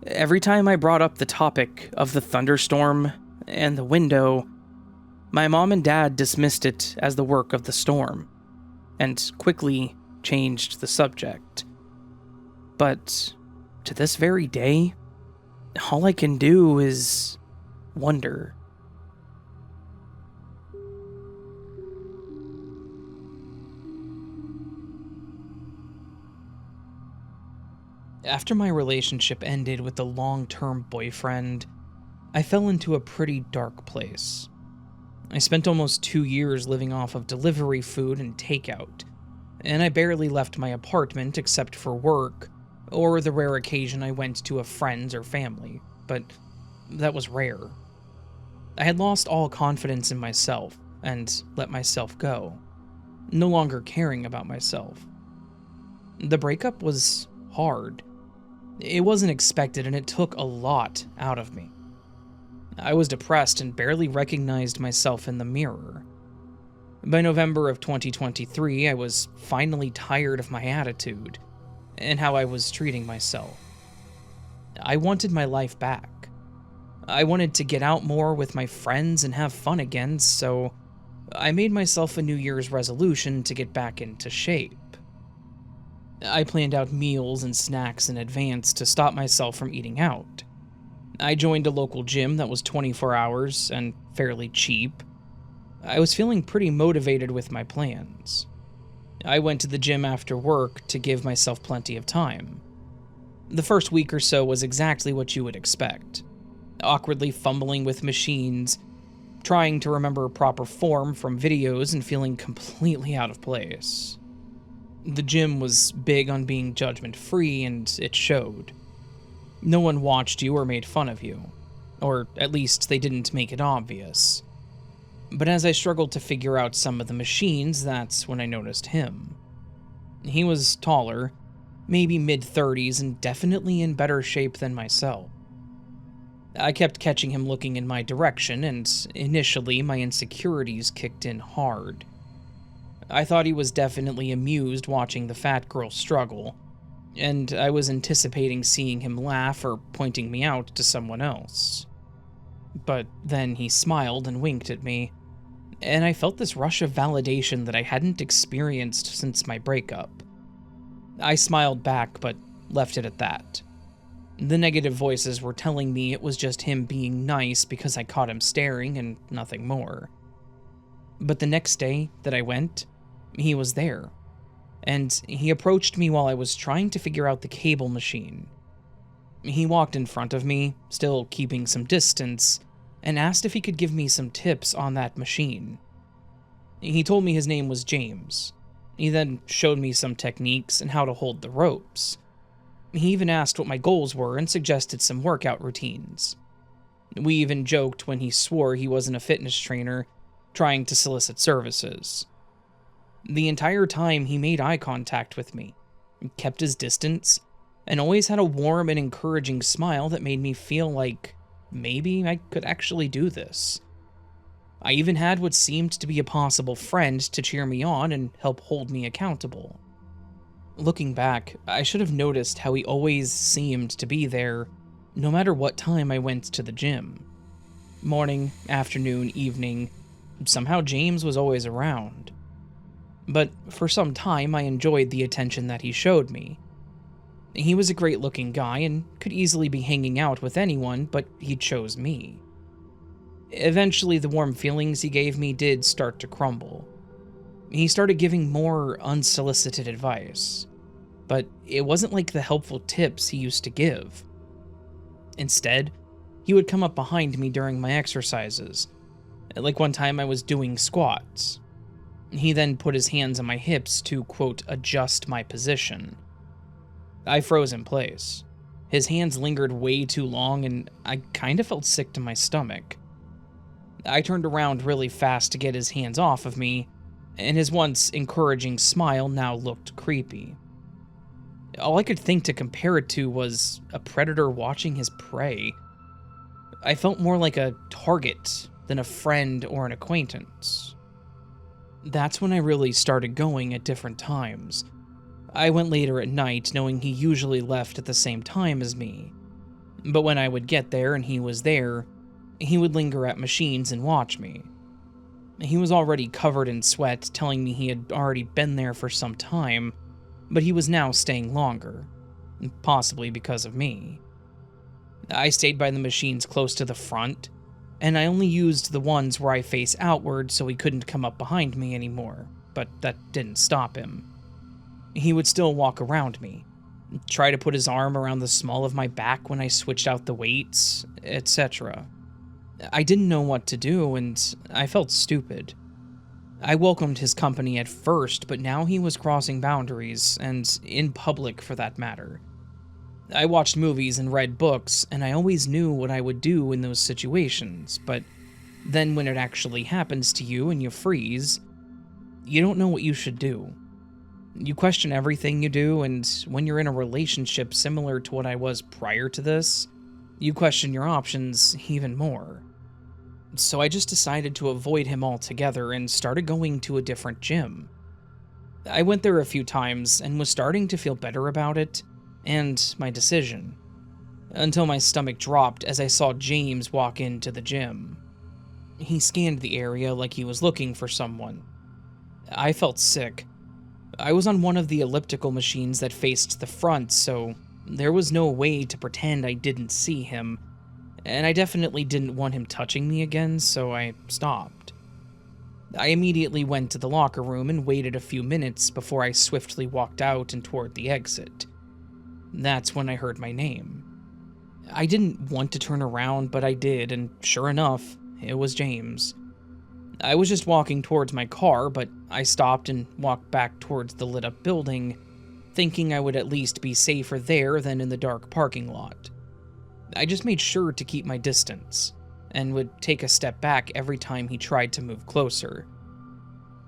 every time I brought up the topic of the thunderstorm and the window, my mom and dad dismissed it as the work of the storm, and quickly changed the subject. But to this very day, all I can do is wonder. After my relationship ended with the long-term boyfriend, I fell into a pretty dark place. I spent almost 2 years living off of delivery food and takeout, and I barely left my apartment except for work, or the rare occasion I went to a friend's or family. but that was rare. I had lost all confidence in myself and let myself go, no longer caring about myself. The breakup was hard. It wasn't expected, and it took a lot out of me. I was depressed and barely recognized myself in the mirror. By November of 2023, I was finally tired of my attitude and how I was treating myself. I wanted my life back. I wanted to get out more with my friends and have fun again, so I made myself a New Year's resolution to get back into shape. I planned out meals and snacks in advance to stop myself from eating out. I joined a local gym that was 24 hours and fairly cheap. I was feeling pretty motivated with my plans. I went to the gym after work to give myself plenty of time. The first week or so was exactly what you would expect. Awkwardly fumbling with machines, trying to remember proper form from videos and feeling completely out of place. The gym was big on being judgment-free, and it showed. No one watched you or made fun of you, or at least they didn't make it obvious. But as I struggled to figure out some of the machines, that's when I noticed him. He was taller, maybe mid-30s, and definitely in better shape than myself. I kept catching him looking in my direction, and initially my insecurities kicked in hard. I thought he was definitely amused watching the fat girl struggle, and I was anticipating seeing him laugh or pointing me out to someone else. But then he smiled and winked at me, and I felt this rush of validation that I hadn't experienced since my breakup. I smiled back, but left it at that. The negative voices were telling me it was just him being nice because I caught him staring and nothing more. But the next day that I went, he was there, and he approached me while I was trying to figure out the cable machine. He walked in front of me, still keeping some distance, and asked if he could give me some tips on that machine. He told me his name was James. He then showed me some techniques and how to hold the ropes. He even asked what my goals were and suggested some workout routines. We even joked when he swore he wasn't a fitness trainer, trying to solicit services. The entire time he made eye contact with me, kept his distance, and always had a warm and encouraging smile that made me feel like maybe I could actually do this. I even had what seemed to be a possible friend to cheer me on and help hold me accountable. Looking back, I should have noticed how he always seemed to be there, no matter what time I went to the gym. Morning, afternoon, evening, somehow James was always around. But for some time, I enjoyed the attention that he showed me. He was a great-looking guy and could easily be hanging out with anyone, but he chose me. Eventually, the warm feelings he gave me did start to crumble. He started giving more unsolicited advice, but it wasn't like the helpful tips he used to give. Instead, he would come up behind me during my exercises, like one time I was doing squats. He then put his hands on my hips to, quote, adjust my position. I froze in place. His hands lingered way too long, and I kind of felt sick to my stomach. I turned around really fast to get his hands off of me, and his once encouraging smile now looked creepy. All I could think to compare it to was a predator watching his prey. I felt more like a target than a friend or an acquaintance. That's when I really started going at different times. I went later at night, knowing he usually left at the same time as me. But when I would get there and he was there, he would linger at machines and watch me. He was already covered in sweat, telling me he had already been there for some time, but he was now staying longer, possibly because of me. I stayed by the machines close to the front, and I only used the ones where I face outward so he couldn't come up behind me anymore, but that didn't stop him. He would still walk around me, try to put his arm around the small of my back when I switched out the weights, etc. I didn't know what to do, and I felt stupid. I welcomed his company at first, but now he was crossing boundaries, and in public for that matter. I watched movies and read books, and I always knew what I would do in those situations, but then when it actually happens to you and you freeze, you don't know what you should do. You question everything you do, and when you're in a relationship similar to what I was prior to this, you question your options even more. So I just decided to avoid him altogether and started going to a different gym. I went there a few times and was starting to feel better about it and my decision, until my stomach dropped as I saw James walk into the gym. He scanned the area like he was looking for someone. I felt sick. I was on one of the elliptical machines that faced the front, so there was no way to pretend I didn't see him, and I definitely didn't want him touching me again, so I stopped. I immediately went to the locker room and waited a few minutes before I swiftly walked out and toward the exit. That's when I heard my name. I didn't want to turn around, but I did, and sure enough, it was James. I was just walking towards my car, but I stopped and walked back towards the lit-up building, thinking I would at least be safer there than in the dark parking lot. I just made sure to keep my distance, and would take a step back every time he tried to move closer.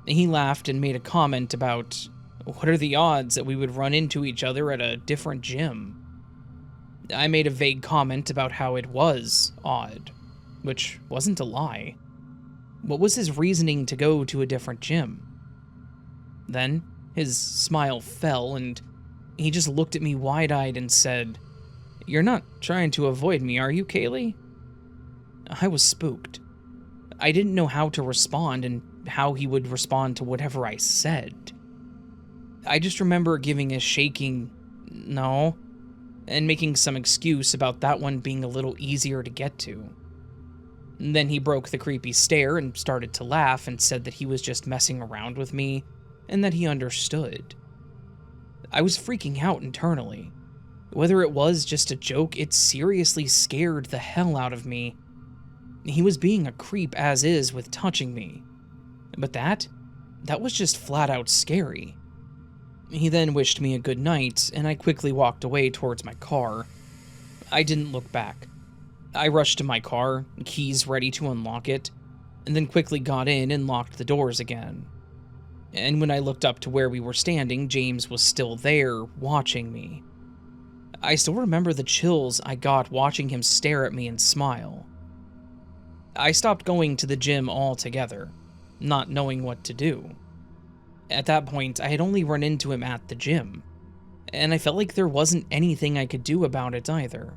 He laughed and made a comment about, what are the odds that we would run into each other at a different gym? I made a vague comment about how it was odd, which wasn't a lie. What was his reasoning to go to a different gym? Then, his smile fell, and he just looked at me wide-eyed and said, "You're not trying to avoid me, are you, Kaylee?" I was spooked. I didn't know how to respond and how he would respond to whatever I said. I just remember giving a shaking no, and making some excuse about that one being a little easier to get to. Then he broke the creepy stare and started to laugh and said that he was just messing around with me and that he understood. I was freaking out internally. Whether it was just a joke, it seriously scared the hell out of me. He was being a creep as is with touching me. But that was just flat out scary. He then wished me a good night, and I quickly walked away towards my car. I didn't look back. I rushed to my car, keys ready to unlock it, and then quickly got in and locked the doors again. And when I looked up to where we were standing, James was still there, watching me. I still remember the chills I got watching him stare at me and smile. I stopped going to the gym altogether, not knowing what to do. At that point, I had only run into him at the gym, and I felt like there wasn't anything I could do about it either.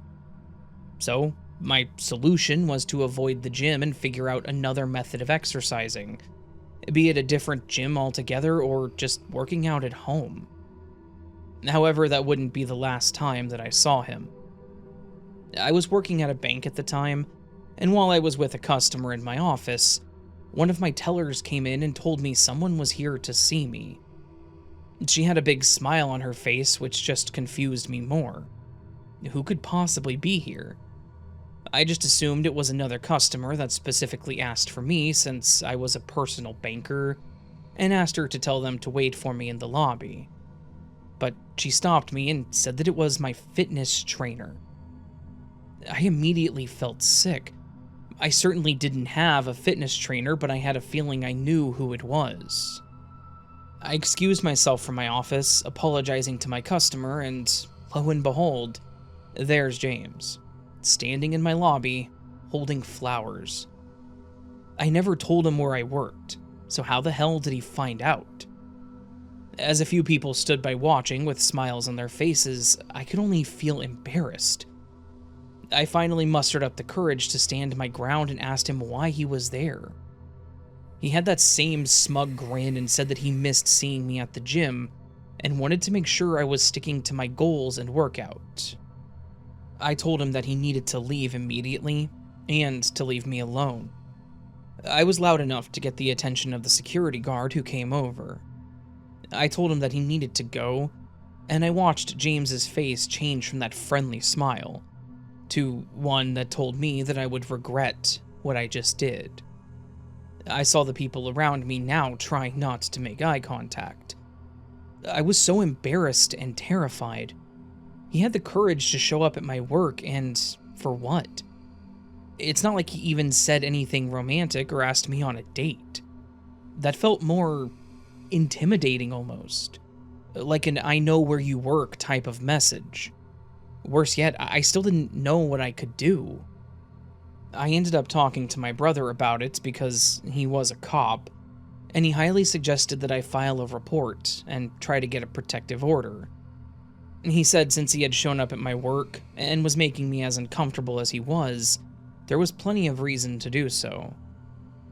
So, my solution was to avoid the gym and figure out another method of exercising, be it a different gym altogether or just working out at home. However, that wouldn't be the last time that I saw him. I was working at a bank at the time, and while I was with a customer in my office, one of my tellers came in and told me someone was here to see me. She had a big smile on her face, which just confused me more. Who could possibly be here? I just assumed it was another customer that specifically asked for me since I was a personal banker, and asked her to tell them to wait for me in the lobby. But she stopped me and said that it was my fitness trainer. I immediately felt sick. I certainly didn't have a fitness trainer, but I had a feeling I knew who it was. I excused myself from my office, apologizing to my customer, and lo and behold, there's James, standing in my lobby, holding flowers. I never told him where I worked, so how the hell did he find out? As a few people stood by watching with smiles on their faces, I could only feel embarrassed. I finally mustered up the courage to stand my ground and asked him why he was there. He had that same smug grin and said that he missed seeing me at the gym and wanted to make sure I was sticking to my goals and workout. I told him that he needed to leave immediately and to leave me alone. I was loud enough to get the attention of the security guard who came over. I told him that he needed to go, and I watched James's face change from that friendly smile to one that told me that I would regret what I just did. I saw the people around me now trying not to make eye contact. I was so embarrassed and terrified. He had the courage to show up at my work, and for what? It's not like he even said anything romantic or asked me on a date. That felt more intimidating almost. Like an "I know where you work" type of message. Worse yet, I still didn't know what I could do. I ended up talking to my brother about it because he was a cop, and he highly suggested that I file a report and try to get a protective order. He said since he had shown up at my work and was making me as uncomfortable as he was, there was plenty of reason to do so.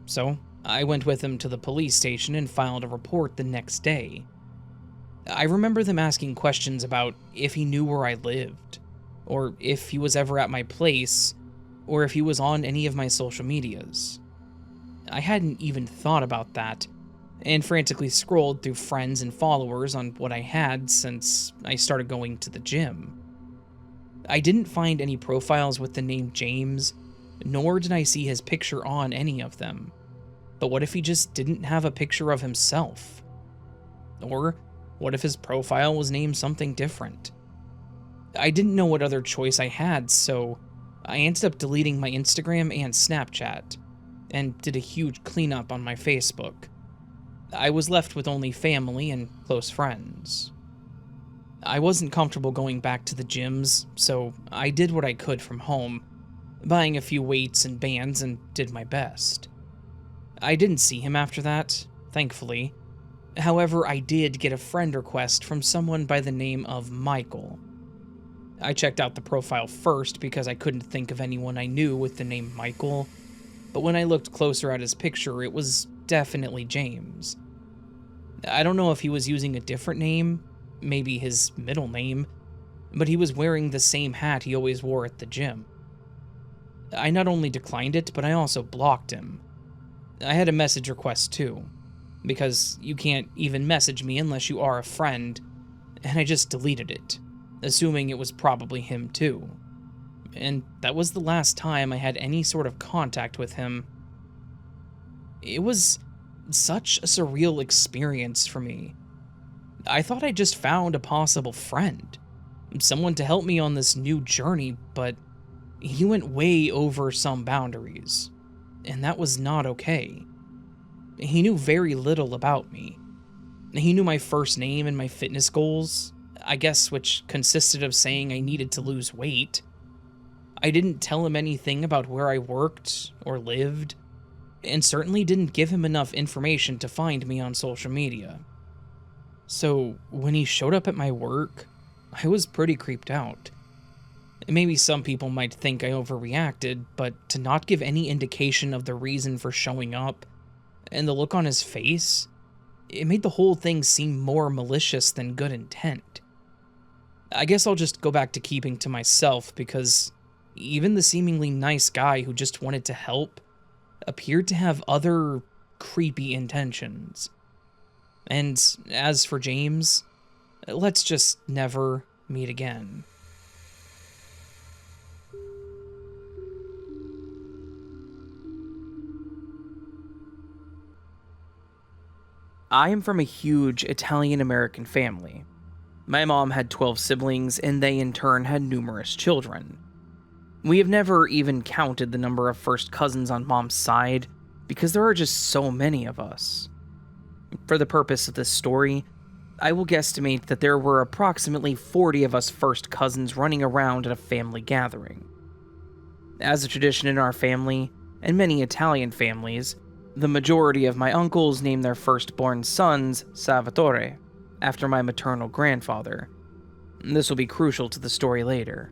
So, I went with him to the police station and filed a report the next day. I remember them asking questions about if he knew where I lived, or if he was ever at my place, or if he was on any of my social medias. I hadn't even thought about that, and frantically scrolled through friends and followers on what I had since I started going to the gym. I didn't find any profiles with the name James, nor did I see his picture on any of them. But what if he just didn't have a picture of himself? Or what if his profile was named something different? I didn't know what other choice I had, so I ended up deleting my Instagram and Snapchat, and did a huge cleanup on my Facebook. I was left with only family and close friends. I wasn't comfortable going back to the gyms, so I did what I could from home, buying a few weights and bands, and did my best. I didn't see him after that, thankfully. However, I did get a friend request from someone by the name of Michael. I checked out the profile first because I couldn't think of anyone I knew with the name Michael, but when I looked closer at his picture, it was definitely James. I don't know if he was using a different name, maybe his middle name, but he was wearing the same hat he always wore at the gym. I not only declined it, but I also blocked him. I had a message request too, because you can't even message me unless you are a friend, and I just deleted it, assuming it was probably him too. And that was the last time I had any sort of contact with him. It was such a surreal experience for me. I thought I just found a possible friend, someone to help me on this new journey, but he went way over some boundaries, and that was not okay. He knew very little about me. He knew my first name and my fitness goals, I guess, which consisted of saying I needed to lose weight. I didn't tell him anything about where I worked or lived, and certainly didn't give him enough information to find me on social media. So when he showed up at my work, I was pretty creeped out. Maybe some people might think I overreacted, but to not give any indication of the reason for showing up, and the look on his face, it made the whole thing seem more malicious than good intent. I guess I'll just go back to keeping to myself, because even the seemingly nice guy who just wanted to help appeared to have other creepy intentions. And as for James, let's just never meet again. I am from a huge Italian-American family. My mom had 12 siblings, and they in turn had numerous children. We have never even counted the number of first cousins on mom's side, because there are just so many of us. For the purpose of this story, I will guesstimate that there were approximately 40 of us first cousins running around at a family gathering. As a tradition in our family, and many Italian families, the majority of my uncles named their firstborn sons Salvatore, after my maternal grandfather. This will be crucial to the story later.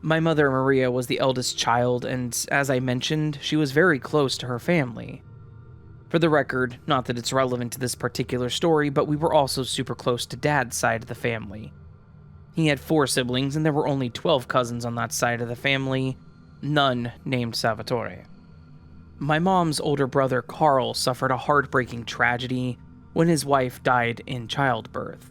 My mother, Maria, was the eldest child, and as I mentioned, she was very close to her family. For the record, not that it's relevant to this particular story, but we were also super close to Dad's side of the family. He had 4 siblings, and there were only 12 cousins on that side of the family, none named Salvatore. My mom's older brother, Carl, suffered a heartbreaking tragedy when his wife died in childbirth.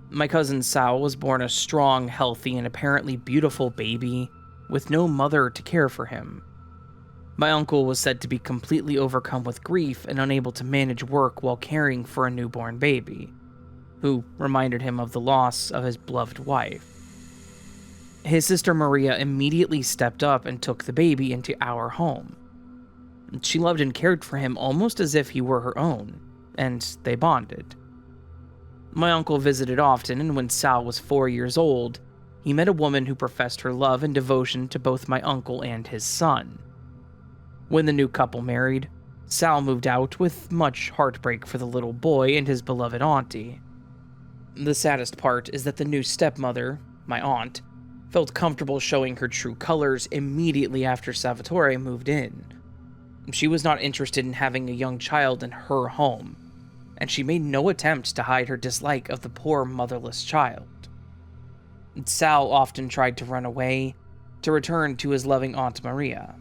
My cousin Sal was born a strong, healthy, and apparently beautiful baby with no mother to care for him. My uncle was said to be completely overcome with grief and unable to manage work while caring for a newborn baby, who reminded him of the loss of his beloved wife. His sister Maria immediately stepped up and took the baby into our home. She loved and cared for him almost as if he were her own, and they bonded. My uncle visited often, and when Sal was 4 years old, he met a woman who professed her love and devotion to both my uncle and his son. When the new couple married, Sal moved out with much heartbreak for the little boy and his beloved auntie. The saddest part is that the new stepmother, my aunt, felt comfortable showing her true colors immediately after Salvatore moved in. She was not interested in having a young child in her home, and she made no attempt to hide her dislike of the poor motherless child. Sal often tried to run away, to return to his loving Aunt Maria.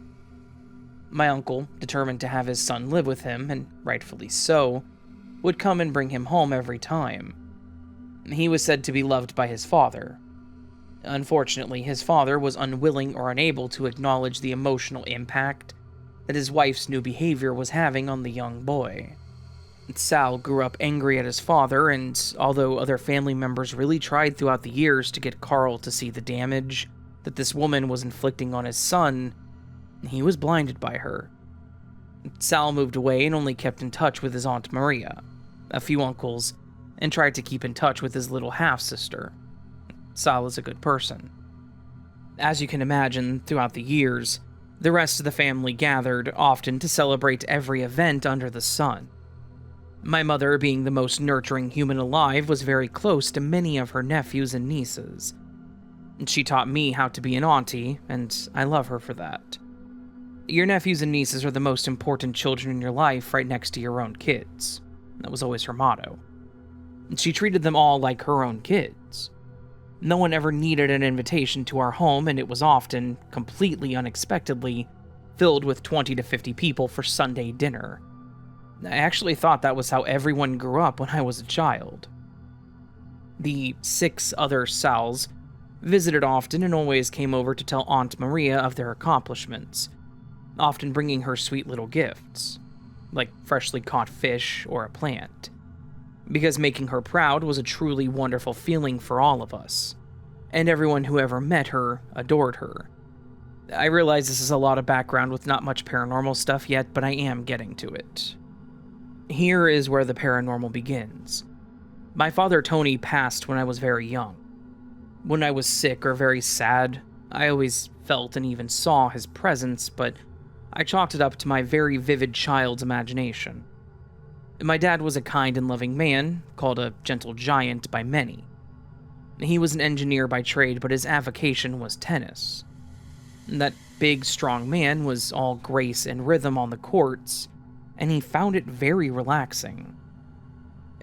My uncle, determined to have his son live with him, and rightfully so, would come and bring him home every time. He was said to be loved by his father. Unfortunately, his father was unwilling or unable to acknowledge the emotional impact that his wife's new behavior was having on the young boy. Sal grew up angry at his father, and although other family members really tried throughout the years to get Carl to see the damage that this woman was inflicting on his son, he was blinded by her. Sal moved away and only kept in touch with his Aunt Maria, a few uncles, and tried to keep in touch with his little half-sister. Sal is a good person. As you can imagine, throughout the years, the rest of the family gathered, often to celebrate every event under the sun. My mother, being the most nurturing human alive, was very close to many of her nephews and nieces. She taught me how to be an auntie, and I love her for that. Your nephews and nieces are the most important children in your life, right next to your own kids. That was always her motto. She treated them all like her own kids. No one ever needed an invitation to our home, and it was often, completely unexpectedly, filled with 20 to 50 people for Sunday dinner. I actually thought that was how everyone grew up when I was a child. The 6 other Sals visited often and always came over to tell Aunt Maria of their accomplishments, often bringing her sweet little gifts, like freshly caught fish or a plant, because making her proud was a truly wonderful feeling for all of us, and everyone who ever met her adored her. I realize this is a lot of background with not much paranormal stuff yet, but I am getting to it. Here is where the paranormal begins. My father Tony passed when I was very young. When I was sick or very sad, I always felt and even saw his presence, but I chalked it up to my very vivid child's imagination. My dad was a kind and loving man, called a gentle giant by many. He was an engineer by trade, but his avocation was tennis. That big, strong man was all grace and rhythm on the courts, and he found it very relaxing.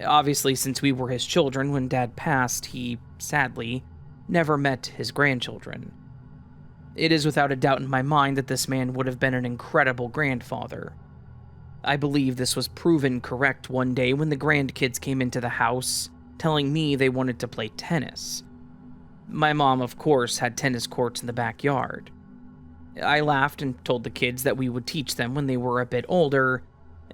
Obviously, since we were his children when Dad passed, he, sadly, never met his grandchildren. It is without a doubt in my mind that this man would have been an incredible grandfather. I believe this was proven correct one day when the grandkids came into the house, telling me they wanted to play tennis. My mom, of course, had tennis courts in the backyard. I laughed and told the kids that we would teach them when they were a bit older,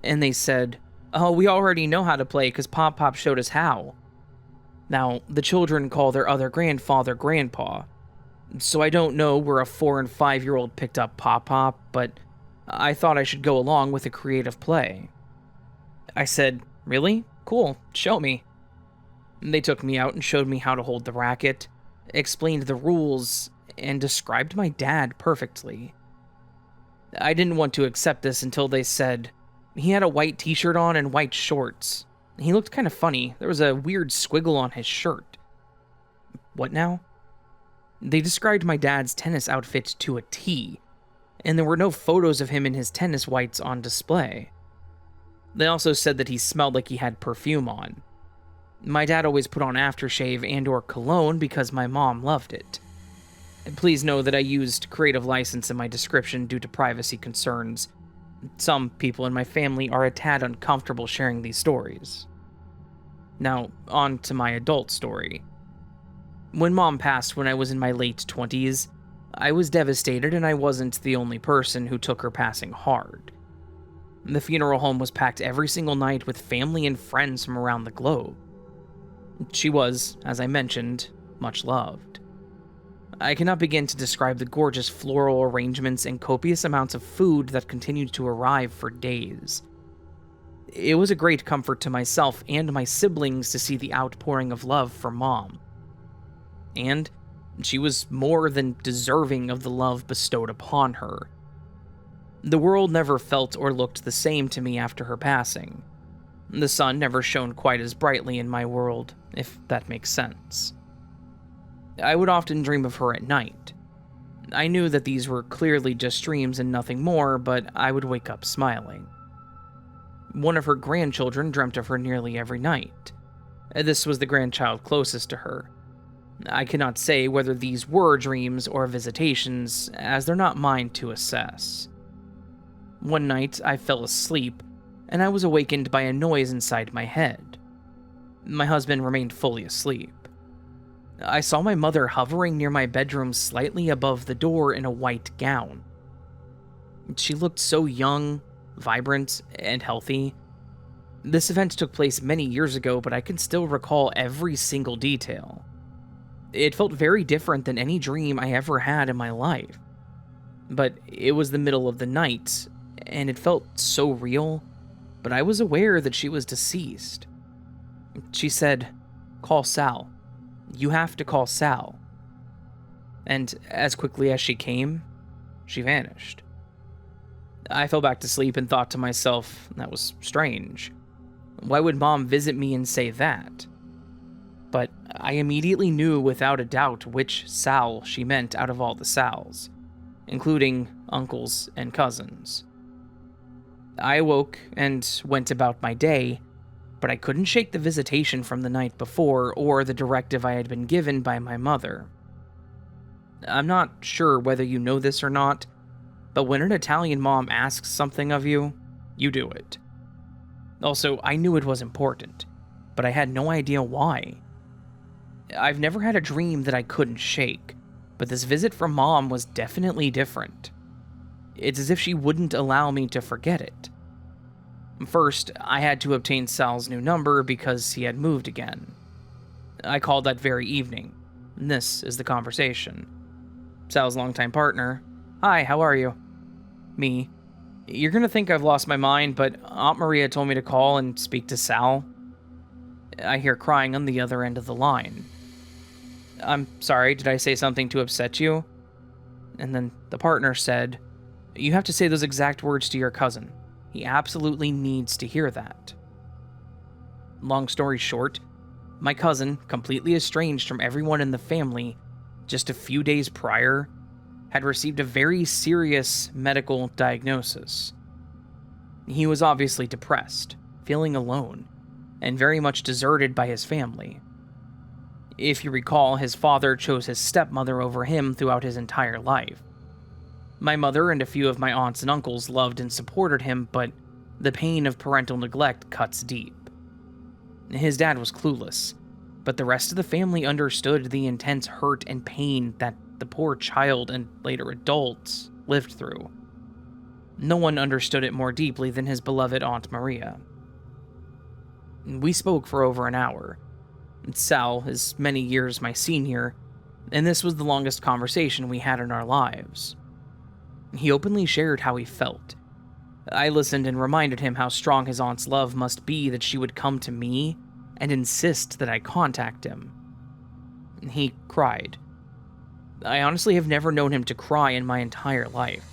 and they said, "Oh, we already know how to play because Pop showed us how." Now, the children call their other grandfather Grandpa, so I don't know where a 4 and 5-year-old picked up Pop, but I thought I should go along with a creative play. I said, "Really? Cool, show me." They took me out and showed me how to hold the racket, explained the rules, and described my dad perfectly. I didn't want to accept this until they said, he had a white t-shirt on and white shorts. He looked kind of funny. There was a weird squiggle on his shirt. What now? They described my dad's tennis outfit to a T, and there were no photos of him in his tennis whites on display. They also said that he smelled like he had perfume on. My dad always put on aftershave and/or cologne because my mom loved it. And please know that I used creative license in my description due to privacy concerns. Some people in my family are a tad uncomfortable sharing these stories. Now, on to my adult story. When Mom passed when I was in my late 20s, I was devastated, and I wasn't the only person who took her passing hard. The funeral home was packed every single night with family and friends from around the globe. She was, as I mentioned, much loved. I cannot begin to describe the gorgeous floral arrangements and copious amounts of food that continued to arrive for days. It was a great comfort to myself and my siblings to see the outpouring of love from Mom. And she was more than deserving of the love bestowed upon her. The world never felt or looked the same to me after her passing. The sun never shone quite as brightly in my world, if that makes sense. I would often dream of her at night. I knew that these were clearly just dreams and nothing more, but I would wake up smiling. One of her grandchildren dreamt of her nearly every night. This was the grandchild closest to her. I cannot say whether these were dreams or visitations, as they're not mine to assess. One night, I fell asleep, and I was awakened by a noise inside my head. My husband remained fully asleep. I saw my mother hovering near my bedroom slightly above the door in a white gown. She looked so young, vibrant, and healthy. This event took place many years ago, but I can still recall every single detail. It felt very different than any dream I ever had in my life. But it was the middle of the night, and it felt so real, but I was aware that she was deceased. She said, "Call Sal. You have to call Sal." And as quickly as she came, she vanished. I fell back to sleep and thought to myself, that was strange. Why would Mom visit me and say that? But I immediately knew without a doubt which Sal she meant out of all the Sals, including uncles and cousins. I awoke and went about my day, but I couldn't shake the visitation from the night before or the directive I had been given by my mother. I'm not sure whether you know this or not, but when an Italian mom asks something of you, you do it. Also, I knew it was important, but I had no idea why. I've never had a dream that I couldn't shake, but this visit from Mom was definitely different. It's as if she wouldn't allow me to forget it. First, I had to obtain Sal's new number because he had moved again. I called that very evening. This is the conversation. Sal's longtime partner. "Hi, how are you?" Me. "You're gonna think I've lost my mind, but Aunt Maria told me to call and speak to Sal." I hear crying on the other end of the line. "I'm sorry, did I say something to upset you?" And then the partner said, "You have to say those exact words to your cousin. He absolutely needs to hear that." Long story short, my cousin, completely estranged from everyone in the family, just a few days prior, had received a very serious medical diagnosis. He was obviously depressed, feeling alone, and very much deserted by his family. If you recall, his father chose his stepmother over him throughout his entire life. My mother and a few of my aunts and uncles loved and supported him, but the pain of parental neglect cuts deep. His dad was clueless, but the rest of the family understood the intense hurt and pain that the poor child and later adults lived through. No one understood it more deeply than his beloved Aunt Maria. We spoke for over an hour. Sal is many years my senior, and this was the longest conversation we had in our lives. He openly shared how he felt. I listened and reminded him how strong his aunt's love must be that she would come to me and insist that I contact him. He cried. I honestly have never known him to cry in my entire life.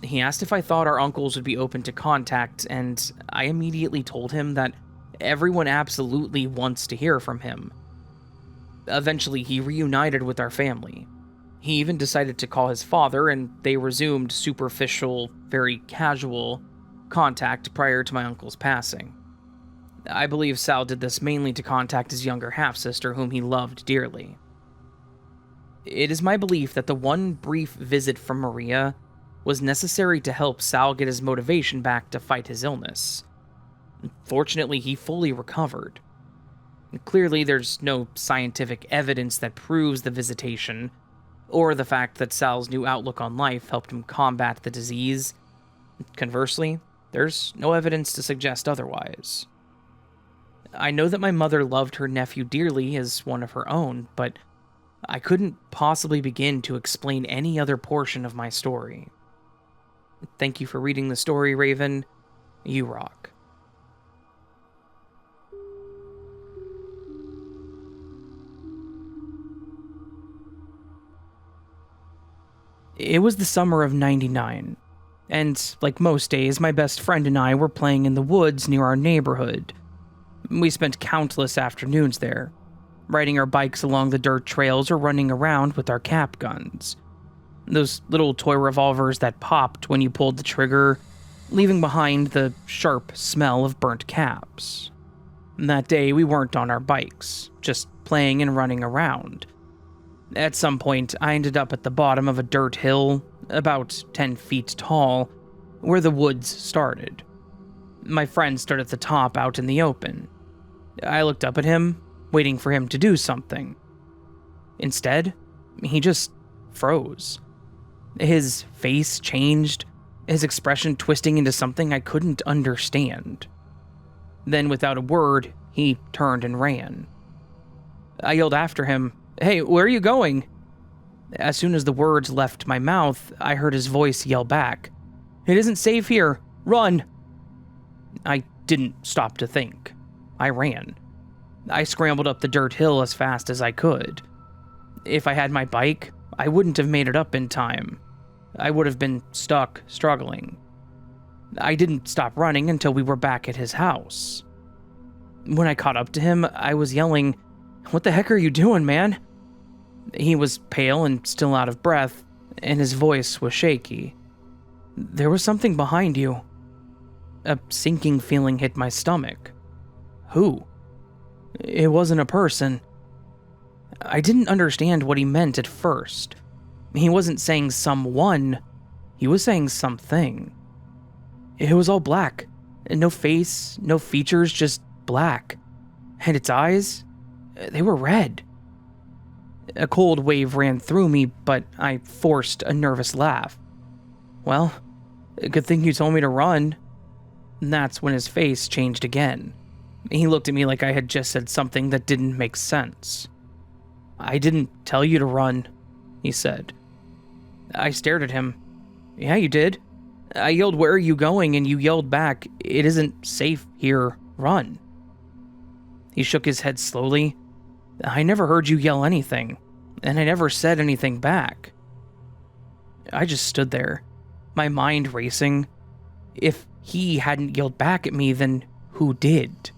He asked if I thought our uncles would be open to contact, and I immediately told him that everyone absolutely wants to hear from him. Eventually, he reunited with our family. He even decided to call his father, and they resumed superficial, very casual contact prior to my uncle's passing. I believe Sal did this mainly to contact his younger half-sister, whom he loved dearly. It is my belief that the one brief visit from Maria was necessary to help Sal get his motivation back to fight his illness. Fortunately, he fully recovered. Clearly, there's no scientific evidence that proves the visitation, or the fact that Sal's new outlook on life helped him combat the disease. Conversely, there's no evidence to suggest otherwise. I know that my mother loved her nephew dearly as one of her own, but I couldn't possibly begin to explain any other portion of my story. Thank you for reading the story, Raven. You rock. It was the summer of '99, and like most days, my best friend and I were playing in the woods near our neighborhood. We spent countless afternoons there, riding our bikes along the dirt trails or running around with our cap guns. Those little toy revolvers that popped when you pulled the trigger, leaving behind the sharp smell of burnt caps. That day, we weren't on our bikes, just playing and running around. At some point, I ended up at the bottom of a dirt hill, about 10 feet tall, where the woods started. My friend stood at the top out in the open. I looked up at him, waiting for him to do something. Instead, he just froze. His face changed, his expression twisting into something I couldn't understand. Then, without a word, he turned and ran. I yelled after him, "Hey, where are you going?" As soon as the words left my mouth, I heard his voice yell back, "It isn't safe here. Run!" I didn't stop to think. I ran. I scrambled up the dirt hill as fast as I could. If I had my bike, I wouldn't have made it up in time. I would have been stuck, struggling. I didn't stop running until we were back at his house. When I caught up to him, I was yelling, "What the heck are you doing, man?" He was pale and still out of breath, and his voice was shaky. "There was something behind you." A sinking feeling hit my stomach. Who? It wasn't a person. I didn't understand what he meant at first. He wasn't saying someone, he was saying something. It was all black. No face, no features, just black. And its eyes, they were red. A cold wave ran through me, but I forced a nervous laugh. "Well, good thing you told me to run." And that's when his face changed again. He looked at me like I had just said something that didn't make sense. "I didn't tell you to run," he said. I stared at him. "Yeah, you did. I yelled, 'Where are you going?' and you yelled back, 'It isn't safe here. Run.'" He shook his head slowly. "I never heard you yell anything, and I never said anything back." I just stood there, my mind racing. If he hadn't yelled back at me, then who did?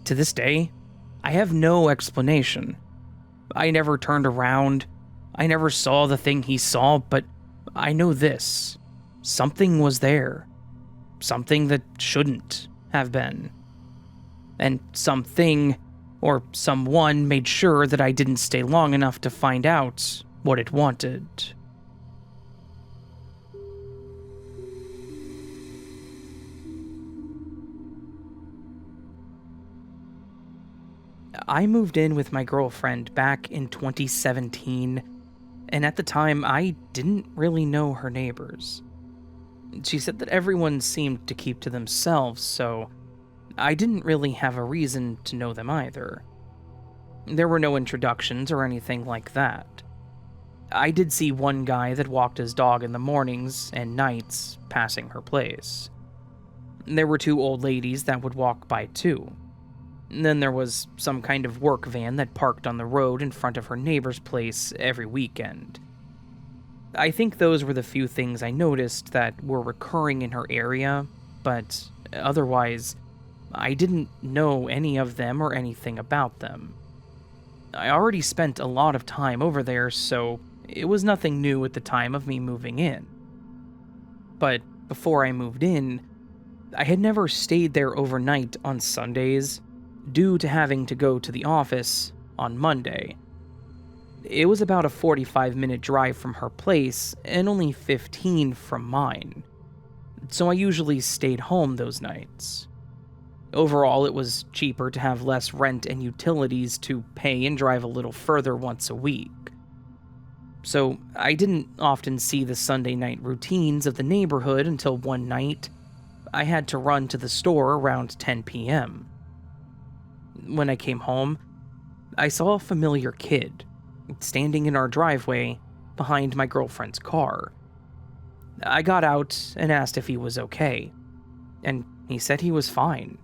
To this day, I have no explanation. I never turned around. I never saw the thing he saw, but I know this. Something was there. Something that shouldn't have been. And something or someone made sure that I didn't stay long enough to find out what it wanted. I moved in with my girlfriend back in 2017, and at the time I didn't really know her neighbors. She said that everyone seemed to keep to themselves, so I didn't really have a reason to know them either. There were no introductions or anything like that. I did see one guy that walked his dog in the mornings and nights passing her place. There were two old ladies that would walk by too. Then there was some kind of work van that parked on the road in front of her neighbor's place every weekend. I think those were the few things I noticed that were recurring in her area, but otherwise, I didn't know any of them or anything about them. I already spent a lot of time over there, so it was nothing new at the time of me moving in. But before I moved in, I had never stayed there overnight on Sundays, due to having to go to the office on Monday. It was about a 45-minute drive from her place and only 15 from mine, so I usually stayed home those nights. Overall, it was cheaper to have less rent and utilities to pay and drive a little further once a week. So I didn't often see the Sunday night routines of the neighborhood until one night I had to run to the store around 10 p.m. When I came home, I saw a familiar kid, standing in our driveway behind my girlfriend's car. I got out and asked if he was okay, and he said he was fine.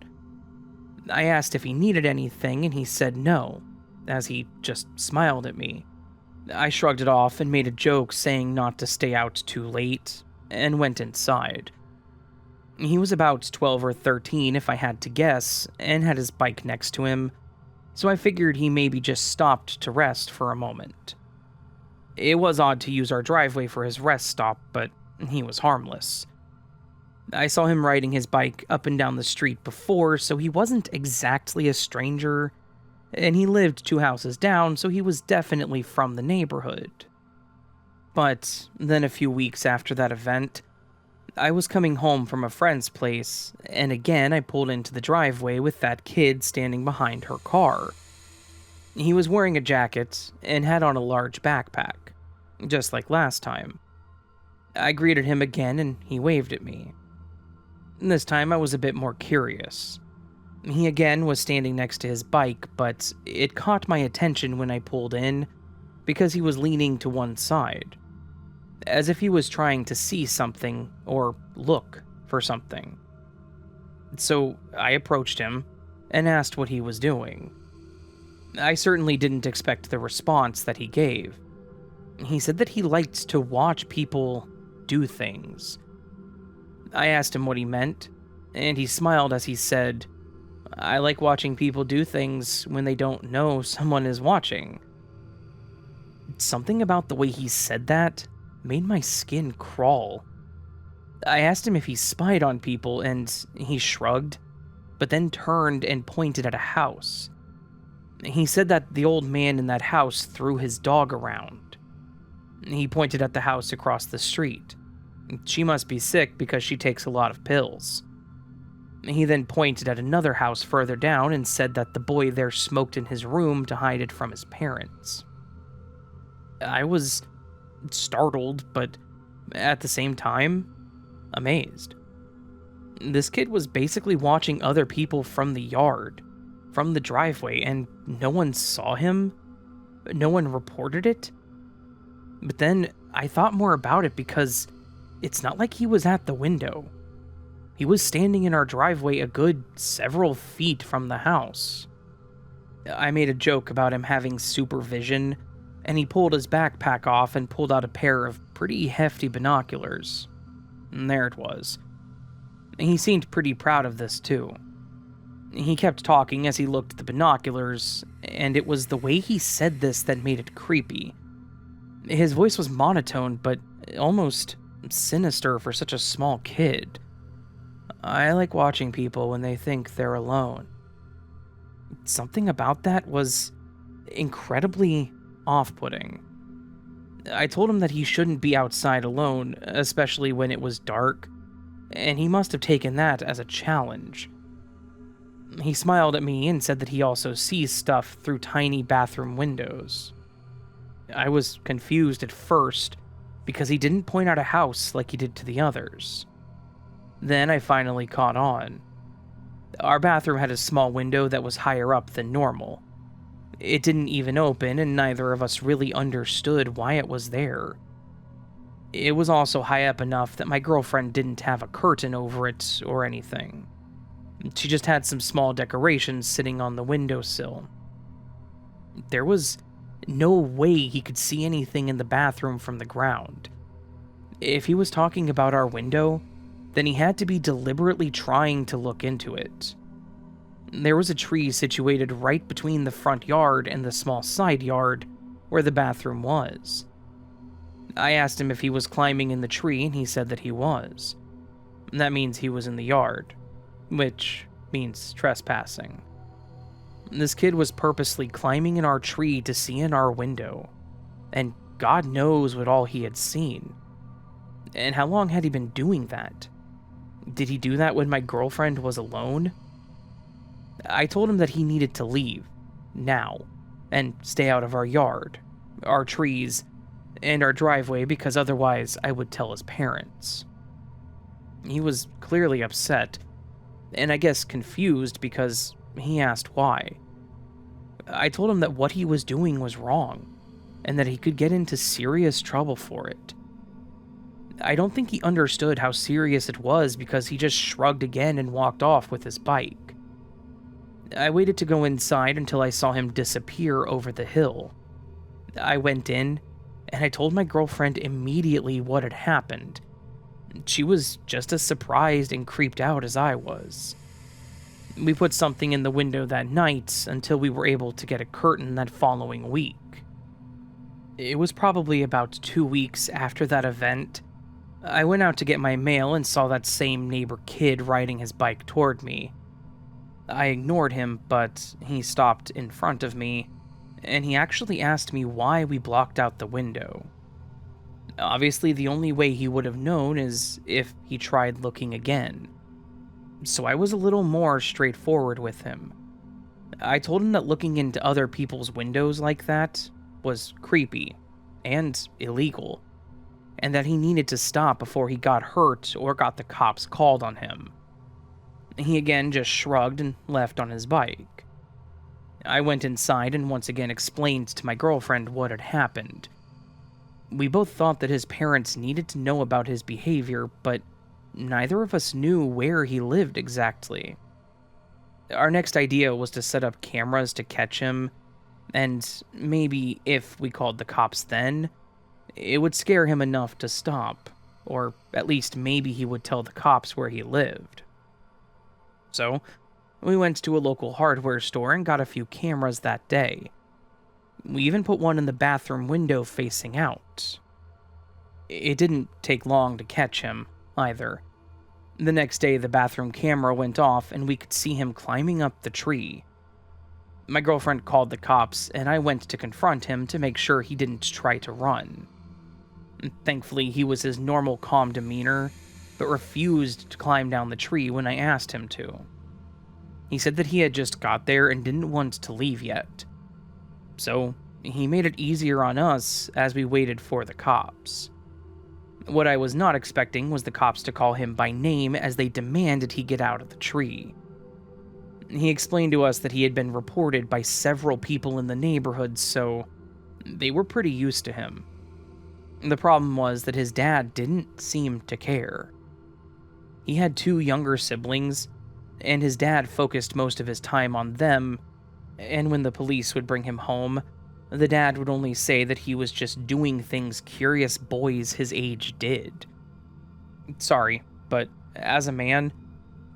I asked if he needed anything, and he said no, as he just smiled at me. I shrugged it off and made a joke saying not to stay out too late, and went inside. He was about 12 or 13 if I had to guess, and had his bike next to him, so I figured he maybe just stopped to rest for a moment. It was odd to use our driveway for his rest stop, but he was harmless. I saw him riding his bike up and down the street before, so he wasn't exactly a stranger, and he lived 2 houses down, so he was definitely from the neighborhood. But then a few weeks after that event, I was coming home from a friend's place, and again I pulled into the driveway with that kid standing behind her car. He was wearing a jacket and had on a large backpack, just like last time. I greeted him again and he waved at me. This time I was a bit more curious. He again was standing next to his bike, but it caught my attention when I pulled in because he was leaning to one side, as if he was trying to see something or look for something. So I approached him and asked what he was doing. I certainly didn't expect the response that he gave. He said that he liked to watch people do things. I asked him what he meant, and he smiled as he said, "I like watching people do things when they don't know someone is watching." Something about the way he said that made my skin crawl. I asked him if he spied on people, and he shrugged, but then turned and pointed at a house. He said that the old man in that house threw his dog around. He pointed at the house across the street. She must be sick because she takes a lot of pills. He then pointed at another house further down and said that the boy there smoked in his room to hide it from his parents. I was startled, but at the same time, amazed. This kid was basically watching other people from the yard, from the driveway, and no one saw him? No one reported it? But then I thought more about it because it's not like he was at the window. He was standing in our driveway a good several feet from the house. I made a joke about him having supervision, and he pulled his backpack off and pulled out a pair of pretty hefty binoculars. And there it was. He seemed pretty proud of this too. He kept talking as he looked at the binoculars, and it was the way he said this that made it creepy. His voice was monotone, but almost sinister for such a small kid. "I like watching people when they think they're alone." Something about that was incredibly off-putting. I told him that he shouldn't be outside alone, especially when it was dark, and he must have taken that as a challenge. He smiled at me and said that he also sees stuff through tiny bathroom windows. I was confused at first because he didn't point out a house like he did to the others. Then I finally caught on. Our bathroom had a small window that was higher up than normal. It didn't even open, and neither of us really understood why it was there. It was also high up enough that my girlfriend didn't have a curtain over it or anything. She just had some small decorations sitting on the windowsill. There was no way he could see anything in the bathroom from the ground. If he was talking about our window, then he had to be deliberately trying to look into it. There was a tree situated right between the front yard and the small side yard where the bathroom was. I asked him if he was climbing in the tree, and he said that he was. That means he was in the yard, which means trespassing. This kid was purposely climbing in our tree to see in our window, and God knows what all he had seen. And how long had he been doing that? Did he do that when my girlfriend was alone? I told him that he needed to leave, now, and stay out of our yard, our trees, and our driveway because otherwise I would tell his parents. He was clearly upset, and I guess confused because he asked why. I told him that what he was doing was wrong. and that he could get into serious trouble for it. I don't think he understood how serious it was because he just shrugged again and walked off with his bike. I waited to go inside until I saw him disappear over the hill. I went in, and I told my girlfriend immediately what had happened. She was just as surprised and creeped out as I was. We put something in the window that night until we were able to get a curtain that following week. It was probably about 2 weeks after that event. I went out to get my mail and saw that same neighbor kid riding his bike toward me. I ignored him, but he stopped in front of me, and he actually asked me why we blocked out the window. Obviously, the only way he would have known is if he tried looking again. So I was a little more straightforward with him. I told him that looking into other people's windows like that was creepy and illegal, and that he needed to stop before he got hurt or got the cops called on him. He again just shrugged and left on his bike. I went inside and once again explained to my girlfriend what had happened. We both thought that his parents needed to know about his behavior, but neither of us knew where he lived exactly. Our next idea was to set up cameras to catch him, and maybe if we called the cops then, it would scare him enough to stop, or at least maybe he would tell the cops where he lived. So, we went to a local hardware store and got a few cameras that day. We even put one in the bathroom window facing out. It didn't take long to catch him, either. The next day, the bathroom camera went off and we could see him climbing up the tree. My girlfriend called the cops, and I went to confront him to make sure he didn't try to run. Thankfully, he was his normal calm demeanor, but refused to climb down the tree when I asked him to. He said that he had just got there and didn't want to leave yet. So, he made it easier on us as we waited for the cops. What I was not expecting was the cops to call him by name as they demanded he get out of the tree. He explained to us that he had been reported by several people in the neighborhood, so they were pretty used to him. The problem was that his dad didn't seem to care. He had 2 younger siblings, and his dad focused most of his time on them, and when the police would bring him home, the dad would only say that he was just doing things curious boys his age did. Sorry, but as a man,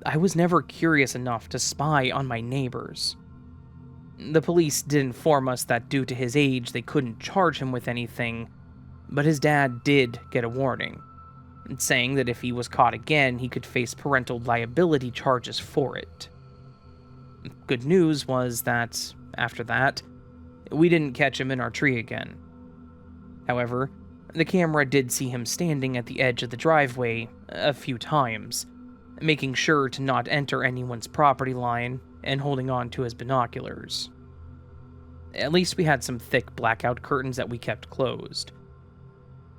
I was never curious enough to spy on my neighbors. The police did inform us that due to his age, they couldn't charge him with anything, but his dad did get a warning, saying that if he was caught again, he could face parental liability charges for it. Good news was that, after that, we didn't catch him in our tree again. However, the camera did see him standing at the edge of the driveway a few times, making sure to not enter anyone's property line and holding on to his binoculars. At least we had some thick blackout curtains that we kept closed.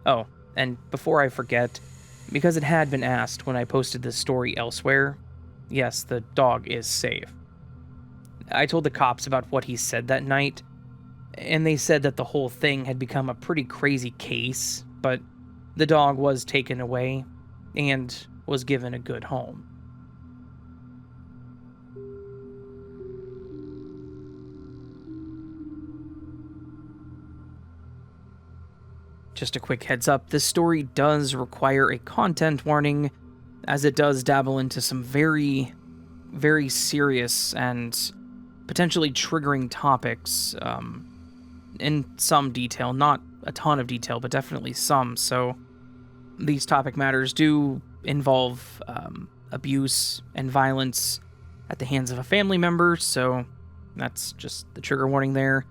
Oh, and before I forget, because it had been asked when I posted this story elsewhere, yes, the dog is safe. I told the cops about what he said that night, and they said that the whole thing had become a pretty crazy case, but the dog was taken away and was given a good home. Just a quick heads up, this story does require a content warning, as it does dabble into some very, very serious and potentially triggering topics, in some detail, not a ton of detail, but definitely some, so these topic matters do involve abuse and violence at the hands of a family member, so that's just the trigger warning there,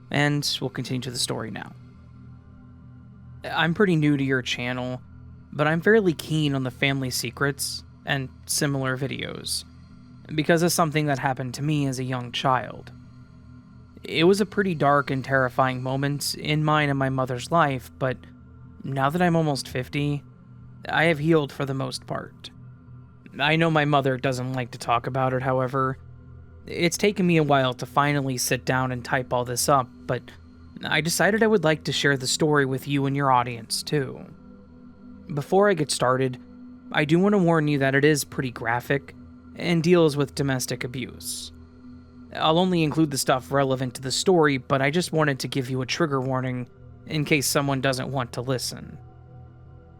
and we'll continue to the story now. I'm pretty new to your channel, but I'm fairly keen on the family secrets and similar videos, because of something that happened to me as a young child. It was a pretty dark and terrifying moment in mine and my mother's life, but now that I'm almost 50, I have healed for the most part. I know my mother doesn't like to talk about it, however. It's taken me a while to finally sit down and type all this up, but I decided I would like to share the story with you and your audience too. Before I get started, I do want to warn you that it is pretty graphic and deals with domestic abuse. I'll only include the stuff relevant to the story, but I just wanted to give you a trigger warning in case someone doesn't want to listen.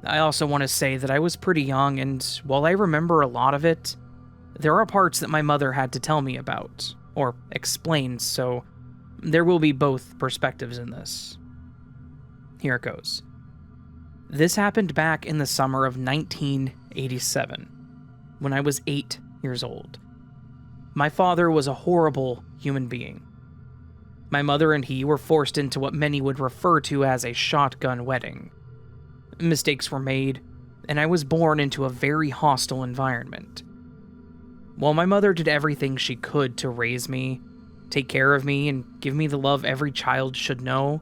I also want to say that I was pretty young, and while I remember a lot of it, there are parts that my mother had to tell me about, or explain, so there will be both perspectives in this. Here it goes. This happened back in the summer of 1987, when I was 8 years old. My father was a horrible human being. My mother and he were forced into what many would refer to as a shotgun wedding. Mistakes were made, and I was born into a very hostile environment. While my mother did everything she could to raise me, take care of me, and give me the love every child should know,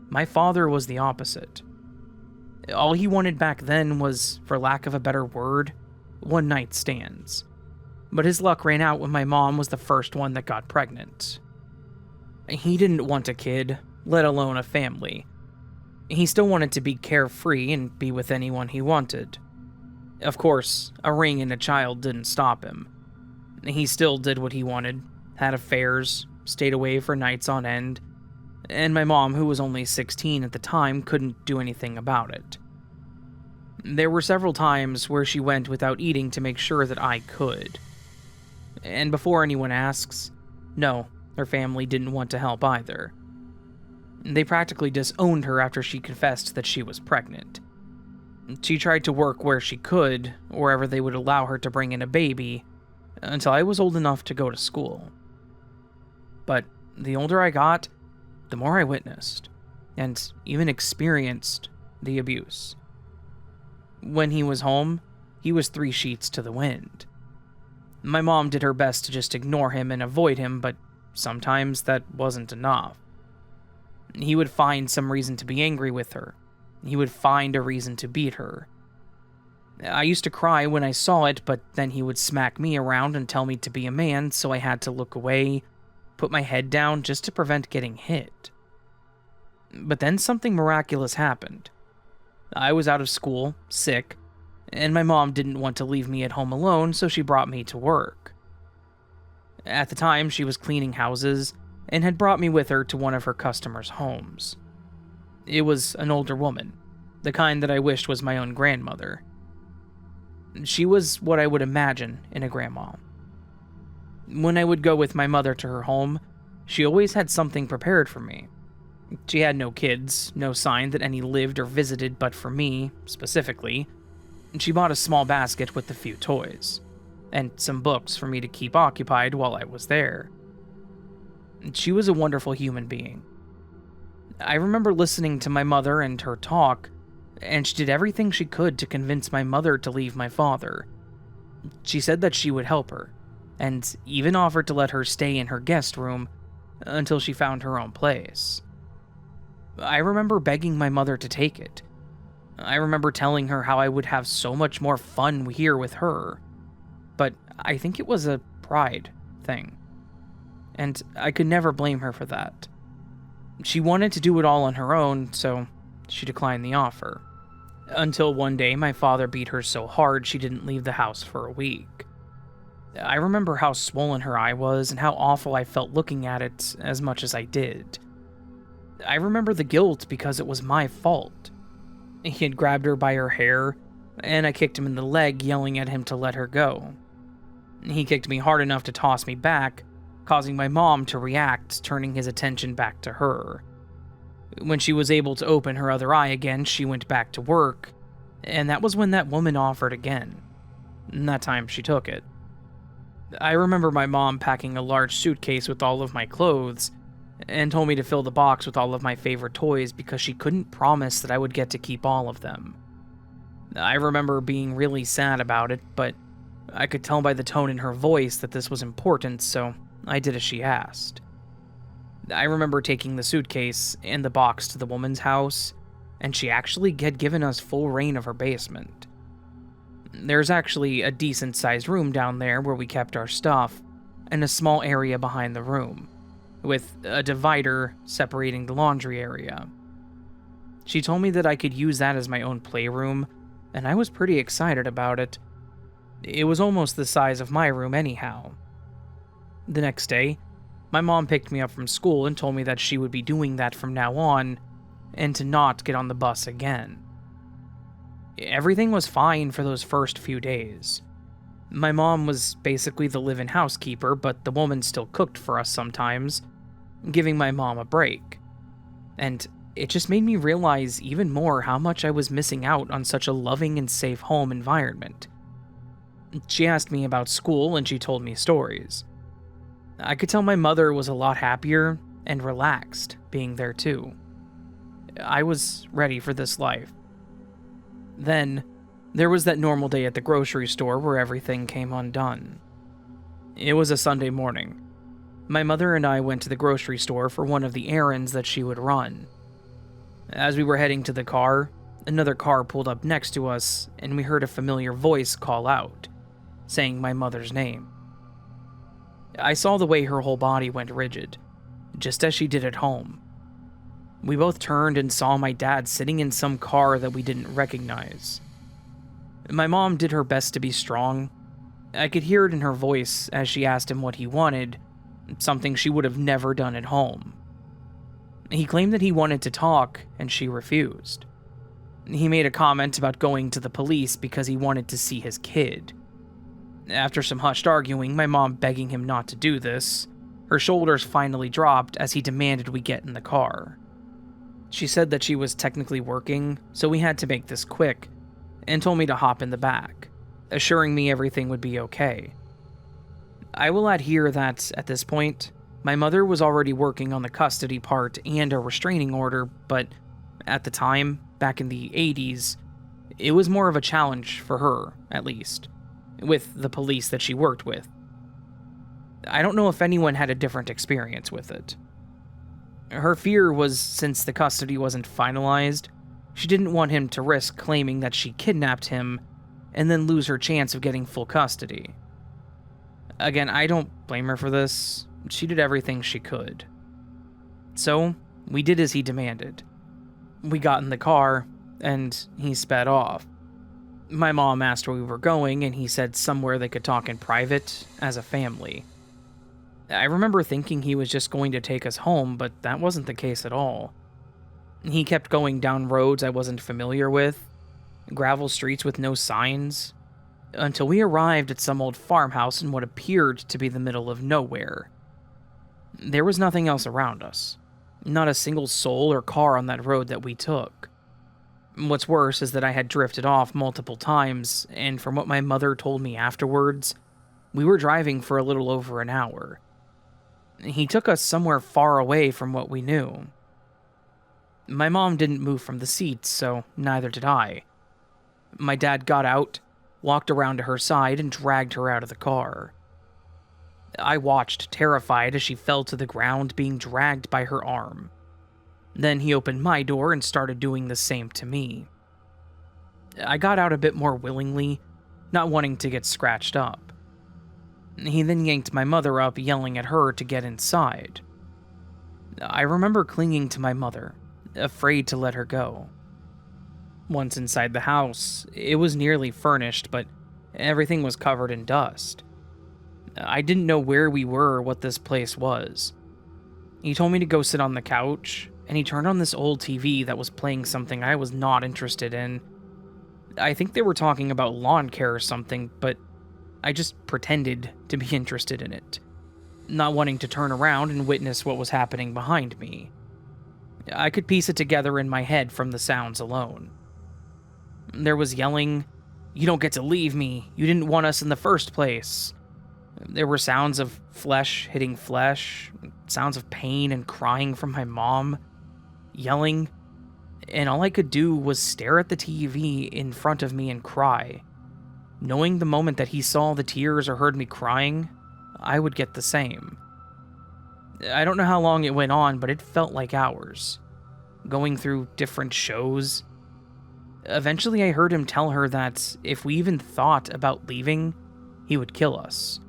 my father was the opposite. All he wanted back then was, for lack of a better word, one-night stands. But his luck ran out when my mom was the first one that got pregnant. He didn't want a kid, let alone a family. He still wanted to be carefree and be with anyone he wanted. Of course, a ring and a child didn't stop him. He still did what he wanted, had affairs, stayed away for nights on end, and my mom, who was only 16 at the time, couldn't do anything about it. There were several times where she went without eating to make sure that I could. And before anyone asks, no, her family didn't want to help either. They practically disowned her after she confessed that she was pregnant. She tried to work where she could, wherever they would allow her to bring in a baby, until I was old enough to go to school. But the older I got, the more I witnessed, and even experienced, the abuse. When he was home, he was 3 sheets to the wind. My mom did her best to just ignore him and avoid him, but sometimes that wasn't enough. He would find some reason to be angry with her. He would find a reason to beat her. I used to cry when I saw it, but then he would smack me around and tell me to be a man, so I had to look away, put my head down just to prevent getting hit. But then something miraculous happened. I was out of school, sick, and my mom didn't want to leave me at home alone, so she brought me to work. At the time, she was cleaning houses and had brought me with her to one of her customers' homes. It was an older woman, the kind that I wished was my own grandmother. She was what I would imagine in a grandma. When I would go with my mother to her home, she always had something prepared for me. She had no kids, no sign that any lived or visited but for me, specifically. She bought a small basket with a few toys, and some books for me to keep occupied while I was there. She was a wonderful human being. I remember listening to my mother and her talk, and she did everything she could to convince my mother to leave my father. She said that she would help her, and even offered to let her stay in her guest room until she found her own place. I remember begging my mother to take it. I remember telling her how I would have so much more fun here with her, but I think it was a pride thing. And I could never blame her for that. She wanted to do it all on her own, so she declined the offer. Until one day my father beat her so hard she didn't leave the house for a week. I remember how swollen her eye was and how awful I felt looking at it as much as I did. I remember the guilt because it was my fault. He had grabbed her by her hair, and I kicked him in the leg, yelling at him to let her go. He kicked me hard enough to toss me back, causing my mom to react, turning his attention back to her. When she was able to open her other eye again, she went back to work, and that was when that woman offered again. And that time she took it. I remember my mom packing a large suitcase with all of my clothes, and told me to fill the box with all of my favorite toys because she couldn't promise that I would get to keep all of them. I remember being really sad about it, but I could tell by the tone in her voice that this was important, so I did as she asked. I remember taking the suitcase and the box to the woman's house, and she actually had given us full reign of her basement. There's actually a decent-sized room down there where we kept our stuff, and a small area behind the room, with a divider separating the laundry area. She told me that I could use that as my own playroom, and I was pretty excited about it. It was almost the size of my room anyhow. The next day, my mom picked me up from school and told me that she would be doing that from now on, and to not get on the bus again. Everything was fine for those first few days. My mom was basically the live-in housekeeper, but the woman still cooked for us sometimes, giving my mom a break. And it just made me realize even more how much I was missing out on such a loving and safe home environment. She asked me about school and she told me stories. I could tell my mother was a lot happier and relaxed being there too. I was ready for this life. Then, there was that normal day at the grocery store where everything came undone. It was a Sunday morning. My mother and I went to the grocery store for one of the errands that she would run. As we were heading to the car, another car pulled up next to us, and we heard a familiar voice call out, saying my mother's name. I saw the way her whole body went rigid, just as she did at home. We both turned and saw my dad sitting in some car that we didn't recognize. My mom did her best to be strong. I could hear it in her voice as she asked him what he wanted, something she would have never done at home. He claimed that he wanted to talk, and she refused. He made a comment about going to the police because he wanted to see his kid. After some hushed arguing, my mom begging him not to do this, her shoulders finally dropped as he demanded we get in the car. She said that she was technically working, so we had to make this quick, and told me to hop in the back, assuring me everything would be okay. I will add here that, at this point, my mother was already working on the custody part and a restraining order, but at the time, back in the 80s, it was more of a challenge for her, at least, with the police that she worked with. I don't know if anyone had a different experience with it. Her fear was, since the custody wasn't finalized, she didn't want him to risk claiming that she kidnapped him and then lose her chance of getting full custody. Again, I don't blame her for this. She did everything she could. So, we did as he demanded. We got in the car, and he sped off. My mom asked where we were going, and he said somewhere they could talk in private, as a family. I remember thinking he was just going to take us home, but that wasn't the case at all. He kept going down roads I wasn't familiar with, gravel streets with no signs, until we arrived at some old farmhouse in what appeared to be the middle of nowhere. There was nothing else around us. Not a single soul or car on that road that we took. What's worse is that I had drifted off multiple times, and from what my mother told me afterwards, we were driving for a little over an hour. He took us somewhere far away from what we knew. My mom didn't move from the seat, so neither did I. My dad got out, walked around to her side, and dragged her out of the car. I watched, terrified, as she fell to the ground, being dragged by her arm. Then he opened my door and started doing the same to me. I got out a bit more willingly, not wanting to get scratched up. He then yanked my mother up, yelling at her to get inside. I remember clinging to my mother, afraid to let her go. Once inside the house, it was nearly furnished, but everything was covered in dust. I didn't know where we were or what this place was. He told me to go sit on the couch, and he turned on this old TV that was playing something I was not interested in. I think they were talking about lawn care or something, but I just pretended to be interested in it, not wanting to turn around and witness what was happening behind me. I could piece it together in my head from the sounds alone. There was yelling, "You don't get to leave me, you didn't want us in the first place." There were sounds of flesh hitting flesh, sounds of pain and crying from my mom, yelling, and all I could do was stare at the TV in front of me and cry, knowing the moment that he saw the tears or heard me crying, I would get the same. I don't know how long it went on, but it felt like hours, going through different shows. Eventually I heard him tell her that if we even thought about leaving, he would kill us.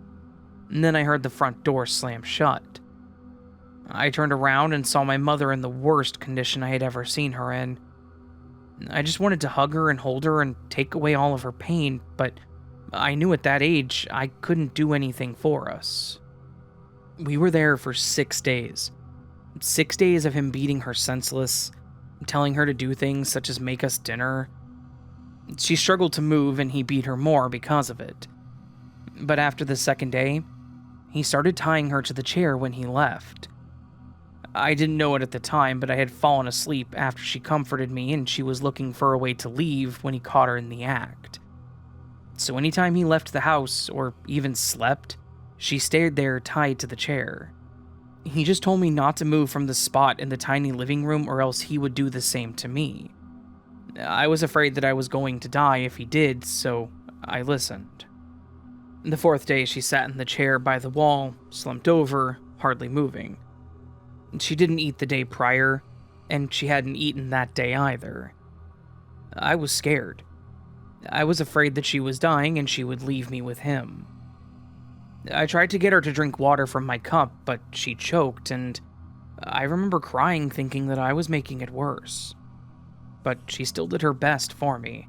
And then I heard the front door slam shut. I turned around and saw my mother in the worst condition I had ever seen her in. I just wanted to hug her and hold her and take away all of her pain, but I knew at that age I couldn't do anything for us. We were there for 6 days. 6 days of him beating her senseless, telling her to do things such as make us dinner. She struggled to move and he beat her more because of it. But after the second day, he started tying her to the chair when he left. I didn't know it at the time, but I had fallen asleep after she comforted me and she was looking for a way to leave when he caught her in the act. So anytime he left the house or even slept, she stayed there tied to the chair. He just told me not to move from the spot in the tiny living room or else he would do the same to me. I was afraid that I was going to die if he did, so I listened. The fourth day, she sat in the chair by the wall, slumped over, hardly moving. She didn't eat the day prior, and she hadn't eaten that day either. I was scared. I was afraid that she was dying and she would leave me with him. I tried to get her to drink water from my cup, but she choked, and I remember crying thinking that I was making it worse. But she still did her best for me.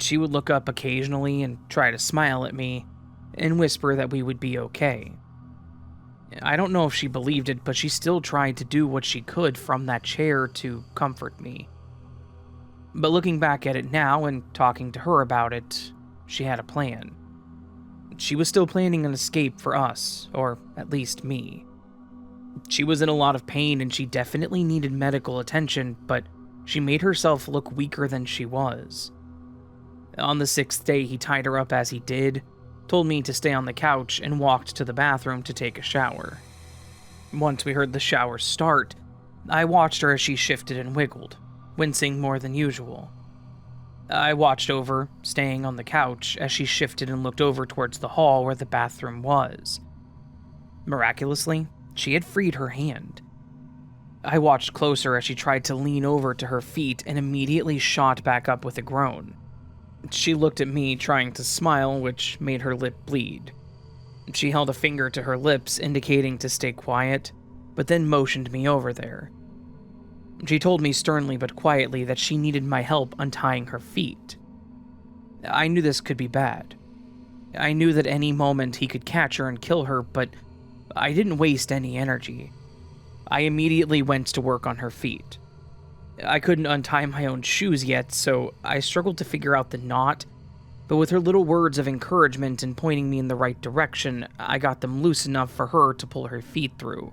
She would look up occasionally and try to smile at me and whisper that we would be okay. I don't know if she believed it, but she still tried to do what she could from that chair to comfort me. But looking back at it now and talking to her about it, she had a plan. She was still planning an escape for us, or at least me. She was in a lot of pain and she definitely needed medical attention, but she made herself look weaker than she was. On the 6th day, he tied her up as he did, told me to stay on the couch, and walked to the bathroom to take a shower. Once we heard the shower start, I watched her as she shifted and wiggled, wincing more than usual. I watched over, staying on the couch, as she shifted and looked over towards the hall where the bathroom was. Miraculously, she had freed her hand. I watched closer as she tried to lean over to her feet and immediately shot back up with a groan. She looked at me, trying to smile, which made her lip bleed. She held a finger to her lips, indicating to stay quiet, but then motioned me over there. She told me sternly but quietly that she needed my help untying her feet. I knew this could be bad. I knew that any moment he could catch her and kill her, but I didn't waste any energy. I immediately went to work on her feet. I couldn't untie my own shoes yet, so I struggled to figure out the knot, but with her little words of encouragement and pointing me in the right direction, I got them loose enough for her to pull her feet through.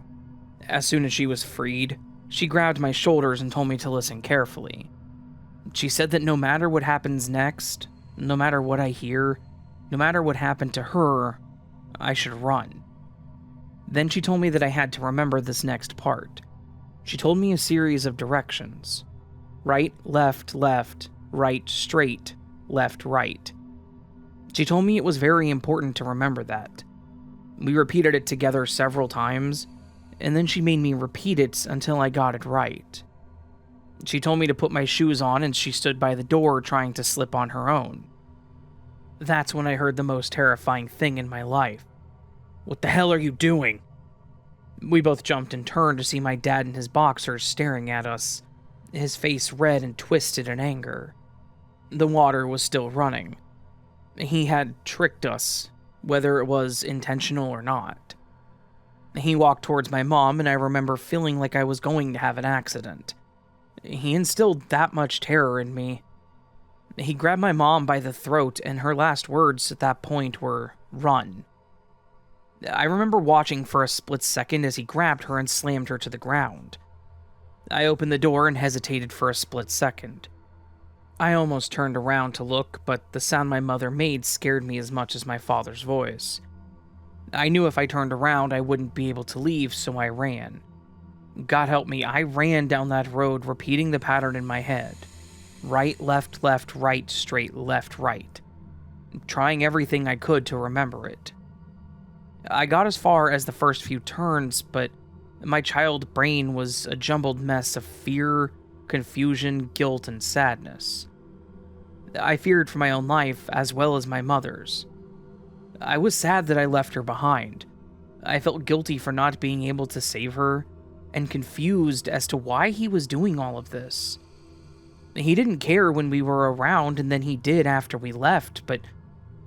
As soon as she was freed, she grabbed my shoulders and told me to listen carefully. She said that no matter what happens next, no matter what I hear, no matter what happened to her, I should run. Then she told me that I had to remember this next part. She told me a series of directions. Right, left, right, straight, left, right. She told me it was very important to remember that. We repeated it together several times, and then she made me repeat it until I got it right. She told me to put my shoes on and she stood by the door trying to slip on her own. That's when I heard the most terrifying thing in my life. "What the hell are you doing?" We both jumped and turned to see my dad in his boxers staring at us, his face red and twisted in anger. The water was still running. He had tricked us, whether it was intentional or not. He walked towards my mom, and I remember feeling like I was going to have an accident. He instilled that much terror in me. He grabbed my mom by the throat, and her last words at that point were, "Run." I remember watching for a split second as he grabbed her and slammed her to the ground. I opened the door and hesitated for a split second. I almost turned around to look, but the sound my mother made scared me as much as my father's voice. I knew if I turned around I wouldn't be able to leave, so I ran. God help me, I ran down that road repeating the pattern in my head. Right, left, right, straight, left, right. Trying everything I could to remember it. I got as far as the first few turns, but my child brain was a jumbled mess of fear, confusion, guilt, and sadness. I feared for my own life as well as my mother's. I was sad that I left her behind. I felt guilty for not being able to save her, and confused as to why he was doing all of this. He didn't care when we were around, and then he did after we left, but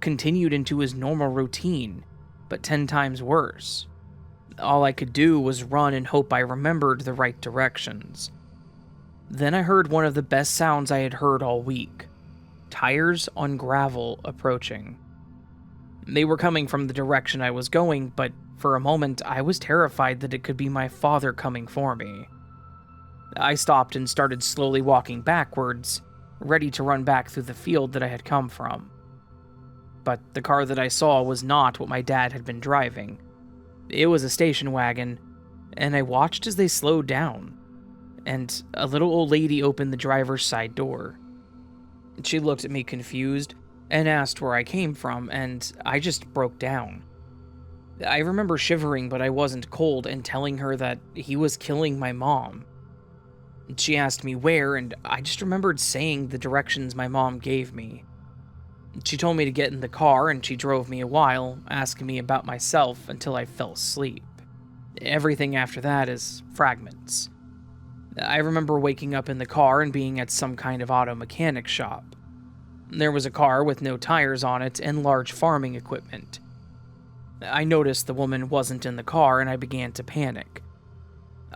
continued into his normal routine, but 10 times worse. All I could do was run and hope I remembered the right directions. Then I heard one of the best sounds I had heard all week. Tires on gravel approaching. They were coming from the direction I was going, but for a moment I was terrified that it could be my father coming for me. I stopped and started slowly walking backwards, ready to run back through the field that I had come from. But the car that I saw was not what my dad had been driving. It was a station wagon, and I watched as they slowed down, and a little old lady opened the driver's side door. She looked at me confused and asked where I came from, and I just broke down. I remember shivering, but I wasn't cold, and telling her that he was killing my mom. She asked me where, and I just remembered saying the directions my mom gave me. She told me to get in the car, and she drove me a while, asking me about myself until I fell asleep. Everything after that is fragments. I remember waking up in the car and being at some kind of auto mechanic shop. There was a car with no tires on it and large farming equipment. I noticed the woman wasn't in the car, and I began to panic.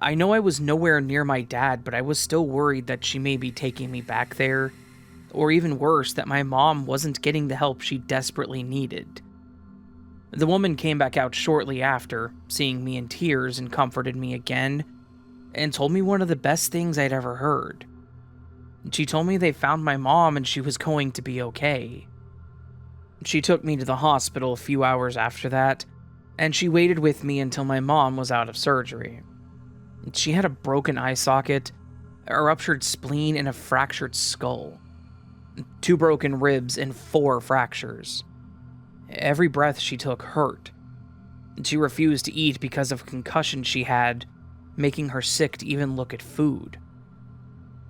I know I was nowhere near my dad, but I was still worried that she may be taking me back there, or even worse, that my mom wasn't getting the help she desperately needed. The woman came back out shortly after, seeing me in tears, and comforted me again, and told me one of the best things I'd ever heard. She told me they found my mom and she was going to be okay. She took me to the hospital a few hours after that, and she waited with me until my mom was out of surgery. She had a broken eye socket, a ruptured spleen, and a fractured skull. 2 broken ribs and 4 fractures. Every breath she took hurt. She refused to eat because of concussion she had, making her sick to even look at food.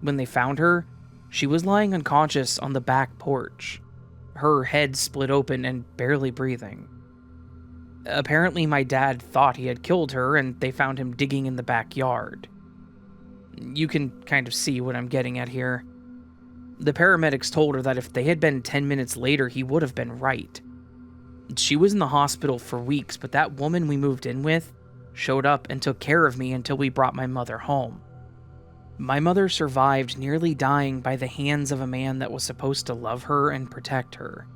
When they found her, she was lying unconscious on the back porch, her head split open and barely breathing. Apparently, my dad thought he had killed her, and they found him digging in the backyard. You can kind of see what I'm getting at here. The paramedics told her that if they had been 10 minutes later, he would have been right. She was in the hospital for weeks, but that woman we moved in with showed up and took care of me until we brought my mother home. My mother survived nearly dying by the hands of a man that was supposed to love her and protect her.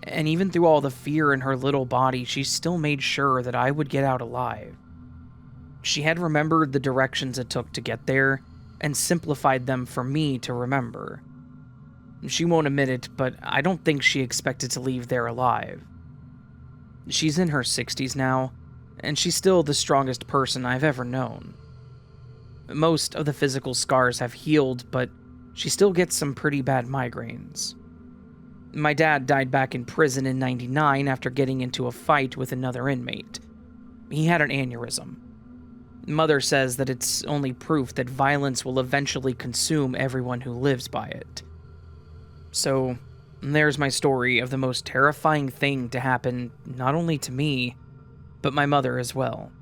And even through all the fear in her little body, she still made sure that I would get out alive. She had remembered the directions it took to get there, and simplified them for me to remember. She won't admit it, but I don't think she expected to leave there alive. She's in her 60s now, and she's still the strongest person I've ever known. Most of the physical scars have healed, but she still gets some pretty bad migraines. My dad died back in prison in '99 after getting into a fight with another inmate. He had an aneurysm. Mother says that it's only proof that violence will eventually consume everyone who lives by it. So, there's my story of the most terrifying thing to happen not only to me, but my mother as well.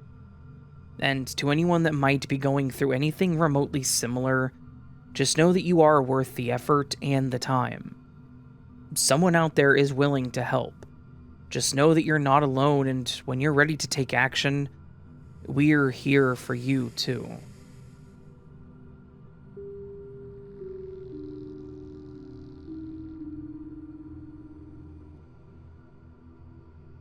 And to anyone that might be going through anything remotely similar, just know that you are worth the effort and the time. Someone out there is willing to help. Just know that you're not alone, and when you're ready to take action, we're here for you too.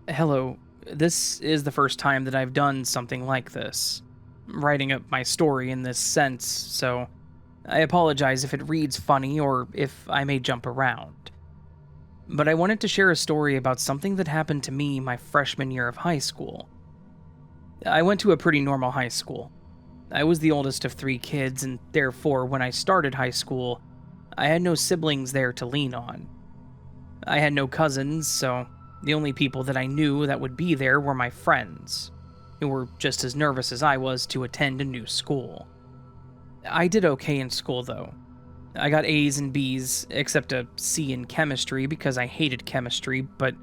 Hello, this is the first time that I've done something like this, writing up my story in this sense, so I apologize if it reads funny or if I may jump around. But I wanted to share a story about something that happened to me my freshman year of high school. I went to a pretty normal high school. I was the oldest of 3 kids, and therefore, when I started high school, I had no siblings there to lean on. I had no cousins, so the only people that I knew that would be there were my friends, who were just as nervous as I was to attend a new school. I did okay in school, though. I got A's and B's, except a C in chemistry because I hated chemistry, but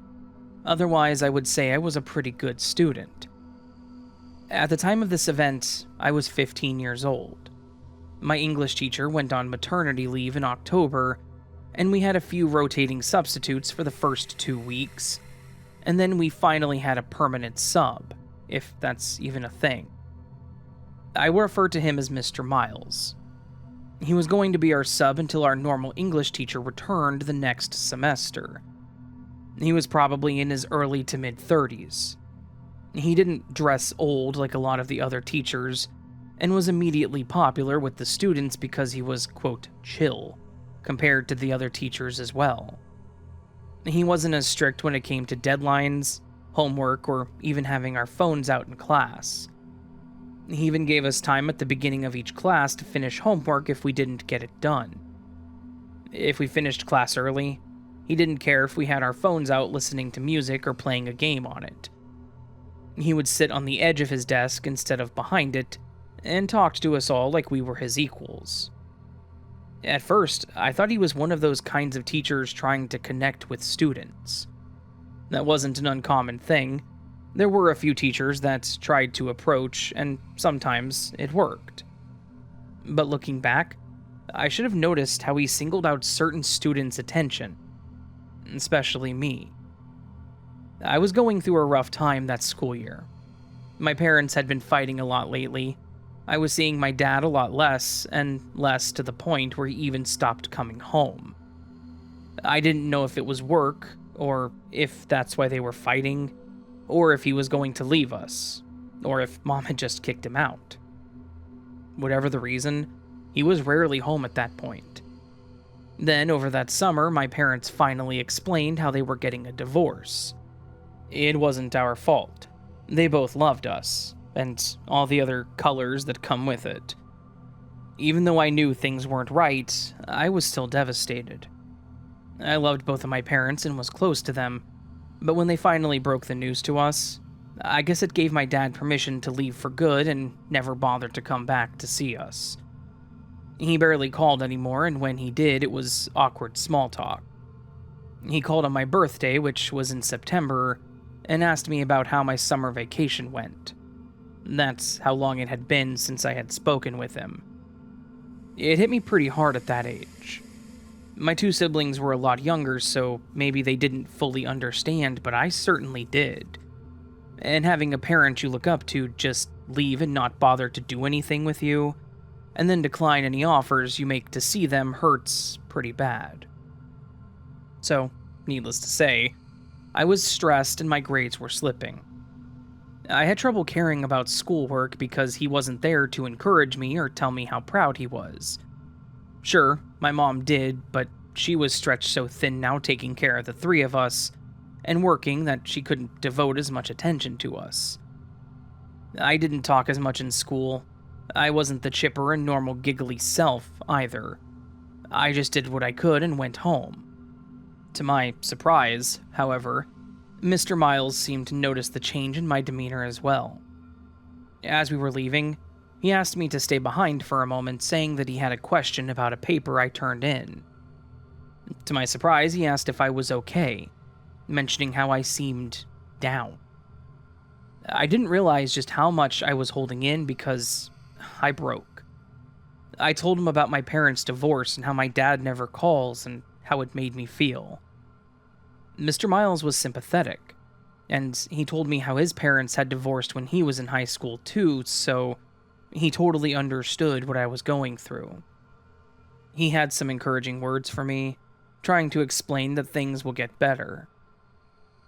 otherwise I would say I was a pretty good student. At the time of this event, I was 15 years old. My English teacher went on maternity leave in October, and we had a few rotating substitutes for the first 2 weeks, and then we finally had a permanent sub, if that's even a thing. I will refer to him as Mr. Miles. He was going to be our sub until our normal English teacher returned the next semester. He was probably in his early to mid-30s. He didn't dress old like a lot of the other teachers, and was immediately popular with the students because he was, quote, chill, compared to the other teachers as well. He wasn't as strict when it came to deadlines, homework, or even having our phones out in class. He even gave us time at the beginning of each class to finish homework if we didn't get it done. If we finished class early, he didn't care if we had our phones out listening to music or playing a game on it. He would sit on the edge of his desk instead of behind it, and talked to us all like we were his equals. At first, I thought he was one of those kinds of teachers trying to connect with students. That wasn't an uncommon thing. There were a few teachers that tried to approach, and sometimes it worked. But looking back, I should have noticed how he singled out certain students' attention, especially me. I was going through a rough time that school year. My parents had been fighting a lot lately. I was seeing my dad a lot less, and less to the point where he even stopped coming home. I didn't know if it was work, or if that's why they were fighting, or if he was going to leave us, or if Mom had just kicked him out. Whatever the reason, he was rarely home at that point. Then, over that summer, my parents finally explained how they were getting a divorce. It wasn't our fault. They both loved us, and all the other colors that come with it. Even though I knew things weren't right, I was still devastated. I loved both of my parents and was close to them, but when they finally broke the news to us, I guess it gave my dad permission to leave for good and never bothered to come back to see us. He barely called anymore, and when he did, it was awkward small talk. He called on my birthday, which was in September, and asked me about how my summer vacation went. That's how long it had been since I had spoken with him. It hit me pretty hard at that age. My 2 siblings were a lot younger, so maybe they didn't fully understand, but I certainly did. And having a parent you look up to just leave and not bother to do anything with you, and then decline any offers you make to see them hurts pretty bad. So, needless to say, I was stressed and my grades were slipping. I had trouble caring about schoolwork because he wasn't there to encourage me or tell me how proud he was. Sure, my mom did, but she was stretched so thin now taking care of the 3 of us, and working that she couldn't devote as much attention to us. I didn't talk as much in school. I wasn't the chipper and normal giggly self, either. I just did what I could and went home. To my surprise, however, Mr. Miles seemed to notice the change in my demeanor as well. As we were leaving, he asked me to stay behind for a moment, saying that he had a question about a paper I turned in. To my surprise, he asked if I was okay, mentioning how I seemed down. I didn't realize just how much I was holding in because I broke. I told him about my parents' divorce and how my dad never calls and how it made me feel. Mr. Miles was sympathetic, and he told me how his parents had divorced when he was in high school too, so he totally understood what I was going through. He had some encouraging words for me, trying to explain that things will get better.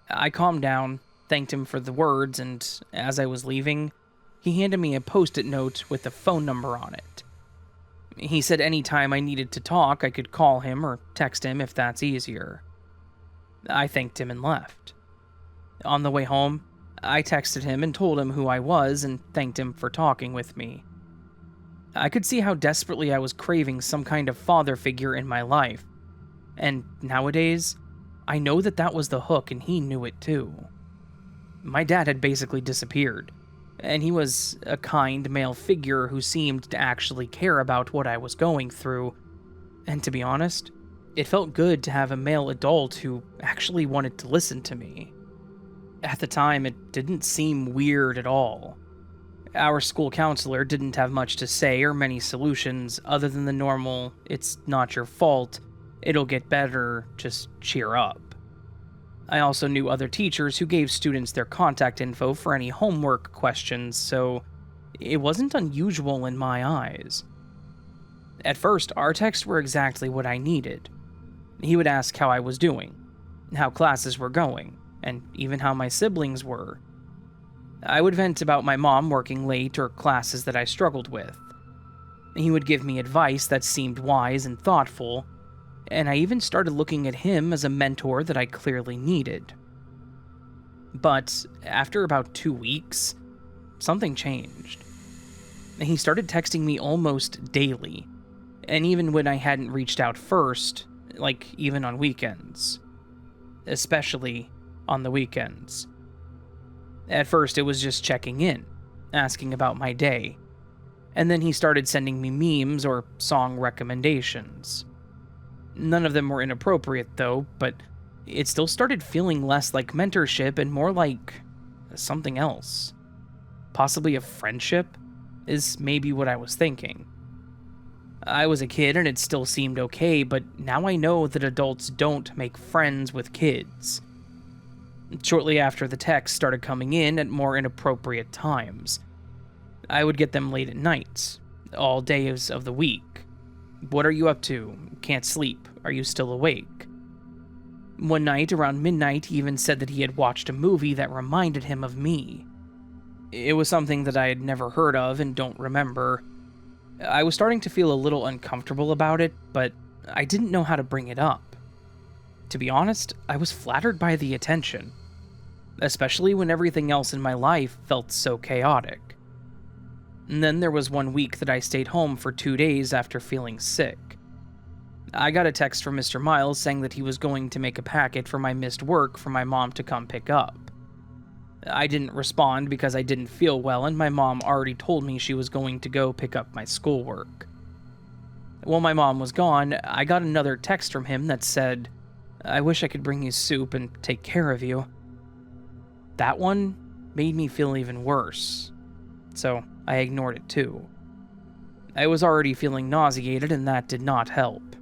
I calmed down, thanked him for the words, and as I was leaving, he handed me a post-it note with a phone number on it. He said anytime I needed to talk, I could call him or text him if that's easier. I thanked him and left. On the way home, I texted him and told him who I was and thanked him for talking with me. I could see how desperately I was craving some kind of father figure in my life, and nowadays, I know that that was the hook and he knew it too. My dad had basically disappeared, and he was a kind male figure who seemed to actually care about what I was going through, and to be honest, it felt good to have a male adult who actually wanted to listen to me. At the time, it didn't seem weird at all. Our school counselor didn't have much to say or many solutions other than the normal, "It's not your fault, it'll get better, just cheer up." I also knew other teachers who gave students their contact info for any homework questions, so it wasn't unusual in my eyes. At first, our texts were exactly what I needed. He would ask how I was doing, how classes were going, and even how my siblings were. I would vent about my mom working late or classes that I struggled with. He would give me advice that seemed wise and thoughtful, and I even started looking at him as a mentor that I clearly needed. But after about 2 weeks, something changed. He started texting me almost daily, and even when I hadn't reached out first, like even on weekends. Especially on the weekends. At first, it was just checking in, asking about my day, and then he started sending me memes or song recommendations. None of them were inappropriate, though, but it still started feeling less like mentorship and more like something else. Possibly a friendship, is maybe what I was thinking. I was a kid and it still seemed okay, but now I know that adults don't make friends with kids. Shortly after, the texts started coming in at more inappropriate times. I would get them late at night, all days of the week. "What are you up to? Can't sleep. Are you still awake?" One night, around midnight, he even said that he had watched a movie that reminded him of me. It was something that I had never heard of and don't remember. I was starting to feel a little uncomfortable about it, but I didn't know how to bring it up. To be honest, I was flattered by the attention, especially when everything else in my life felt so chaotic. And then there was one week that I stayed home for 2 days after feeling sick. I got a text from Mr. Miles saying that he was going to make a packet for my missed work for my mom to come pick up. I didn't respond because I didn't feel well, and my mom already told me she was going to go pick up my schoolwork. While my mom was gone, I got another text from him that said, "I wish I could bring you soup and take care of you." That one made me feel even worse, so I ignored it too. I was already feeling nauseated, and that did not help.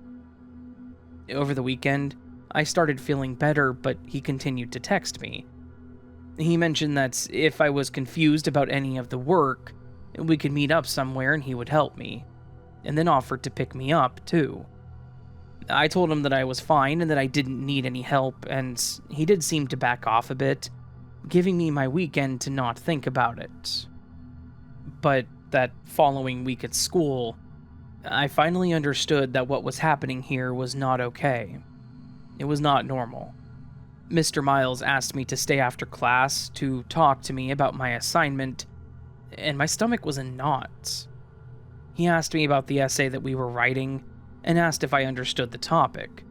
Over the weekend, I started feeling better, but he continued to text me. He mentioned that if I was confused about any of the work, we could meet up somewhere and he would help me, and then offered to pick me up, too. I told him that I was fine and that I didn't need any help, and he did seem to back off a bit, giving me my weekend to not think about it. But that following week at school, I finally understood that what was happening here was not okay. It was not normal. Mr. Miles asked me to stay after class to talk to me about my assignment, and my stomach was in knots. He asked me about the essay that we were writing, and asked if I understood the topic.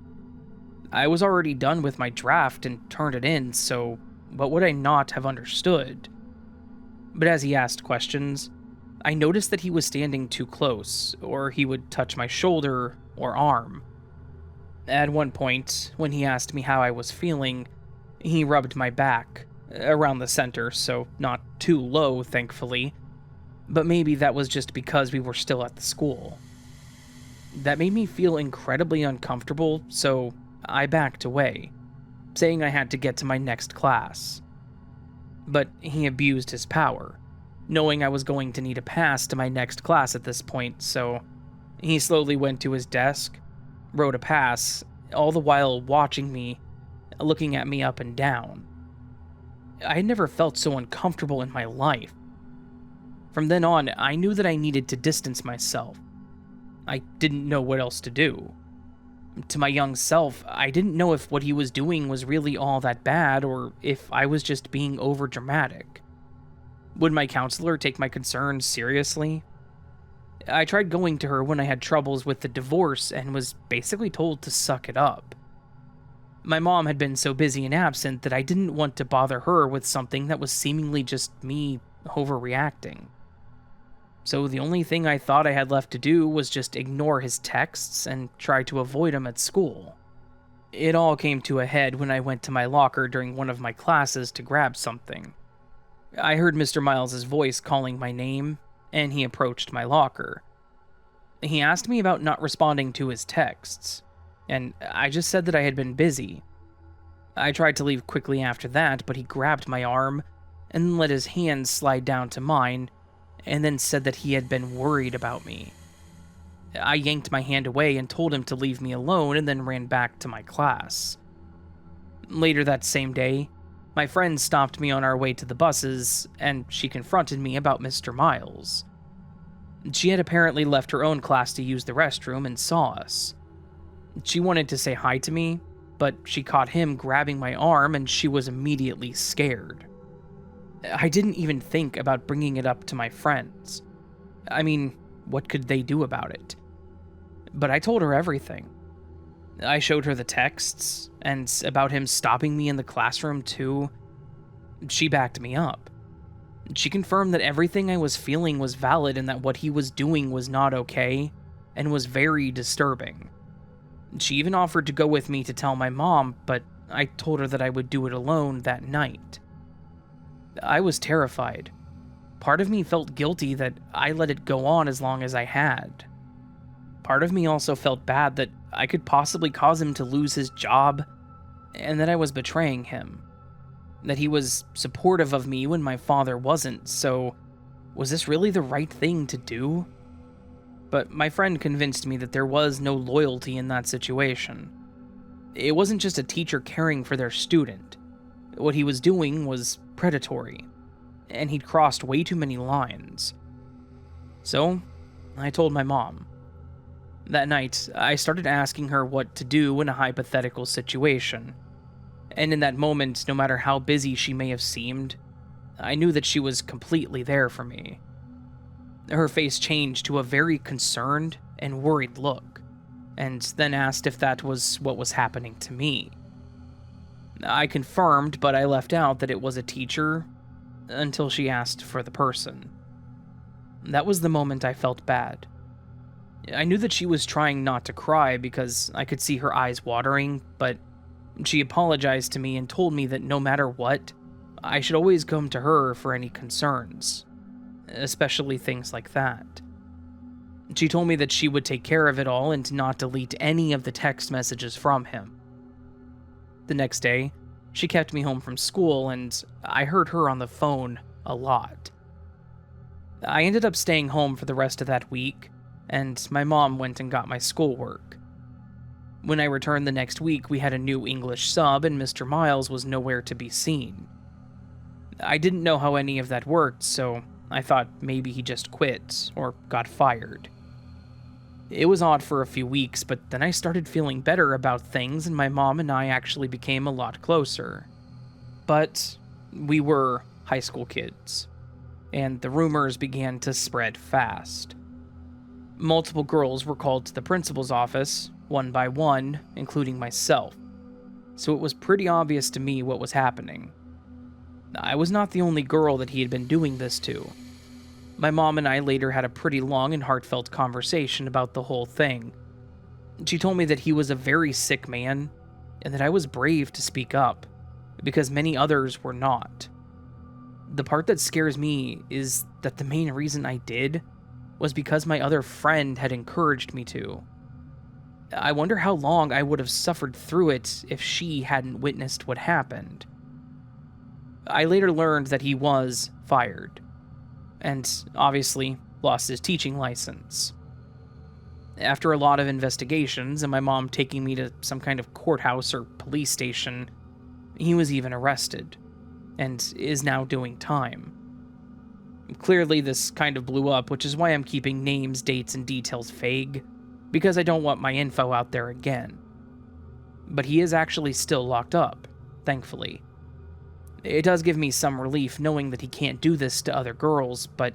I was already done with my draft and turned it in, so what would I not have understood? But as he asked questions, I noticed that he was standing too close, or he would touch my shoulder or arm. At one point, when he asked me how I was feeling, he rubbed my back, around the center, so not too low, thankfully, but maybe that was just because we were still at the school. That made me feel incredibly uncomfortable, so I backed away, saying I had to get to my next class. But he abused his power, knowing I was going to need a pass to my next class at this point, so he slowly went to his desk, wrote a pass, all the while watching me, looking at me up and down. I had never felt so uncomfortable in my life. From then on, I knew that I needed to distance myself. I didn't know what else to do. To my young self, I didn't know if what he was doing was really all that bad or if I was just being overdramatic. Would my counselor take my concerns seriously? I tried going to her when I had troubles with the divorce and was basically told to suck it up. My mom had been so busy and absent that I didn't want to bother her with something that was seemingly just me overreacting. So the only thing I thought I had left to do was just ignore his texts and try to avoid him at school. It all came to a head when I went to my locker during one of my classes to grab something. I heard Mr. Miles's voice calling my name, and he approached my locker. He asked me about not responding to his texts, and I just said that I had been busy. I tried to leave quickly after that, but he grabbed my arm and let his hand slide down to mine, and then said that he had been worried about me. I yanked my hand away and told him to leave me alone, and then ran back to my class. Later that same day, my friend stopped me on our way to the buses, and she confronted me about Mr. Miles. She had apparently left her own class to use the restroom and saw us. She wanted to say hi to me, but she caught him grabbing my arm and she was immediately scared. I didn't even think about bringing it up to my friends. I mean, what could they do about it? But I told her everything. I showed her the texts, and about him stopping me in the classroom too. She backed me up. She confirmed that everything I was feeling was valid and that what he was doing was not okay, and was very disturbing. She even offered to go with me to tell my mom, but I told her that I would do it alone that night. I was terrified. Part of me felt guilty that I let it go on as long as I had. Part of me also felt bad that I could possibly cause him to lose his job, and that I was betraying him. That he was supportive of me when my father wasn't, so was this really the right thing to do? But my friend convinced me that there was no loyalty in that situation. It wasn't just a teacher caring for their student. What he was doing was predatory, and he'd crossed way too many lines. So, I told my mom. That night, I started asking her what to do in a hypothetical situation. And in that moment, no matter how busy she may have seemed, I knew that she was completely there for me. Her face changed to a very concerned and worried look, and then asked if that was what was happening to me. I confirmed, but I left out that it was a teacher until she asked for the person. That was the moment I felt bad. I knew that she was trying not to cry because I could see her eyes watering, but she apologized to me and told me that no matter what, I should always come to her for any concerns, especially things like that. She told me that she would take care of it all and not delete any of the text messages from him. The next day, she kept me home from school and I heard her on the phone a lot. I ended up staying home for the rest of that week, and my mom went and got my schoolwork. When I returned the next week, we had a new English sub and Mr. Miles was nowhere to be seen. I didn't know how any of that worked, so I thought maybe he just quit or got fired. It was odd for a few weeks, but then I started feeling better about things and my mom and I actually became a lot closer. But we were high school kids, and the rumors began to spread fast. Multiple girls were called to the principal's office, one by one, including myself, so it was pretty obvious to me what was happening. I was not the only girl that he had been doing this to. My mom and I later had a pretty long and heartfelt conversation about the whole thing. She told me that he was a very sick man, and that I was brave to speak up, because many others were not. The part that scares me is that the main reason I did was because my other friend had encouraged me to. I wonder how long I would have suffered through it if she hadn't witnessed what happened. I later learned that he was fired, and obviously lost his teaching license. After a lot of investigations and my mom taking me to some kind of courthouse or police station, he was even arrested, and is now doing time. Clearly this kind of blew up, which is why I'm keeping names, dates, and details vague, because I don't want my info out there again. But he is actually still locked up, thankfully. It does give me some relief knowing that he can't do this to other girls, but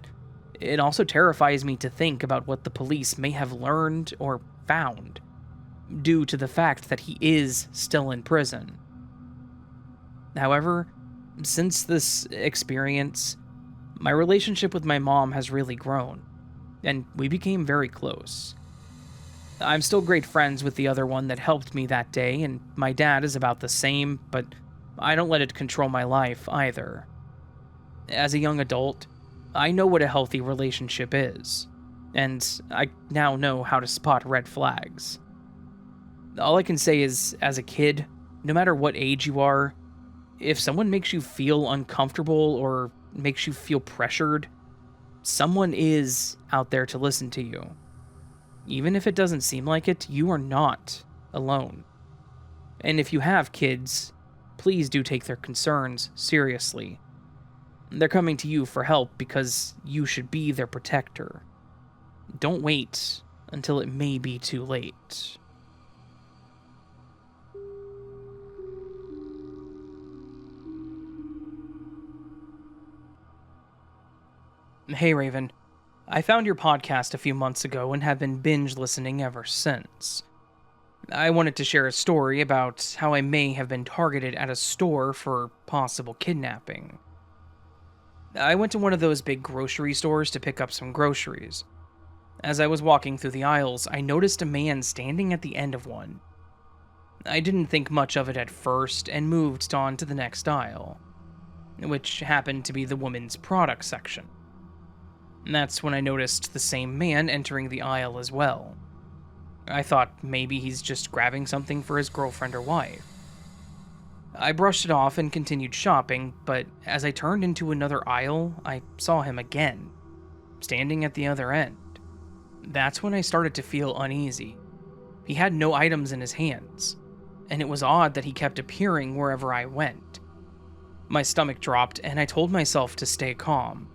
it also terrifies me to think about what the police may have learned or found, due to the fact that he is still in prison. However, since this experience, my relationship with my mom has really grown, and we became very close. I'm still great friends with the other one that helped me that day, and my dad is about the same, but I don't let it control my life either. As a young adult, I know what a healthy relationship is, and I now know how to spot red flags. All I can say is, as a kid, no matter what age you are, if someone makes you feel uncomfortable or makes you feel pressured, someone is out there to listen to you. Even if it doesn't seem like it, you are not alone. And if you have kids, please do take their concerns seriously. They're coming to you for help because you should be their protector. Don't wait until it may be too late. Hey Raven, I found your podcast a few months ago and have been binge listening ever since. I wanted to share a story about how I may have been targeted at a store for possible kidnapping. I went to one of those big grocery stores to pick up some groceries. As I was walking through the aisles, I noticed a man standing at the end of one. I didn't think much of it at first and moved on to the next aisle, which happened to be the women's product section. That's when I noticed the same man entering the aisle as well. I thought maybe he's just grabbing something for his girlfriend or wife. I brushed it off and continued shopping, but as I turned into another aisle, I saw him again, standing at the other end. That's when I started to feel uneasy. He had no items in his hands, and it was odd that he kept appearing wherever I went. My stomach dropped, and I told myself to stay calm.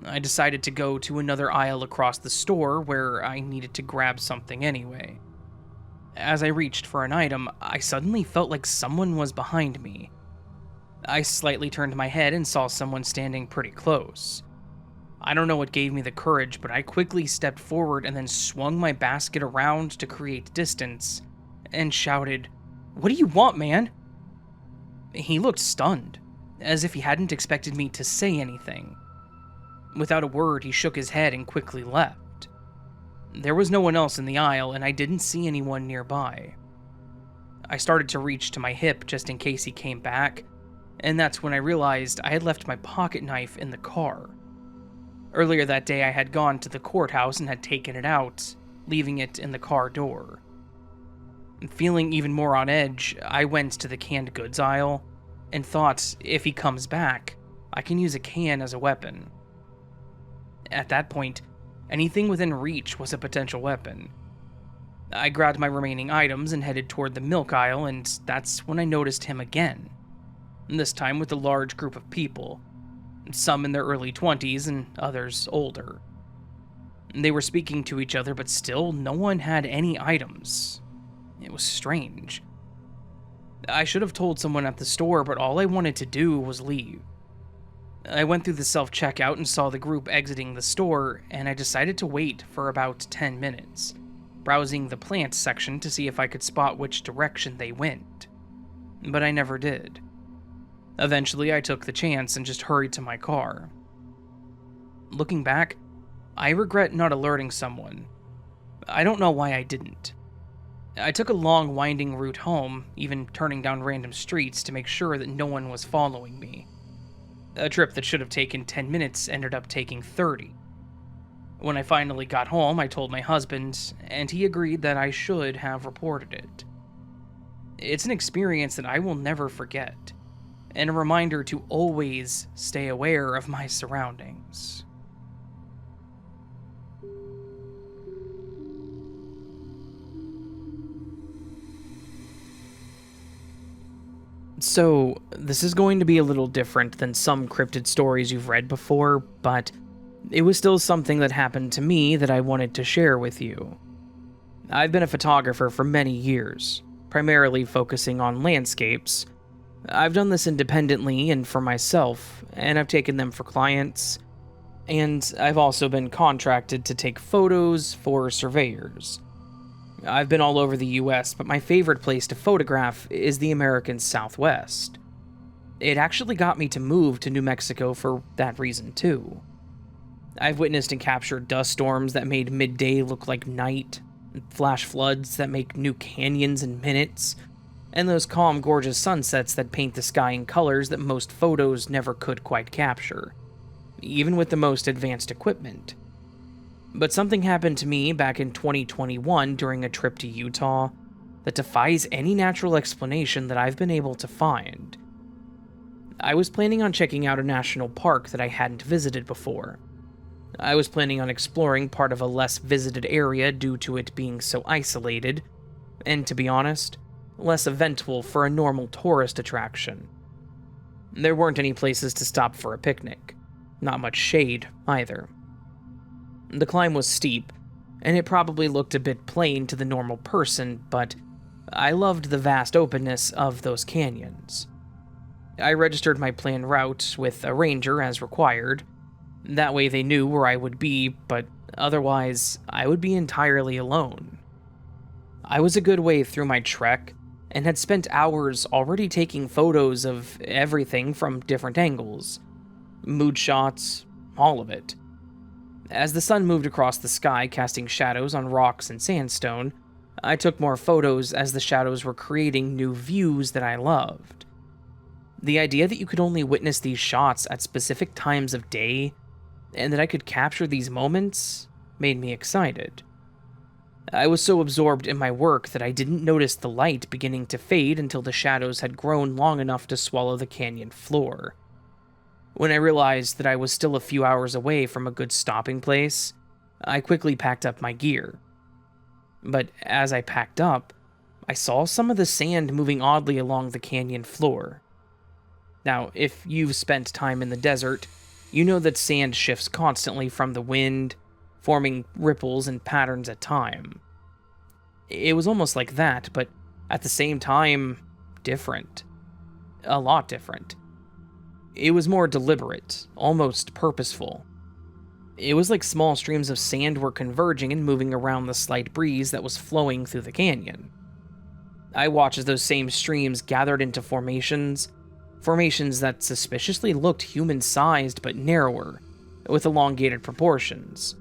I decided to go to another aisle across the store where I needed to grab something anyway. As I reached for an item, I suddenly felt like someone was behind me. I slightly turned my head and saw someone standing pretty close. I don't know what gave me the courage, but I quickly stepped forward and then swung my basket around to create distance and shouted, "What do you want, man?" He looked stunned, as if he hadn't expected me to say anything. Without a word, he shook his head and quickly left. There was no one else in the aisle, and I didn't see anyone nearby. I started to reach to my hip just in case he came back, and that's when I realized I had left my pocket knife in the car. Earlier that day, I had gone to the courthouse and had taken it out, leaving it in the car door. Feeling even more on edge, I went to the canned goods aisle and thought, if he comes back, I can use a can as a weapon. At that point, anything within reach was a potential weapon. I grabbed my remaining items and headed toward the milk aisle, and that's when I noticed him again. This time with a large group of people, some in their early 20s and others older. They were speaking to each other, but still no one had any items. It was strange. I should have told someone at the store, but all I wanted to do was leave. I went through the self-checkout and saw the group exiting the store, and I decided to wait for about 10 minutes, browsing the plant section to see if I could spot which direction they went. But I never did. Eventually, I took the chance and just hurried to my car. Looking back, I regret not alerting someone. I don't know why I didn't. I took a long, winding route home, even turning down random streets to make sure that no one was following me. A trip that should have taken 10 minutes ended up taking 30. When I finally got home, I told my husband, and he agreed that I should have reported it. It's an experience that I will never forget, and a reminder to always stay aware of my surroundings. So, this is going to be a little different than some cryptid stories you've read before, but it was still something that happened to me that I wanted to share with you. I've been a photographer for many years, primarily focusing on landscapes. I've done this independently and for myself, and I've taken them for clients, and I've also been contracted to take photos for surveyors. I've been all over the US, but my favorite place to photograph is the American Southwest. It actually got me to move to New Mexico for that reason too. I've witnessed and captured dust storms that made midday look like night, flash floods that make new canyons in minutes, and those calm, gorgeous sunsets that paint the sky in colors that most photos never could quite capture, even with the most advanced equipment. But something happened to me back in 2021 during a trip to Utah that defies any natural explanation that I've been able to find. I was planning on checking out a national park that I hadn't visited before. I was planning on exploring part of a less visited area due to it being so isolated, and to be honest, less eventful for a normal tourist attraction. There weren't any places to stop for a picnic, not much shade either. The climb was steep, and it probably looked a bit plain to the normal person, but I loved the vast openness of those canyons. I registered my planned route with a ranger as required. That way they knew where I would be, but otherwise, I would be entirely alone. I was a good way through my trek, and had spent hours already taking photos of everything from different angles. Mood shots, all of it. As the sun moved across the sky, casting shadows on rocks and sandstone, I took more photos as the shadows were creating new views that I loved. The idea that you could only witness these shots at specific times of day, and that I could capture these moments, made me excited. I was so absorbed in my work that I didn't notice the light beginning to fade until the shadows had grown long enough to swallow the canyon floor. When I realized that I was still a few hours away from a good stopping place, I quickly packed up my gear. But as I packed up, I saw some of the sand moving oddly along the canyon floor. Now, if you've spent time in the desert, you know that sand shifts constantly from the wind, forming ripples and patterns at time. It was almost like that, but at the same time, different. A lot different. It was more deliberate, almost purposeful. It was like small streams of sand were converging and moving around the slight breeze that was flowing through the canyon. I watched as those same streams gathered into formations that suspiciously looked human-sized but narrower, with elongated proportions.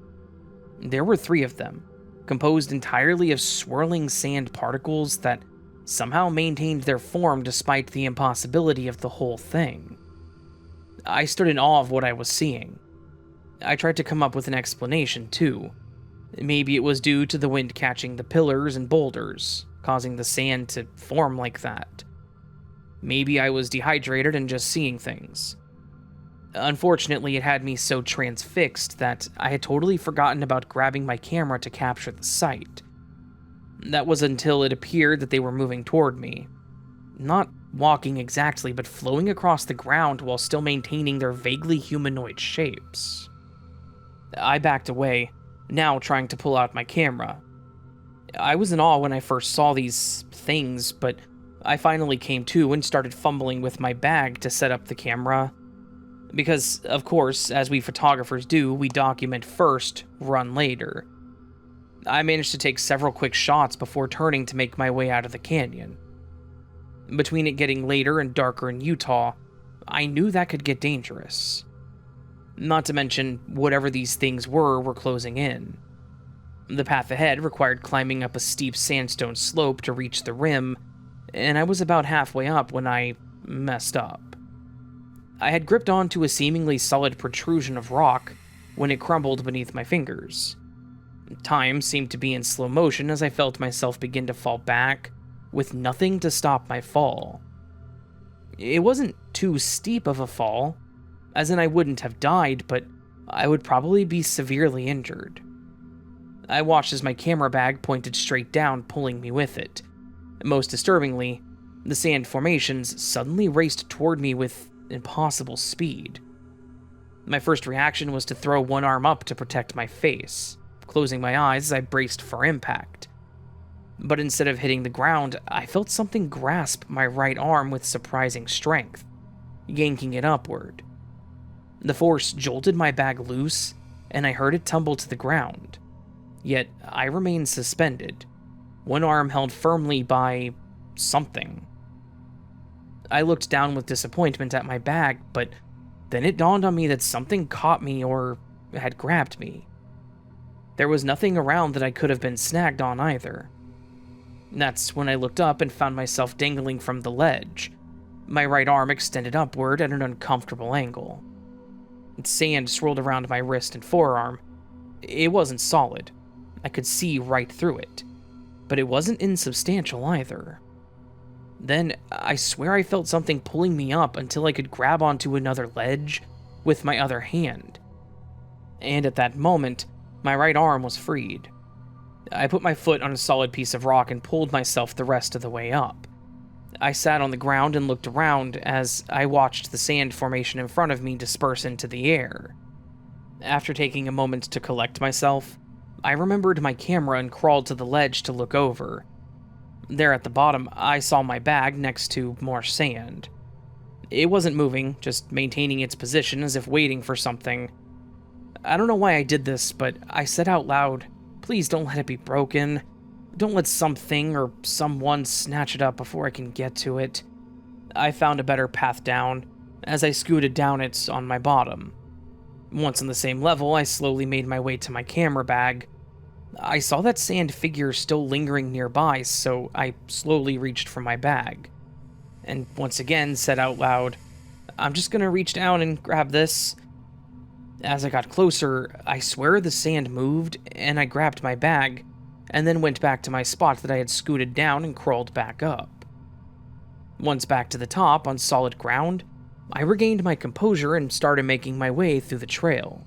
There were 3 of them, composed entirely of swirling sand particles that somehow maintained their form despite the impossibility of the whole thing. I stood in awe of what I was seeing. I tried to come up with an explanation, too. Maybe it was due to the wind catching the pillars and boulders, causing the sand to form like that. Maybe I was dehydrated and just seeing things. Unfortunately, it had me so transfixed that I had totally forgotten about grabbing my camera to capture the sight. That was until it appeared that they were moving toward me. Not walking exactly, but flowing across the ground while still maintaining their vaguely humanoid shapes. I backed away, now trying to pull out my camera. I was in awe when I first saw these things, but I finally came to and started fumbling with my bag to set up the camera. Because, of course, as we photographers do, we document first, run later. I managed to take several quick shots before turning to make my way out of the canyon. Between it getting later and darker in Utah, I knew that could get dangerous. Not to mention, whatever these things were closing in. The path ahead required climbing up a steep sandstone slope to reach the rim, and I was about halfway up when I messed up. I had gripped onto a seemingly solid protrusion of rock when it crumbled beneath my fingers. Time seemed to be in slow motion as I felt myself begin to fall back, with nothing to stop my fall. It wasn't too steep of a fall, as in I wouldn't have died, but I would probably be severely injured. I watched as my camera bag pointed straight down, pulling me with it. Most disturbingly, the sand formations suddenly raced toward me with impossible speed. My first reaction was to throw one arm up to protect my face, closing my eyes as I braced for impact. But instead of hitting the ground, I felt something grasp my right arm with surprising strength, yanking it upward. The force jolted my bag loose, and I heard it tumble to the ground. Yet I remained suspended, one arm held firmly by something. I looked down with disappointment at my bag, but then it dawned on me that something caught me or had grabbed me. There was nothing around that I could have been snagged on either. That's when I looked up and found myself dangling from the ledge, my right arm extended upward at an uncomfortable angle. Sand swirled around my wrist and forearm. It wasn't solid. I could see right through it, but it wasn't insubstantial either. Then, I swear I felt something pulling me up until I could grab onto another ledge with my other hand. And at that moment, my right arm was freed. I put my foot on a solid piece of rock and pulled myself the rest of the way up. I sat on the ground and looked around as I watched the sand formation in front of me disperse into the air. After taking a moment to collect myself, I remembered my camera and crawled to the ledge to look over. There at the bottom, I saw my bag next to more sand. It wasn't moving, just maintaining its position as if waiting for something. I don't know why I did this, but I said out loud, "Please don't let it be broken. Don't let something or someone snatch it up before I can get to it." I found a better path down as I scooted down it on my bottom. Once on the same level, I slowly made my way to my camera bag. I saw that sand figure still lingering nearby, so I slowly reached for my bag. And once again said out loud, "I'm just gonna reach down and grab this." As I got closer, I swear the sand moved, and I grabbed my bag, and then went back to my spot that I had scooted down and crawled back up. Once back to the top on solid ground, I regained my composure and started making my way through the trail.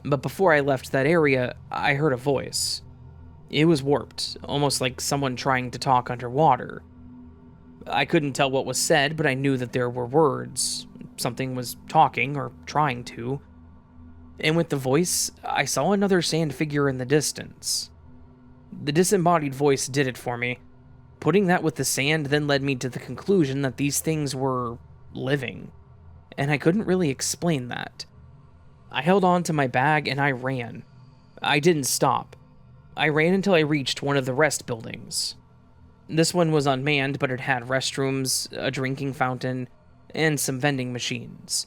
But before I left that area, I heard a voice. It was warped, almost like someone trying to talk underwater. I couldn't tell what was said, but I knew that there were words. Something was talking, or trying to. And with the voice, I saw another sand figure in the distance. The disembodied voice did it for me. Putting that with the sand then led me to the conclusion that these things were living, and I couldn't really explain that. I held on to my bag and I ran. I didn't stop. I ran until I reached one of the rest buildings. This one was unmanned, but it had restrooms, a drinking fountain, and some vending machines.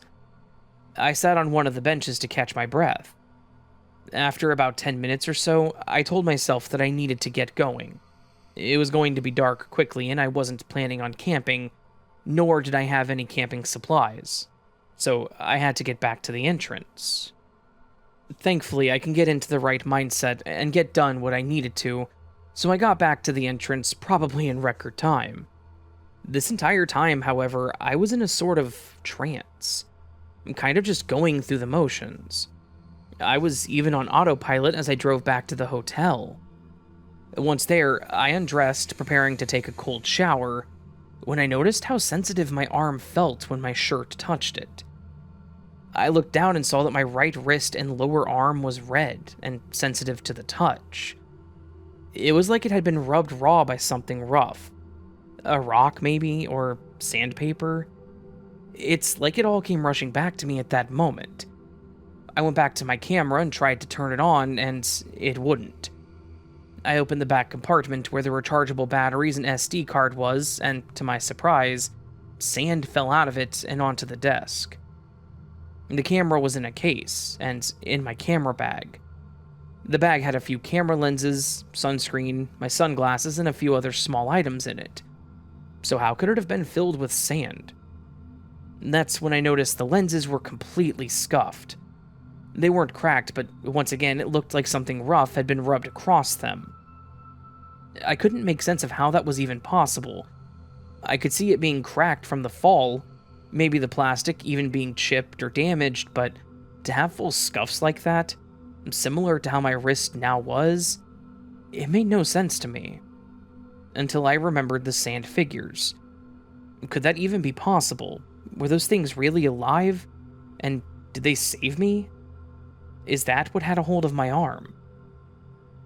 I sat on one of the benches to catch my breath. After about 10 minutes or so, I told myself that I needed to get going. It was going to be dark quickly, and I wasn't planning on camping, nor did I have any camping supplies, so I had to get back to the entrance. Thankfully, I can get into the right mindset and get done what I needed to, so I got back to the entrance probably in record time. This entire time, however, I was in a sort of trance. I'm kind of just going through the motions. I was even on autopilot as I drove back to the hotel. Once there, I undressed, preparing to take a cold shower, when I noticed how sensitive my arm felt when my shirt touched it. I looked down and saw that my right wrist and lower arm was red and sensitive to the touch. It was like it had been rubbed raw by something rough. A rock, maybe, or sandpaper. It's like it all came rushing back to me at that moment. I went back to my camera and tried to turn it on, and it wouldn't. I opened the back compartment where the rechargeable batteries and SD card was, and to my surprise, sand fell out of it and onto the desk. The camera was in a case, and in my camera bag. The bag had a few camera lenses, sunscreen, my sunglasses, and a few other small items in it. So how could it have been filled with sand? That's when I noticed the lenses were completely scuffed. They weren't cracked, but once again, it looked like something rough had been rubbed across them. I couldn't make sense of how that was even possible. I could see it being cracked from the fall, maybe the plastic even being chipped or damaged, but to have full scuffs like that, similar to how my wrist now was, it made no sense to me. Until I remembered the sand figures. Could that even be possible? Were those things really alive? And did they save me? Is that what had a hold of my arm?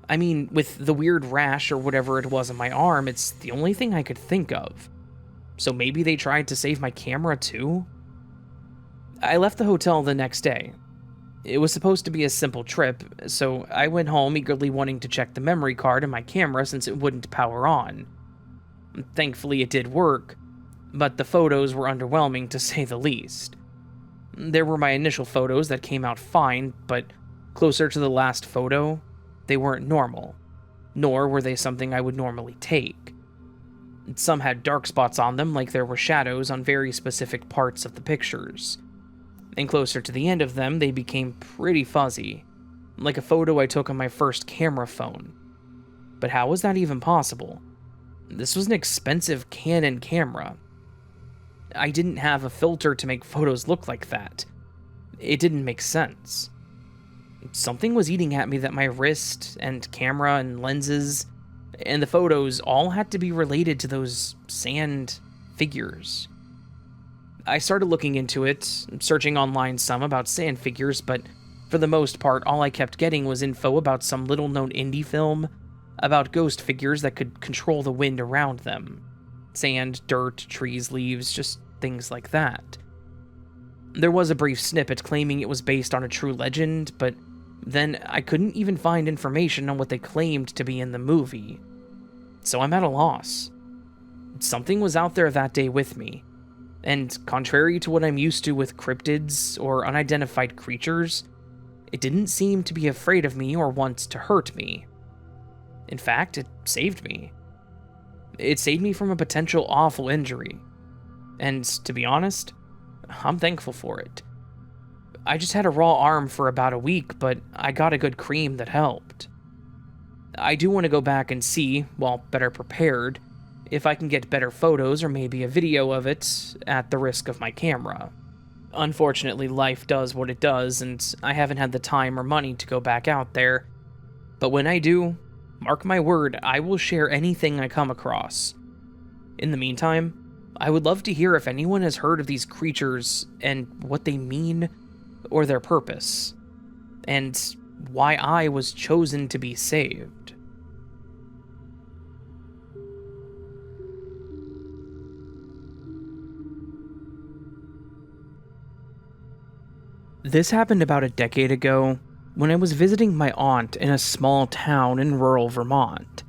I mean, with the weird rash or whatever it was on my arm, it's the only thing I could think of. So maybe they tried to save my camera too? I left the hotel the next day. It was supposed to be a simple trip, so I went home eagerly wanting to check the memory card in my camera since it wouldn't power on. Thankfully it did work, but the photos were underwhelming to say the least. There were my initial photos that came out fine, but closer to the last photo, they weren't normal. nor were they something I would normally take. Some had dark spots on them, like there were shadows on very specific parts of the pictures. And closer to the end of them, they became pretty fuzzy, like a photo I took on my first camera phone. But how was that even possible? This was an expensive Canon camera. I didn't have a filter to make photos look like that. It didn't make sense. Something was eating at me that my wrist and camera and lenses and the photos all had to be related to those sand figures. I started looking into it, searching online some about sand figures, but for the most part, all I kept getting was info about some little-known indie film about ghost figures that could control the wind around them. Sand, dirt, trees, leaves, just things like that. There was a brief snippet claiming it was based on a true legend, but then I couldn't even find information on what they claimed to be in the movie. So I'm at a loss. Something was out there that day with me, and contrary to what I'm used to with cryptids or unidentified creatures, it didn't seem to be afraid of me or want to hurt me. In fact, it saved me. It saved me from a potential awful injury. And to be honest, I'm thankful for it. I just had a raw arm for about a week, but I got a good cream that helped. I do want to go back and see, while better prepared, if I can get better photos or maybe a video of it at the risk of my camera. Unfortunately, life does what it does, and I haven't had the time or money to go back out there. But when I do, mark my word, I will share anything I come across. In the meantime, I would love to hear if anyone has heard of these creatures and what they mean or their purpose, and why I was chosen to be saved. This happened about a decade ago when I was visiting my aunt in a small town in rural Vermont.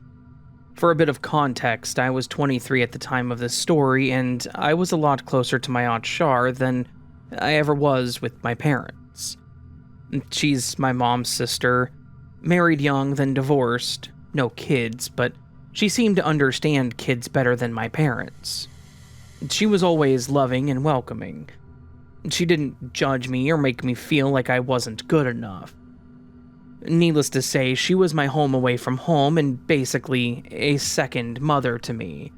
For a bit of context, I was 23 at the time of this story, and I was a lot closer to my Aunt Char than I ever was with my parents. She's my mom's sister, married young, then divorced, no kids, but she seemed to understand kids better than my parents. She was always loving and welcoming. She didn't judge me or make me feel like I wasn't good enough. Needless to say, she was my home away from home and basically a second mother to me.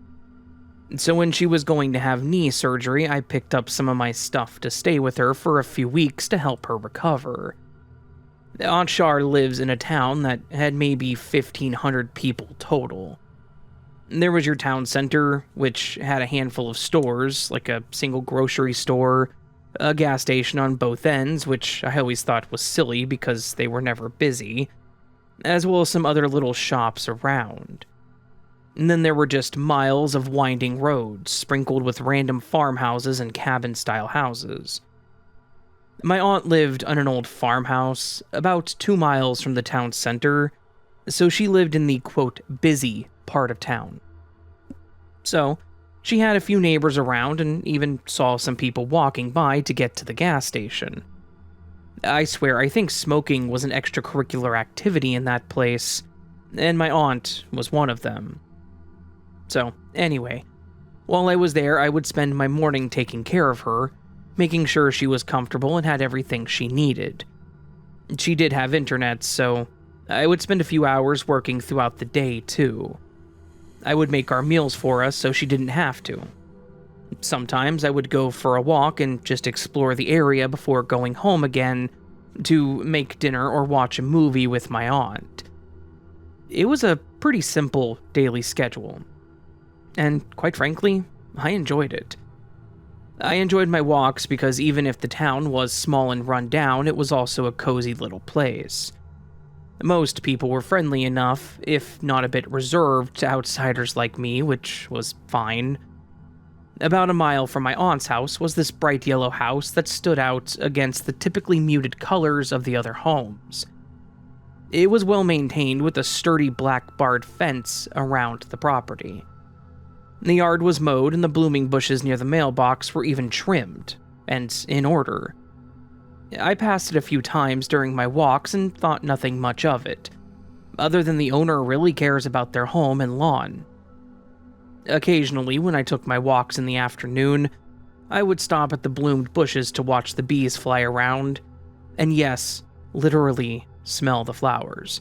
So when she was going to have knee surgery, I picked up some of my stuff to stay with her for a few weeks to help her recover. Aunt Char lives in a town that had maybe 1,500 people total. There was your town center, which had a handful of stores, like a single grocery store, a gas station on both ends, which I always thought was silly because they were never busy, as well as some other little shops around. And then there were just miles of winding roads, sprinkled with random farmhouses and cabin-style houses. My aunt lived on an old farmhouse, about 2 miles from the town center, so she lived in the, quote, busy part of town. So, she had a few neighbors around and even saw some people walking by to get to the gas station. I swear, I think smoking was an extracurricular activity in that place, and my aunt was one of them. So, anyway, while I was there, I would spend my morning taking care of her, making sure she was comfortable and had everything she needed. She did have internet, so I would spend a few hours working throughout the day, too. I would make our meals for us so she didn't have to. Sometimes I would go for a walk and just explore the area before going home again to make dinner or watch a movie with my aunt. It was a pretty simple daily schedule. And quite frankly, I enjoyed it. I enjoyed my walks because even if the town was small and run down, it was also a cozy little place. Most people were friendly enough, if not a bit reserved, to outsiders like me, which was fine. About a mile from my aunt's house was this bright yellow house that stood out against the typically muted colors of the other homes. It was well maintained with a sturdy black barred fence around the property. The yard was mowed and the blooming bushes near the mailbox were even trimmed, and in order. I passed it a few times during my walks and thought nothing much of it. other than the owner really cares about their home and lawn. Occasionally, when I took my walks in the afternoon, I would stop at the bloomed bushes to watch the bees fly around, and yes, literally smell the flowers.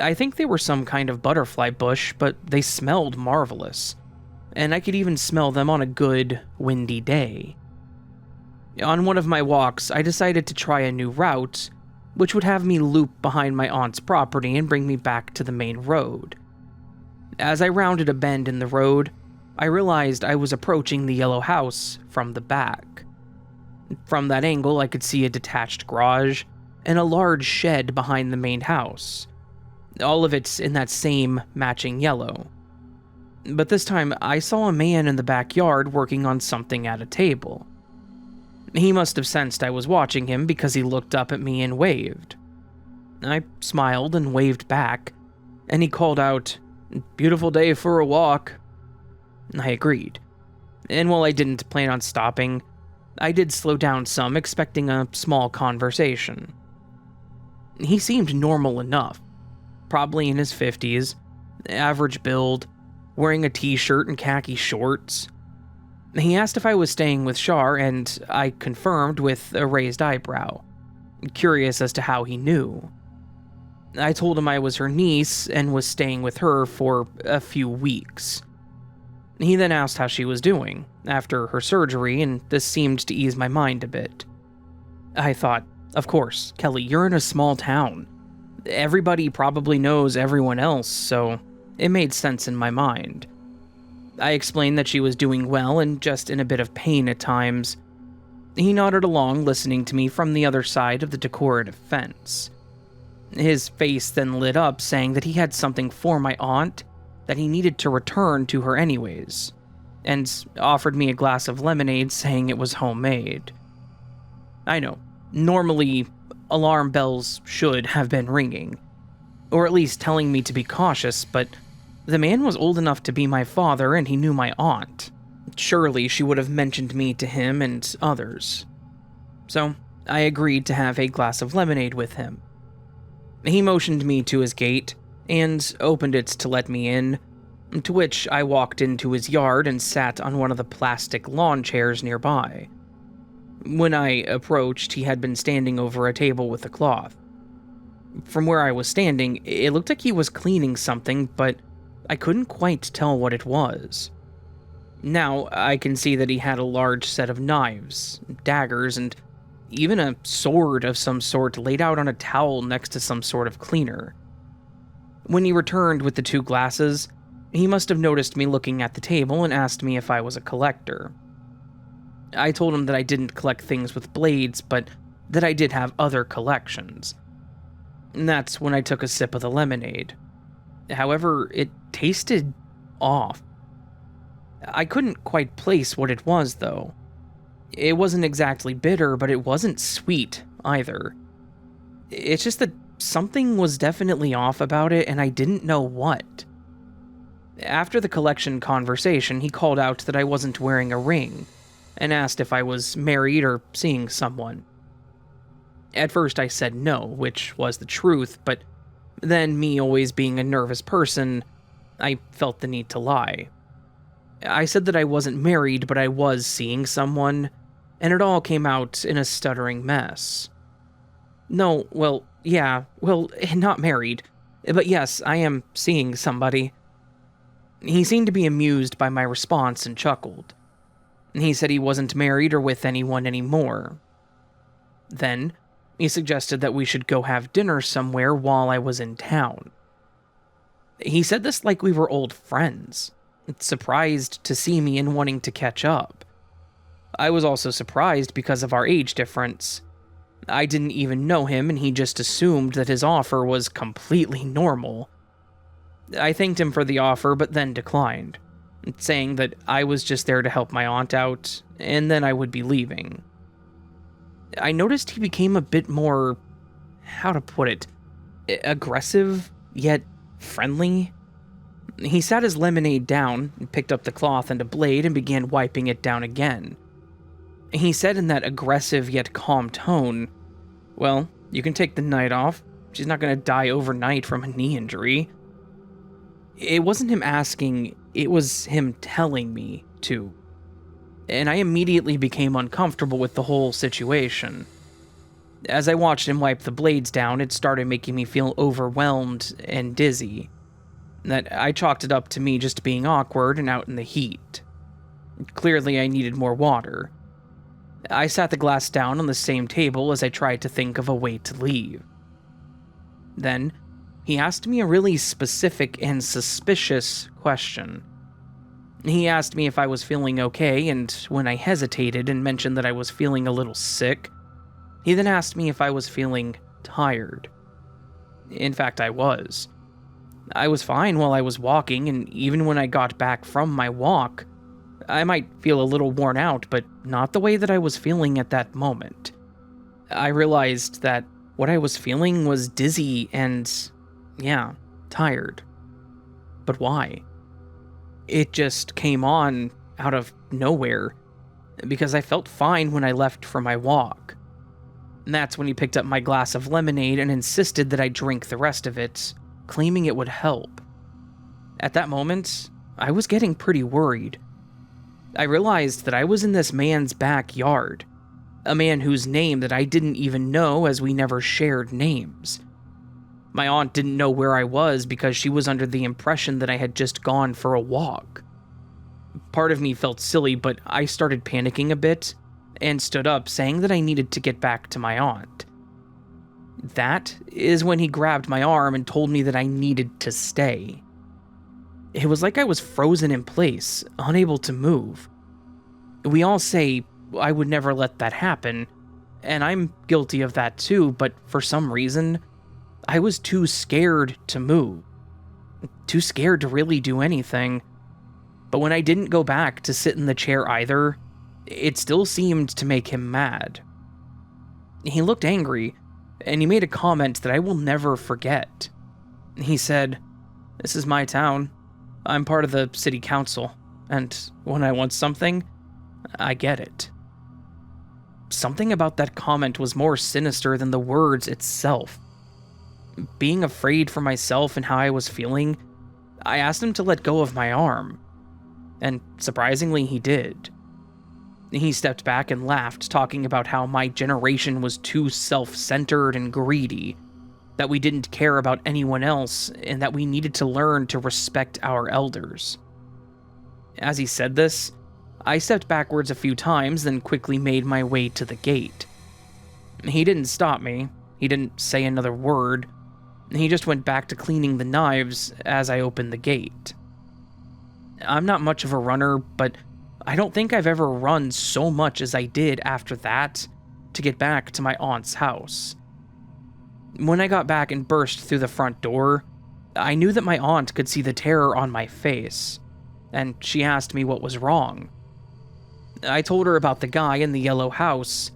I think they were some kind of butterfly bush, but they smelled marvelous, and I could even smell them on a good, windy day. On one of my walks, I decided to try a new route, which would have me loop behind my aunt's property and bring me back to the main road. As I rounded a bend in the road, I realized I was approaching the yellow house from the back. From that angle, I could see a detached garage and a large shed behind the main house. All of it in that same matching yellow. But this time, I saw a man in the backyard working on something at a table. He must have sensed I was watching him because he looked up at me and waved. I smiled and waved back, and he called out, "Beautiful day for a walk." I agreed, and while I didn't plan on stopping, I did slow down some, expecting a small conversation. He seemed normal enough, probably in his 50s, average build, wearing a t-shirt and khaki shorts. He asked if I was staying with Shar, and I confirmed with a raised eyebrow, curious as to how he knew. I told him I was her niece and was staying with her for a few weeks. He then asked how she was doing after her surgery, and this seemed to ease my mind a bit. I thought, of course, Kelly, you're in a small town. Everybody probably knows everyone else, so it made sense in my mind. I explained that she was doing well and just in a bit of pain at times. He nodded along, listening to me from the other side of the decorative fence. His face then lit up, saying that he had something for my aunt that he needed to return to her anyways, and offered me a glass of lemonade, saying it was homemade. I know, normally, alarm bells should have been ringing, or at least telling me to be cautious, but the man was old enough to be my father and he knew my aunt. Surely she would have mentioned me to him and others. So I agreed to have a glass of lemonade with him. He motioned me to his gate and opened it to let me in, to which I walked into his yard and sat on one of the plastic lawn chairs nearby. When I approached, he had been standing over a table with a cloth. From where I was standing, it looked like he was cleaning something, but I couldn't quite tell what it was. Now, I can see that he had a large set of knives, daggers, and even a sword of some sort laid out on a towel next to some sort of cleaner. When he returned with the 2 glasses, he must have noticed me looking at the table and asked me if I was a collector. I told him that I didn't collect things with blades, but that I did have other collections. And that's when I took a sip of the lemonade. However, it tasted off. I couldn't quite place what it was, though. It wasn't exactly bitter, but it wasn't sweet either. It's just that something was definitely off about it, and I didn't know what. After the collection conversation, he called out that I wasn't wearing a ring, and asked if I was married or seeing someone. At first I said no, which was the truth, but then, me always being a nervous person, I felt the need to lie. I said that I wasn't married, but I was seeing someone, and it all came out in a stuttering mess. No, well, yeah, well, not married, but yes, I am seeing somebody. He seemed to be amused by my response and chuckled. He said he wasn't married or with anyone anymore. Then, he suggested that we should go have dinner somewhere while I was in town. He said this like we were old friends, surprised to see me and wanting to catch up. I was also surprised because of our age difference. I didn't even know him, and he just assumed that his offer was completely normal. I thanked him for the offer, but then declined, saying that I was just there to help my aunt out, and then I would be leaving. I noticed he became a bit more, how to put it, aggressive, yet friendly. He sat his lemonade down, picked up the cloth and a blade, and began wiping it down again. He said in that aggressive yet calm tone, "Well, you can take the night off. She's not gonna die overnight from a knee injury. It wasn't him asking, it was him telling me to. And I immediately became uncomfortable with the whole situation. As I watched him wipe the blades down, it started making me feel overwhelmed and dizzy. That I chalked it up to me just being awkward and out in the heat. Clearly, I needed more water. I sat the glass down on the same table as I tried to think of a way to leave. Then, he asked me a really specific and suspicious question. He asked me if I was feeling okay, and when I hesitated and mentioned that I was feeling a little sick, he then asked me if I was feeling tired. In fact, I was. I was fine while I was walking, and even when I got back from my walk, I might feel a little worn out, but not the way that I was feeling at that moment. I realized that what I was feeling was dizzy and, tired. But why? It just came on out of nowhere, because I felt fine when I left for my walk. And that's when he picked up my glass of lemonade and insisted that I drink the rest of it, claiming it would help. At that moment, I was getting pretty worried. I realized that I was in this man's backyard, a man whose name that I didn't even know, as we never shared names. My aunt didn't know where I was because she was under the impression that I had just gone for a walk. Part of me felt silly, but I started panicking a bit and stood up, saying that I needed to get back to my aunt. That is when he grabbed my arm and told me that I needed to stay. It was like I was frozen in place, unable to move. We all say I would never let that happen, and I'm guilty of that too, but for some reason, I was too scared to move. Too scared to really do anything. But when I didn't go back to sit in the chair either, it still seemed to make him mad. He looked angry, and he made a comment that I will never forget. He said, "This is my town. I'm part of the city council, and when I want something, I get it." Something about that comment was more sinister than the words itself. Being afraid for myself and how I was feeling, I asked him to let go of my arm, and surprisingly he did. He stepped back and laughed, talking about how my generation was too self-centered and greedy, that we didn't care about anyone else, and that we needed to learn to respect our elders. As he said this, I stepped backwards a few times, then quickly made my way to the gate. He didn't stop me, he didn't say another word, he just went back to cleaning the knives as I opened the gate. I'm not much of a runner, but I don't think I've ever run so much as I did after that to get back to my aunt's house. When I got back and burst through the front door, I knew that my aunt could see the terror on my face, and she asked me what was wrong. I told her about the guy in the yellow house,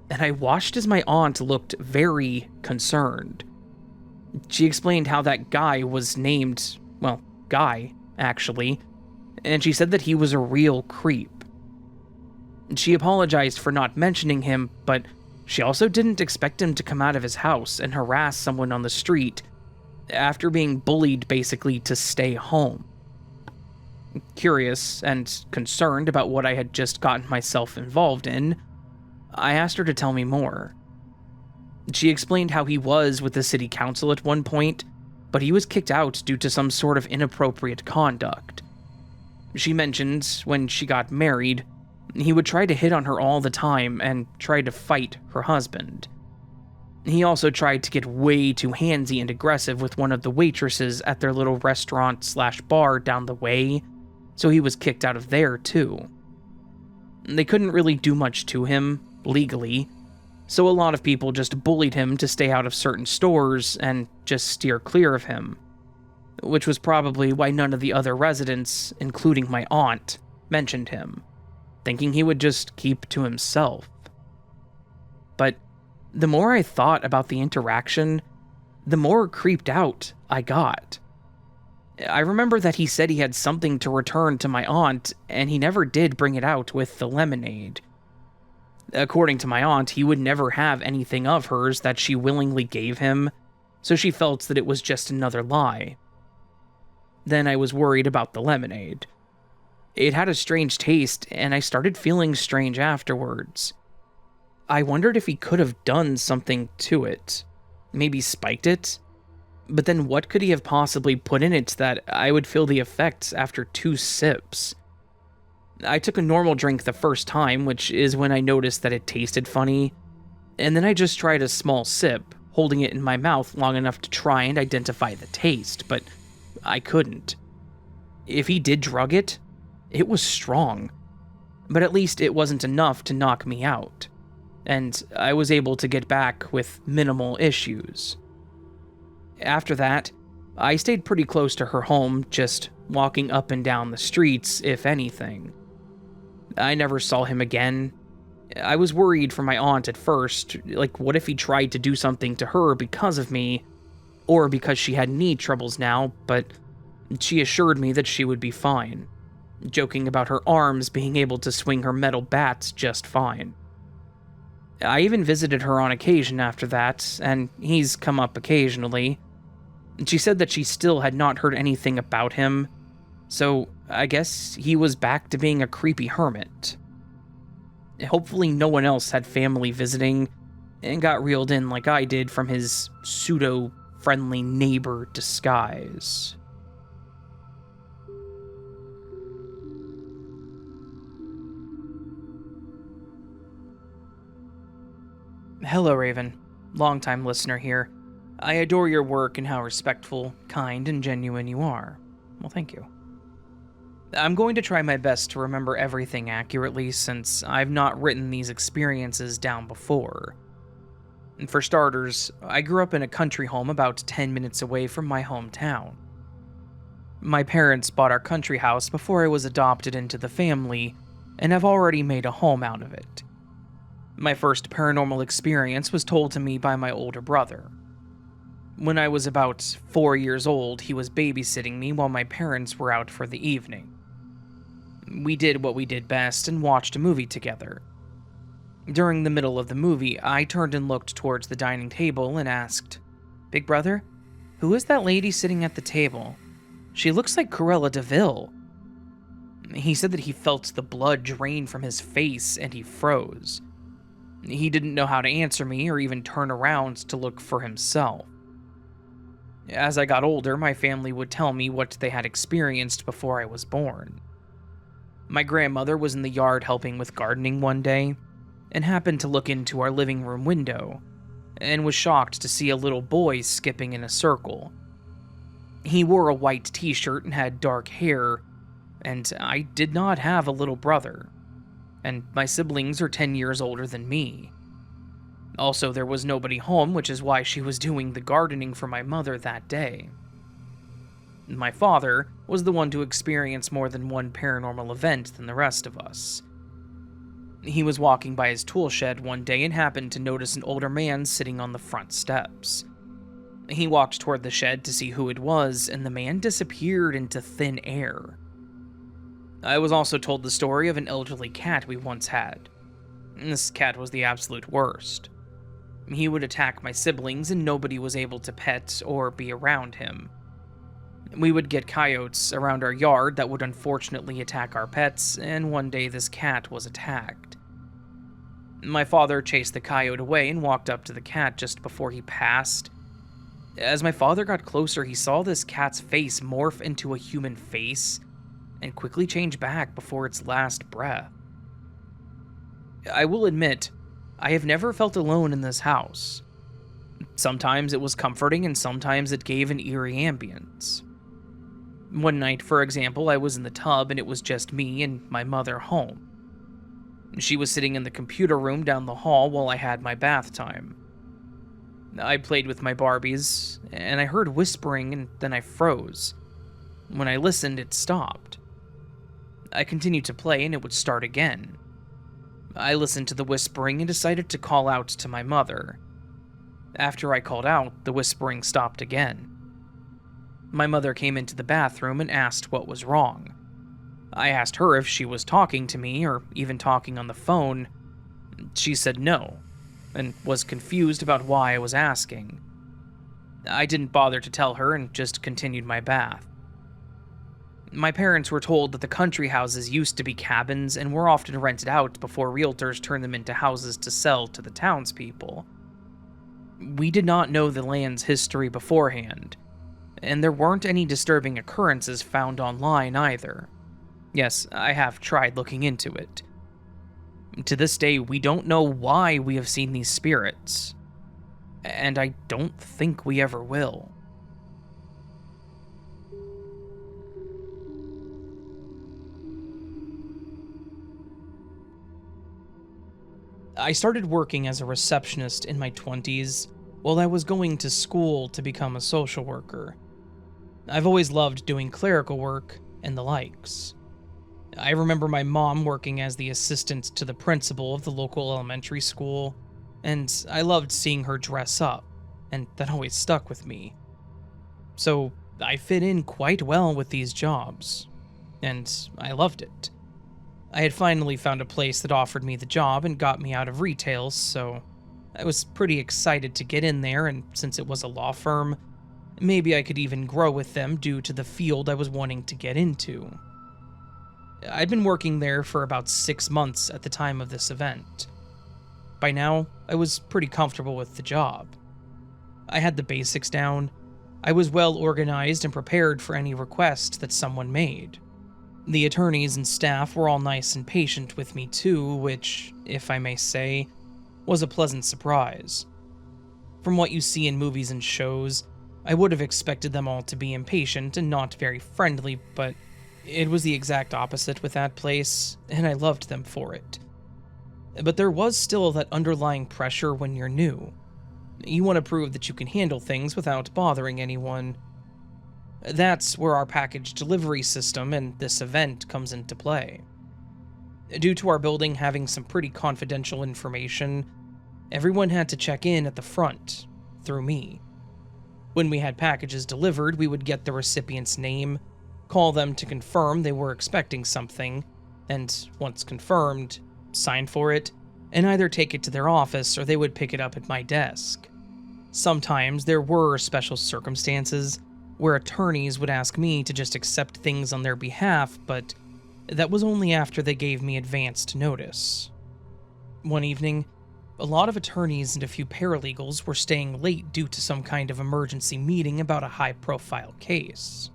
and I watched as my aunt looked very concerned. She explained how that guy was named, Guy, actually, and she said that he was a real creep. She apologized for not mentioning him, but she also didn't expect him to come out of his house and harass someone on the street after being bullied basically to stay home. Curious and concerned about what I had just gotten myself involved in, I asked her to tell me more. She explained how he was with the city council at one point, but he was kicked out due to some sort of inappropriate conduct. She mentioned when she got married, he would try to hit on her all the time and try to fight her husband. He also tried to get way too handsy and aggressive with one of the waitresses at their little restaurant/bar down the way, so he was kicked out of there too. They couldn't really do much to him, legally, so a lot of people just bullied him to stay out of certain stores and just steer clear of him, which was probably why none of the other residents, including my aunt, mentioned him, thinking he would just keep to himself. But the more I thought about the interaction, the more creeped out I got. I remember that he said he had something to return to my aunt, and he never did bring it out with the lemonade. According to my aunt, he would never have anything of hers that she willingly gave him, so she felt that it was just another lie. Then I was worried about the lemonade. It had a strange taste, and I started feeling strange afterwards. I wondered if he could have done something to it. Maybe spiked it? But then what could he have possibly put in it that I would feel the effects after 2 sips? I took a normal drink the first time, which is when I noticed that it tasted funny, and then I just tried a small sip, holding it in my mouth long enough to try and identify the taste, but I couldn't. If he did drug it, it was strong, but at least it wasn't enough to knock me out, and I was able to get back with minimal issues. After that, I stayed pretty close to her home, just walking up and down the streets, if anything. I never saw him again. I was worried for my aunt at first, like what if he tried to do something to her because of me, or because she had knee troubles now, but she assured me that she would be fine, joking about her arms being able to swing her metal bats just fine. I even visited her on occasion after that, and he's come up occasionally. She said that she still had not heard anything about him, so I guess he was back to being a creepy hermit. Hopefully no one else had family visiting and got reeled in like I did from his pseudo-friendly neighbor disguise. Hello, Raven. Longtime listener here. I adore your work and how respectful, kind, and genuine you are. Well, thank you. I'm going to try my best to remember everything accurately since I've not written these experiences down before. And for starters, I grew up in a country home about 10 minutes away from my hometown. My parents bought our country house before I was adopted into the family, and have already made a home out of it. My first paranormal experience was told to me by my older brother. When I was about 4 years old, he was babysitting me while my parents were out for the evening. We did what we did best and watched a movie together. During the middle of the movie, I turned and looked towards the dining table and asked, "Big brother, who is that lady sitting at the table? She looks like Cruella de Vil." He said that he felt the blood drain from his face and he froze. He didn't know how to answer me or even turn around to look for himself. As I got older, my family would tell me what they had experienced before I was born. My grandmother was in the yard helping with gardening one day, and happened to look into our living room window, and was shocked to see a little boy skipping in a circle. He wore a white t-shirt and had dark hair, and I did not have a little brother, and my siblings are 10 years older than me. Also, there was nobody home, which is why she was doing the gardening for my mother that day. My father was the one to experience more than one paranormal event than the rest of us. He was walking by his tool shed one day and happened to notice an older man sitting on the front steps. He walked toward the shed to see who it was, and the man disappeared into thin air. I was also told the story of an elderly cat we once had. This cat was the absolute worst. He would attack my siblings and nobody was able to pet or be around him. We would get coyotes around our yard that would unfortunately attack our pets, and one day this cat was attacked. My father chased the coyote away and walked up to the cat just before he passed. As my father got closer, he saw this cat's face morph into a human face and quickly change back before its last breath. I will admit, I have never felt alone in this house. Sometimes it was comforting and sometimes it gave an eerie ambience. One night, for example, I was in the tub and it was just me and my mother home. She was sitting in the computer room down the hall while I had my bath time. I played with my Barbies, and I heard whispering and then I froze. When I listened, it stopped. I continued to play and it would start again. I listened to the whispering and decided to call out to my mother. After I called out, the whispering stopped again. My mother came into the bathroom and asked what was wrong. I asked her if she was talking to me or even talking on the phone. She said no, and was confused about why I was asking. I didn't bother to tell her and just continued my bath. My parents were told that the country houses used to be cabins and were often rented out before realtors turned them into houses to sell to the townspeople. We did not know the land's history beforehand, and there weren't any disturbing occurrences found online either. Yes, I have tried looking into it. To this day, we don't know why we have seen these spirits, and I don't think we ever will. I started working as a receptionist in my 20s while I was going to school to become a social worker. I've always loved doing clerical work and the likes. I remember my mom working as the assistant to the principal of the local elementary school, and I loved seeing her dress up, and that always stuck with me. So I fit in quite well with these jobs, and I loved it. I had finally found a place that offered me the job and got me out of retail, so I was pretty excited to get in there, and since it was a law firm, maybe I could even grow with them due to the field I was wanting to get into. I'd been working there for about 6 months at the time of this event. By now, I was pretty comfortable with the job. I had the basics down, I was well organized and prepared for any request that someone made. The attorneys and staff were all nice and patient with me too, which, if I may say, was a pleasant surprise. From what you see in movies and shows, I would have expected them all to be impatient and not very friendly, but it was the exact opposite with that place, and I loved them for it. But there was still that underlying pressure when you're new. You want to prove that you can handle things without bothering anyone. That's where our package delivery system and this event comes into play. Due to our building having some pretty confidential information, everyone had to check in at the front, through me. When we had packages delivered, we would get the recipient's name, call them to confirm they were expecting something, and once confirmed, sign for it, and either take it to their office or they would pick it up at my desk. Sometimes there were special circumstances where attorneys would ask me to just accept things on their behalf, but that was only after they gave me advanced notice. One evening, a lot of attorneys and a few paralegals were staying late due to some kind of emergency meeting about a high-profile case.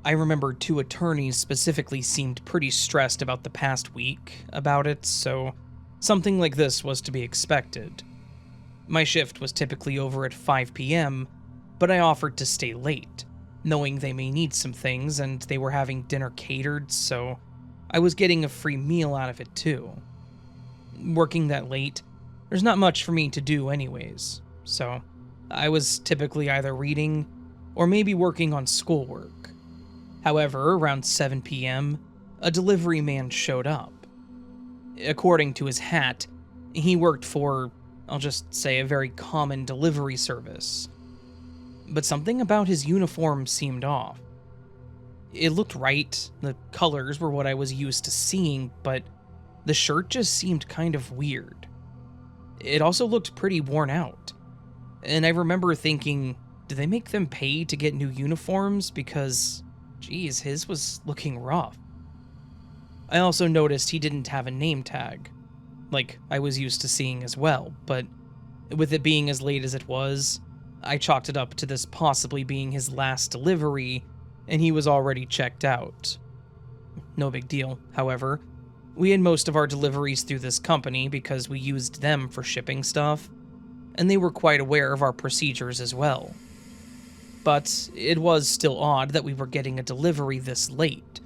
I remember 2 attorneys specifically seemed pretty stressed about the past week about it, so something like this was to be expected. My shift was typically over at 5 p.m., but I offered to stay late, knowing they may need some things and they were having dinner catered, so I was getting a free meal out of it too. Working that late, there's not much for me to do anyways, so I was typically either reading or maybe working on schoolwork. However, around 7 p.m., a delivery man showed up. According to his hat, he worked for, I'll just say, a very common delivery service. But something about his uniform seemed off. It looked right, the colors were what I was used to seeing, but the shirt just seemed kind of weird. It also looked pretty worn out, and I remember thinking, do they make them pay to get new uniforms? Because, geez, his was looking rough. I also noticed he didn't have a name tag, like I was used to seeing as well, but with it being as late as it was, I chalked it up to this possibly being his last delivery, and he was already checked out. No big deal, however. We had most of our deliveries through this company because we used them for shipping stuff, and they were quite aware of our procedures as well. But it was still odd that we were getting a delivery this late,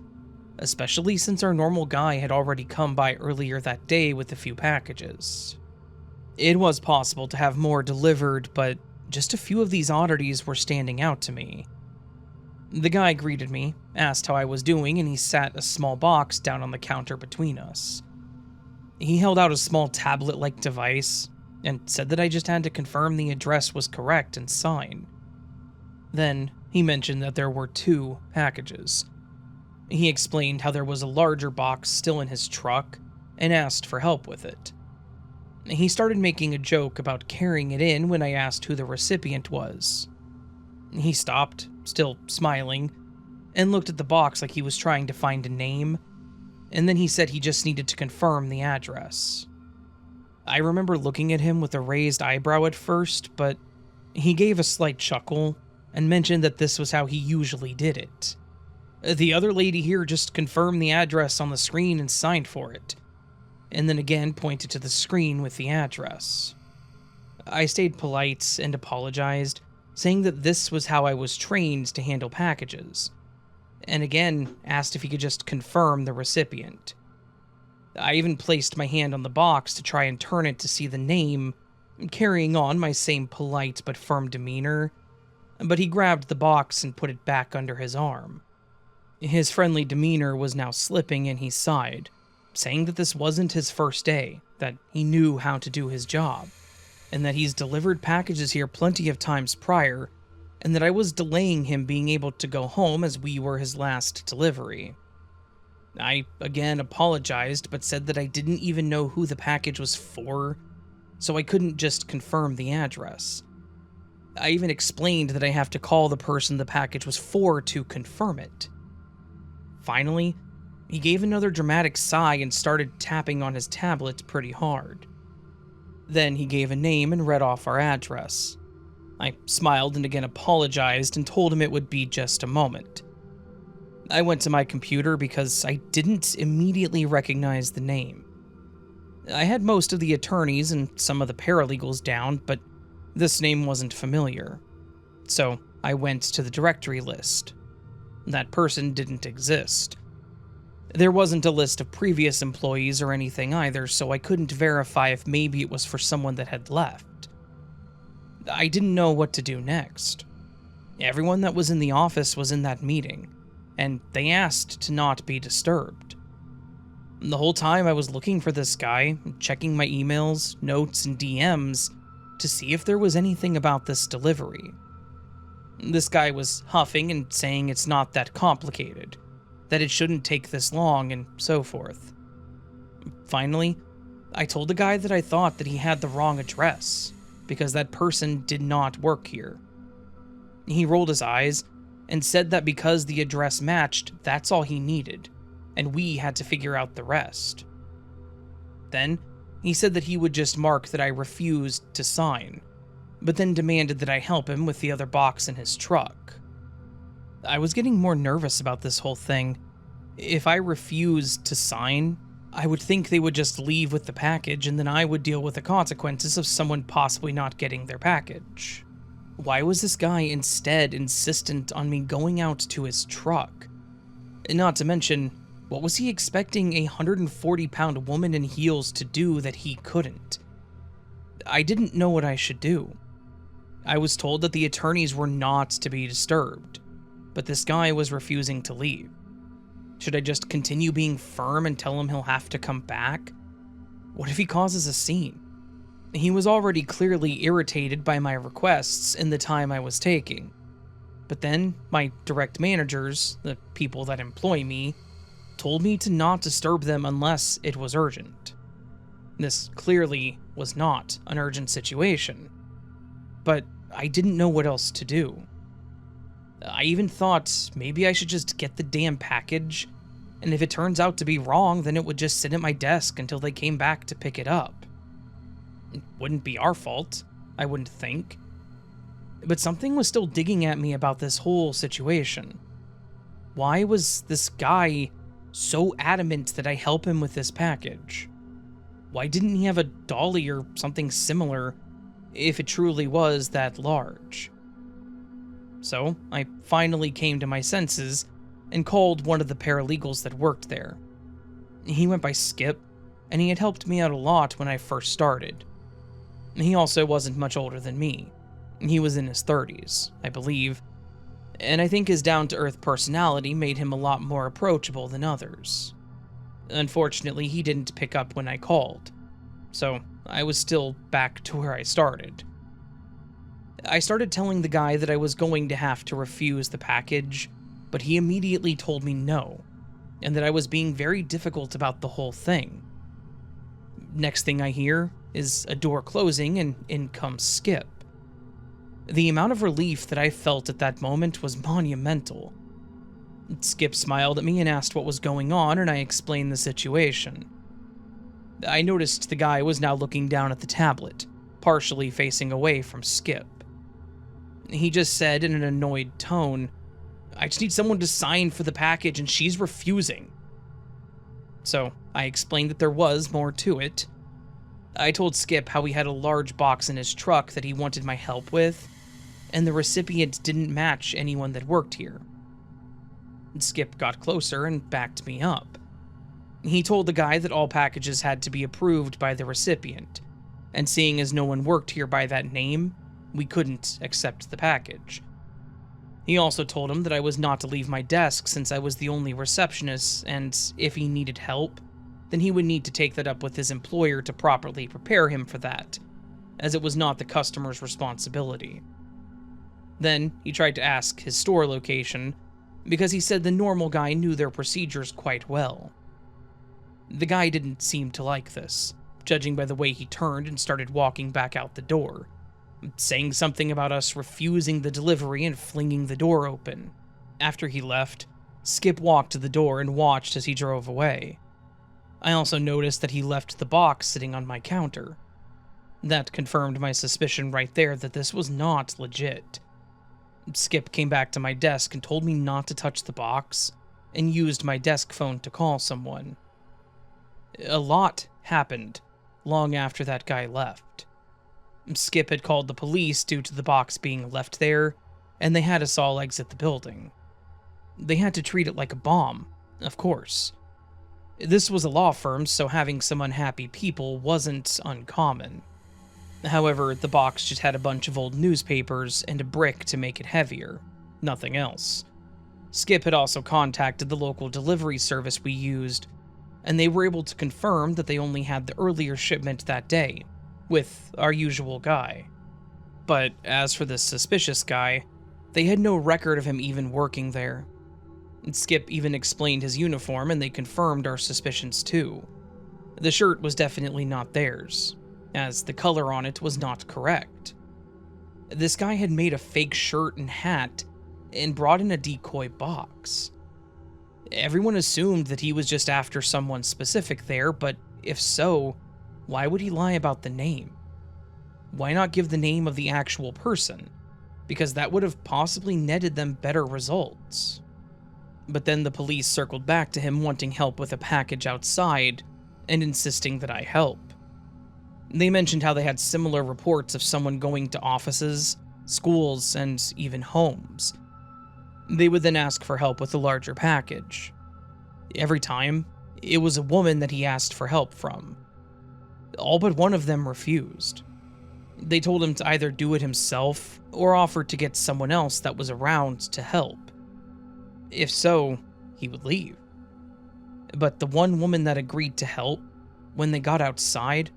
especially since our normal guy had already come by earlier that day with a few packages. It was possible to have more delivered, but just a few of these oddities were standing out to me. The guy greeted me, asked how I was doing, and he sat a small box down on the counter between us. He held out a small tablet-like device, and said that I just had to confirm the address was correct and sign. Then, he mentioned that there were 2 packages. He explained how there was a larger box still in his truck, and asked for help with it. He started making a joke about carrying it in when I asked who the recipient was. He stopped, still smiling, and looked at the box like he was trying to find a name, and then he said he just needed to confirm the address. I remember looking at him with a raised eyebrow at first, but he gave a slight chuckle and mentioned that this was how he usually did it. The other lady here just confirmed the address on the screen and signed for it, and then again pointed to the screen with the address. I stayed polite and apologized, saying that this was how I was trained to handle packages, and again asked if he could just confirm the recipient. I even placed my hand on the box to try and turn it to see the name, carrying on my same polite but firm demeanor, but he grabbed the box and put it back under his arm. His friendly demeanor was now slipping and he sighed, saying that this wasn't his first day, that he knew how to do his job, and that he's delivered packages here plenty of times prior, and that I was delaying him being able to go home as we were his last delivery. I again apologized, but said that I didn't even know who the package was for, so I couldn't just confirm the address. I even explained that I have to call the person the package was for to confirm it. Finally, he gave another dramatic sigh and started tapping on his tablet pretty hard. Then he gave a name and read off our address. I smiled and again apologized and told him it would be just a moment. I went to my computer because I didn't immediately recognize the name. I had most of the attorneys and some of the paralegals down, but this name wasn't familiar. So I went to the directory list. That person didn't exist. There wasn't a list of previous employees or anything either, so I couldn't verify if maybe it was for someone that had left. I didn't know what to do next. Everyone that was in the office was in that meeting, and they asked to not be disturbed. The whole time I was looking for this guy, checking my emails, notes, and DMs to see if there was anything about this delivery. This guy was huffing and saying it's not that complicated, that it shouldn't take this long, and so forth. Finally, I told the guy that I thought that he had the wrong address, because that person did not work here. He rolled his eyes and said that because the address matched, that's all he needed, and we had to figure out the rest. Then, he said that he would just mark that I refused to sign, but then demanded that I help him with the other box in his truck. I was getting more nervous about this whole thing. If I refused to sign, I would think they would just leave with the package and then I would deal with the consequences of someone possibly not getting their package. Why was this guy instead insistent on me going out to his truck? And not to mention, what was he expecting a 140-pound woman in heels to do that he couldn't? I didn't know what I should do. I was told that the attorneys were not to be disturbed, but this guy was refusing to leave. Should I just continue being firm and tell him he'll have to come back? What if he causes a scene? He was already clearly irritated by my requests in the time I was taking. But then, my direct managers, the people that employ me, told me to not disturb them unless it was urgent. This clearly was not an urgent situation, but I didn't know what else to do. I even thought maybe I should just get the damn package, and if it turns out to be wrong, then it would just sit at my desk until they came back to pick it up. It wouldn't be our fault, I wouldn't think. But something was still digging at me about this whole situation. Why was this guy so adamant that I help him with this package? Why didn't he have a dolly or something similar if it truly was that large? So I finally came to my senses and called one of the paralegals that worked there. He went by Skip, and he had helped me out a lot when I first started. He also wasn't much older than me. He was in his 30s, I believe, and I think his down-to-earth personality made him a lot more approachable than others. Unfortunately, he didn't pick up when I called, so I was still back to where I started. I started telling the guy that I was going to have to refuse the package, but he immediately told me no, and that I was being very difficult about the whole thing. Next thing I hear is a door closing and in comes Skip. The amount of relief that I felt at that moment was monumental. Skip smiled at me and asked what was going on, and I explained the situation. I noticed the guy was now looking down at the tablet, partially facing away from Skip. He just said in an annoyed tone, "I just need someone to sign for the package and she's refusing." So I explained that there was more to it. I told Skip how he had a large box in his truck that he wanted my help with, and the recipient didn't match anyone that worked here. Skip got closer and backed me up. He told the guy that all packages had to be approved by the recipient, and seeing as no one worked here by that name, we couldn't accept the package. He also told him that I was not to leave my desk since I was the only receptionist, and if he needed help, then he would need to take that up with his employer to properly prepare him for that, as it was not the customer's responsibility. Then he tried to ask his store location, because he said the normal guy knew their procedures quite well. The guy didn't seem to like this, judging by the way he turned and started walking back out the door, saying something about us refusing the delivery and flinging the door open. After he left, Skip walked to the door and watched as he drove away. I also noticed that he left the box sitting on my counter. That confirmed my suspicion right there that this was not legit. Skip came back to my desk and told me not to touch the box, and used my desk phone to call someone. A lot happened long after that guy left. Skip had called the police due to the box being left there, and they had us all exit the building. They had to treat it like a bomb, of course. This was a law firm, so having some unhappy people wasn't uncommon. However, the box just had a bunch of old newspapers and a brick to make it heavier, nothing else. Skip had also contacted the local delivery service we used, and they were able to confirm that they only had the earlier shipment that day, with our usual guy. But as for this suspicious guy, they had no record of him even working there. Skip even explained his uniform, and they confirmed our suspicions too. The shirt was definitely not theirs, as the color on it was not correct. This guy had made a fake shirt and hat, and brought in a decoy box. Everyone assumed that he was just after someone specific there, but if so, why would he lie about the name? Why not give the name of the actual person? Because that would have possibly netted them better results. But then the police circled back to him wanting help with a package outside, and insisting that I help. They mentioned how they had similar reports of someone going to offices, schools, and even homes. They would then ask for help with a larger package. Every time, it was a woman that he asked for help from. All but one of them refused. They told him to either do it himself, or offer to get someone else that was around to help. If so, he would leave. But the one woman that agreed to help, when they got outside,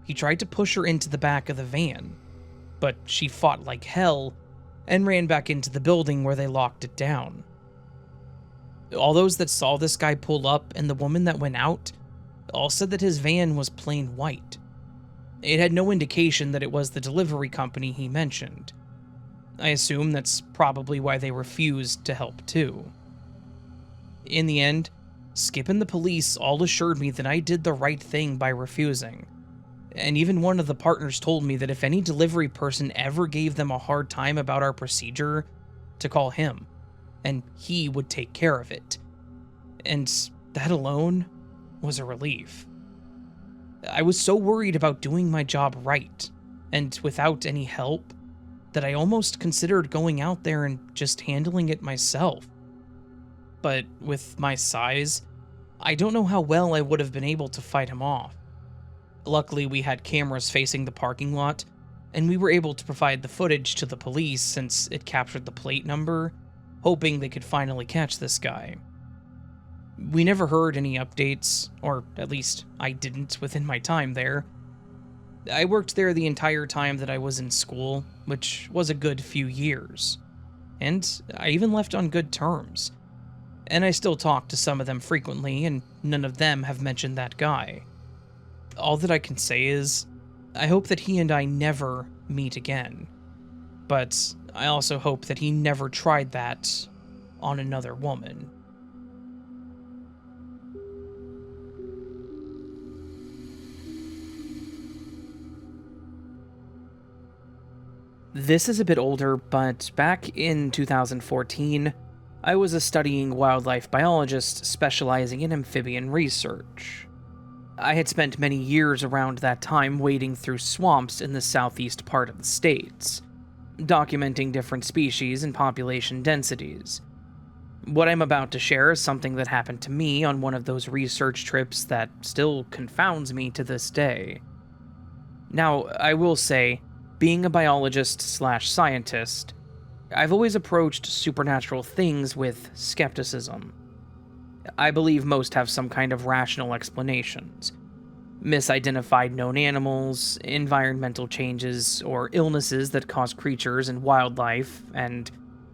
he tried to push her into the back of the van, but she fought like hell and ran back into the building where they locked it down. All those that saw this guy pull up and the woman that went out all said that his van was plain white. It had no indication that it was the delivery company he mentioned. I assume that's probably why they refused to help too. In the end, Skip and the police all assured me that I did the right thing by refusing. And even one of the partners told me that if any delivery person ever gave them a hard time about our procedure, to call him, and he would take care of it. And that alone was a relief. I was so worried about doing my job right, and without any help, that I almost considered going out there and just handling it myself. But with my size, I don't know how well I would have been able to fight him off. Luckily, we had cameras facing the parking lot, and we were able to provide the footage to the police since it captured the plate number, hoping they could finally catch this guy. We never heard any updates, or at least I didn't within my time there. I worked there the entire time that I was in school, which was a good few years. And I even left on good terms. And I still talk to some of them frequently, and none of them have mentioned that guy. All that I can say is, I hope that he and I never meet again. but I also hope that he never tried that on another woman. This is a bit older, but back in 2014, I was a studying wildlife biologist specializing in amphibian research. I had spent many years around that time wading through swamps in the southeast part of the states, documenting different species and population densities. What I'm about to share is something that happened to me on one of those research trips that still confounds me to this day. Now, I will say, being a biologist/scientist, I've always approached supernatural things with skepticism. I believe most have some kind of rational explanations. Misidentified known animals, environmental changes, or illnesses that cause creatures and wildlife, and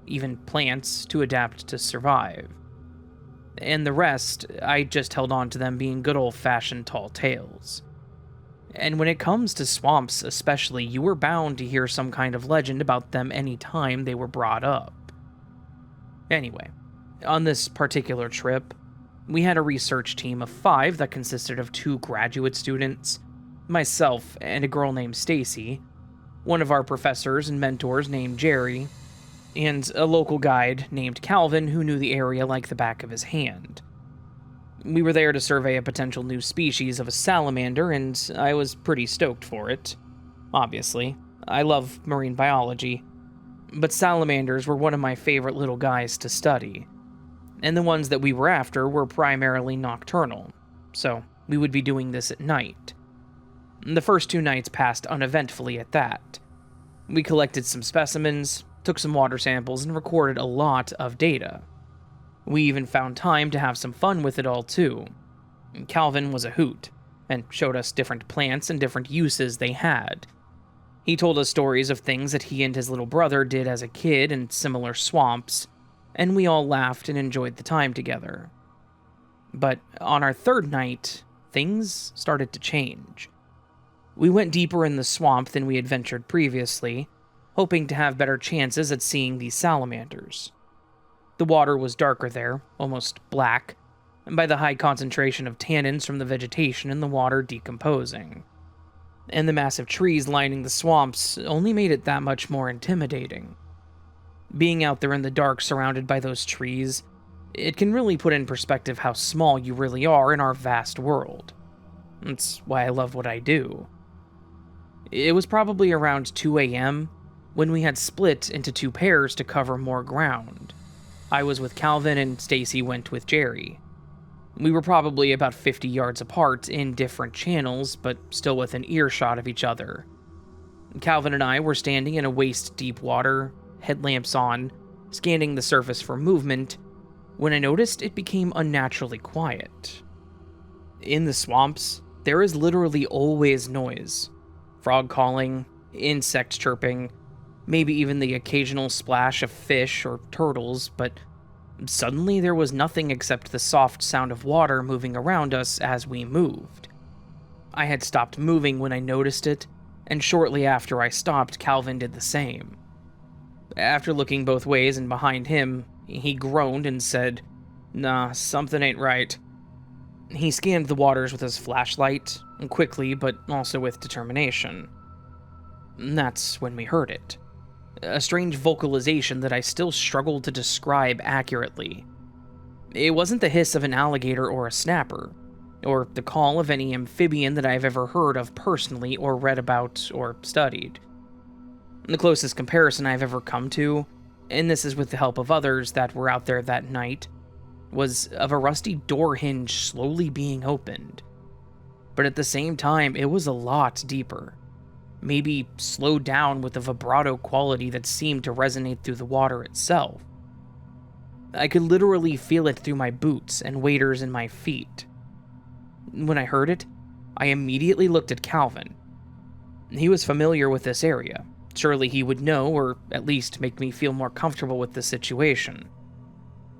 even plants, to adapt to survive. And the rest, I just held on to them being good old-fashioned tall tales. And when it comes to swamps especially, you were bound to hear some kind of legend about them any time they were brought up. Anyway, on this particular trip, we had a research team of 5 that consisted of 2 graduate students, myself and a girl named Stacy, one of our professors and mentors named Jerry, and a local guide named Calvin who knew the area like the back of his hand. We were there to survey a potential new species of a salamander, and I was pretty stoked for it. Obviously, I love marine biology, but salamanders were one of my favorite little guys to study, and the ones that we were after were primarily nocturnal, so we would be doing this at night. The first 2 nights passed uneventfully at that. We collected some specimens, took some water samples, and recorded a lot of data. We even found time to have some fun with it all too. Calvin was a hoot, and showed us different plants and different uses they had. He told us stories of things that he and his little brother did as a kid in similar swamps, and we all laughed and enjoyed the time together. But on our 3rd night, things started to change. We went deeper in the swamp than we had ventured previously, hoping to have better chances at seeing these salamanders. The water was darker there, almost black, by the high concentration of tannins from the vegetation in the water decomposing. And the massive trees lining the swamps only made it that much more intimidating. Being out there in the dark surrounded by those trees, it can really put in perspective how small you really are in our vast world. That's why I love what I do. It was probably around 2 a.m. when we had split into 2 pairs to cover more ground. I was with Calvin and Stacy went with Jerry. We were probably about 50 yards apart in different channels, but still within earshot of each other. Calvin and I were standing in a waist-deep water, headlamps on, scanning the surface for movement, when I noticed it became unnaturally quiet. In the swamps, there is literally always noise. Frog calling, insect chirping, maybe even the occasional splash of fish or turtles, but suddenly there was nothing except the soft sound of water moving around us as we moved. I had stopped moving when I noticed it, and shortly after I stopped, Calvin did the same. After looking both ways and behind him, he groaned and said, "Nah, something ain't right." He scanned the waters with his flashlight, quickly but also with determination. That's when we heard it. A strange vocalization that I still struggled to describe accurately. It wasn't the hiss of an alligator or a snapper, or the call of any amphibian that I've ever heard of personally or read about or studied. The closest comparison I've ever come to, and this is with the help of others that were out there that night, was of a rusty door hinge slowly being opened. But at the same time, it was a lot deeper. Maybe slowed down with a vibrato quality that seemed to resonate through the water itself. I could literally feel it through my boots and waders in my feet. When I heard it, I immediately looked at Calvin. He was familiar with this area. Surely he would know, or at least make me feel more comfortable with the situation.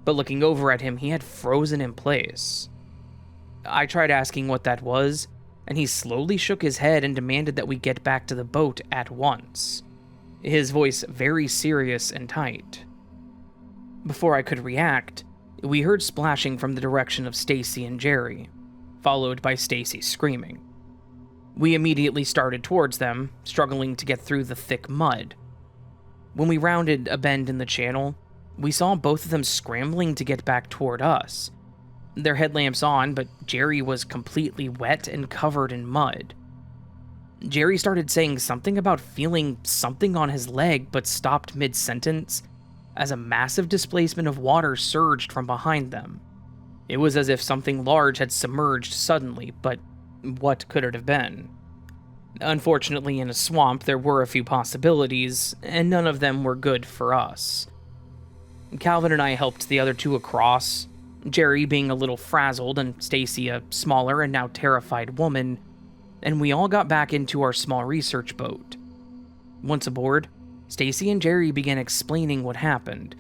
But looking over at him, he had frozen in place. I tried asking what that was, and he slowly shook his head and demanded that we get back to the boat at once. his voice very serious and tight. Before I could react, we heard splashing from the direction of Stacy and Jerry, followed by Stacy screaming. We immediately started towards them, struggling to get through the thick mud. When we rounded a bend in the channel, we saw both of them scrambling to get back toward us. Their headlamps on, but Jerry was completely wet and covered in mud. Jerry started saying something about feeling something on his leg, but stopped mid-sentence as a massive displacement of water surged from behind them. It was as if something large had submerged suddenly, but what could it have been? Unfortunately, in a swamp, there were a few possibilities, and none of them were good for us. Calvin and I helped the other two across, Jerry being a little frazzled and Stacy a smaller and now terrified woman, and we all got back into our small research boat. Once aboard, Stacy and Jerry began explaining what happened.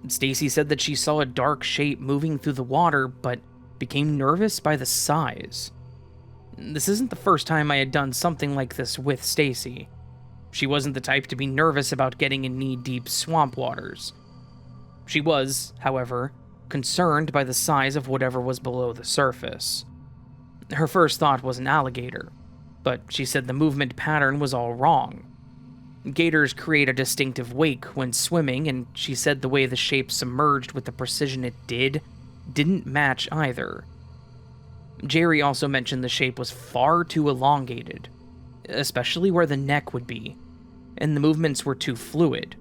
Stacy said that she saw a dark shape moving through the water, but became nervous by the size. This isn't the first time I had done something like this with Stacy. She wasn't the type to be nervous about getting in knee-deep swamp waters. She was, however, concerned by the size of whatever was below the surface. Her first thought was an alligator, but she said the movement pattern was all wrong. Gators create a distinctive wake when swimming, and she said the way the shape submerged with the precision it didn't match either. Jerry also mentioned the shape was far too elongated, especially where the neck would be, and the movements were too fluid,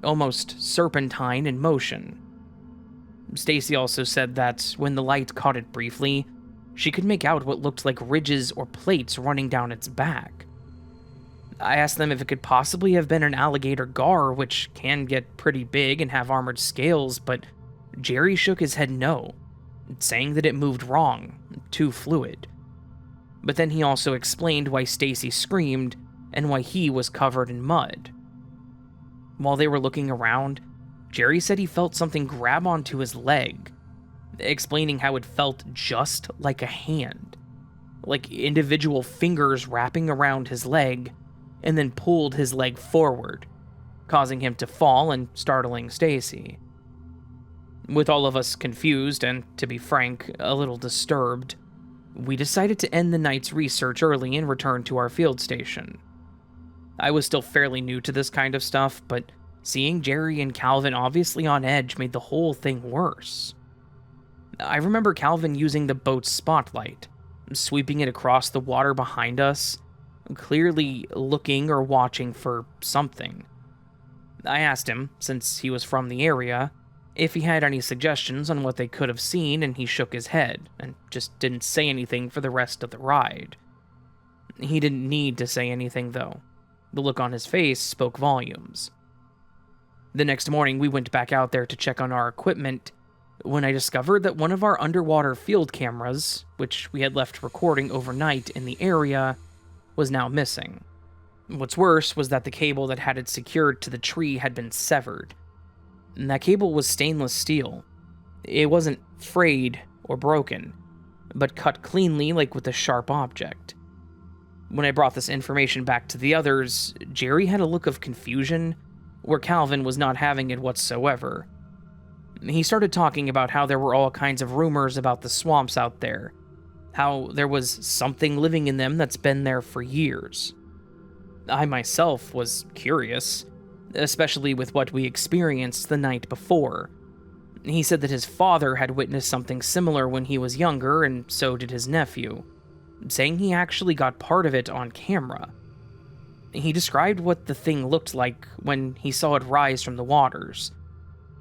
almost serpentine in motion. Stacy also said that when the light caught it briefly, she could make out what looked like ridges or plates running down its back. I asked them if it could possibly have been an alligator gar, which can get pretty big and have armored scales, but Jerry shook his head no, saying that it moved wrong, too fluid. But then he also explained why Stacy screamed and why he was covered in mud. While they were looking around, Jerry said he felt something grab onto his leg, explaining how it felt just like a hand, like individual fingers wrapping around his leg, and then pulled his leg forward, causing him to fall and startling Stacy. With all of us confused and, to be frank, a little disturbed, we decided to end the night's research early and return to our field station. I was still fairly new to this kind of stuff, but seeing Jerry and Calvin obviously on edge made the whole thing worse. I remember Calvin using the boat's spotlight, sweeping it across the water behind us, clearly looking or watching for something. I asked him, since he was from the area, if he had any suggestions on what they could have seen, and he shook his head, and just didn't say anything for the rest of the ride. He didn't need to say anything, though. The look on his face spoke volumes. The next morning, we went back out there to check on our equipment, when I discovered that one of our underwater field cameras, which we had left recording overnight in the area, was now missing. What's worse was that the cable that had it secured to the tree had been severed. And that cable was stainless steel. It wasn't frayed or broken, but cut cleanly like with a sharp object. When I brought this information back to the others, Jerry had a look of confusion, where Calvin was not having it whatsoever. He started talking about how there were all kinds of rumors about the swamps out there, how there was something living in them that's been there for years. I myself was curious, especially with what we experienced the night before. He said that his father had witnessed something similar when he was younger, and so did his nephew, saying he actually got part of it on camera. He described what the thing looked like when he saw it rise from the waters.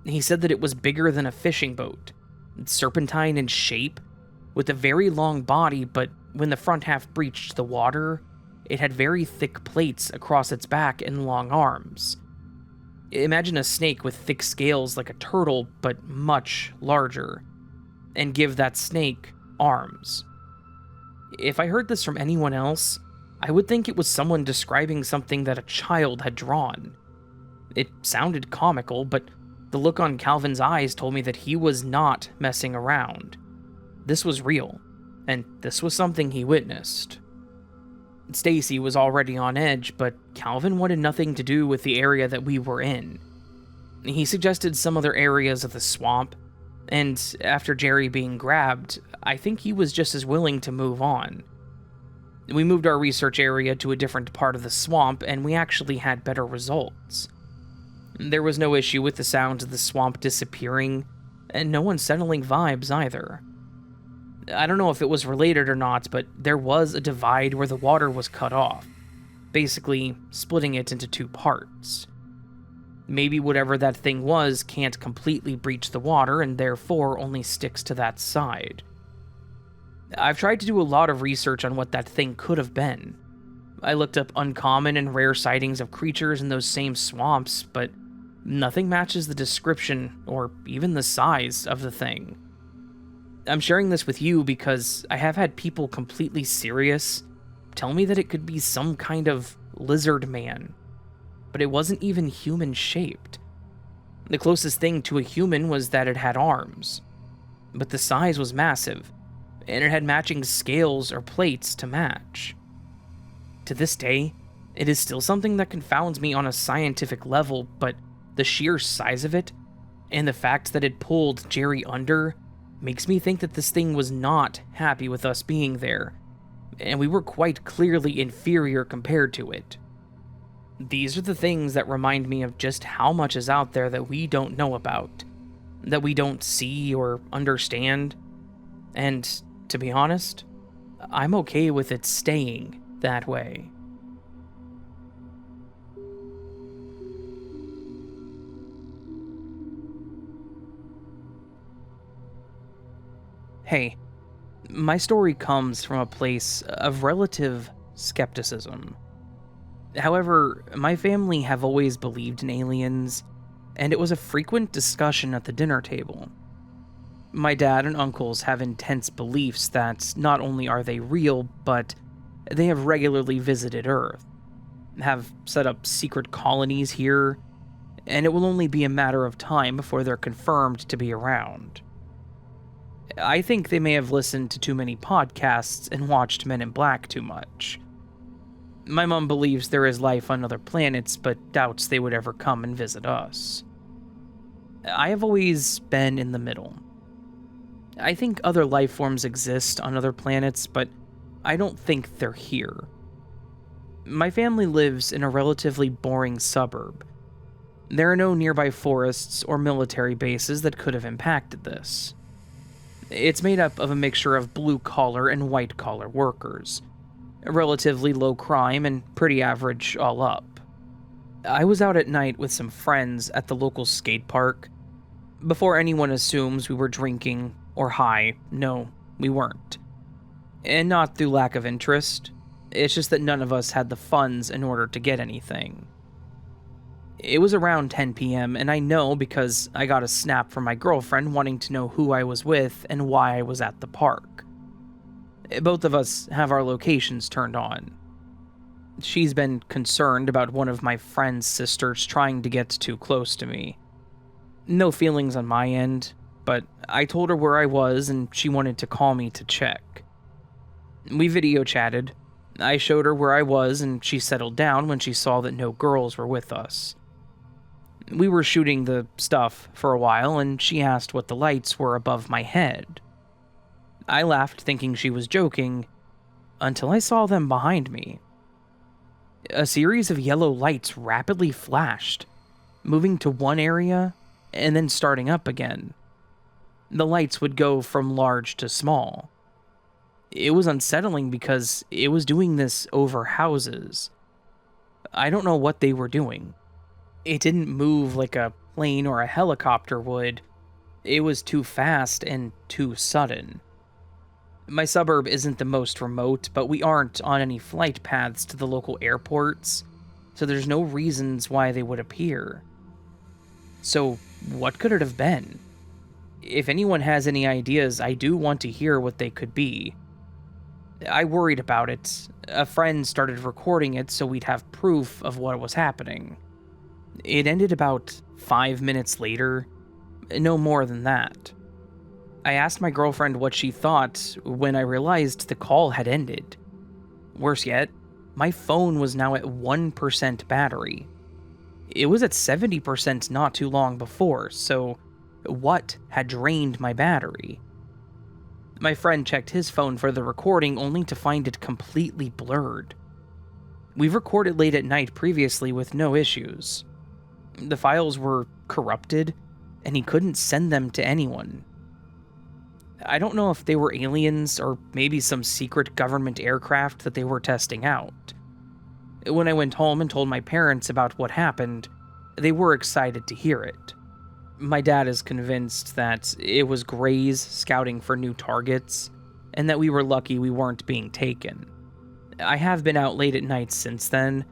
He said that it was bigger than a fishing boat, serpentine in shape, with a very long body, but when the front half breached the water, it had very thick plates across its back and long arms. Imagine a snake with thick scales like a turtle, but much larger, and give that snake arms. If I heard this from anyone else, I would think it was someone describing something that a child had drawn. It sounded comical, but the look on Calvin's eyes told me that he was not messing around. This was real, and this was something he witnessed. Stacy was already on edge, but Calvin wanted nothing to do with the area that we were in. He suggested some other areas of the swamp, and after Jerry being grabbed, I think he was just as willing to move on. We moved our research area to a different part of the swamp, and we actually had better results. There was no issue with the sounds of the swamp disappearing, and no unsettling vibes either. I don't know if it was related or not, but there was a divide where the water was cut off, basically splitting it into two parts. Maybe whatever that thing was can't completely breach the water and therefore only sticks to that side. I've tried to do a lot of research on what that thing could have been. I looked up uncommon and rare sightings of creatures in those same swamps, but nothing matches the description or even the size of the thing. I'm sharing this with you because I have had people completely serious tell me that it could be some kind of lizard man, but it wasn't even human-shaped. The closest thing to a human was that it had arms, but the size was massive, and it had matching scales or plates to match. To this day, it is still something that confounds me on a scientific level, but the sheer size of it, and the fact that it pulled Jerry under, makes me think that this thing was not happy with us being there, and we were quite clearly inferior compared to it. These are the things that remind me of just how much is out there that we don't know about, that we don't see or understand, and, to be honest, I'm okay with it staying that way. Hey, my story comes from a place of relative skepticism. However, my family have always believed in aliens, and it was a frequent discussion at the dinner table. My dad and uncles have intense beliefs that not only are they real, but they have regularly visited Earth, have set up secret colonies here, and it will only be a matter of time before they're confirmed to be around. I think they may have listened to too many podcasts and watched Men in Black too much. My mom believes there is life on other planets, but doubts they would ever come and visit us. I have always been in the middle. I think other life forms exist on other planets, but I don't think they're here. My family lives in a relatively boring suburb. There are no nearby forests or military bases that could have impacted this. It's made up of a mixture of blue-collar and white-collar workers. Relatively low crime and pretty average all up. I was out at night with some friends at the local skate park. Before anyone assumes we were drinking or high, no, we weren't. And not through lack of interest, it's just that none of us had the funds in order to get anything. It was around 10 p.m., and I know because I got a snap from my girlfriend wanting to know who I was with and why I was at the park. Both of us have our locations turned on. She's been concerned about one of my friend's sisters trying to get too close to me. No feelings on my end, but I told her where I was and she wanted to call me to check. We video chatted. I showed her where I was and she settled down when she saw that no girls were with us. We were shooting the stuff for a while and she asked what the lights were above my head. I laughed thinking she was joking, until I saw them behind me. A series of yellow lights rapidly flashed, moving to one area and then starting up again. The lights would go from large to small. It was unsettling because it was doing this over houses. I don't know what they were doing. It didn't move like a plane or a helicopter would. It was too fast and too sudden. My suburb isn't the most remote, but we aren't on any flight paths to the local airports, so there's no reasons why they would appear. So, what could it have been? If anyone has any ideas, I do want to hear what they could be. I worried about it. A friend started recording it so we'd have proof of what was happening. It ended about 5 minutes later, no more than that. I asked my girlfriend what she thought when I realized the call had ended. Worse yet, my phone was now at 1% battery. It was at 70% not too long before, so what had drained my battery? My friend checked his phone for the recording only to find it completely blurred. We've recorded late at night previously with no issues. The files were corrupted, and he couldn't send them to anyone. I don't know if they were aliens or maybe some secret government aircraft that they were testing out. When I went home and told my parents about what happened, they were excited to hear it. My dad is convinced that it was Greys scouting for new targets, and that we were lucky we weren't being taken. I have been out late at night since then,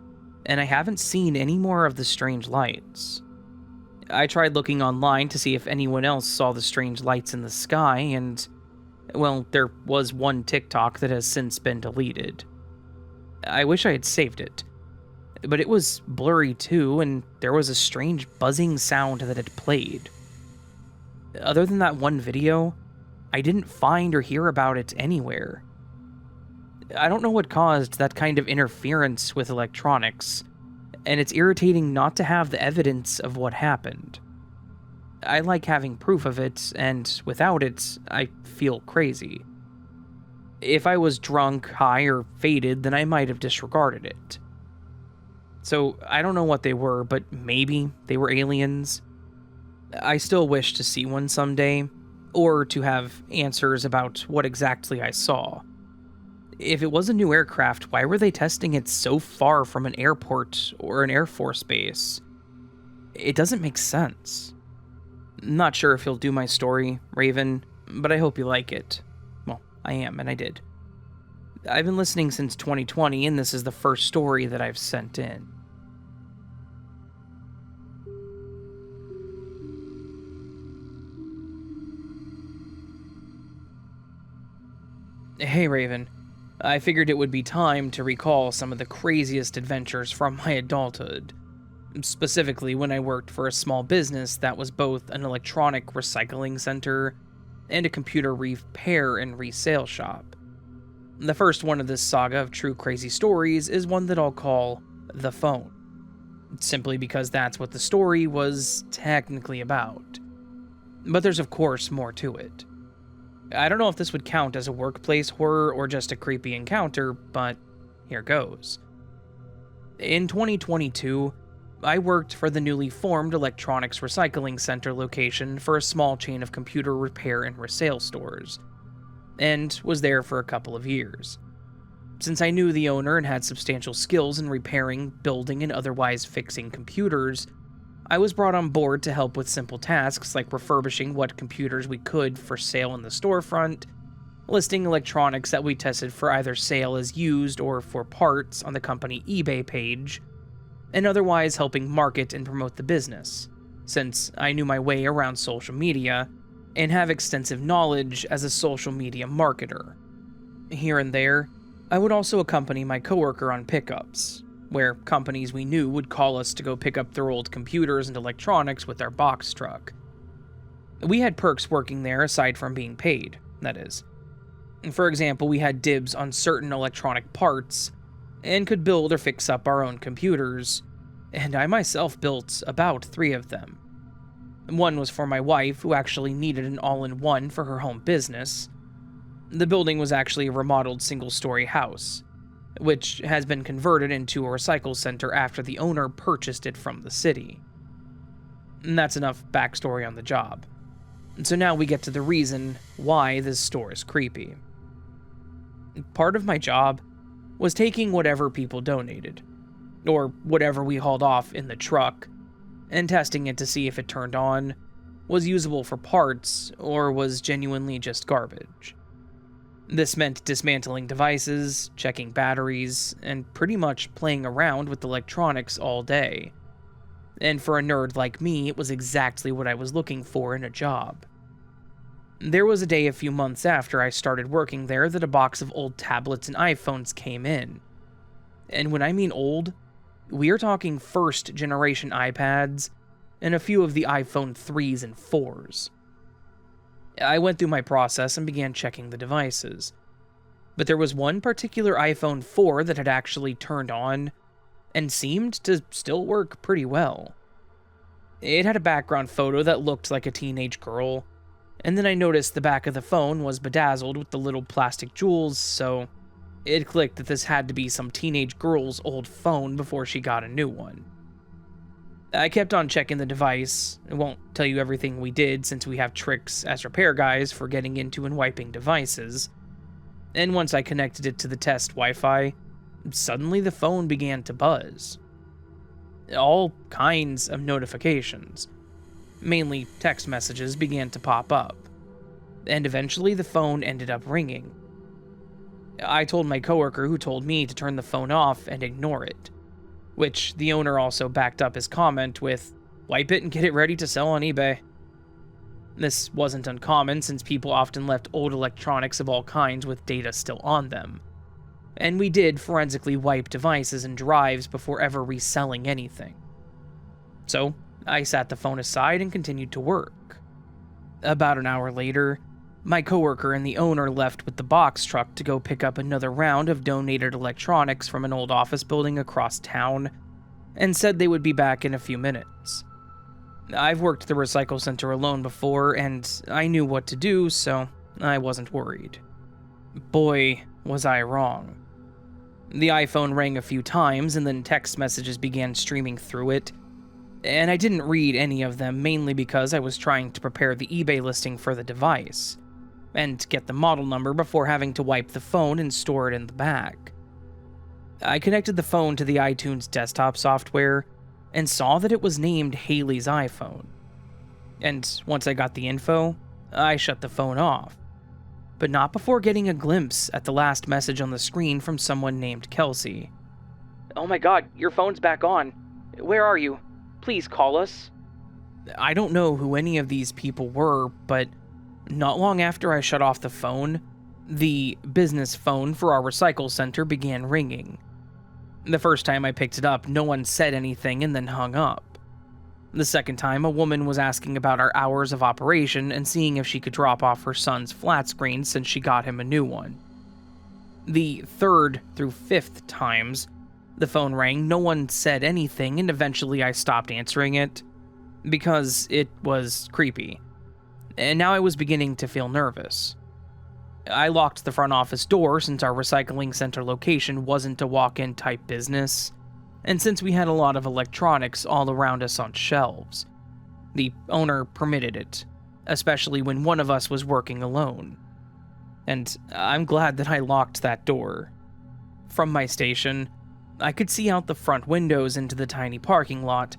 and I haven't seen any more of the strange lights. I tried looking online to see if anyone else saw the strange lights in the sky, and, well, there was one TikTok that has since been deleted. I wish I had saved it, but it was blurry too, and there was a strange buzzing sound that it played. Other than that one video, I didn't find or hear about it anywhere. I don't know what caused that kind of interference with electronics, and it's irritating not to have the evidence of what happened. I like having proof of it, and without it, I feel crazy. If I was drunk, high, or faded, then I might have disregarded it. So, I don't know what they were, but maybe they were aliens. I still wish to see one someday, or to have answers about what exactly I saw. If it was a new aircraft, why were they testing it so far from an airport or an Air Force base? It doesn't make sense. Not sure if you'll do my story, Raven, but I hope you like it. Well, I am, and I did. I've been listening since 2020, and this is the first story that I've sent in. Hey, Raven. I figured it would be time to recall some of the craziest adventures from my adulthood. Specifically when I worked for a small business that was both an electronic recycling center and a computer repair and resale shop. The first one of this saga of true crazy stories is one that I'll call The Phone, simply because that's what the story was technically about. But there's of course more to it. I don't know if this would count as a workplace horror or just a creepy encounter, but here goes. In 2022, I worked for the newly formed Electronics Recycling Center location for a small chain of computer repair and resale stores, and was there for a couple of years. Since I knew the owner and had substantial skills in repairing, building, and otherwise fixing computers, I was brought on board to help with simple tasks like refurbishing what computers we could for sale in the storefront, listing electronics that we tested for either sale as used or for parts on the company eBay page, and otherwise helping market and promote the business, since I knew my way around social media and have extensive knowledge as a social media marketer. Here and there, I would also accompany my coworker on pickups, where companies we knew would call us to go pick up their old computers and electronics with our box truck. We had perks working there aside from being paid, that is. For example, we had dibs on certain electronic parts, and could build or fix up our own computers, and I myself built about 3 of them. One was for my wife, who actually needed an all-in-one for her home business. The building was actually a remodeled single-story house, which has been converted into a recycle center after the owner purchased it from the city. And that's enough backstory on the job. So now we get to the reason why this store is creepy. Part of my job was taking whatever people donated, or whatever we hauled off in the truck, and testing it to see if it turned on, was usable for parts, or was genuinely just garbage. This meant dismantling devices, checking batteries, and pretty much playing around with electronics all day. And for a nerd like me, it was exactly what I was looking for in a job. There was a day a few months after I started working there that a box of old tablets and iPhones came in. And when I mean old, we are talking first generation iPads and a few of the iPhone 3s and 4s. I went through my process and began checking the devices. But there was one particular iPhone 4 that had actually turned on and seemed to still work pretty well. It had a background photo that looked like a teenage girl, and then I noticed the back of the phone was bedazzled with the little plastic jewels, so it clicked that this had to be some teenage girl's old phone before she got a new one. I kept on checking the device. I won't tell you everything we did since we have tricks as repair guys for getting into and wiping devices. And once I connected it to the test Wi-Fi, suddenly the phone began to buzz. All kinds of notifications, mainly text messages, began to pop up, and eventually the phone ended up ringing. I told my coworker, who told me to turn the phone off and ignore it, which the owner also backed up his comment with, "Wipe it and get it ready to sell on eBay." This wasn't uncommon since people often left old electronics of all kinds with data still on them, and we did forensically wipe devices and drives before ever reselling anything. So I sat the phone aside and continued to work. About an hour later, my coworker and the owner left with the box truck to go pick up another round of donated electronics from an old office building across town, and said they would be back in a few minutes. I've worked the recycle center alone before, and I knew what to do, so I wasn't worried. Boy, was I wrong. The iPhone rang a few times, and then text messages began streaming through it, and I didn't read any of them, mainly because I was trying to prepare the eBay listing for the device, and get the model number before having to wipe the phone and store it in the bag. I connected the phone to the iTunes desktop software, and saw that it was named Haley's iPhone. And once I got the info, I shut the phone off, but not before getting a glimpse at the last message on the screen from someone named Kelsey. "Oh my god, your phone's back on. Where are you? Please call us." I don't know who any of these people were, but not long after I shut off the phone, the business phone for our recycle center began ringing. The first time I picked it up, no one said anything and then hung up. The second time, a woman was asking about our hours of operation and seeing if she could drop off her son's flat screen since she got him a new one. The third through fifth times the phone rang, no one said anything, and eventually I stopped answering it because it was creepy. And now I was beginning to feel nervous. I locked the front office door since our recycling center location wasn't a walk-in type business, and since we had a lot of electronics all around us on shelves. The owner permitted it, especially when one of us was working alone. And I'm glad that I locked that door. From my station, I could see out the front windows into the tiny parking lot,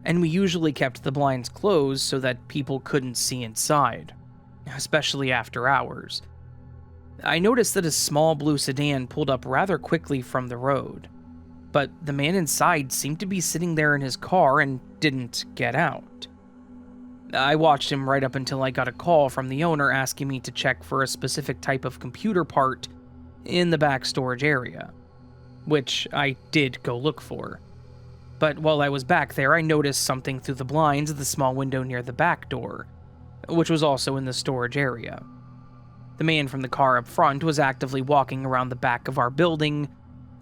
and we usually kept the blinds closed so that people couldn't see inside, especially after hours. I noticed that a small blue sedan pulled up rather quickly from the road, but the man inside seemed to be sitting there in his car and didn't get out. I watched him right up until I got a call from the owner asking me to check for a specific type of computer part in the back storage area, which I did go look for. But while I was back there, I noticed something through the blinds of the small window near the back door, which was also in the storage area. The man from the car up front was actively walking around the back of our building,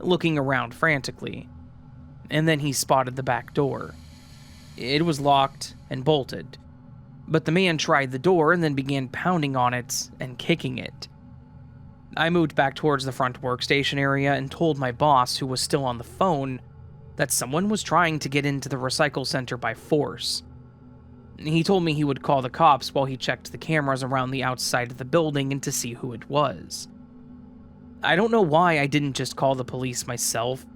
looking around frantically. And then he spotted the back door. It was locked and bolted, but the man tried the door and then began pounding on it and kicking it. I moved back towards the front workstation area and told my boss, who was still on the phone, that someone was trying to get into the recycle center by force. He told me he would call the cops while he checked the cameras around the outside of the building and to see who it was. I don't know why I didn't just call the police myself,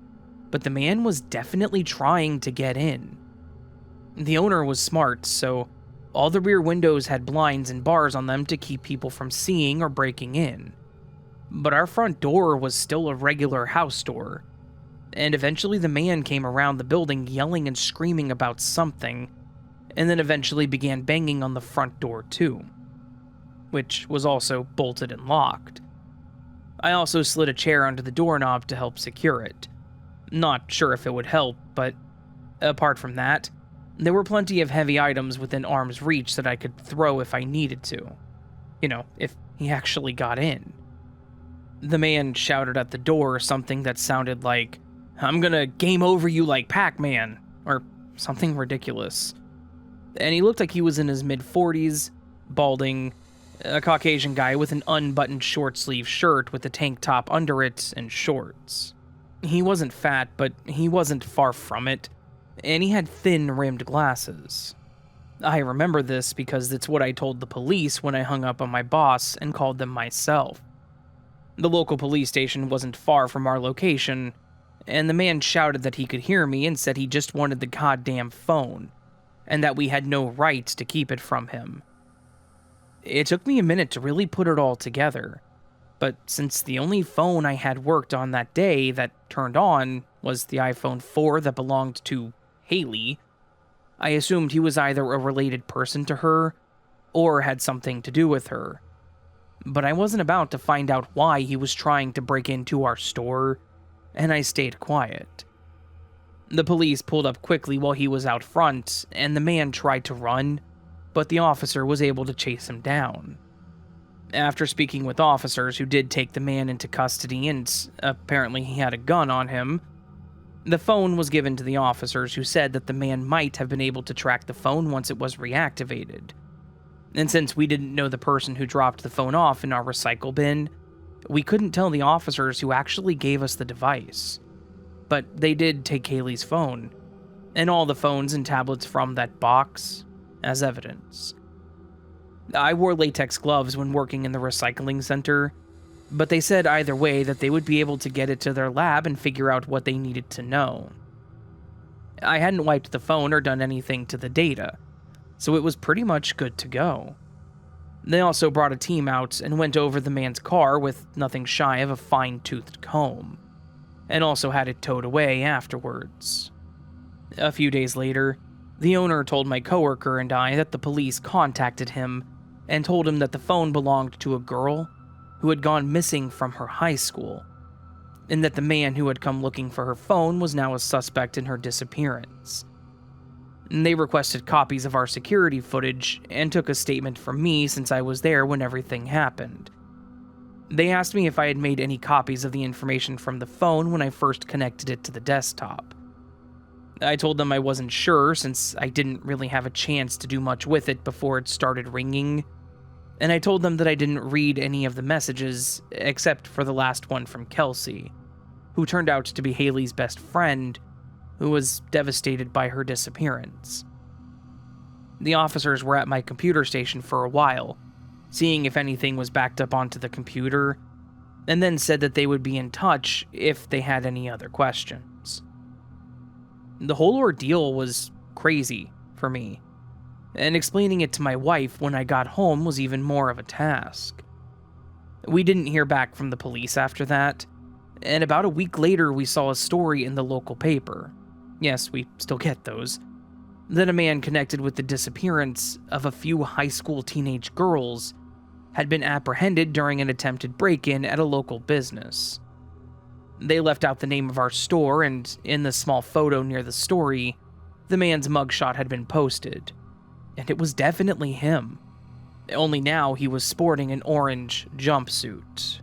but the man was definitely trying to get in. The owner was smart, so all the rear windows had blinds and bars on them to keep people from seeing or breaking in. But our front door was still a regular house door, and eventually the man came around the building yelling and screaming about something, and then eventually began banging on the front door too, which was also bolted and locked. I also slid a chair under the doorknob to help secure it. Not sure if it would help, but apart from that, there were plenty of heavy items within arm's reach that I could throw if I needed to. You know, if he actually got in. The man shouted at the door something that sounded like, "I'm gonna game over you like Pac-Man," or something ridiculous. And he looked like he was in his mid-40s, balding, a Caucasian guy with an unbuttoned short-sleeve shirt with a tank top under it and shorts. He wasn't fat, but he wasn't far from it, and he had thin-rimmed glasses. I remember this because it's what I told the police when I hung up on my boss and called them myself. The local police station wasn't far from our location, and the man shouted that he could hear me and said he just wanted the goddamn phone, and that we had no right to keep it from him. It took me a minute to really put it all together, but since the only phone I had worked on that day that turned on was the iPhone 4 that belonged to Haley, I assumed he was either a related person to her or had something to do with her. But I wasn't about to find out why he was trying to break into our store, and I stayed quiet. The police pulled up quickly while he was out front, and the man tried to run, but the officer was able to chase him down. After speaking with officers who did take the man into custody and apparently he had a gun on him, the phone was given to the officers who said that the man might have been able to track the phone once it was reactivated. And since we didn't know the person who dropped the phone off in our recycle bin, we couldn't tell the officers who actually gave us the device. But they did take Haley's phone, and all the phones and tablets from that box, as evidence. I wore latex gloves when working in the recycling center, but they said either way that they would be able to get it to their lab and figure out what they needed to know. I hadn't wiped the phone or done anything to the data, so it was pretty much good to go. They also brought a team out and went over the man's car with nothing shy of a fine-toothed comb, and also had it towed away afterwards. A few days later, the owner told my coworker and I that the police contacted him and told him that the phone belonged to a girl who had gone missing from her high school, and that the man who had come looking for her phone was now a suspect in her disappearance. They requested copies of our security footage and took a statement from me since I was there when everything happened. They asked me if I had made any copies of the information from the phone when I first connected it to the desktop. I told them I wasn't sure since I didn't really have a chance to do much with it before it started ringing, and I told them that I didn't read any of the messages except for the last one from Kelsey, who turned out to be Haley's best friend, who was devastated by her disappearance. The officers were at my computer station for a while, seeing if anything was backed up onto the computer, and then said that they would be in touch if they had any other questions. The whole ordeal was crazy for me, and explaining it to my wife when I got home was even more of a task. We didn't hear back from the police after that, and about a week later we saw a story in the local paper. Yes, we still get those. That a man connected with the disappearance of a few high school teenage girls had been apprehended during an attempted break-in at a local business. They left out the name of our store, and in the small photo near the story, the man's mugshot had been posted. And it was definitely him. Only now he was sporting an orange jumpsuit.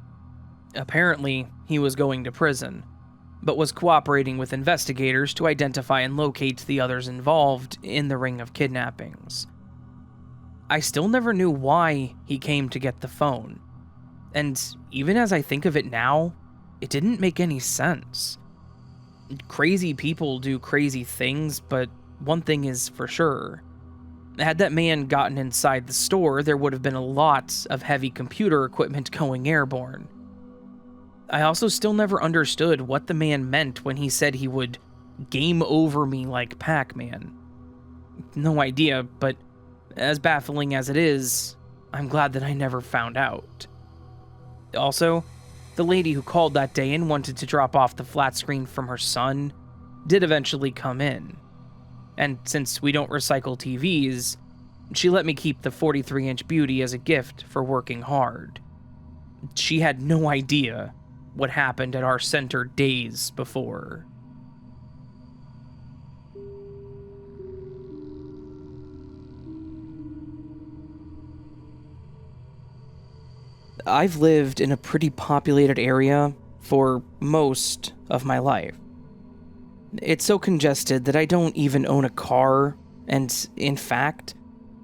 Apparently, he was going to prison, but was cooperating with investigators to identify and locate the others involved in the ring of kidnappings. I still never knew why he came to get the phone, and even as I think of it now, it didn't make any sense. Crazy people do crazy things, but one thing is for sure. Had that man gotten inside the store, there would have been a lot of heavy computer equipment going airborne. I also still never understood what the man meant when he said he would game over me like Pac-Man. No idea, but as baffling as it is, I'm glad that I never found out. Also, the lady who called that day and wanted to drop off the flat screen from her son did eventually come in. And since we don't recycle TVs, she let me keep the 43-inch beauty as a gift for working hard. She had no idea what happened at our center days before. I've lived in a pretty populated area for most of my life. It's so congested that I don't even own a car, and in fact,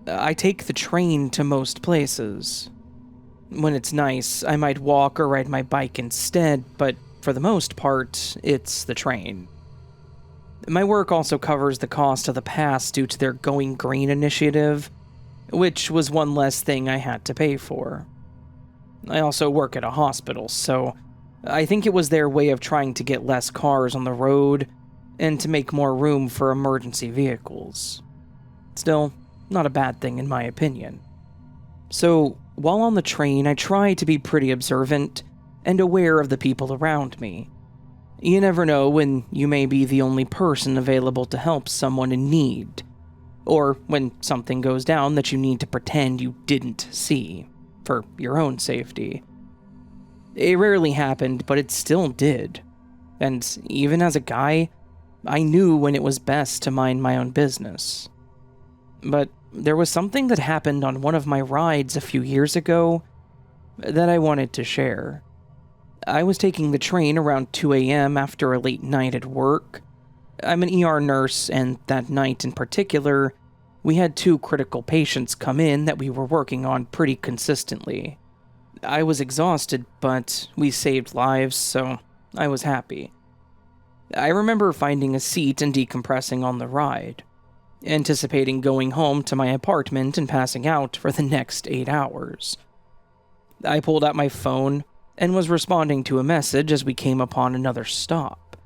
I take the train to most places. When it's nice, I might walk or ride my bike instead, but for the most part, it's the train. My work also covers the cost of the pass due to their Going Green initiative, which was one less thing I had to pay for. I also work at a hospital, so I think it was their way of trying to get less cars on the road and to make more room for emergency vehicles. Still, not a bad thing in my opinion. So, while on the train, I try to be pretty observant and aware of the people around me. You never know when you may be the only person available to help someone in need, or when something goes down that you need to pretend you didn't see, for your own safety. It rarely happened, but it still did. And even as a guy, I knew when it was best to mind my own business. But there was something that happened on one of my rides a few years ago that I wanted to share. I was taking the train around 2 a.m. after a late night at work. I'm an ER nurse, and that night in particular, we had 2 critical patients come in that we were working on pretty consistently. I was exhausted, but we saved lives, so I was happy. I remember finding a seat and decompressing on the ride, anticipating going home to my apartment and passing out for the next 8 hours. I pulled out my phone and was responding to a message as we came upon another stop.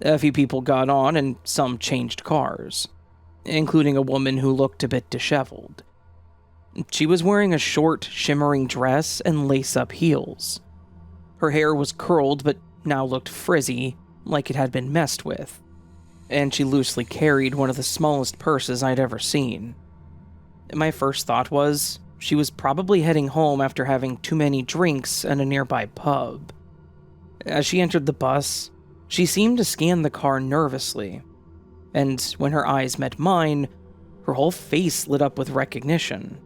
A few people got on and some changed cars, including a woman who looked a bit disheveled. She was wearing a short, shimmering dress and lace-up heels. Her hair was curled but now looked frizzy, like it had been messed with, and she loosely carried one of the smallest purses I'd ever seen. My first thought was, she was probably heading home after having too many drinks at a nearby pub. As she entered the bus, she seemed to scan the car nervously, and when her eyes met mine, her whole face lit up with recognition.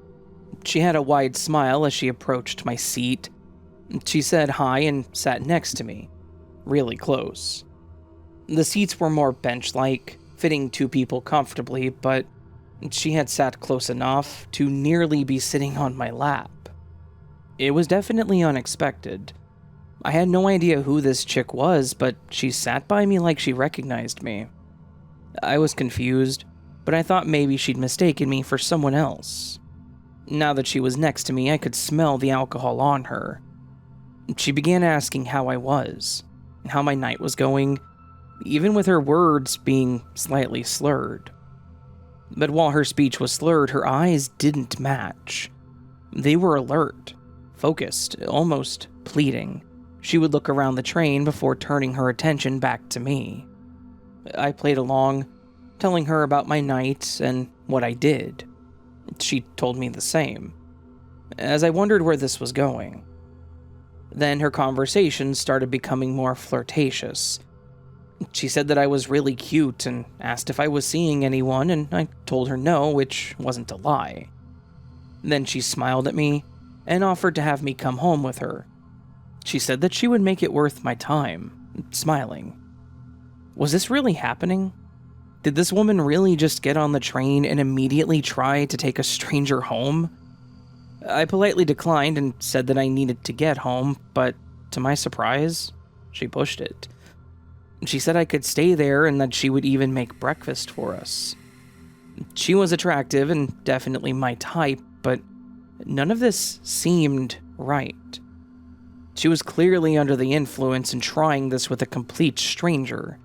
She had a wide smile as she approached my seat. She said hi and sat next to me, really close. The seats were more bench-like, fitting 2 people comfortably, but she had sat close enough to nearly be sitting on my lap. It was definitely unexpected. I had no idea who this chick was, but she sat by me like she recognized me. I was confused, but I thought maybe she'd mistaken me for someone else. Now that she was next to me, I could smell the alcohol on her. She began asking how I was, and how my night was going, even with her words being slightly slurred. But while her speech was slurred, her eyes didn't match. They were alert, focused, almost pleading. She would look around the train before turning her attention back to me. I played along, telling her about my night and what I did. She told me the same, as I wondered where this was going. Then her conversation started becoming more flirtatious. She said that I was really cute and asked if I was seeing anyone, and I told her no, which wasn't a lie. Then she smiled at me and offered to have me come home with her. She said that she would make it worth my time, smiling. Was this really happening? Did this woman really just get on the train and immediately try to take a stranger home? I politely declined and said that I needed to get home, but to my surprise, she pushed it. She said I could stay there and that she would even make breakfast for us. She was attractive and definitely my type, but none of this seemed right. She was clearly under the influence and trying this with a complete stranger,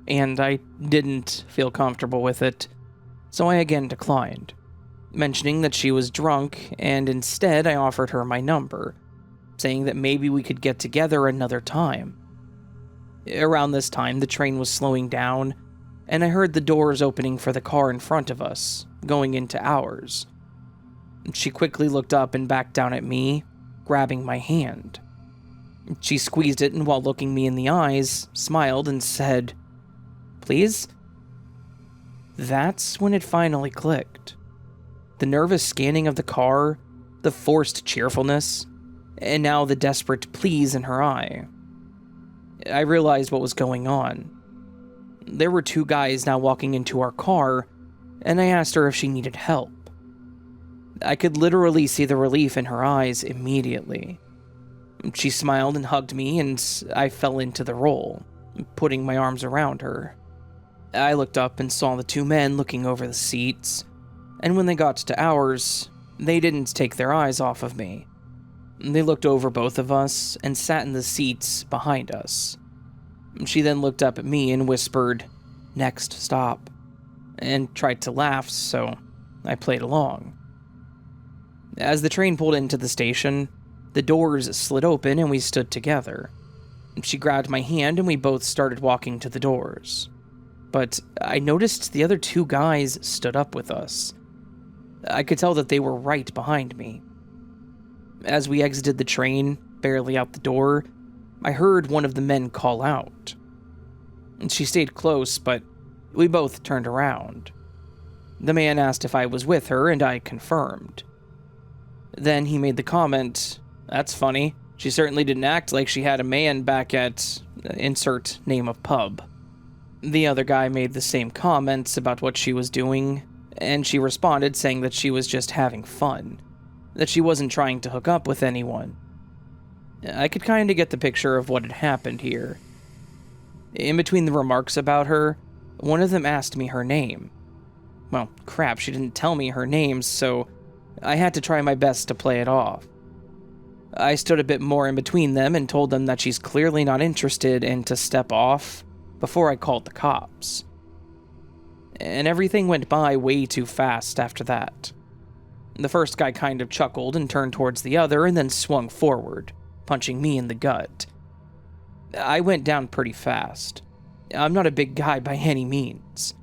and I didn't feel comfortable with it, so I again declined, mentioning that she was drunk, and instead I offered her my number, saying that maybe we could get together another time. Around this time, the train was slowing down, and I heard the doors opening for the car in front of us, going into ours. She quickly looked up and backed down at me, grabbing my hand. She squeezed it and while looking me in the eyes, smiled and said, "Please?" That's when it finally clicked. The nervous scanning of the car, the forced cheerfulness, and now the desperate pleas in her eye. I realized what was going on. There were two guys now walking into our car, and I asked her if she needed help. I could literally see the relief in her eyes immediately. She smiled and hugged me, and I fell into the role, putting my arms around her. I looked up and saw the two men looking over the seats, and when they got to ours, they didn't take their eyes off of me. They looked over both of us and sat in the seats behind us. She then looked up at me and whispered, "Next stop," and tried to laugh, so I played along. As the train pulled into the station, the doors slid open and we stood together. She grabbed my hand and we both started walking to the doors. But I noticed the other two guys stood up with us. I could tell that they were right behind me. As we exited the train, barely out the door, I heard one of the men call out. She stayed close, but we both turned around. The man asked if I was with her, and I confirmed. Then he made the comment, "That's funny. She certainly didn't act like she had a man back at insert name of pub." The other guy made the same comments about what she was doing, and she responded saying that she was just having fun, that she wasn't trying to hook up with anyone. I could kinda get the picture of what had happened here. In between the remarks about her, one of them asked me her name. Well, crap, she didn't tell me her name, so I had to try my best to play it off. I stood a bit more in between them and told them that she's clearly not interested and to step off before I called the cops. And everything went by way too fast after that. The first guy kind of chuckled and turned towards the other and then swung forward, punching me in the gut. I went down pretty fast. I'm not a big guy by any means.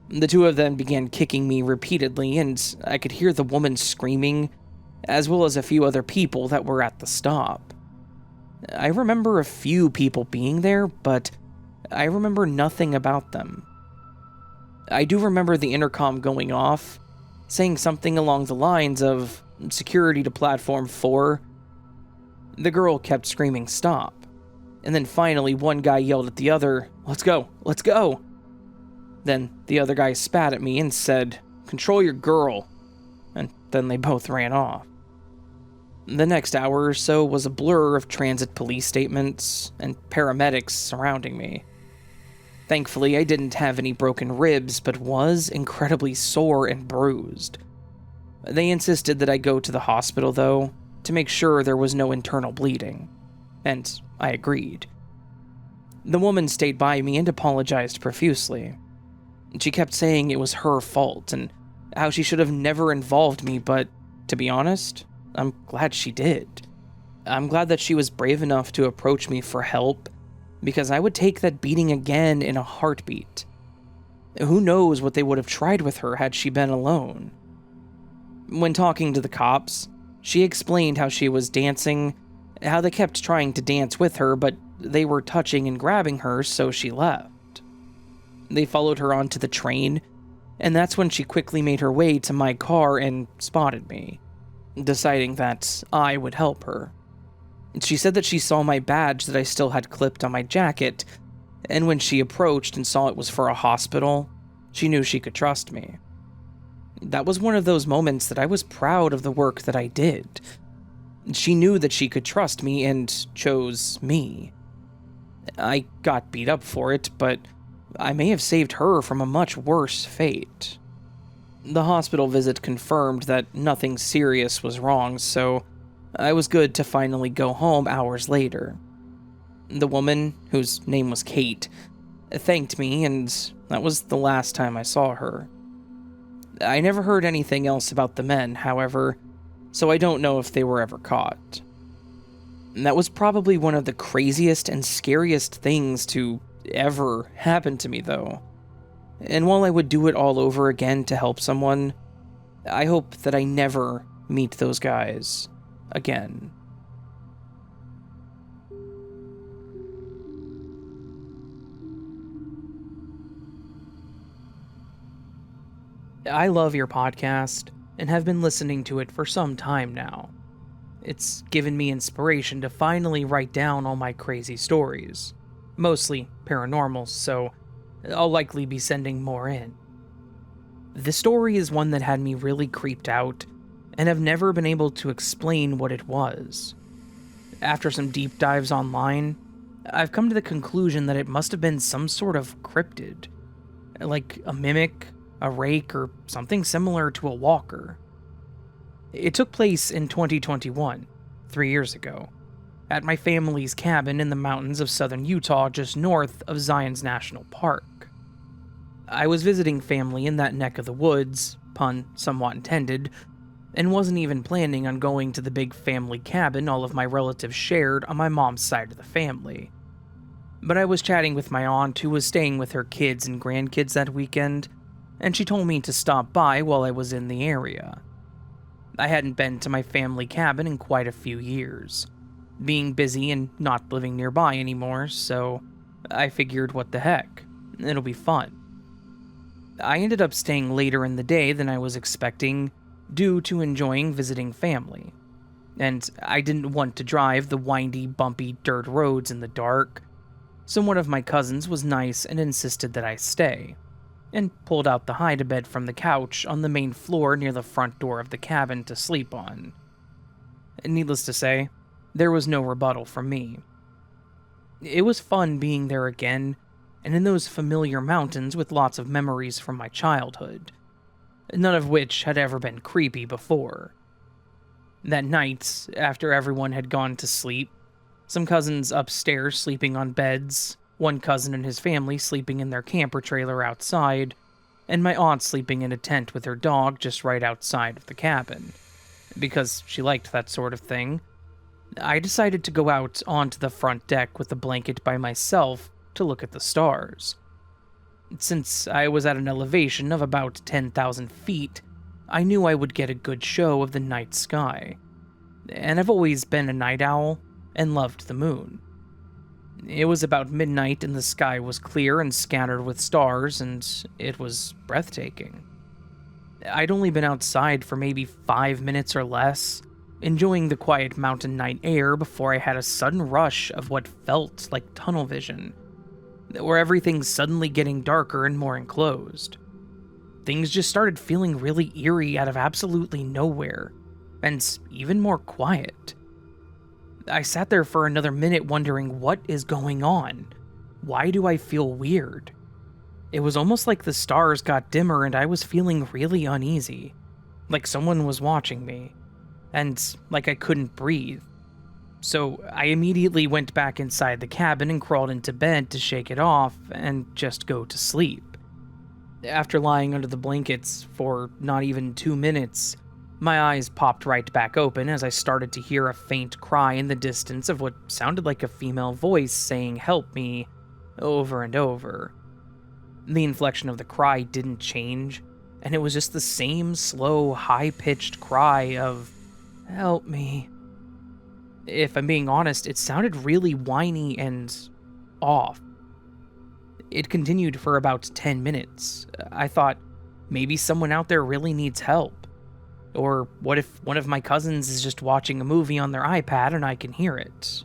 The two of them began kicking me repeatedly, and I could hear the woman screaming, as well as a few other people that were at the stop. I remember a few people being there, but I remember nothing about them. I do remember the intercom going off, saying something along the lines of "security to platform 4. The girl kept screaming stop, and then finally one guy yelled at the other, "Let's go, let's go." Then the other guy spat at me and said, "Control your girl," and then they both ran off. The next hour or so was a blur of transit police statements and paramedics surrounding me. Thankfully, I didn't have any broken ribs, but was incredibly sore and bruised. They insisted that I go to the hospital, though, to make sure there was no internal bleeding, and I agreed. The woman stayed by me and apologized profusely. She kept saying it was her fault and how she should have never involved me, but to be honest, I'm glad she did. I'm glad that she was brave enough to approach me for help, because I would take that beating again in a heartbeat. Who knows what they would have tried with her had she been alone. When talking to the cops, she explained how she was dancing, how they kept trying to dance with her, but they were touching and grabbing her, so she left. They followed her onto the train, and that's when she quickly made her way to my car and spotted me, deciding that I would help her. She said that she saw my badge that I still had clipped on my jacket, and when she approached and saw it was for a hospital, she knew she could trust me. That was one of those moments that I was proud of the work that I did. She knew that she could trust me and chose me. I got beat up for it, but I may have saved her from a much worse fate. The hospital visit confirmed that nothing serious was wrong, so I was good to finally go home hours later. The woman, whose name was Kate, thanked me, and that was the last time I saw her. I never heard anything else about the men, however, so I don't know if they were ever caught. That was probably one of the craziest and scariest things to ever happen to me, though. And while I would do it all over again to help someone, I hope that I never meet those guys again. I love your podcast and have been listening to it for some time now. It's given me inspiration to finally write down all my crazy stories. Mostly paranormal, so I'll likely be sending more in. The story is one that had me really creeped out, and I've never been able to explain what it was. After some deep dives online, I've come to the conclusion that it must have been some sort of cryptid, like a mimic, a rake, or something similar to a walker. It took place in 2021, 3 years ago, at my family's cabin in the mountains of southern Utah just north of Zion's National Park. I was visiting family in that neck of the woods, pun somewhat intended, and wasn't even planning on going to the big family cabin all of my relatives shared on my mom's side of the family. But I was chatting with my aunt who was staying with her kids and grandkids that weekend, and she told me to stop by while I was in the area. I hadn't been to my family cabin in quite a few years, being busy and not living nearby anymore, so I figured what the heck, it'll be fun. I ended up staying later in the day than I was expecting, due to enjoying visiting family, and I didn't want to drive the windy, bumpy dirt roads in the dark, so one of my cousins was nice and insisted that I stay, and pulled out the hide-a-bed from the couch on the main floor near the front door of the cabin to sleep on. Needless to say, there was no rebuttal from me. It was fun being there again, and in those familiar mountains with lots of memories from my childhood, none of which had ever been creepy before. That night, after everyone had gone to sleep, some cousins upstairs sleeping on beds, one cousin and his family sleeping in their camper trailer outside, and my aunt sleeping in a tent with her dog just right outside of the cabin. Because she liked that sort of thing, I decided to go out onto the front deck with a blanket by myself to look at the stars. Since I was at an elevation of about 10,000 feet, I knew I would get a good show of the night sky. And I've always been a night owl and loved the moon. It was about midnight and the sky was clear and scattered with stars, and it was breathtaking. I'd only been outside for maybe 5 minutes or less, enjoying the quiet mountain night air before I had a sudden rush of what felt like tunnel vision, where everything's suddenly getting darker and more enclosed. Things just started feeling really eerie out of absolutely nowhere, and even more quiet. I sat there for another minute wondering what is going on. Why do I feel weird? It was almost like the stars got dimmer and I was feeling really uneasy, like someone was watching me, and like I couldn't breathe. So I immediately went back inside the cabin and crawled into bed to shake it off and just go to sleep. After lying under the blankets for not even 2 minutes, my eyes popped right back open as I started to hear a faint cry in the distance of what sounded like a female voice saying "help me" over and over. The inflection of the cry didn't change, and it was just the same slow, high-pitched cry of "help me." If I'm being honest, it sounded really whiny and off. It continued for about 10 minutes. I thought, maybe someone out there really needs help. Or what if one of my cousins is just watching a movie on their iPad and I can hear it?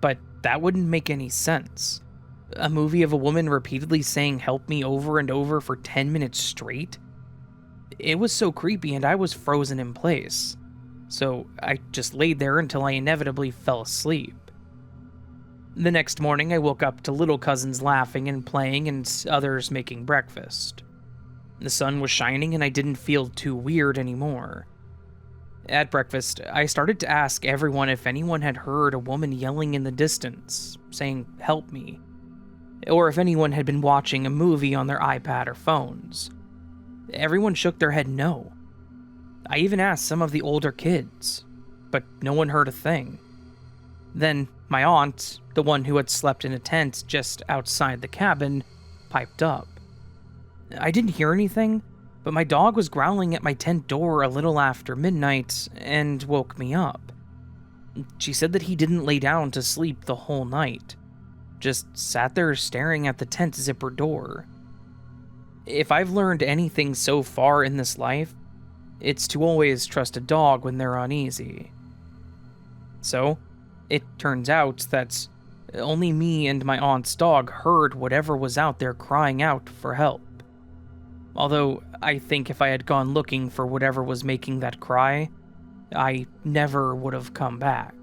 But that wouldn't make any sense. A movie of a woman repeatedly saying "help me" over and over for 10 minutes straight? It was so creepy and I was frozen in place. So I just laid there until I inevitably fell asleep. The next morning I woke up to little cousins laughing and playing and others making breakfast. The sun was shining and I didn't feel too weird anymore. At breakfast, I started to ask everyone if anyone had heard a woman yelling in the distance, saying "help me," or if anyone had been watching a movie on their iPad or phones. Everyone shook their head no. I even asked some of the older kids, but no one heard a thing. Then my aunt, the one who had slept in a tent just outside the cabin, piped up. I didn't hear anything, but my dog was growling at my tent door a little after midnight and woke me up. She said that he didn't lay down to sleep the whole night, just sat there staring at the tent zipper door. If I've learned anything so far in this life, it's to always trust a dog when they're uneasy. So, it turns out that only me and my aunt's dog heard whatever was out there crying out for help. Although, I think if I had gone looking for whatever was making that cry, I never would have come back.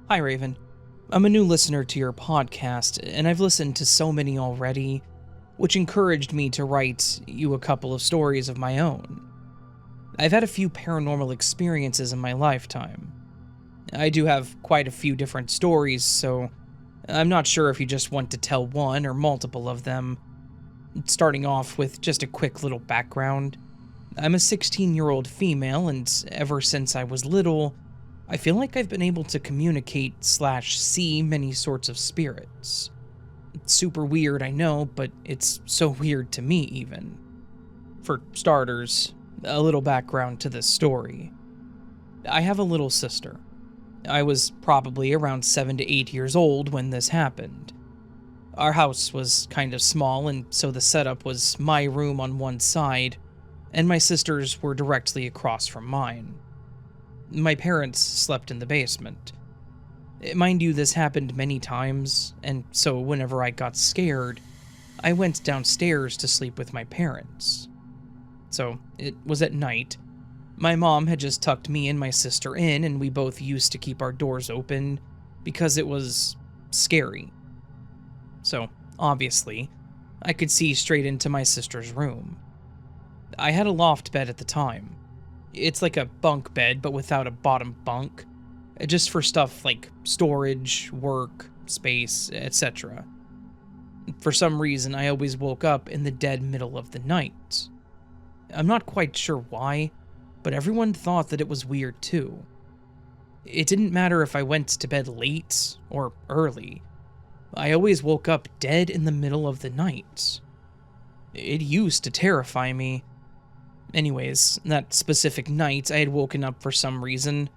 Hi, Raven. I'm a new listener to your podcast, and I've listened to so many already, which encouraged me to write you a couple of stories of my own. I've had a few paranormal experiences in my lifetime. I do have quite a few different stories, so I'm not sure if you just want to tell one or multiple of them. Starting off with just a quick little background. I'm a 16-year-old female, and ever since I was little, I feel like I've been able to communicate/see many sorts of spirits. It's super weird, I know, but it's so weird to me, even. For starters, a little background to this story. I have a little sister. I was probably around 7 to 8 years old when this happened. Our house was kind of small, and so the setup was my room on one side, and my sisters were directly across from mine. My parents slept in the basement. Mind you, this happened many times, and so whenever I got scared, I went downstairs to sleep with my parents. So, it was at night. My mom had just tucked me and my sister in, and we both used to keep our doors open because it was scary. So, obviously, I could see straight into my sister's room. I had a loft bed at the time. It's like a bunk bed, but without a bottom bunk, just for stuff like storage, work, space, etc. For some reason, I always woke up in the dead middle of the night. I'm not quite sure why, but everyone thought that it was weird too. It didn't matter if I went to bed late or early. I always woke up dead in the middle of the night. It used to terrify me. Anyways, that specific night I had woken up for some reason,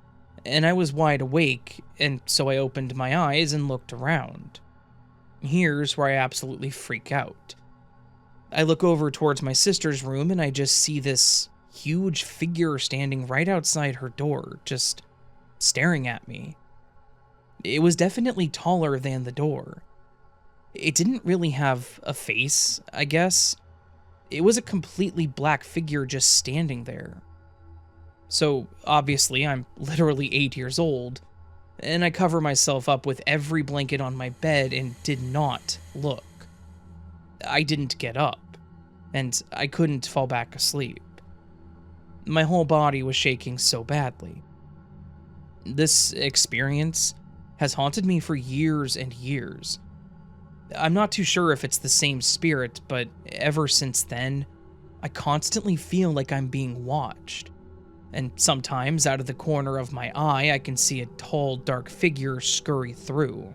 and I was wide awake, and so I opened my eyes and looked around. Here's where I absolutely freak out. I look over towards my sister's room and I just see this huge figure standing right outside her door, just staring at me. It was definitely taller than the door. It didn't really have a face, I guess. It was a completely black figure just standing there. So, obviously, I'm literally 8 years old, and I cover myself up with every blanket on my bed and did not look. I didn't get up, and I couldn't fall back asleep. My whole body was shaking so badly. This experience has haunted me for years and years. I'm not too sure if it's the same spirit, but ever since then, I constantly feel like I'm being watched. And sometimes, out of the corner of my eye, I can see a tall, dark figure scurry through.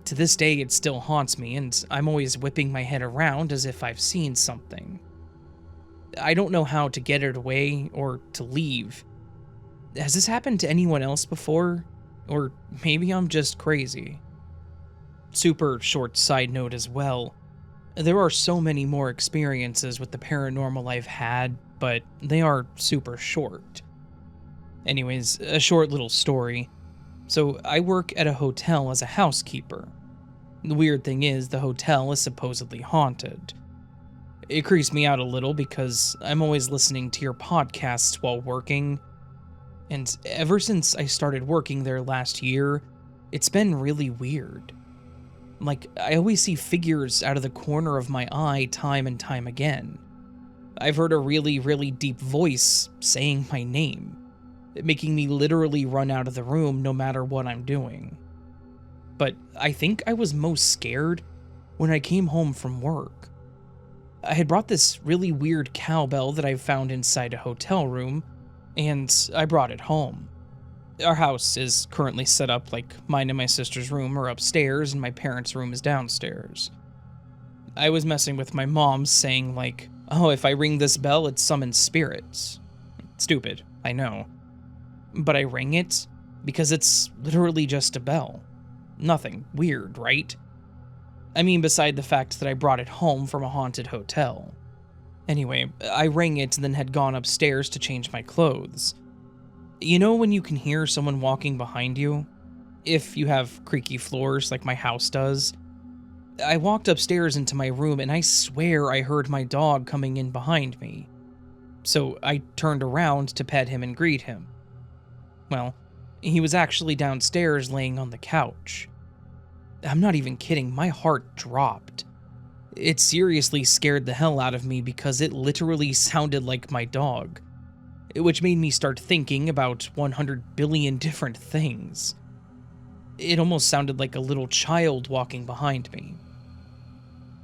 To this day, it still haunts me, and I'm always whipping my head around as if I've seen something. I don't know how to get it away or to leave. Has this happened to anyone else before? Or maybe I'm just crazy. Super short side note as well. There are so many more experiences with the paranormal I've had, but they are super short. Anyways, a short little story. So, I work at a hotel as a housekeeper. The weird thing is, the hotel is supposedly haunted. It creeps me out a little because I'm always listening to your podcasts while working, and ever since I started working there last year, it's been really weird. Like, I always see figures out of the corner of my eye time and time again. I've heard a really, really deep voice saying my name, making me literally run out of the room no matter what I'm doing. But I think I was most scared when I came home from work. I had brought this really weird cowbell that I found inside a hotel room, and I brought it home. Our house is currently set up like mine and my sister's room are upstairs and my parents' room is downstairs. I was messing with my mom, saying like, oh, if I ring this bell, it summons spirits. Stupid, I know. But I ring it because it's literally just a bell. Nothing weird, right? I mean, beside the fact that I brought it home from a haunted hotel. Anyway, I rang it and then had gone upstairs to change my clothes. You know when you can hear someone walking behind you? If you have creaky floors like my house does. I walked upstairs into my room and I swear I heard my dog coming in behind me. So I turned around to pet him and greet him. Well, he was actually downstairs laying on the couch. I'm not even kidding, my heart dropped. It seriously scared the hell out of me because it literally sounded like my dog, which made me start thinking about 100 billion different things. It almost sounded like a little child walking behind me.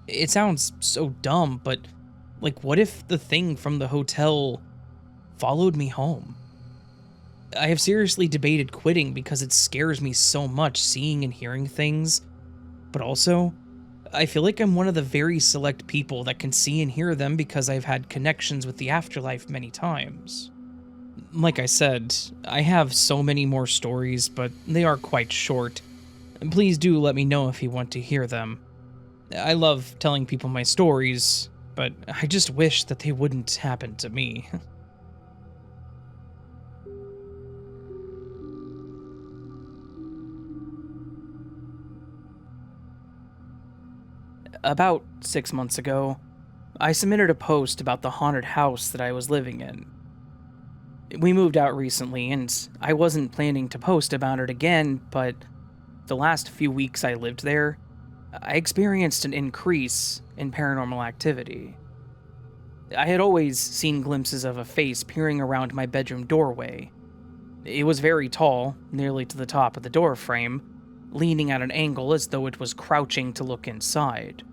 It sounds so dumb, but like, what if the thing from the hotel followed me home? I have seriously debated quitting because it scares me so much seeing and hearing things, but also, I feel like I'm one of the very select people that can see and hear them because I've had connections with the afterlife many times. Like I said, I have so many more stories, but they are quite short. Please do let me know if you want to hear them. I love telling people my stories, but I just wish that they wouldn't happen to me. About 6 months ago, I submitted a post about the haunted house that I was living in. We moved out recently, and I wasn't planning to post about it again, but the last few weeks I lived there, I experienced an increase in paranormal activity. I had always seen glimpses of a face peering around my bedroom doorway. It was very tall, nearly to the top of the door frame, leaning at an angle as though it was crouching to look inside.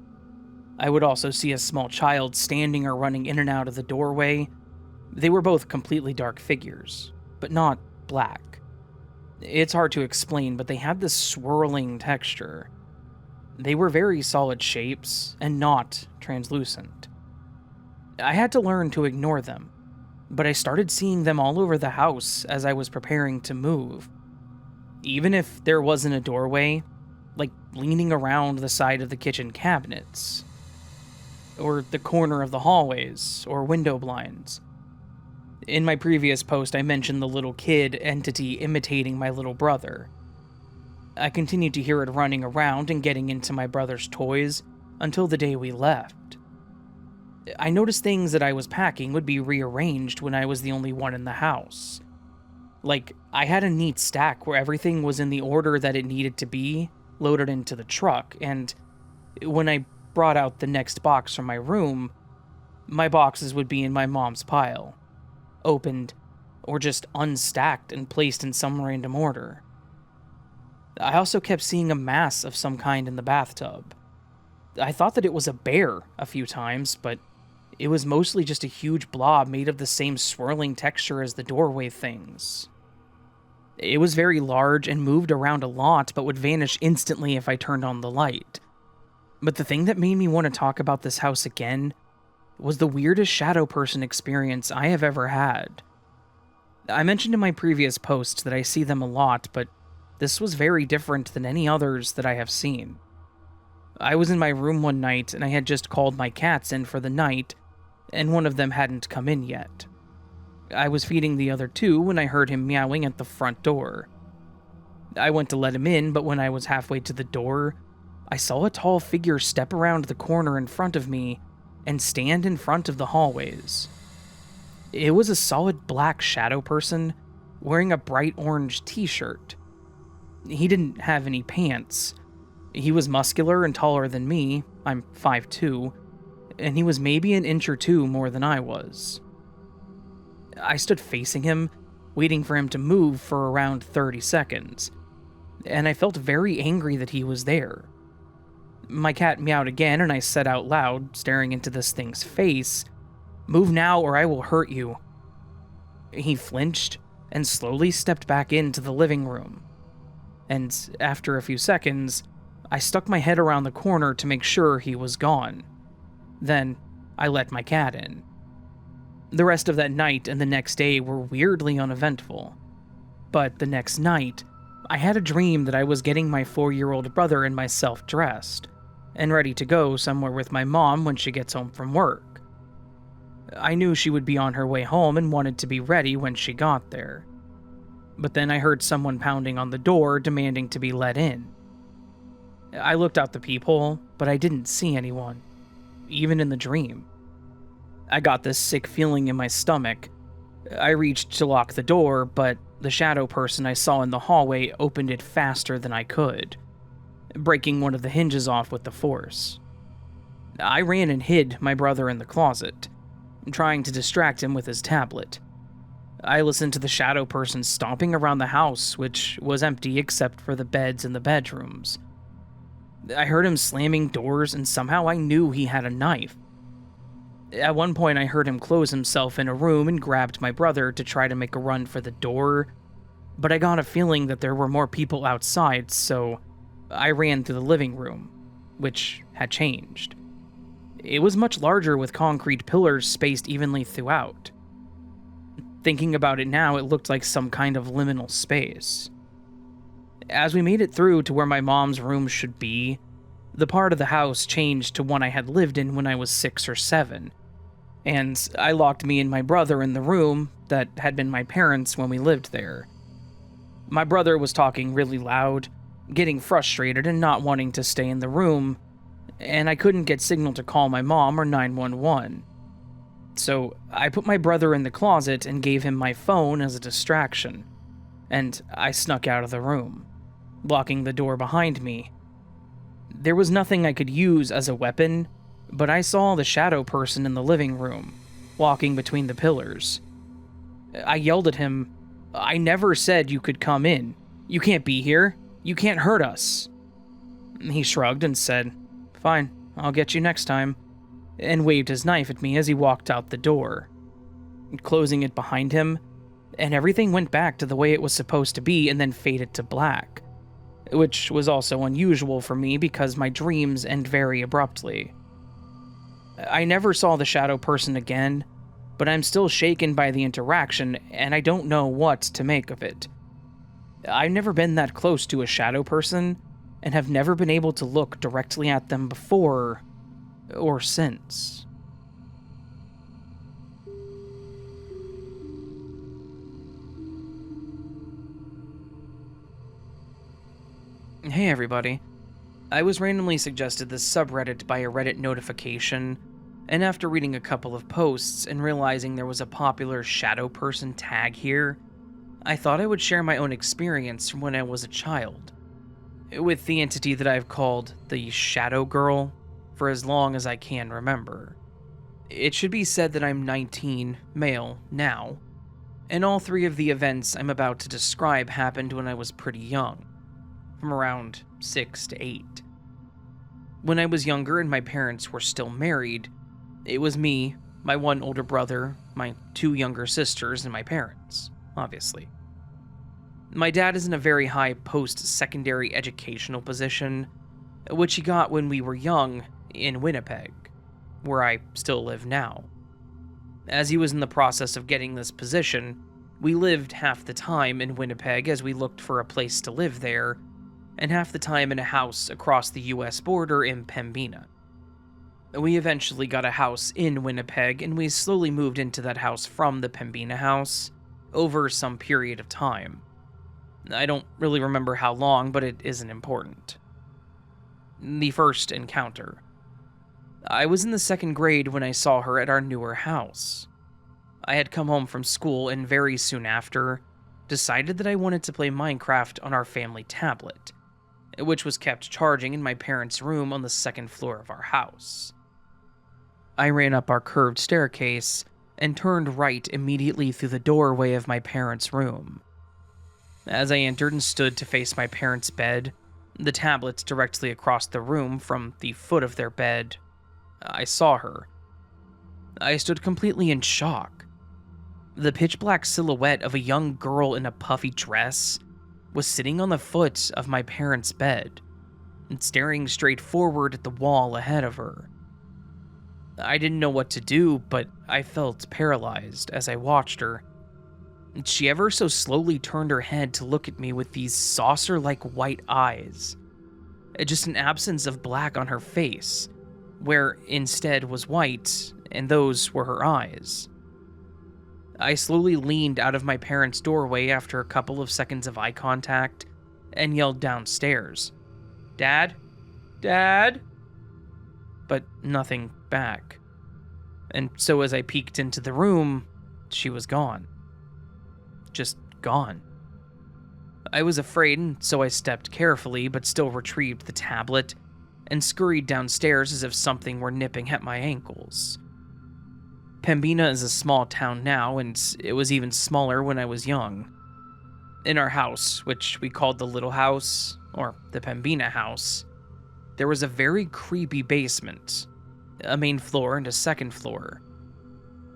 I would also see a small child standing or running in and out of the doorway. They were both completely dark figures, but not black. It's hard to explain, but they had this swirling texture. They were very solid shapes and not translucent. I had to learn to ignore them, but I started seeing them all over the house as I was preparing to move. Even if there wasn't a doorway, like leaning around the side of the kitchen cabinets, or the corner of the hallways, or window blinds. In my previous post, I mentioned the little kid entity imitating my little brother. I continued to hear it running around and getting into my brother's toys until the day we left. I noticed things that I was packing would be rearranged when I was the only one in the house. Like, I had a neat stack where everything was in the order that it needed to be, loaded into the truck, and when I brought out the next box from my room, my boxes would be in my mom's pile, opened, or just unstacked and placed in some random order. I also kept seeing a mass of some kind in the bathtub. I thought that it was a bear a few times, but it was mostly just a huge blob made of the same swirling texture as the doorway things. It was very large and moved around a lot, but would vanish instantly if I turned on the light. But the thing that made me want to talk about this house again was the weirdest shadow person experience I have ever had. I mentioned in my previous post that I see them a lot, but this was very different than any others that I have seen. I was in my room one night and I had just called my cats in for the night, and one of them hadn't come in yet. I was feeding the other two when I heard him meowing at the front door. I went to let him in, but when I was halfway to the door, I saw a tall figure step around the corner in front of me and stand in front of the hallways. It was a solid black shadow person wearing a bright orange t-shirt. He didn't have any pants. He was muscular and taller than me, I'm 5'2", and he was maybe an inch or two more than I was. I stood facing him, waiting for him to move for around 30 seconds, and I felt very angry that he was there. My cat meowed again, and I said out loud, staring into this thing's face, "Move now or I will hurt you." He flinched and slowly stepped back into the living room. And after a few seconds, I stuck my head around the corner to make sure he was gone. Then I let my cat in. The rest of that night and the next day were weirdly uneventful. But the next night, I had a dream that I was getting my 4-year-old brother and myself dressed, and ready to go somewhere with my mom when she gets home from work. I knew she would be on her way home and wanted to be ready when she got there. But then I heard someone pounding on the door demanding to be let in. I looked out the peephole, but I didn't see anyone, even in the dream. I got this sick feeling in my stomach. I reached to lock the door, but the shadow person I saw in the hallway opened it faster than I could, breaking one of the hinges off with the force. I ran and hid my brother in the closet, trying to distract him with his tablet. I listened to the shadow person stomping around the house, which was empty except for the beds in the bedrooms. I heard him slamming doors, and somehow I knew he had a knife. At one point, I heard him close himself in a room and grabbed my brother to try to make a run for the door, but I got a feeling that there were more people outside, so I ran through the living room, which had changed. It was much larger with concrete pillars spaced evenly throughout. Thinking about it now, it looked like some kind of liminal space. As we made it through to where my mom's room should be, the part of the house changed to one I had lived in when I was 6 or 7, and I locked me and my brother in the room that had been my parents' when we lived there. My brother was talking really loud, getting frustrated and not wanting to stay in the room, and I couldn't get signal to call my mom or 911. So I put my brother in the closet and gave him my phone as a distraction, and I snuck out of the room, locking the door behind me. There was nothing I could use as a weapon, but I saw the shadow person in the living room, walking between the pillars. I yelled at him, "I never said you could come in. You can't be here. You can't hurt us." He shrugged and said, "Fine, I'll get you next time," and waved his knife at me as he walked out the door, closing it behind him, and everything went back to the way it was supposed to be and then faded to black, which was also unusual for me because my dreams end very abruptly. I never saw the shadow person again, but I'm still shaken by the interaction and I don't know what to make of it. I've never been that close to a shadow person and have never been able to look directly at them before or since. Hey everybody. I was randomly suggested this subreddit by a Reddit notification, and after reading a couple of posts and realizing there was a popular shadow person tag here, I thought I would share my own experience from when I was a child, with the entity that I've called the Shadow Girl for as long as I can remember. It should be said that I'm 19, male, now, and all 3 of the events I'm about to describe happened when I was pretty young, from around 6 to 8. When I was younger and my parents were still married, it was me, my 1 older brother, my 2 younger sisters, and my parents, obviously. My dad is in a very high post-secondary educational position, which he got when we were young in Winnipeg, where I still live now. As he was in the process of getting this position, we lived half the time in Winnipeg as we looked for a place to live there, and half the time in a house across the US border in Pembina. We eventually got a house in Winnipeg, and we slowly moved into that house from the Pembina house over some period of time. I don't really remember how long, but it isn't important. The first encounter. I was in the 2nd grade when I saw her at our newer house. I had come home from school and very soon after, decided that I wanted to play Minecraft on our family tablet, which was kept charging in my parents' room on the 2nd floor of our house. I ran up our curved staircase and turned right immediately through the doorway of my parents' room. As I entered and stood to face my parents' bed, the tablet directly across the room from the foot of their bed, I saw her. I stood completely in shock. The pitch-black silhouette of a young girl in a puffy dress was sitting on the foot of my parents' bed and staring straight forward at the wall ahead of her. I didn't know what to do, but I felt paralyzed as I watched her. She ever so slowly turned her head to look at me with these saucer-like white eyes. just an absence of black on her face, where instead was white, and those were her eyes. I slowly leaned out of my parents' doorway after a couple of seconds of eye contact and yelled downstairs, "Dad? Dad?" But nothing back. And so as I peeked into the room, she was gone. Just gone. I was afraid, and so I stepped carefully, but still retrieved the tablet and scurried downstairs as if something were nipping at my ankles. Pembina is a small town now, and it was even smaller when I was young. In our house, which we called the Little House, or the Pembina House, there was a very creepy basement, a main floor and a second floor.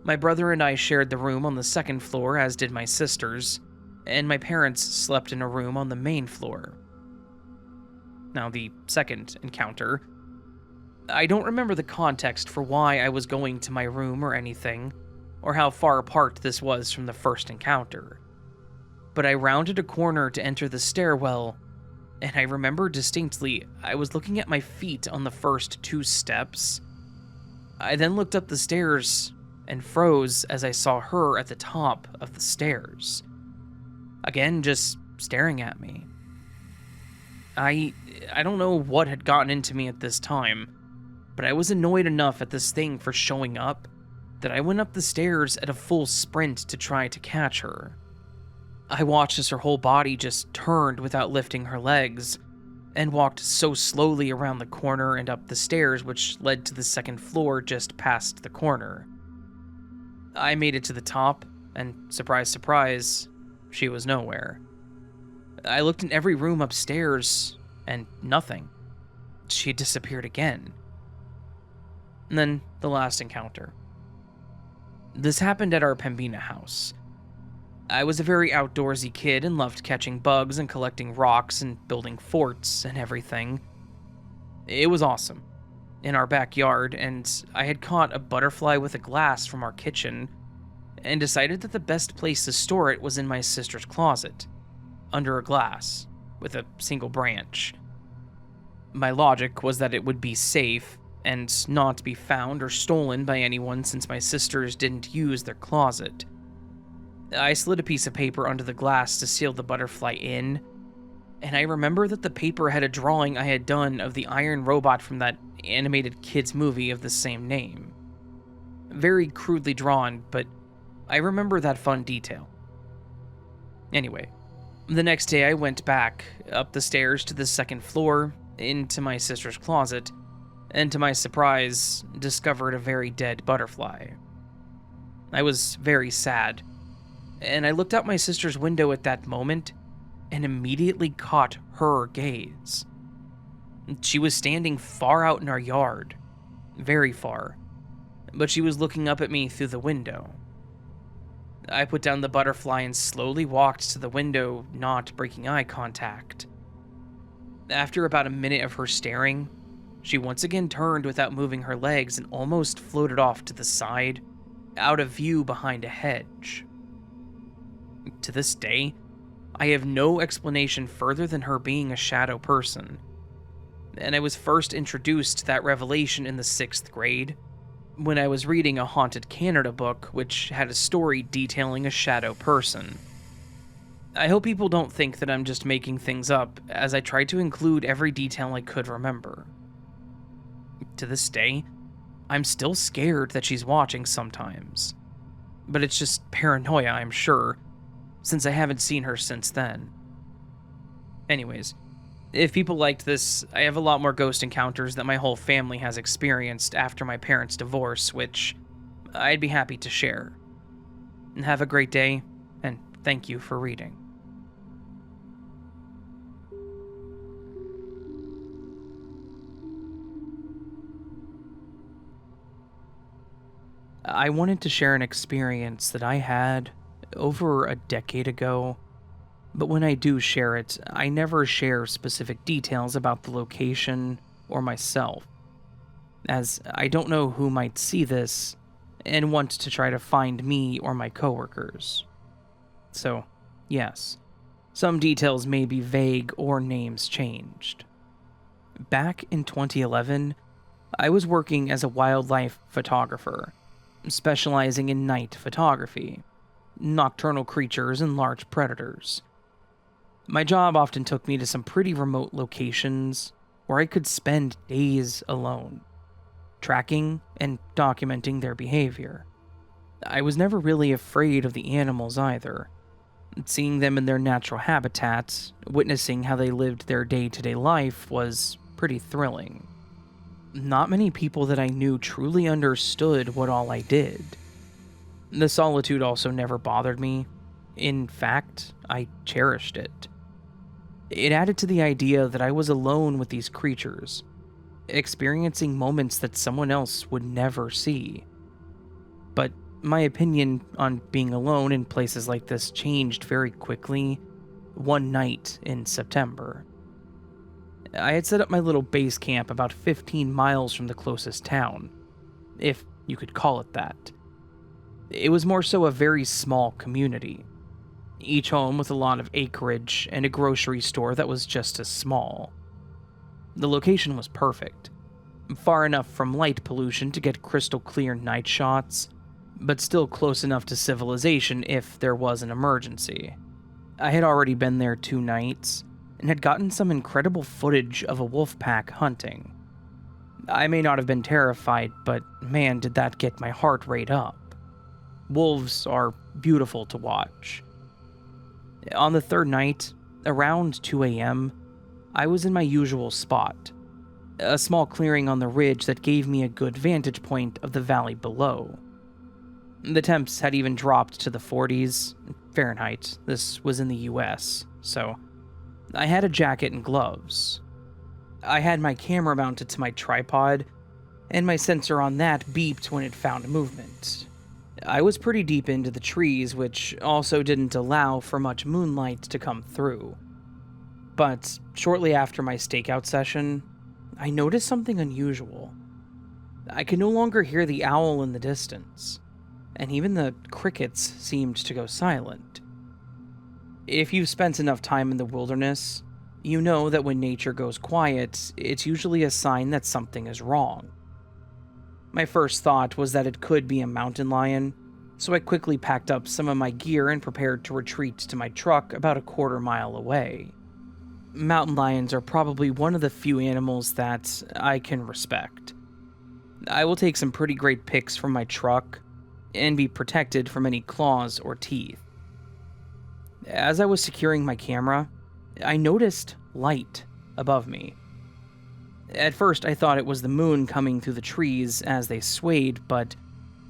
My brother and I shared the room on the second floor, as did my sisters, and my parents slept in a room on the main floor. Now, the second encounter, I don't remember the context for why I was going to my room or anything, or how far apart this was from the first encounter. But I rounded a corner to enter the stairwell, and I remember distinctly I was looking at my feet on the first 2 steps. I then looked up the stairs and froze as I saw her at the top of the stairs. Again, just staring at me. I don't know what had gotten into me at this time, but I was annoyed enough at this thing for showing up that I went up the stairs at a full sprint to try to catch her. I watched as her whole body just turned without lifting her legs, and walked so slowly around the corner and up the stairs which led to the second floor just past the corner. I made it to the top, and surprise, surprise, she was nowhere. I looked in every room upstairs, and nothing. She had disappeared again. And then the last encounter. This happened at our Pembina house. I was a very outdoorsy kid and loved catching bugs and collecting rocks and building forts and everything. It was awesome. In our backyard, and I had caught a butterfly with a glass from our kitchen and decided that the best place to store it was in my sister's closet, under a glass, with a single branch. My logic was that it would be safe and not be found or stolen by anyone since my sisters didn't use their closet. I slid a piece of paper under the glass to seal the butterfly in, and I remember that the paper had a drawing I had done of the iron robot from that animated kids movie of the same name. Very crudely drawn, but I remember that fun detail. Anyway, the next day I went back, up the stairs to the second floor, into my sister's closet, and to my surprise, discovered a very dead butterfly. I was very sad, and I looked out my sister's window at that moment, and immediately caught her gaze. She was standing far out in our yard, very far, but she was looking up at me through the window. I put down the butterfly and slowly walked to the window, not breaking eye contact. After about a minute of her staring, she once again turned without moving her legs and almost floated off to the side, out of view behind a hedge. To this day, I have no explanation further than her being a shadow person, and I was first introduced to that revelation in the 6th grade, when I was reading a Haunted Canada book which had a story detailing a shadow person. I hope people don't think that I'm just making things up, as I tried to include every detail I could remember. To this day, I'm still scared that she's watching sometimes, but it's just paranoia, I'm sure, since I haven't seen her since then. Anyways, if people liked this, I have a lot more ghost encounters that my whole family has experienced after my parents' divorce, which I'd be happy to share. And have a great day, and thank you for reading. I wanted to share an experience that I had over a decade ago, but when I do share it, I never share specific details about the location or myself, as I don't know who might see this and want to try to find me or my coworkers. So, yes, some details may be vague or names changed. Back in 2011, I was working as a wildlife photographer, specializing in night photography, nocturnal creatures and large predators. My job often took me to some pretty remote locations where I could spend days alone, tracking and documenting their behavior. I was never really afraid of the animals either. Seeing them in their natural habitat, witnessing how they lived their day-to-day life was pretty thrilling. Not many people that I knew truly understood what all I did. The solitude also never bothered me. In fact, I cherished it. It added to the idea that I was alone with these creatures, experiencing moments that someone else would never see. But my opinion on being alone in places like this changed very quickly one night in September. I had set up my little base camp about 15 miles from the closest town, if you could call it that. It was more so a very small community, each home with a lot of acreage and a grocery store that was just as small. The location was perfect, far enough from light pollution to get crystal clear night shots, but still close enough to civilization if there was an emergency. I had already been there 2 nights, and had gotten some incredible footage of a wolf pack hunting. I may not have been terrified, but man, did that get my heart rate up. Wolves are beautiful to watch. On the 3rd night, around 2 a.m., I was in my usual spot, a small clearing on the ridge that gave me a good vantage point of the valley below. The temps had even dropped to the 40s, Fahrenheit. This was in the US, so I had a jacket and gloves. I had my camera mounted to my tripod, and my sensor on that beeped when it found movement. I was pretty deep into the trees, which also didn't allow for much moonlight to come through. But shortly after my stakeout session, I noticed something unusual. I could no longer hear the owl in the distance, and even the crickets seemed to go silent. If you've spent enough time in the wilderness, you know that when nature goes quiet, it's usually a sign that something is wrong. My first thought was that it could be a mountain lion, so I quickly packed up some of my gear and prepared to retreat to my truck about a quarter mile away. Mountain lions are probably one of the few animals that I can respect. I will take some pretty great pics from my truck and be protected from any claws or teeth. As I was securing my camera, I noticed light above me. At first, I thought it was the moon coming through the trees as they swayed, but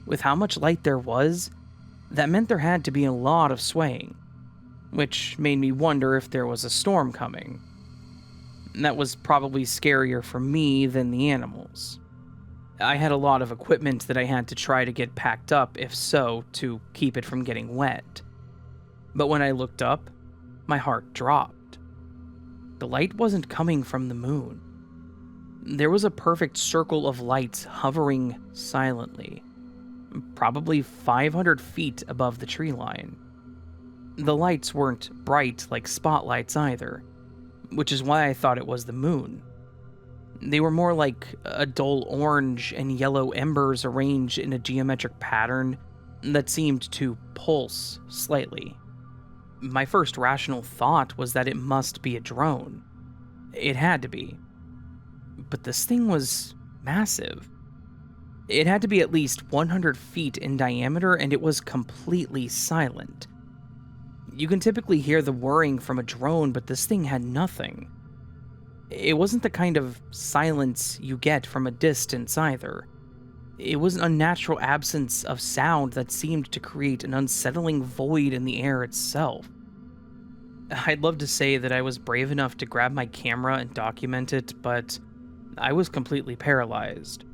with how much light there was, that meant there had to be a lot of swaying, which made me wonder if there was a storm coming. That was probably scarier for me than the animals. I had a lot of equipment that I had to try to get packed up, if so, to keep it from getting wet. But when I looked up, my heart dropped. The light wasn't coming from the moon. There was a perfect circle of lights hovering silently, probably 500 feet above the tree line. The lights weren't bright like spotlights either, which is why I thought it was the moon. They were more like a dull orange and yellow embers arranged in a geometric pattern that seemed to pulse slightly. My first rational thought was that it must be a drone. It had to be. But this thing was massive. It had to be at least 100 feet in diameter, and it was completely silent. You can typically hear the whirring from a drone, but this thing had nothing. It wasn't the kind of silence you get from a distance either. It was an unnatural absence of sound that seemed to create an unsettling void in the air itself. I'd love to say that I was brave enough to grab my camera and document it, but I was completely paralyzed.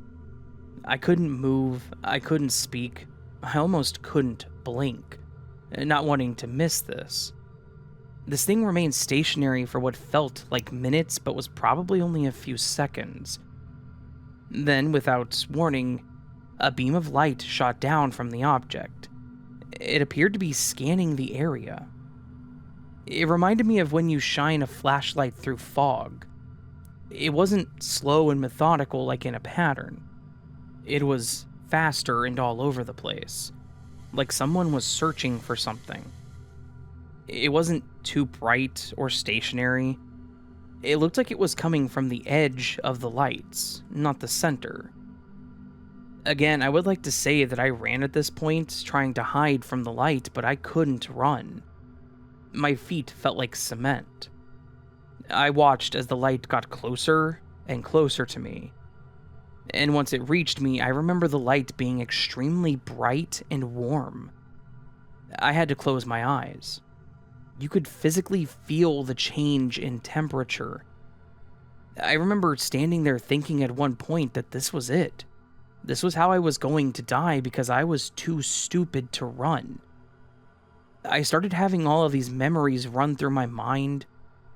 I couldn't move, I couldn't speak, I almost couldn't blink, not wanting to miss this. This thing remained stationary for what felt like minutes, but was probably only a few seconds. Then, without warning, a beam of light shot down from the object. It appeared to be scanning the area. It reminded me of when you shine a flashlight through fog. It wasn't slow and methodical like in a pattern. It was faster and all over the place, like someone was searching for something. It wasn't too bright or stationary. It looked like it was coming from the edge of the lights, not the center. Again, I would like to say that I ran at this point, trying to hide from the light, but I couldn't run. My feet felt like cement. I watched as the light got closer and closer to me. And once it reached me, I remember the light being extremely bright and warm. I had to close my eyes. You could physically feel the change in temperature. I remember standing there thinking at one point that this was it. This was how I was going to die because I was too stupid to run. I started having all of these memories run through my mind,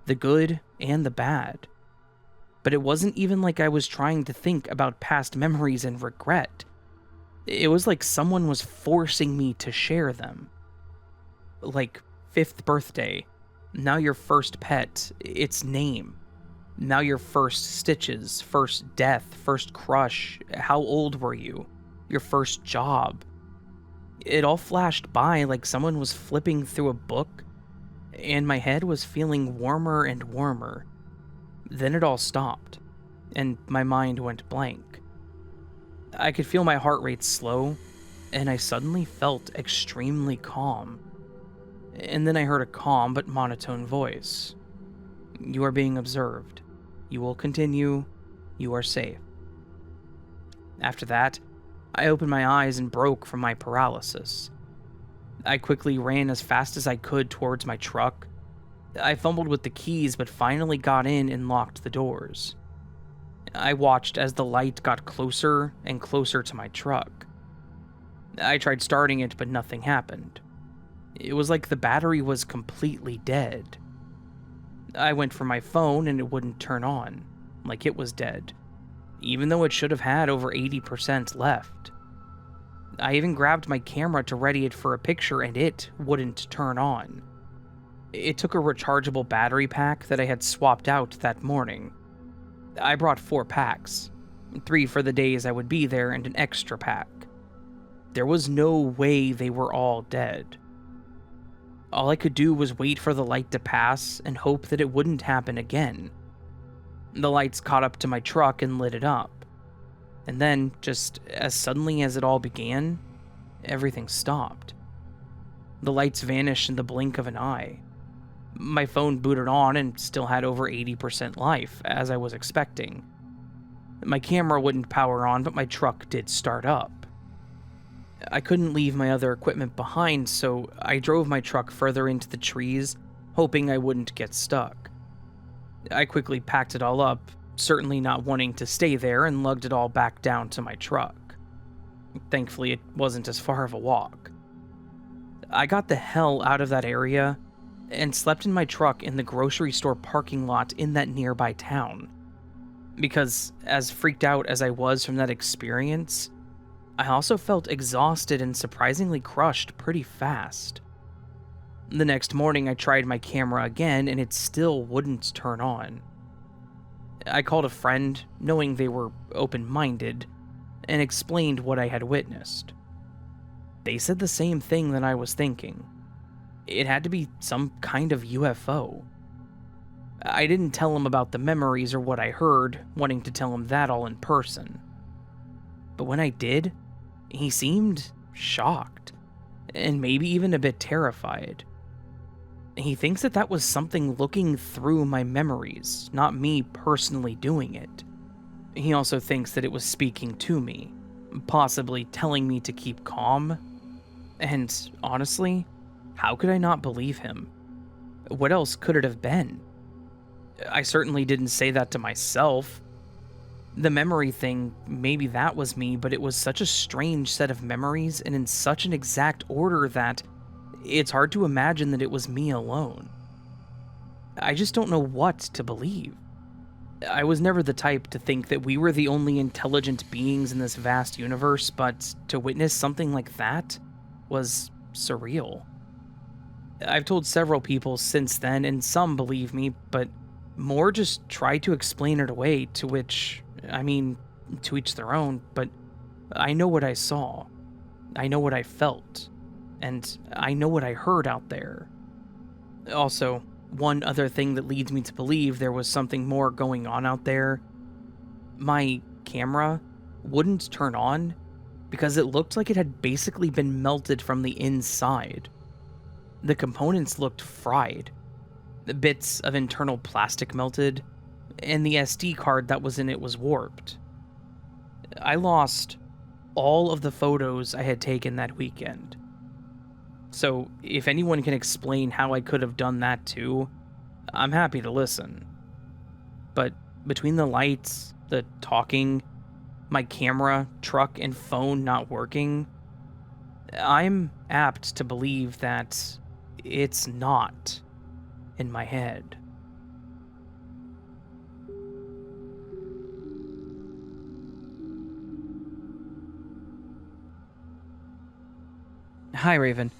the good and the bad. But it wasn't even like I was trying to think about past memories and regret. It was like someone was forcing me to share them. Like 5th birthday, now your first pet, its name. Now your first stitches, first death, first crush, how old were you, your first job. It all flashed by like someone was flipping through a book, and my head was feeling warmer and warmer. Then it all stopped, and my mind went blank. I could feel my heart rate slow, and I suddenly felt extremely calm. And then I heard a calm but monotone voice. "You are being observed. You will continue. You are safe." After that, I opened my eyes and broke from my paralysis. I quickly ran as fast as I could towards my truck. I fumbled with the keys but finally got in and locked the doors. I watched as the light got closer and closer to my truck. I tried starting it but nothing happened. It was like the battery was completely dead. I went for my phone and it wouldn't turn on, like it was dead, even though it should have had over 80% left. I even grabbed my camera to ready it for a picture and it wouldn't turn on. It took a rechargeable battery pack that I had swapped out that morning. I brought 4 packs, 3 for the days I would be there and an extra pack. There was no way they were all dead. All I could do was wait for the light to pass and hope that it wouldn't happen again. The lights caught up to my truck and lit it up. And then, just as suddenly as it all began, everything stopped. The lights vanished in the blink of an eye. My phone booted on and still had over 80% life, as I was expecting. My camera wouldn't power on, but my truck did start up. I couldn't leave my other equipment behind, so I drove my truck further into the trees, hoping I wouldn't get stuck. I quickly packed it all up, certainly not wanting to stay there, and lugged it all back down to my truck. Thankfully, it wasn't as far of a walk. I got the hell out of that area and slept in my truck in the grocery store parking lot in that nearby town. Because, as freaked out as I was from that experience, I also felt exhausted and surprisingly crushed pretty fast. The next morning, I tried my camera again, and it still wouldn't turn on. I called a friend, knowing they were open-minded, and explained what I had witnessed. They said the same thing that I was thinking. It had to be some kind of UFO. I didn't tell him about the memories or what I heard, wanting to tell him that all in person. But when I did, he seemed shocked, and maybe even a bit terrified. He thinks that that was something looking through my memories, not me personally doing it. He also thinks that it was speaking to me, possibly telling me to keep calm. And honestly, how could I not believe him? What else could it have been? I certainly didn't say that to myself. The memory thing, maybe that was me, but it was such a strange set of memories and in such an exact order that it's hard to imagine that it was me alone. I just don't know what to believe. I was never the type to think that we were the only intelligent beings in this vast universe, but to witness something like that was surreal. I've told several people since then, and some believe me, but More just tried to explain it away, to which, to each their own, but I know what I saw. I know what I felt. And I know what I heard out there. Also, one other thing that leads me to believe there was something more going on out there. My camera wouldn't turn on because it looked like it had basically been melted from the inside. The components looked fried. The bits of internal plastic melted, and the SD card that was in it was warped. I lost all of the photos I had taken that weekend. So, if anyone can explain how I could have done that too, I'm happy to listen. But between the lights, the talking, my camera, truck, and phone not working, I'm apt to believe that it's not in my head. Hi, Raven.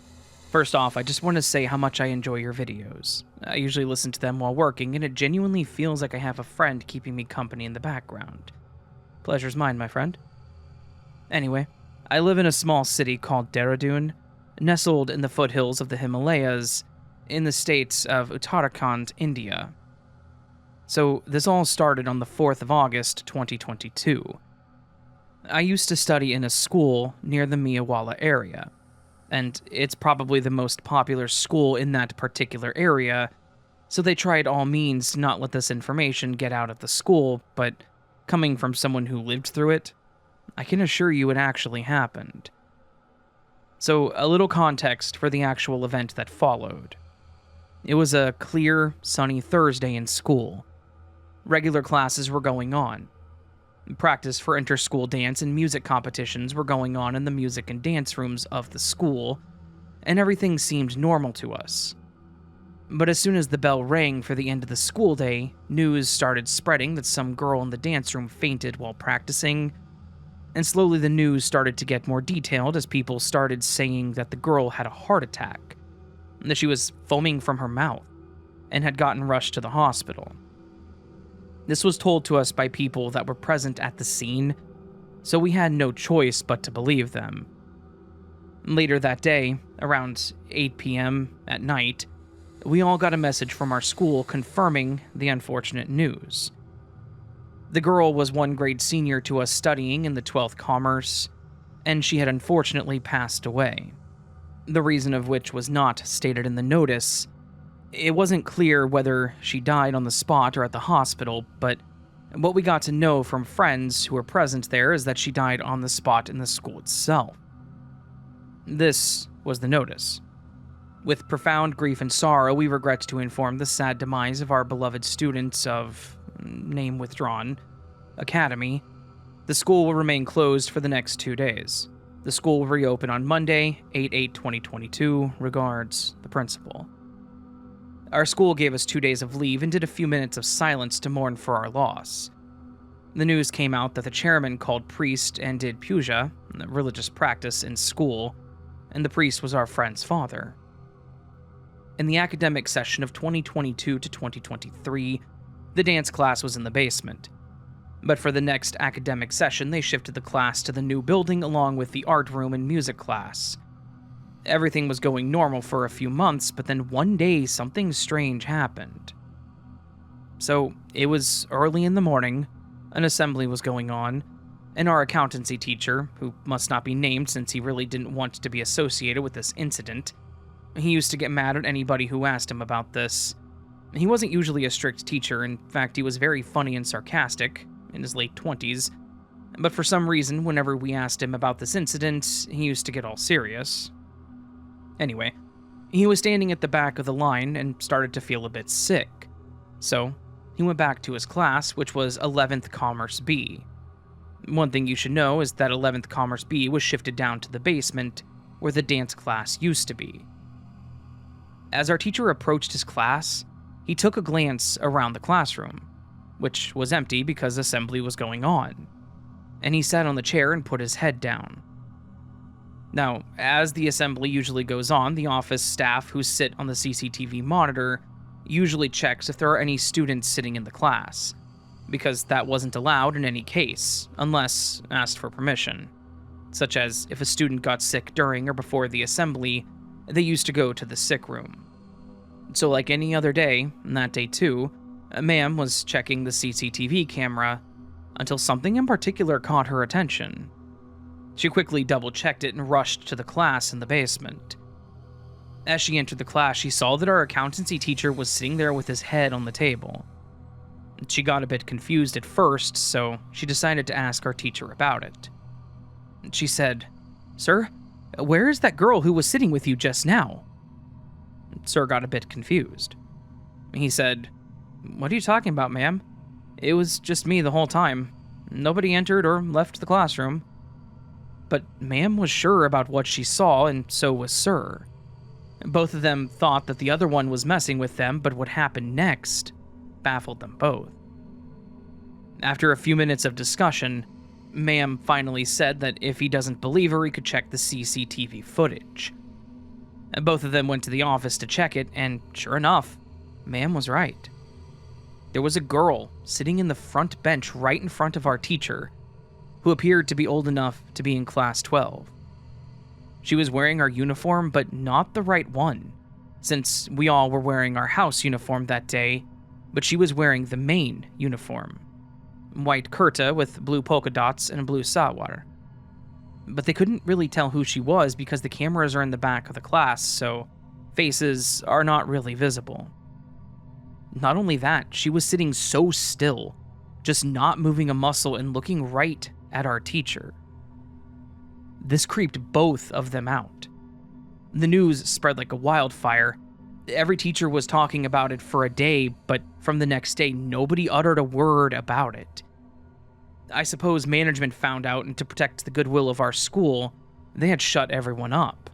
First off, I just want to say how much I enjoy your videos. I usually listen to them while working, and it genuinely feels like I have a friend keeping me company in the background. Pleasure's mine, my friend. Anyway, I live in a small city called Dehradun, nestled in the foothills of the Himalayas, in the states of Uttarakhand, India. So this all started on the 4th of August, 2022. I used to study in a school near the Miawala area, and it's probably the most popular school in that particular area, so they tried all means to not let this information get out of the school, but coming from someone who lived through it, I can assure you it actually happened. So, a little context for the actual event that followed. It was a clear, sunny Thursday in school. Regular classes were going on. Practice for inter-school dance and music competitions were going on in the music and dance rooms of the school, and everything seemed normal to us. But as soon as the bell rang for the end of the school day, news started spreading that some girl in the dance room fainted while practicing, and slowly the news started to get more detailed as people started saying that the girl had a heart attack, and that she was foaming from her mouth, and had gotten rushed to the hospital. This was told to us by people that were present at the scene, so we had no choice but to believe them. Later that day, around 8 p.m. at night, we all got a message from our school confirming the unfortunate news. The girl was one grade senior to us studying in the 12th Commerce, and she had unfortunately passed away. The reason of which was not stated in the notice. It wasn't clear whether she died on the spot or at the hospital, but what we got to know from friends who were present there is that she died on the spot in the school itself. This was the notice. With profound grief and sorrow, we regret to inform the sad demise of our beloved students of, name withdrawn, Academy. The school will remain closed for the next 2 days. The school will reopen on Monday, 8/8/2022. Regards, the principal. Our school gave us 2 days of leave and did a few minutes of silence to mourn for our loss. The news came out that the chairman called priest and did puja, a religious practice, in school, and the priest was our friend's father. In the academic session of 2022 to 2023, the dance class was in the basement. But for the next academic session, they shifted the class to the new building along with the art room and music class. Everything was going normal for a few months, but then one day something strange happened. So, it was early in the morning, an assembly was going on, and our accountancy teacher, who must not be named since he really didn't want to be associated with this incident, he used to get mad at anybody who asked him about this. He wasn't usually a strict teacher, in fact he was very funny and sarcastic, in his late 20s, but for some reason whenever we asked him about this incident, he used to get all serious. Anyway, he was standing at the back of the line and started to feel a bit sick. So, he went back to his class, which was 11th Commerce B. One thing you should know is that 11th Commerce B was shifted down to the basement, where the dance class used to be. As our teacher approached his class, he took a glance around the classroom, which was empty because assembly was going on, and he sat on the chair and put his head down. Now, as the assembly usually goes on, the office staff who sit on the CCTV monitor usually checks if there are any students sitting in the class, because that wasn't allowed in any case, unless asked for permission. Such as if a student got sick during or before the assembly, they used to go to the sick room. So like any other day, and that day too, ma'am was checking the CCTV camera until something in particular caught her attention. She quickly double-checked it and rushed to the class in the basement. As she entered the class, she saw that our accountancy teacher was sitting there with his head on the table. She got a bit confused at first, so she decided to ask our teacher about it. She said, "Sir, where is that girl who was sitting with you just now?" Sir got a bit confused. He said, "What are you talking about, ma'am? It was just me the whole time. Nobody entered or left the classroom." But ma'am was sure about what she saw, and so was Sir. Both of them thought that the other one was messing with them, but what happened next baffled them both. After a few minutes of discussion, ma'am finally said that if he doesn't believe her, he could check the CCTV footage. Both of them went to the office to check it, and sure enough, ma'am was right. There was a girl sitting in the front bench right in front of our teacher, who appeared to be old enough to be in class 12. She was wearing our uniform, but not the right one, since we all were wearing our house uniform that day, but she was wearing the main uniform. White kurta with blue polka dots and a blue salwar. But they couldn't really tell who she was because the cameras are in the back of the class, so faces are not really visible. Not only that, she was sitting so still, just not moving a muscle and looking right at our teacher. This creeped both of them out. The news spread like a wildfire. Every teacher was talking about it for a day, but from the next day, nobody uttered a word about it. I suppose management found out, and to protect the goodwill of our school, they had shut everyone up.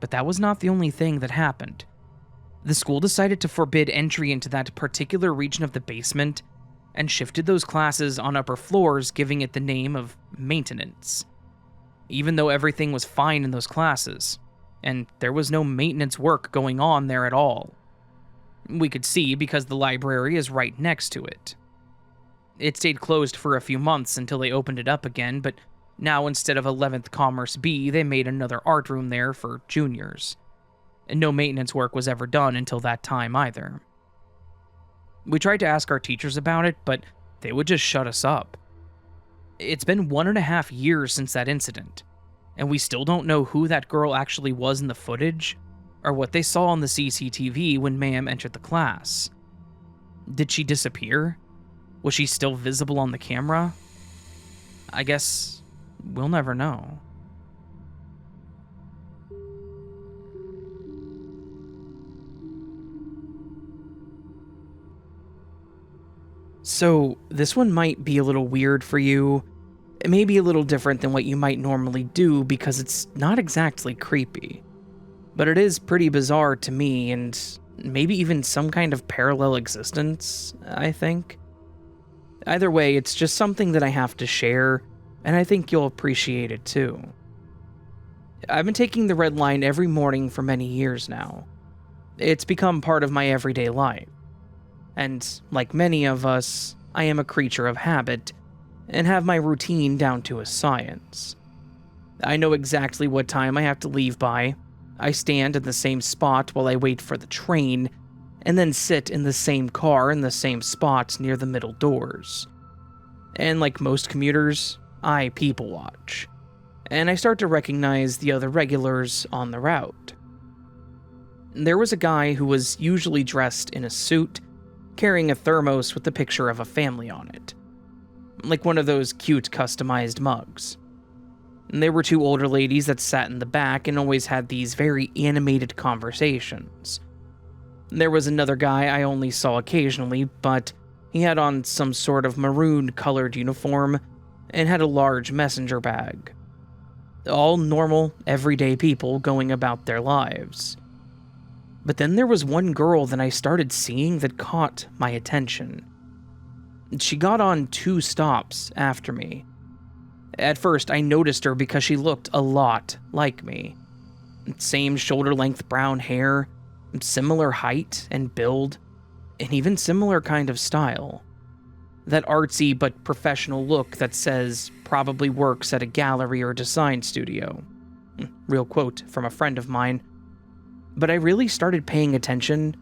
But that was not the only thing that happened. The school decided to forbid entry into that particular region of the basement and shifted those classes on upper floors, giving it the name of maintenance. Even though everything was fine in those classes, and there was no maintenance work going on there at all. We could see because the library is right next to it. It stayed closed for a few months until they opened it up again, but now instead of 11th Commerce B, they made another art room there for juniors. And no maintenance work was ever done until that time either. We tried to ask our teachers about it, but they would just shut us up. It's been 1.5 years since that incident, and we still don't know who that girl actually was in the footage, or what they saw on the CCTV when ma'am entered the class. Did she disappear? Was she still visible on the camera? I guess we'll never know. So, this one might be a little weird for you. It may be a little different than what you might normally do because it's not exactly creepy. But it is pretty bizarre to me, and maybe even some kind of parallel existence, I think. Either way, it's just something that I have to share, and I think you'll appreciate it too. I've been taking the red line every morning for many years now. It's become part of my everyday life. And like many of us, I am a creature of habit, and have my routine down to a science. I know exactly what time I have to leave by. I stand in the same spot while I wait for the train, and then sit in the same car in the same spot near the middle doors. And like most commuters, I people watch, and I start to recognize the other regulars on the route. There was a guy who was usually dressed in a suit, carrying a thermos with the picture of a family on it, like one of those cute customized mugs. And there were two older ladies that sat in the back and always had these very animated conversations. There was another guy I only saw occasionally, but he had on some sort of maroon-colored uniform and had a large messenger bag. All normal, everyday people going about their lives. But then there was one girl that I started seeing that caught my attention. She got on 2 stops after me. At first, I noticed her because she looked a lot like me. Same shoulder-length brown hair, similar height and build, and even similar kind of style. That artsy but professional look that says probably works at a gallery or design studio. Real quote from a friend of mine. But I really started paying attention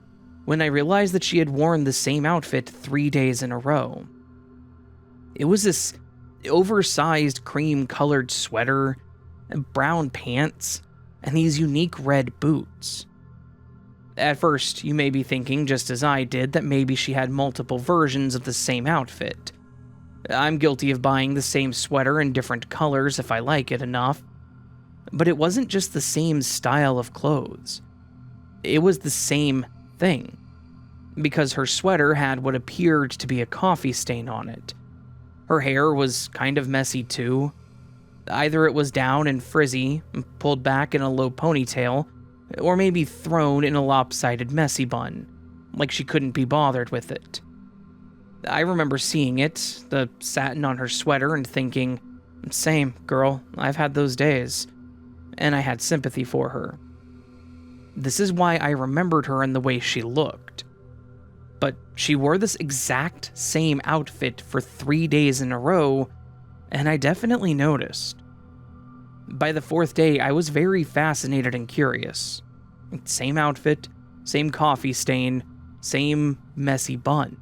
when I realized that she had worn the same outfit 3 days in a row. It was this oversized cream-colored sweater, brown pants, and these unique red boots. At first, you may be thinking, just as I did, that maybe she had multiple versions of the same outfit. I'm guilty of buying the same sweater in different colors if I like it enough. But it wasn't just the same style of clothes. It was the same thing. Because her sweater had what appeared to be a coffee stain on it. Her hair was kind of messy too. Either it was down and frizzy, pulled back in a low ponytail, or maybe thrown in a lopsided messy bun, like she couldn't be bothered with it. I remember seeing it, the satin on her sweater, and thinking, same, girl, I've had those days. And I had sympathy for her. This is why I remembered her and the way she looked. But she wore this exact same outfit for 3 days in a row, and I definitely noticed. By the 4th day, I was very fascinated and curious. Same outfit, same coffee stain, same messy bun.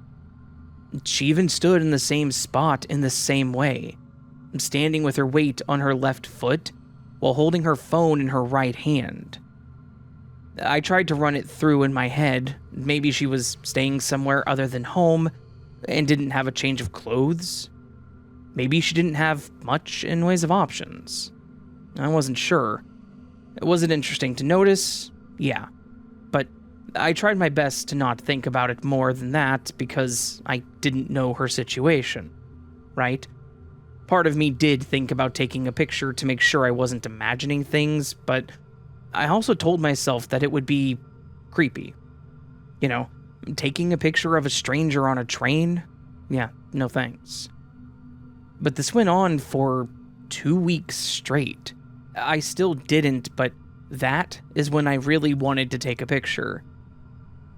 She even stood in the same spot in the same way, standing with her weight on her left foot while holding her phone in her right hand. I tried to run it through in my head. Maybe she was staying somewhere other than home and didn't have a change of clothes. Maybe she didn't have much in ways of options. I wasn't sure. Was it interesting to notice? Yeah. But I tried my best to not think about it more than that because I didn't know her situation, right? Part of me did think about taking a picture to make sure I wasn't imagining things, but I also told myself that it would be creepy. You know, taking a picture of a stranger on a train? Yeah, no thanks. But this went on for 2 weeks straight. I still didn't, but that is when I really wanted to take a picture.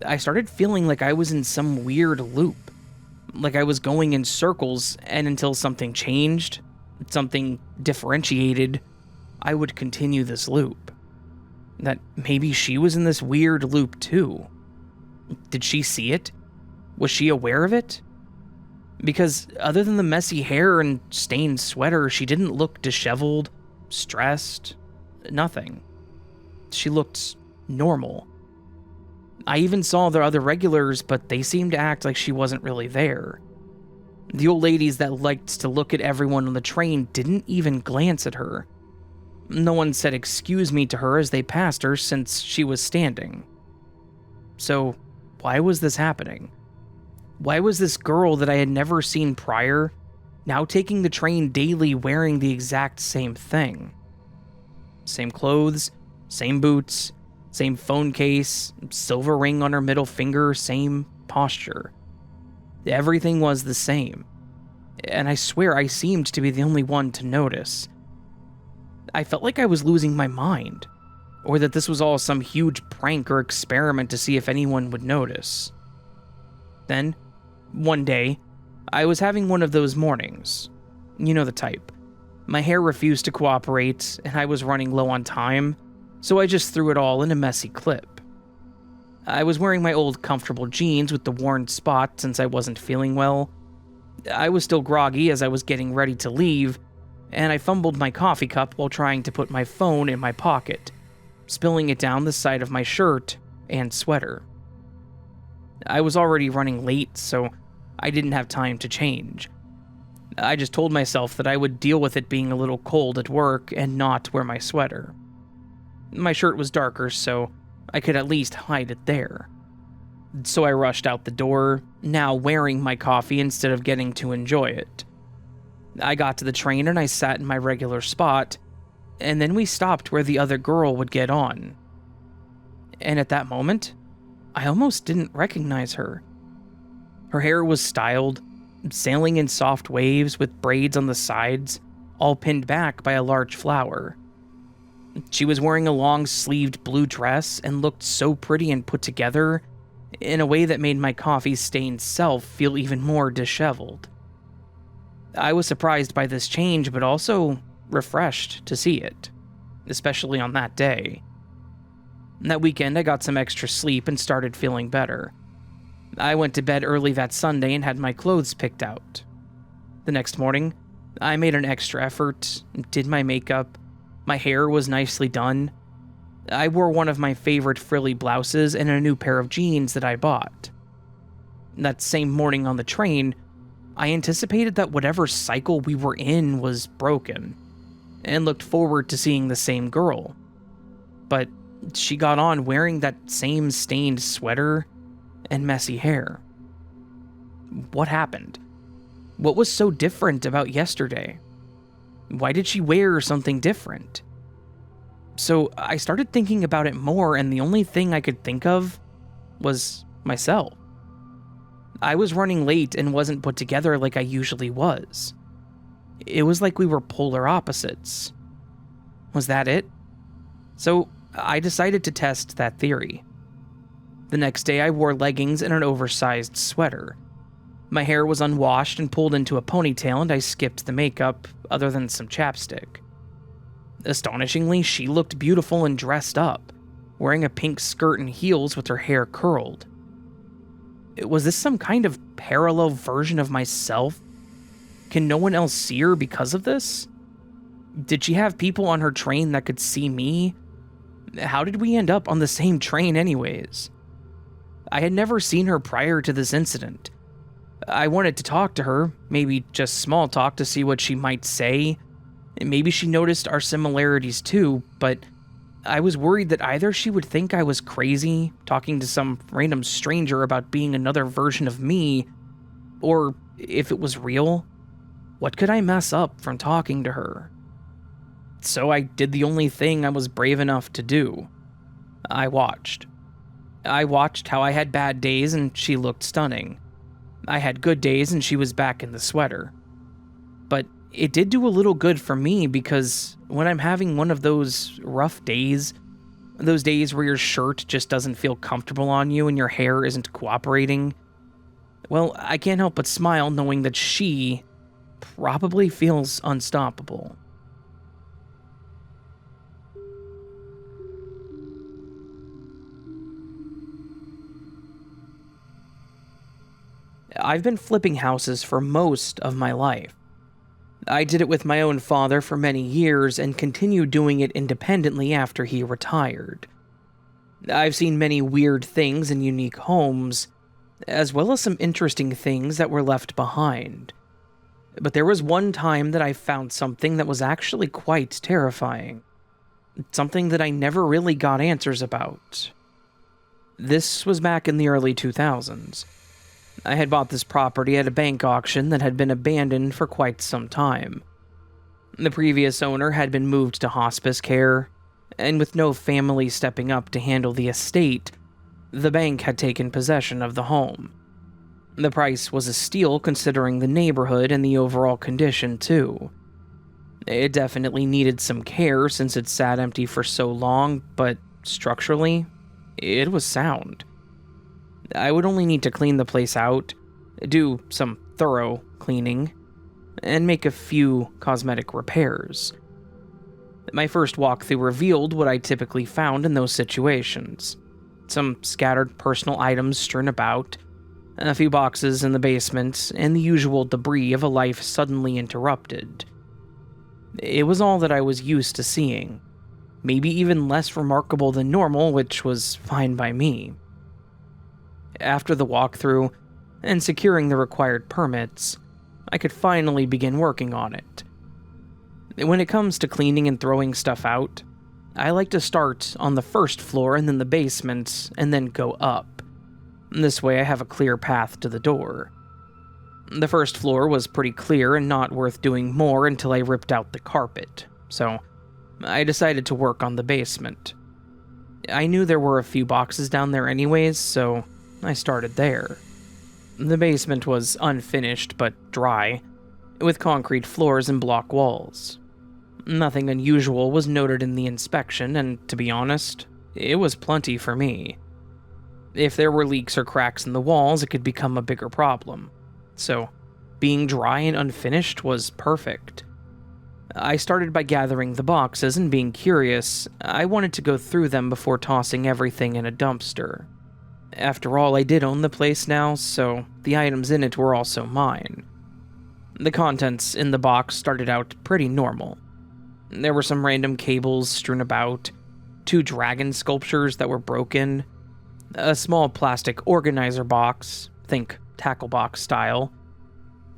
I started feeling like I was in some weird loop. Like I was going in circles, and until something changed, something differentiated, I would continue this loop. That maybe she was in this weird loop too. Did she see it? Was she aware of it? Because other than the messy hair and stained sweater, she didn't look disheveled, stressed, nothing. She looked normal. I even saw the other regulars, but they seemed to act like she wasn't really there. The old ladies that liked to look at everyone on the train didn't even glance at her. No one said excuse me to her as they passed her since she was standing. So, why was this happening? Why was this girl that I had never seen prior now taking the train daily wearing the exact same thing? Same clothes, same boots, same phone case, silver ring on her middle finger, same posture. Everything was the same. And I swear I seemed to be the only one to notice. I felt like I was losing my mind, or that this was all some huge prank or experiment to see if anyone would notice. Then, one day, I was having one of those mornings. You know the type. My hair refused to cooperate, and I was running low on time, so I just threw it all in a messy clip. I was wearing my old comfortable jeans with the worn spot since I wasn't feeling well. I was still groggy as I was getting ready to leave, and I fumbled my coffee cup while trying to put my phone in my pocket, spilling it down the side of my shirt and sweater. I was already running late, so I didn't have time to change. I just told myself that I would deal with it being a little cold at work and not wear my sweater. My shirt was darker, so I could at least hide it there. So I rushed out the door, now wearing my coffee instead of getting to enjoy it. I got to the train and I sat in my regular spot, and then we stopped where the other girl would get on. And at that moment, I almost didn't recognize her. Her hair was styled, sailing in soft waves with braids on the sides, all pinned back by a large flower. She was wearing a long-sleeved blue dress and looked so pretty and put together in a way that made my coffee-stained self feel even more disheveled. I was surprised by this change, but also refreshed to see it, especially on that day. That weekend, I got some extra sleep and started feeling better. I went to bed early that Sunday and had my clothes picked out. The next morning, I made an extra effort, did my makeup, my hair was nicely done. I wore one of my favorite frilly blouses and a new pair of jeans that I bought. That same morning on the train, I anticipated that whatever cycle we were in was broken, and looked forward to seeing the same girl. But she got on wearing that same stained sweater and messy hair. What happened? What was so different about yesterday? Why did she wear something different? So I started thinking about it more, and the only thing I could think of was myself. I was running late and wasn't put together like I usually was. It was like we were polar opposites. Was that it? So I decided to test that theory. The next day I wore leggings and an oversized sweater. My hair was unwashed and pulled into a ponytail, and I skipped the makeup, other than some chapstick. Astonishingly, she looked beautiful and dressed up, wearing a pink skirt and heels with her hair curled. Was this some kind of parallel version of myself? Can no one else see her because of this? Did she have people on her train that could see me? How did we end up on the same train anyways? I had never seen her prior to this incident. I wanted to talk to her, maybe just small talk to see what she might say. Maybe she noticed our similarities too, but I was worried that either she would think I was crazy, talking to some random stranger about being another version of me, or if it was real, what could I mess up from talking to her? So I did the only thing I was brave enough to do. I watched. I watched how I had bad days and she looked stunning. I had good days and she was back in the sweater. But it did do a little good for me, because when I'm having one of those rough days, those days where your shirt just doesn't feel comfortable on you and your hair isn't cooperating, well, I can't help but smile knowing that she probably feels unstoppable. I've been flipping houses for most of my life. I did it with my own father for many years and continued doing it independently after he retired. I've seen many weird things in unique homes, as well as some interesting things that were left behind. But there was one time that I found something that was actually quite terrifying. Something that I never really got answers about. This was back in the early 2000s. I had bought this property at a bank auction that had been abandoned for quite some time. The previous owner had been moved to hospice care, and with no family stepping up to handle the estate, the bank had taken possession of the home. The price was a steal considering the neighborhood and the overall condition too. It definitely needed some care since it sat empty for so long, but structurally, it was sound. I would only need to clean the place out, do some thorough cleaning, and make a few cosmetic repairs. My first walkthrough revealed what I typically found in those situations. Some scattered personal items strewn about, a few boxes in the basement, and the usual debris of a life suddenly interrupted. It was all that I was used to seeing, maybe even less remarkable than normal, which was fine by me. After the walkthrough, and securing the required permits, I could finally begin working on it. When it comes to cleaning and throwing stuff out, I like to start on the first floor and then the basement, and then go up. This way I have a clear path to the door. The first floor was pretty clear and not worth doing more until I ripped out the carpet, so I decided to work on the basement. I knew there were a few boxes down there anyways, so I started there. The basement was unfinished but dry, with concrete floors and block walls. Nothing unusual was noted in the inspection, and to be honest, it was plenty for me. If there were leaks or cracks in the walls, it could become a bigger problem. So, being dry and unfinished was perfect. I started by gathering the boxes, and being curious, I wanted to go through them before tossing everything in a dumpster. After all, I did own the place now, so the items in it were also mine. The contents in the box started out pretty normal. There were some random cables strewn about, 2 dragon sculptures that were broken, a small plastic organizer box, think tackle box style,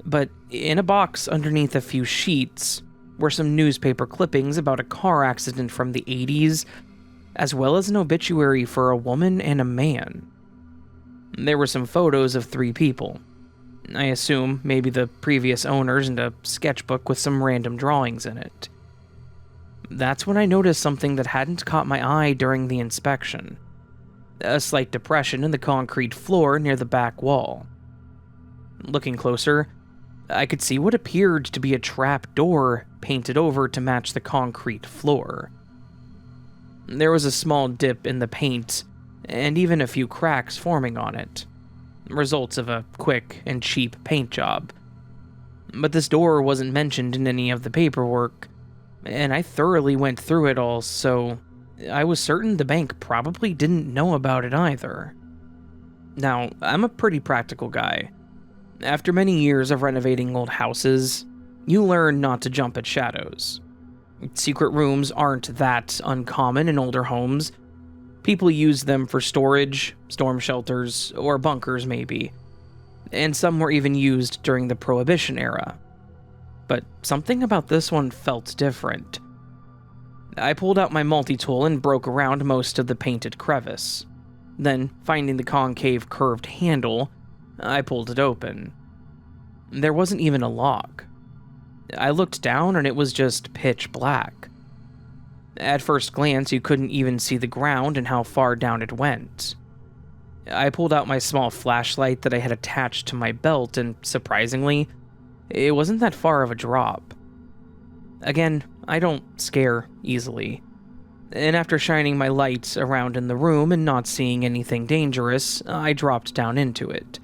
but in a box underneath a few sheets were some newspaper clippings about a car accident from the 80s, as well as an obituary for a woman and a man. There were some photos of 3 people. I assume maybe the previous owners, and a sketchbook with some random drawings in it. That's when I noticed something that hadn't caught my eye during the inspection. A slight depression in the concrete floor near the back wall. Looking closer, I could see what appeared to be a trap door painted over to match the concrete floor. There was a small dip in the paint, and even a few cracks forming on it, results of a quick and cheap paint job. But this door wasn't mentioned in any of the paperwork, and I thoroughly went through it all, so I was certain the bank probably didn't know about it either. Now, I'm a pretty practical guy. After many years of renovating old houses, you learn not to jump at shadows. Secret rooms aren't that uncommon in older homes. People use them for storage, storm shelters, or bunkers maybe, and some were even used during the Prohibition era. But something about this one felt different. I pulled out my multi-tool and broke around most of the painted crevice. Then, finding the concave curved handle, I pulled it open. There wasn't even a lock. I looked down and it was just pitch black. At first glance, you couldn't even see the ground and how far down it went. I pulled out my small flashlight that I had attached to my belt, and surprisingly, it wasn't that far of a drop. Again, I don't scare easily. And after shining my light around in the room and not seeing anything dangerous, I dropped down into it.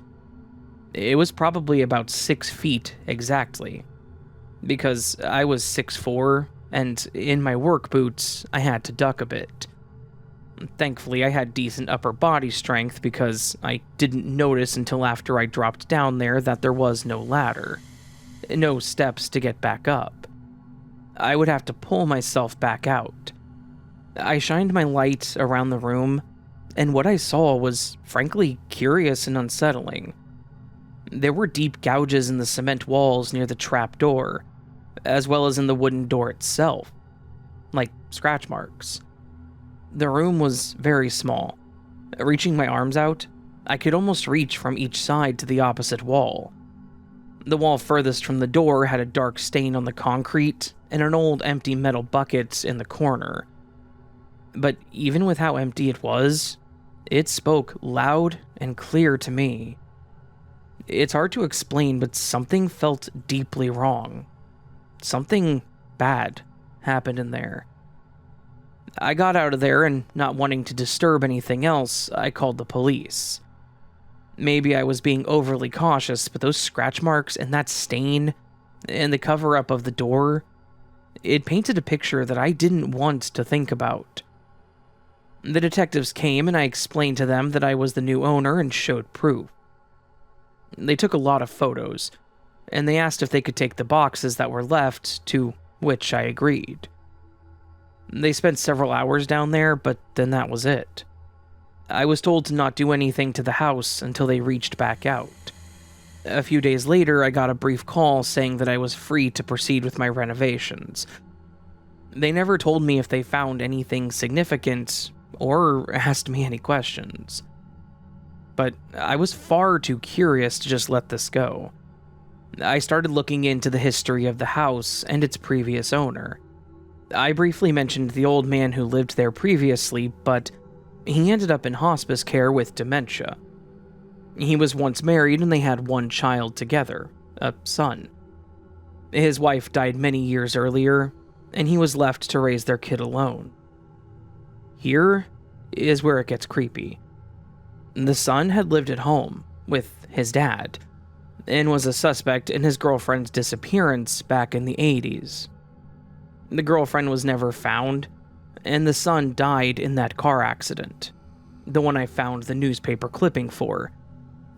It was probably about 6 feet exactly. Because I was 6'4", and in my work boots, I had to duck a bit. Thankfully, I had decent upper body strength because I didn't notice until after I dropped down there that there was no ladder. No steps to get back up. I would have to pull myself back out. I shined my light around the room, and what I saw was frankly curious and unsettling. There were deep gouges in the cement walls near the trap door, as well as in the wooden door itself, like scratch marks. The room was very small. Reaching my arms out, I could almost reach from each side to the opposite wall. The wall furthest from the door had a dark stain on the concrete and an old empty metal bucket in the corner. But even with how empty it was, it spoke loud and clear to me. It's hard to explain, but something felt deeply wrong. Something bad happened in there. I got out of there, and not wanting to disturb anything else, I called the police. Maybe I was being overly cautious, but those scratch marks and that stain, and the cover-up of the door, it painted a picture that I didn't want to think about. The detectives came, and I explained to them that I was the new owner and showed proof. They took a lot of photos, and they asked if they could take the boxes that were left, to which I agreed. They spent several hours down there, but then that was it. I was told to not do anything to the house until they reached back out. A few days later, I got a brief call saying that I was free to proceed with my renovations. They never told me if they found anything significant, or asked me any questions. But I was far too curious to just let this go. I started looking into the history of the house and its previous owner. I briefly mentioned the old man who lived there previously, but he ended up in hospice care with dementia. He was once married and they had one child together, a son. His wife died many years earlier, and he was left to raise their kid alone. Here is where it gets creepy. The son had lived at home with his dad, and was a suspect in his girlfriend's disappearance back in the 80s. The girlfriend was never found, and the son died in that car accident, the one I found the newspaper clipping for,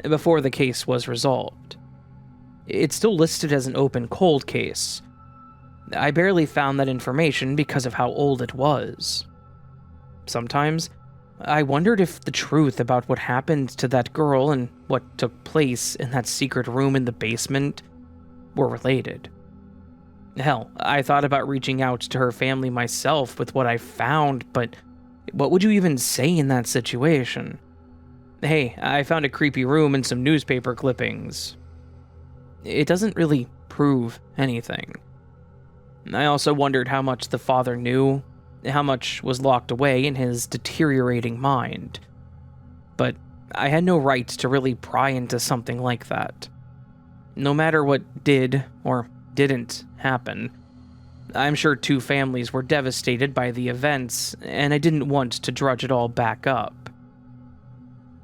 before the case was resolved. It's still listed as an open cold case. I barely found that information because of how old it was. Sometimes, I wondered if the truth about what happened to that girl and what took place in that secret room in the basement were related. Hell, I thought about reaching out to her family myself with what I found, but what would you even say in that situation? Hey, I found a creepy room and some newspaper clippings. It doesn't really prove anything. I also wondered how much the father knew, how much was locked away in his deteriorating mind. But I had no right to really pry into something like that. No matter what did or didn't happen, I'm sure two families were devastated by the events, and I didn't want to drudge it all back up.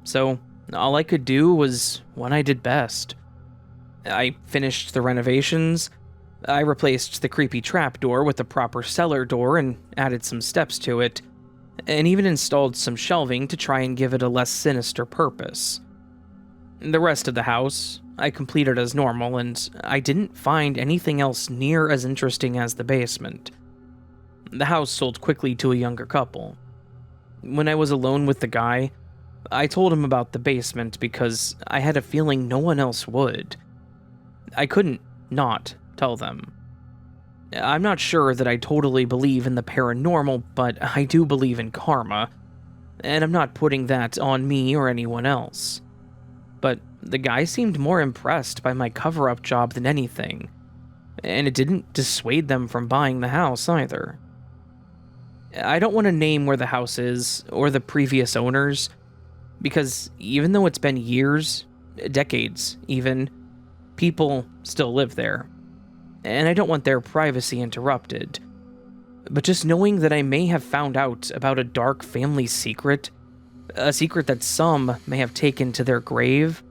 So, all I could do was what I did best. I finished the renovations. I replaced the creepy trapdoor with a proper cellar door and added some steps to it, and even installed some shelving to try and give it a less sinister purpose. The rest of the house, I completed as normal, and I didn't find anything else near as interesting as the basement. The house sold quickly to a younger couple. When I was alone with the guy, I told him about the basement because I had a feeling no one else would. I couldn't not tell them. I'm not sure that I totally believe in the paranormal, but I do believe in karma, and I'm not putting that on me or anyone else. But the guy seemed more impressed by my cover-up job than anything, and it didn't dissuade them from buying the house either. I don't want to name where the house is, or the previous owners, because even though it's been years, decades even, people still live there, and I don't want their privacy interrupted. But just knowing that I may have found out about a dark family secret, a secret that some may have taken to their grave,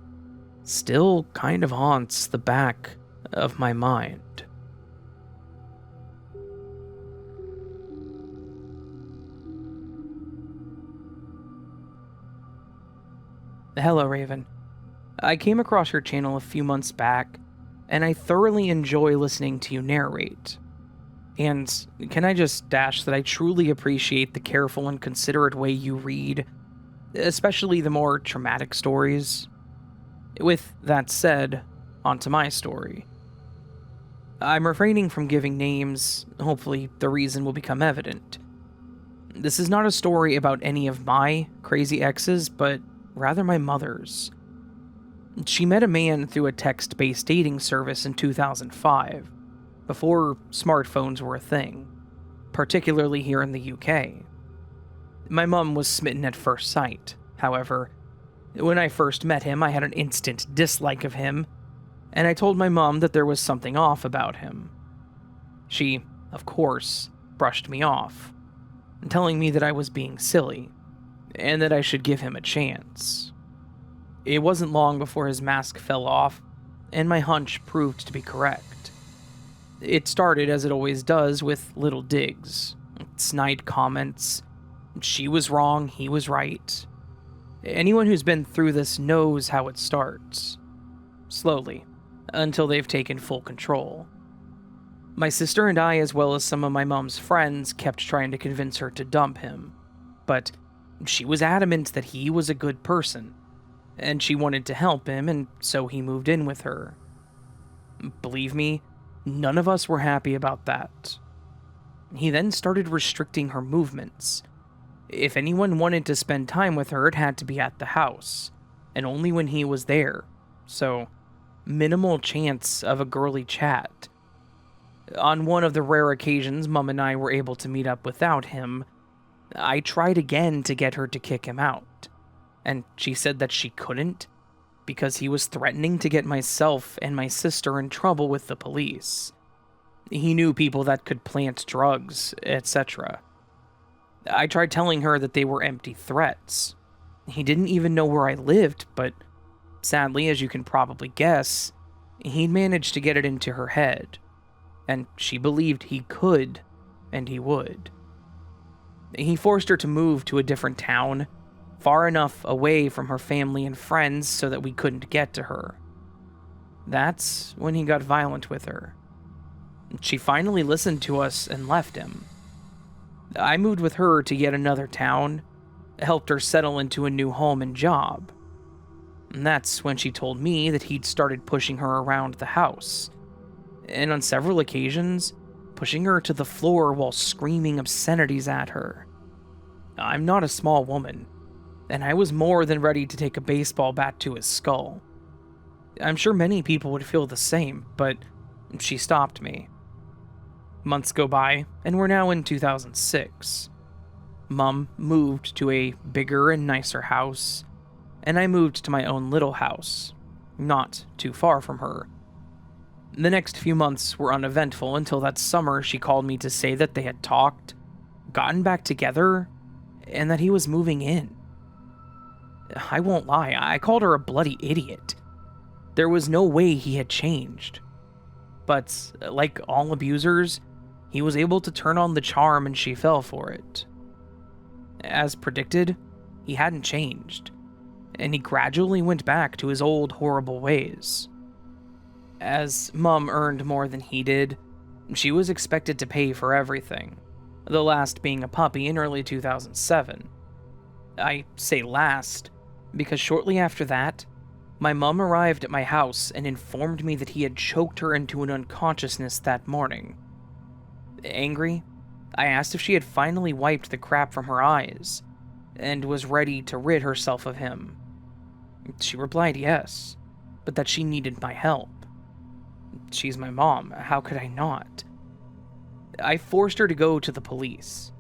still kind of haunts the back of my mind. Hello, Raven. I came across your channel a few months back, and I thoroughly enjoy listening to you narrate. And can I just dash that I truly appreciate the careful and considerate way you read, especially the more traumatic stories. With that said, onto my story. I'm refraining from giving names, hopefully the reason will become evident. This is not a story about any of my crazy exes, but rather my mother's. She met a man through a text-based dating service in 2005, before smartphones were a thing, particularly here in the UK. My mum was smitten at first sight, however. When I first met him, I had an instant dislike of him, and I told my mum that there was something off about him. She, of course, brushed me off, telling me that I was being silly, and that I should give him a chance. It wasn't long before his mask fell off, and my hunch proved to be correct. It started, as it always does, with little digs, snide comments. She was wrong, he was right. Anyone who's been through this knows how it starts. Slowly, until they've taken full control. My sister and I, as well as some of my mom's friends, kept trying to convince her to dump him, but she was adamant that he was a good person, and she wanted to help him, and so he moved in with her. Believe me, none of us were happy about that. He then started restricting her movements. If anyone wanted to spend time with her, it had to be at the house, and only when he was there, so minimal chance of a girly chat. On one of the rare occasions Mum and I were able to meet up without him, I tried again to get her to kick him out, and she said that she couldn't because he was threatening to get myself and my sister in trouble with the police. He knew people that could plant drugs, etc. I tried telling her that they were empty threats. He didn't even know where I lived, but sadly, as you can probably guess, he'd managed to get it into her head, and she believed he could, and he would. He forced her to move to a different town, far enough away from her family and friends so that we couldn't get to her. That's when he got violent with her. She finally listened to us and left him. I moved with her to yet another town, helped her settle into a new home and job. And that's when she told me that he'd started pushing her around the house, and on several occasions, pushing her to the floor while screaming obscenities at her. I'm not a small woman, and I was more than ready to take a baseball bat to his skull. I'm sure many people would feel the same, but she stopped me. Months go by, and we're now in 2006. Mom moved to a bigger and nicer house, and I moved to my own little house, not too far from her. The next few months were uneventful until that summer she called me to say that they had talked, gotten back together, and that he was moving in. I won't lie, I called her a bloody idiot. There was no way he had changed. But, like all abusers, he was able to turn on the charm and she fell for it. As predicted, he hadn't changed, and he gradually went back to his old horrible ways. As Mom earned more than he did, she was expected to pay for everything, the last being a puppy in early 2007. I say last, because shortly after that, my mom arrived at my house and informed me that he had choked her into an unconsciousness that morning. Angry, I asked if she had finally wiped the crap from her eyes, and was ready to rid herself of him. She replied yes, but that she needed my help. She's my mom, how could I not? I forced her to go to the police.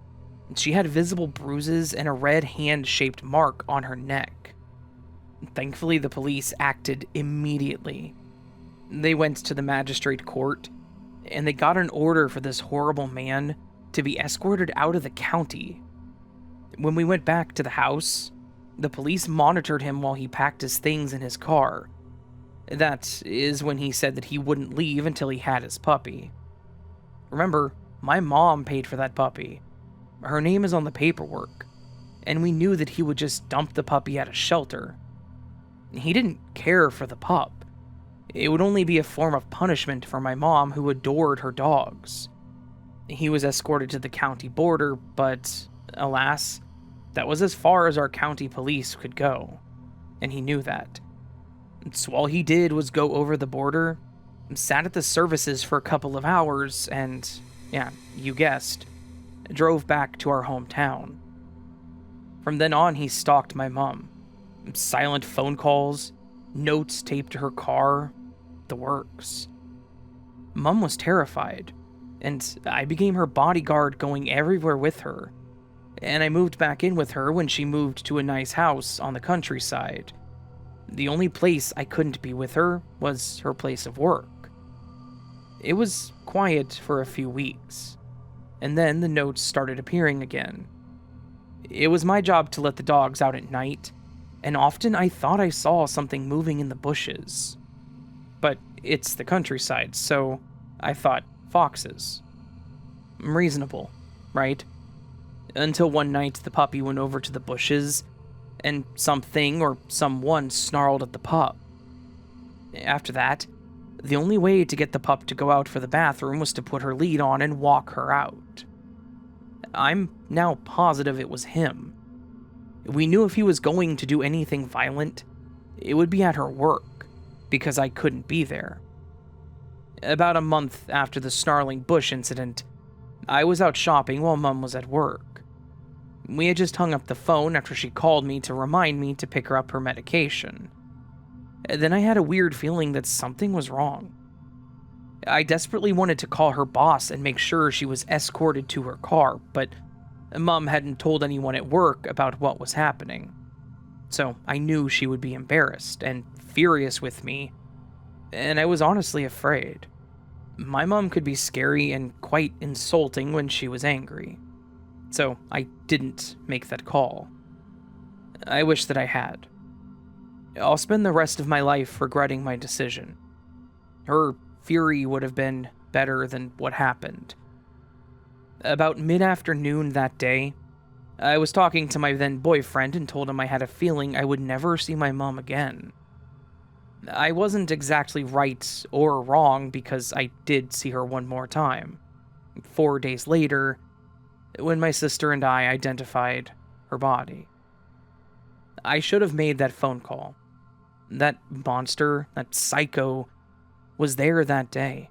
She had visible bruises and a red hand-shaped mark on her neck. Thankfully, the police acted immediately. They went to the magistrate court, and they got an order for this horrible man to be escorted out of the county. When we went back to the house, the police monitored him while he packed his things in his car. That is when he said that he wouldn't leave until he had his puppy. Remember, my mom paid for that puppy. Her name is on the paperwork, and we knew that he would just dump the puppy at a shelter. He didn't care for the pup. It would only be a form of punishment for my mom who adored her dogs. He was escorted to the county border, but alas, that was as far as our county police could go, and he knew that. So all he did was go over the border, sat at the services for a couple of hours, and, yeah, you guessed, drove back to our hometown. From then on, he stalked my mom. Silent phone calls, notes taped to her car, the works. Mom was terrified, and I became her bodyguard going everywhere with her, and I moved back in with her when she moved to a nice house on the countryside. The only place I couldn't be with her was her place of work. It was quiet for a few weeks, and then the notes started appearing again. It was my job to let the dogs out at night, and often I thought I saw something moving in the bushes. But it's the countryside, so I thought foxes. Reasonable, right? Until one night the puppy went over to the bushes, and something or someone snarled at the pup. After that, the only way to get the pup to go out for the bathroom was to put her lead on and walk her out. I'm now positive it was him. We knew if he was going to do anything violent, it would be at her work, because I couldn't be there. About a month after the snarling bush incident, I was out shopping while Mom was at work. We had just hung up the phone after she called me to remind me to pick her up her medication. Then I had a weird feeling that something was wrong. I desperately wanted to call her boss and make sure she was escorted to her car, but Mom hadn't told anyone at work about what was happening. So I knew she would be embarrassed and furious with me, and I was honestly afraid. My mom could be scary and quite insulting when she was angry, so I didn't make that call. I wish that I had. I'll spend the rest of my life regretting my decision. Her fury would have been better than what happened. About mid-afternoon that day, I was talking to my then boyfriend and told him I had a feeling I would never see my mom again. I wasn't exactly right or wrong because I did see her one more time. 4 days later, when my sister and I identified her body. I should have made that phone call. That monster, that psycho, was there that day.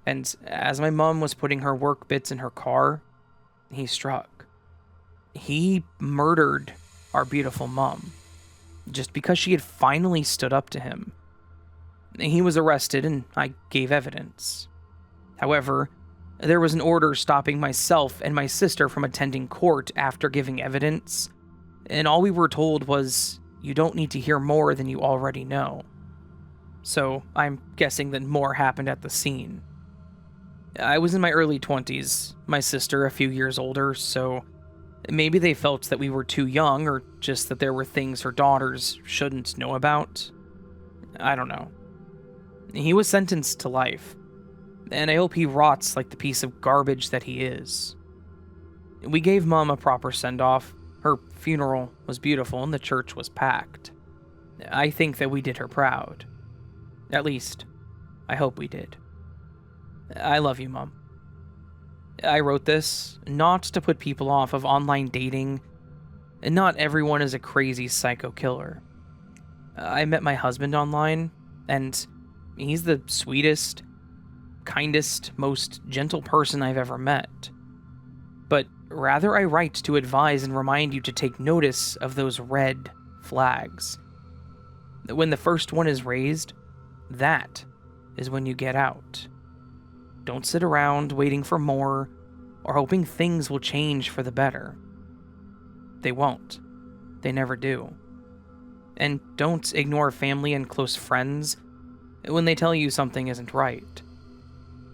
And as my mom was putting her work bits in her car, he struck. He murdered our beautiful mom, just because she had finally stood up to him. He was arrested and I gave evidence. However, there was an order stopping myself and my sister from attending court after giving evidence, and all we were told was, you don't need to hear more than you already know. So I'm guessing that more happened at the scene. I was in my early 20s, my sister a few years older, so maybe they felt that we were too young, or just that there were things her daughters shouldn't know about. I don't know. He was sentenced to life, and I hope he rots like the piece of garbage that he is. We gave Mom a proper send-off. Her funeral was beautiful and the church was packed. I think that we did her proud. At least, I hope we did. I love you, Mom. I wrote this not to put people off of online dating, and not everyone is a crazy psycho killer. I met my husband online, and he's the sweetest, kindest, most gentle person I've ever met. But rather I write to advise and remind you to take notice of those red flags. When the first one is raised, that is when you get out. Don't sit around waiting for more or hoping things will change for the better. They won't. They never do. And don't ignore family and close friends when they tell you something isn't right.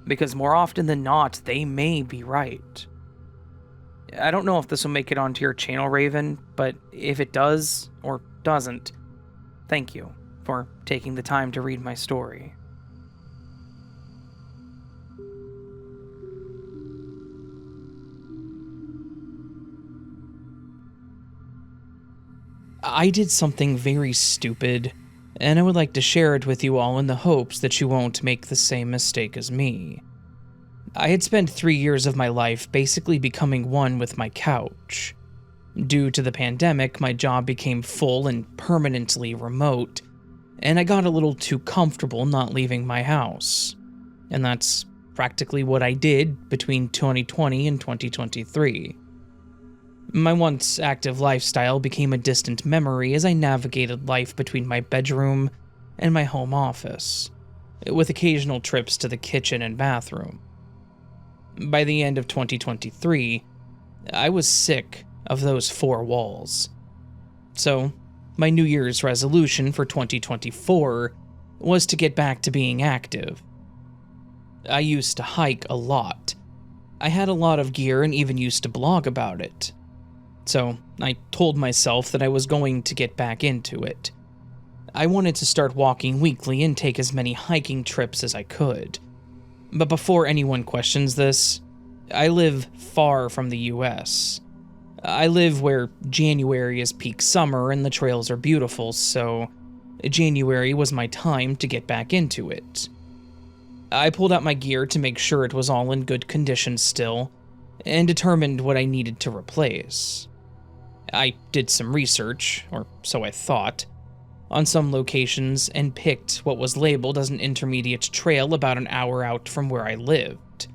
Because more often than not, they may be right. I don't know if this will make it onto your channel, Raven, but if it does, or doesn't, thank you for taking the time to read my story. I did something very stupid, and I would like to share it with you all in the hopes that you won't make the same mistake as me. I had spent 3 years of my life basically becoming one with my couch. Due to the pandemic, my job became full and permanently remote, and I got a little too comfortable not leaving my house. And that's practically what I did between 2020 and 2023. My once active lifestyle became a distant memory as I navigated life between my bedroom and my home office, with occasional trips to the kitchen and bathroom. By the end of 2023, I was sick of those four walls. So, my New Year's resolution for 2024 was to get back to being active. I used to hike a lot. I had a lot of gear and even used to blog about it. So, I told myself that I was going to get back into it. I wanted to start walking weekly and take as many hiking trips as I could. But before anyone questions this, I live far from the US. I live where January is peak summer and the trails are beautiful, so January was my time to get back into it. I pulled out my gear to make sure it was all in good condition still, and determined what I needed to replace. I did some research, or so I thought, on some locations and picked what was labeled as an intermediate trail about an hour out from where I lived.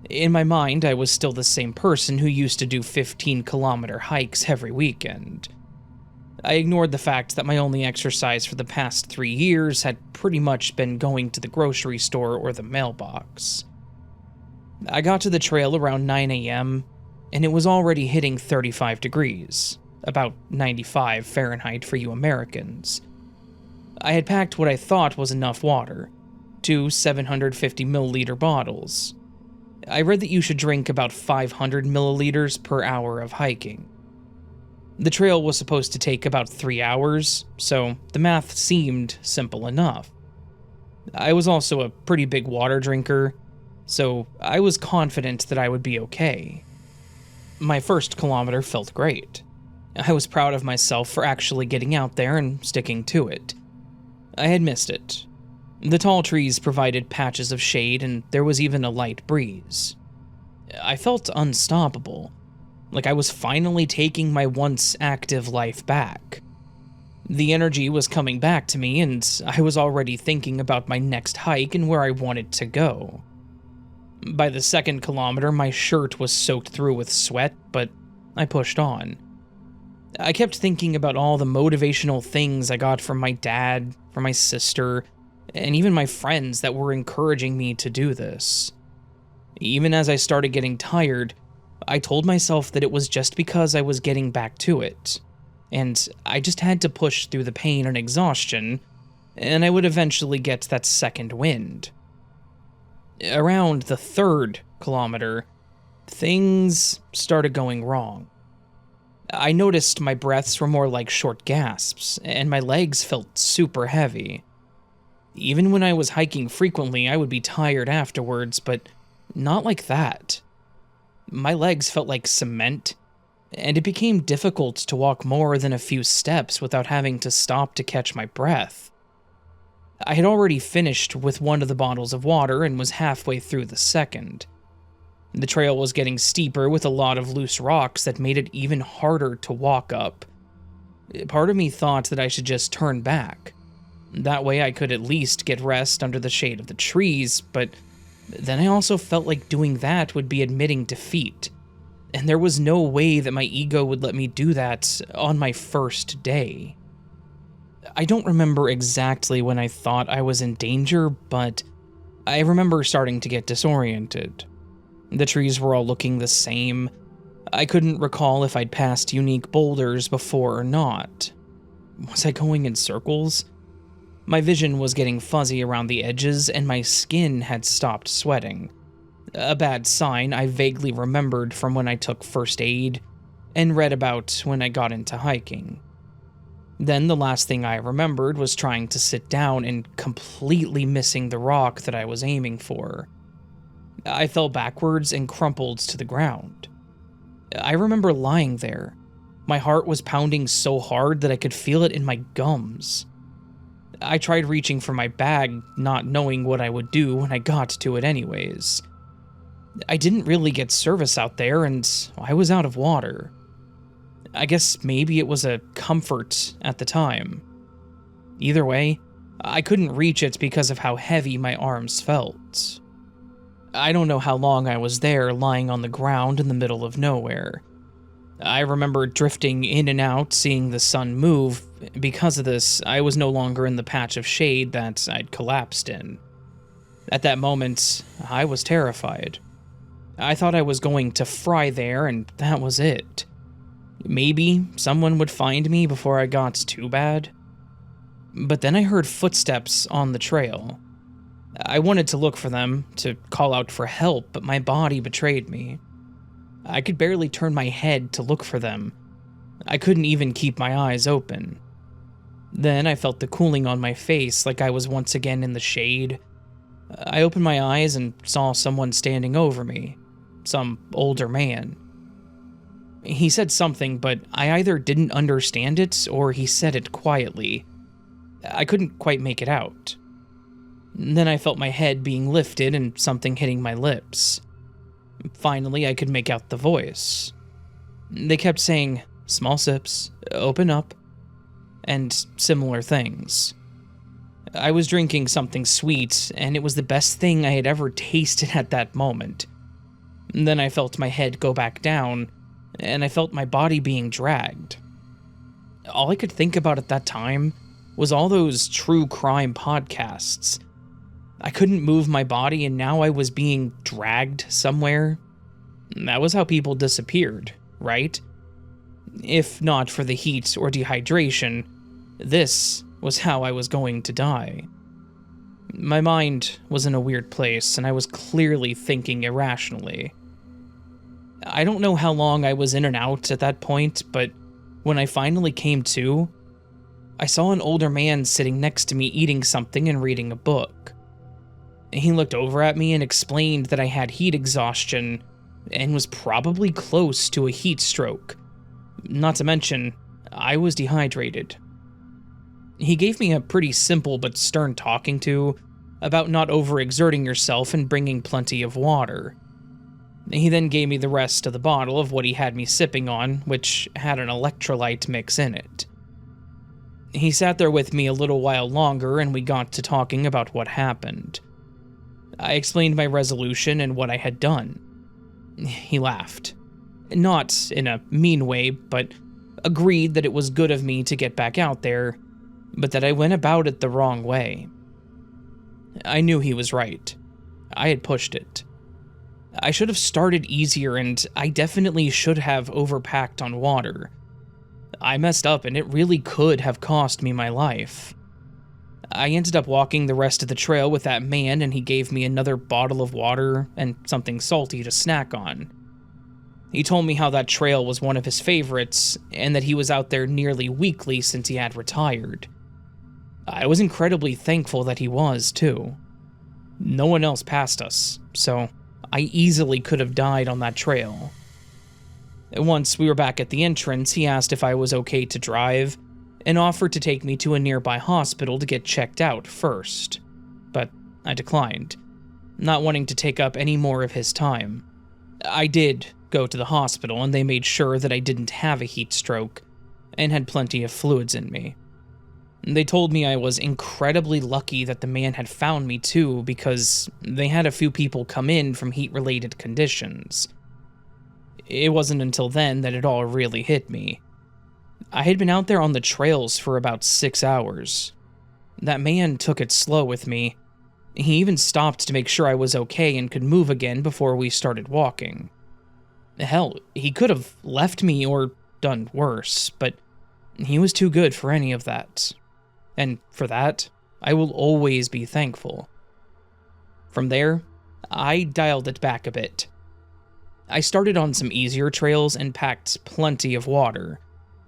In my mind, I was still the same person who used to do 15-kilometer hikes every weekend. I ignored the fact that my only exercise for the past 3 years had pretty much been going to the grocery store or the mailbox. I got to the trail around 9 a.m., and it was already hitting 35 degrees, about 95 Fahrenheit for you Americans. I had packed what I thought was enough water, 2 750 milliliter bottles. I read that you should drink about 500 milliliters per hour of hiking. The trail was supposed to take about 3 hours, so the math seemed simple enough. I was also a pretty big water drinker, so I was confident that I would be okay. My first kilometer felt great. I was proud of myself for actually getting out there and sticking to it. I had missed it. The tall trees provided patches of shade, and there was even a light breeze. I felt unstoppable, like I was finally taking my once active life back. The energy was coming back to me, and I was already thinking about my next hike and where I wanted to go. By the second kilometer, my shirt was soaked through with sweat, but I pushed on. I kept thinking about all the motivational things I got from my dad, from my sister, and even my friends that were encouraging me to do this. Even as I started getting tired, I told myself that it was just because I was getting back to it, and I just had to push through the pain and exhaustion, and I would eventually get that second wind. Around the third kilometer, things started going wrong. I noticed my breaths were more like short gasps, and my legs felt super heavy. Even when I was hiking frequently, I would be tired afterwards, but not like that. My legs felt like cement, and it became difficult to walk more than a few steps without having to stop to catch my breath. I had already finished with one of the bottles of water and was halfway through the second. The trail was getting steeper with a lot of loose rocks that made it even harder to walk up. Part of me thought that I should just turn back. That way I could at least get rest under the shade of the trees, but then I also felt like doing that would be admitting defeat, and there was no way that my ego would let me do that on my first day. I don't remember exactly when I thought I was in danger, but I remember starting to get disoriented. The trees were all looking the same. I couldn't recall if I'd passed unique boulders before or not. Was I going in circles? My vision was getting fuzzy around the edges, and my skin had stopped sweating. A bad sign I vaguely remembered from when I took first aid and read about when I got into hiking. Then the last thing I remembered was trying to sit down and completely missing the rock that I was aiming for. I fell backwards and crumpled to the ground. I remember lying there. My heart was pounding so hard that I could feel it in my gums. I tried reaching for my bag, not knowing what I would do when I got to it anyways. I didn't really get service out there, and I was out of water. I guess maybe it was a comfort at the time. Either way, I couldn't reach it because of how heavy my arms felt. I don't know how long I was there lying on the ground in the middle of nowhere. I remember drifting in and out, seeing the sun move. Because of this, I was no longer in the patch of shade that I'd collapsed in. At that moment, I was terrified. I thought I was going to fry there, and that was it. Maybe someone would find me before I got too bad. But then I heard footsteps on the trail. I wanted to look for them, to call out for help, but my body betrayed me. I could barely turn my head to look for them. I couldn't even keep my eyes open. Then I felt the cooling on my face like I was once again in the shade. I opened my eyes and saw someone standing over me. Some older man. He said something, but I either didn't understand it or he said it quietly. I couldn't quite make it out. Then I felt my head being lifted and something hitting my lips. Finally, I could make out the voice. They kept saying, "Small sips, open up," and similar things. I was drinking something sweet, and it was the best thing I had ever tasted at that moment. Then I felt my head go back down, and I felt my body being dragged. All I could think about at that time was all those true crime podcasts. I couldn't move my body, and now I was being dragged somewhere. That was how people disappeared, right? If not for the heat or dehydration, this was how I was going to die. My mind was in a weird place, and I was clearly thinking irrationally. I don't know how long I was in and out at that point, but when I finally came to, I saw an older man sitting next to me eating something and reading a book. He looked over at me and explained that I had heat exhaustion and was probably close to a heat stroke. Not to mention, I was dehydrated. He gave me a pretty simple but stern talking to about not overexerting yourself and bringing plenty of water. He then gave me the rest of the bottle of what he had me sipping on, which had an electrolyte mix in it. He sat there with me a little while longer and we got to talking about what happened. I explained my resolution and what I had done. He laughed. Not in a mean way, but agreed that it was good of me to get back out there, but that I went about it the wrong way. I knew he was right. I had pushed it. I should have started easier, and I definitely should have overpacked on water. I messed up, and it really could have cost me my life. I ended up walking the rest of the trail with that man, and he gave me another bottle of water and something salty to snack on. He told me how that trail was one of his favorites, and that he was out there nearly weekly since he had retired. I was incredibly thankful that he was, too. No one else passed us, so I easily could have died on that trail. Once we were back at the entrance, he asked if I was okay to drive, and offered to take me to a nearby hospital to get checked out first. But I declined, not wanting to take up any more of his time. I did go to the hospital, and they made sure that I didn't have a heat stroke, and had plenty of fluids in me. They told me I was incredibly lucky that the man had found me too, because they had a few people come in from heat-related conditions. It wasn't until then that it all really hit me. I had been out there on the trails for about 6 hours. That man took it slow with me. He even stopped to make sure I was okay and could move again before we started walking. Hell, he could have left me or done worse, but he was too good for any of that. And for that, I will always be thankful. From there, I dialed it back a bit. I started on some easier trails and packed plenty of water,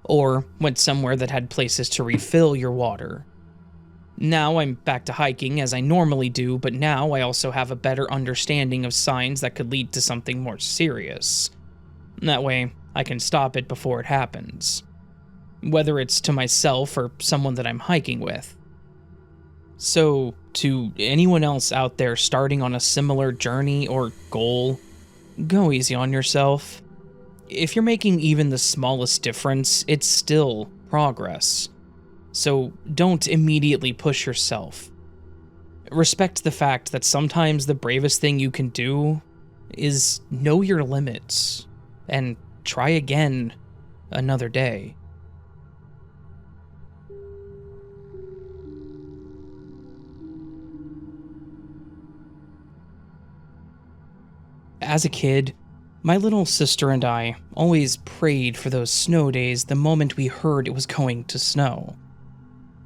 or went somewhere that had places to refill your water. Now I'm back to hiking as I normally do, but now I also have a better understanding of signs that could lead to something more serious. That way, I can stop it before it happens. Whether it's to myself or someone that I'm hiking with. So, to anyone else out there starting on a similar journey or goal, go easy on yourself. If you're making even the smallest difference, it's still progress. So don't immediately push yourself. Respect the fact that sometimes the bravest thing you can do is know your limits and try again another day. As a kid, my little sister and I always prayed for those snow days the moment we heard it was going to snow.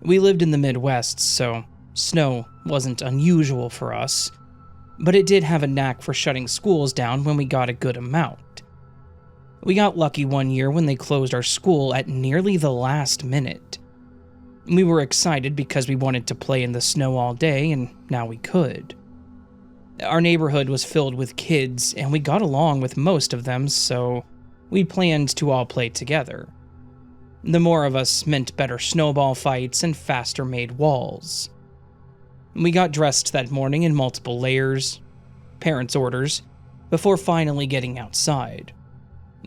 We lived in the Midwest, so snow wasn't unusual for us, but it did have a knack for shutting schools down when we got a good amount. We got lucky one year when they closed our school at nearly the last minute. We were excited because we wanted to play in the snow all day, and now we could. Our neighborhood was filled with kids, and we got along with most of them, so we planned to all play together. The more of us meant better snowball fights and faster-made walls. We got dressed that morning in multiple layers, parents' orders, before finally getting outside.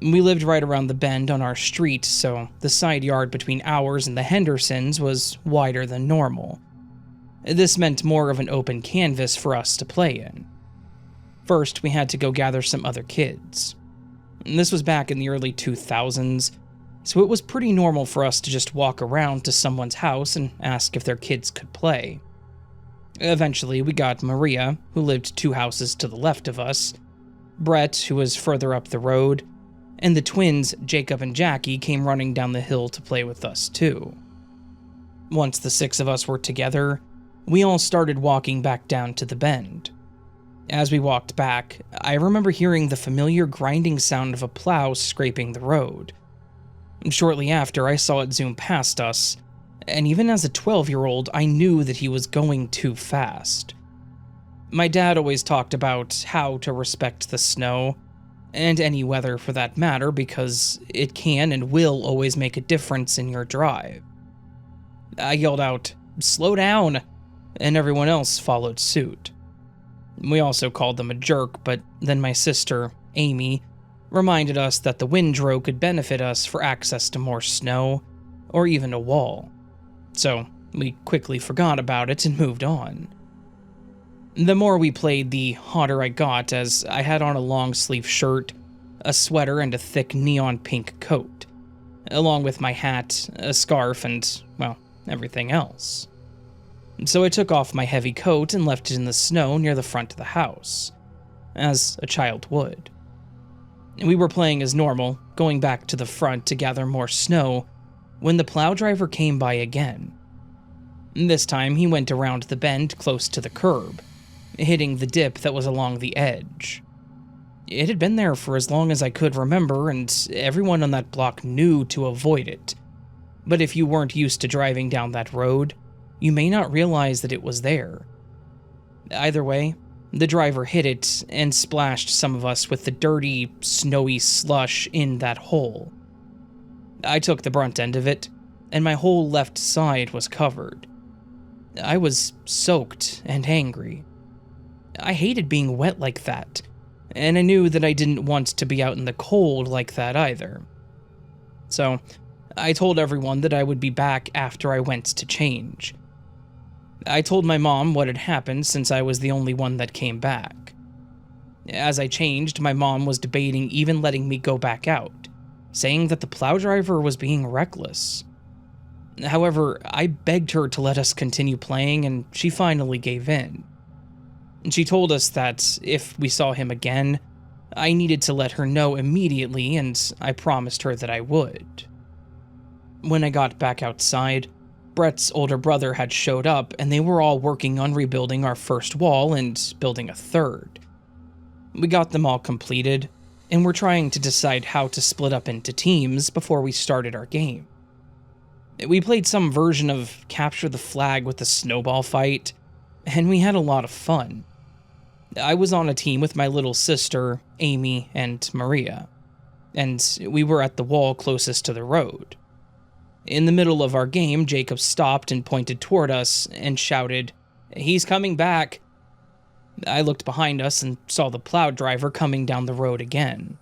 We lived right around the bend on our street, so the side yard between ours and the Hendersons was wider than normal. This meant more of an open canvas for us to play in. First, we had to go gather some other kids. This was back in the early 2000s, so it was pretty normal for us to just walk around to someone's house and ask if their kids could play. Eventually, we got Maria, who lived 2 houses to the left of us, Brett, who was further up the road, and the twins, Jacob and Jackie, came running down the hill to play with us too. Once the 6 of us were together, We all started walking back down to the bend. As we walked back, I remember hearing the familiar grinding sound of a plow scraping the road. Shortly after, I saw it zoom past us, and even as a 12-year-old, I knew that he was going too fast. My dad always talked about how to respect the snow, and any weather for that matter, because it can and will always make a difference in your drive. I yelled out, "Slow down!" and everyone else followed suit. We also called them a jerk, but then my sister, Amy, reminded us that the windrow could benefit us for access to more snow, or even a wall. So we quickly forgot about it and moved on. The more we played, the hotter I got, as I had on a long-sleeve shirt, a sweater, and a thick neon pink coat, along with my hat, a scarf, and, well, everything else. So I took off my heavy coat and left it in the snow near the front of the house, as a child would. We were playing as normal, going back to the front to gather more snow, when the plow driver came by again. This time he went around the bend close to the curb, hitting the dip that was along the edge. It had been there for as long as I could remember, and everyone on that block knew to avoid it. But if you weren't used to driving down that road, you may not realize that it was there. Either way, the driver hit it and splashed some of us with the dirty, snowy slush in that hole. I took the brunt end of it, and my whole left side was covered. I was soaked and angry. I hated being wet like that, and I knew that I didn't want to be out in the cold like that either. So, I told everyone that I would be back after I went to change. I told my mom what had happened since I was the only one that came back. As I changed, my mom was debating even letting me go back out, saying that the plow driver was being reckless. However, I begged her to let us continue playing, and she finally gave in. She told us that if we saw him again, I needed to let her know immediately, and I promised her that I would. When I got back outside, Brett's older brother had showed up, and they were all working on rebuilding our first wall and building a third. We got them all completed, and were trying to decide how to split up into teams before we started our game. We played some version of Capture the Flag with the snowball fight, and we had a lot of fun. I was on a team with my little sister, Amy, and Maria, and we were at the wall closest to the road. In the middle of our game, Jacob stopped and pointed toward us and shouted, "He's coming back." I looked behind us and saw the plow driver coming down the road again.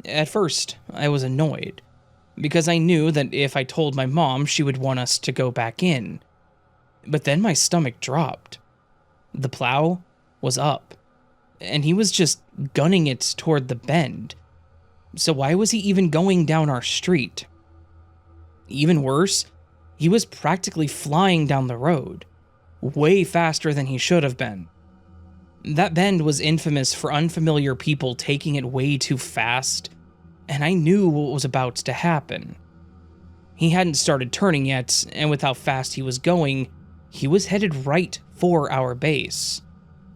At first, I was annoyed, because I knew that if I told my mom, she would want us to go back in. But then my stomach dropped. The plow was up, and he was just gunning it toward the bend. So why was he even going down our street? Even worse, he was practically flying down the road, way faster than he should have been. That bend was infamous for unfamiliar people taking it way too fast, and I knew what was about to happen. He hadn't started turning yet, and with how fast he was going, he was headed right for our base,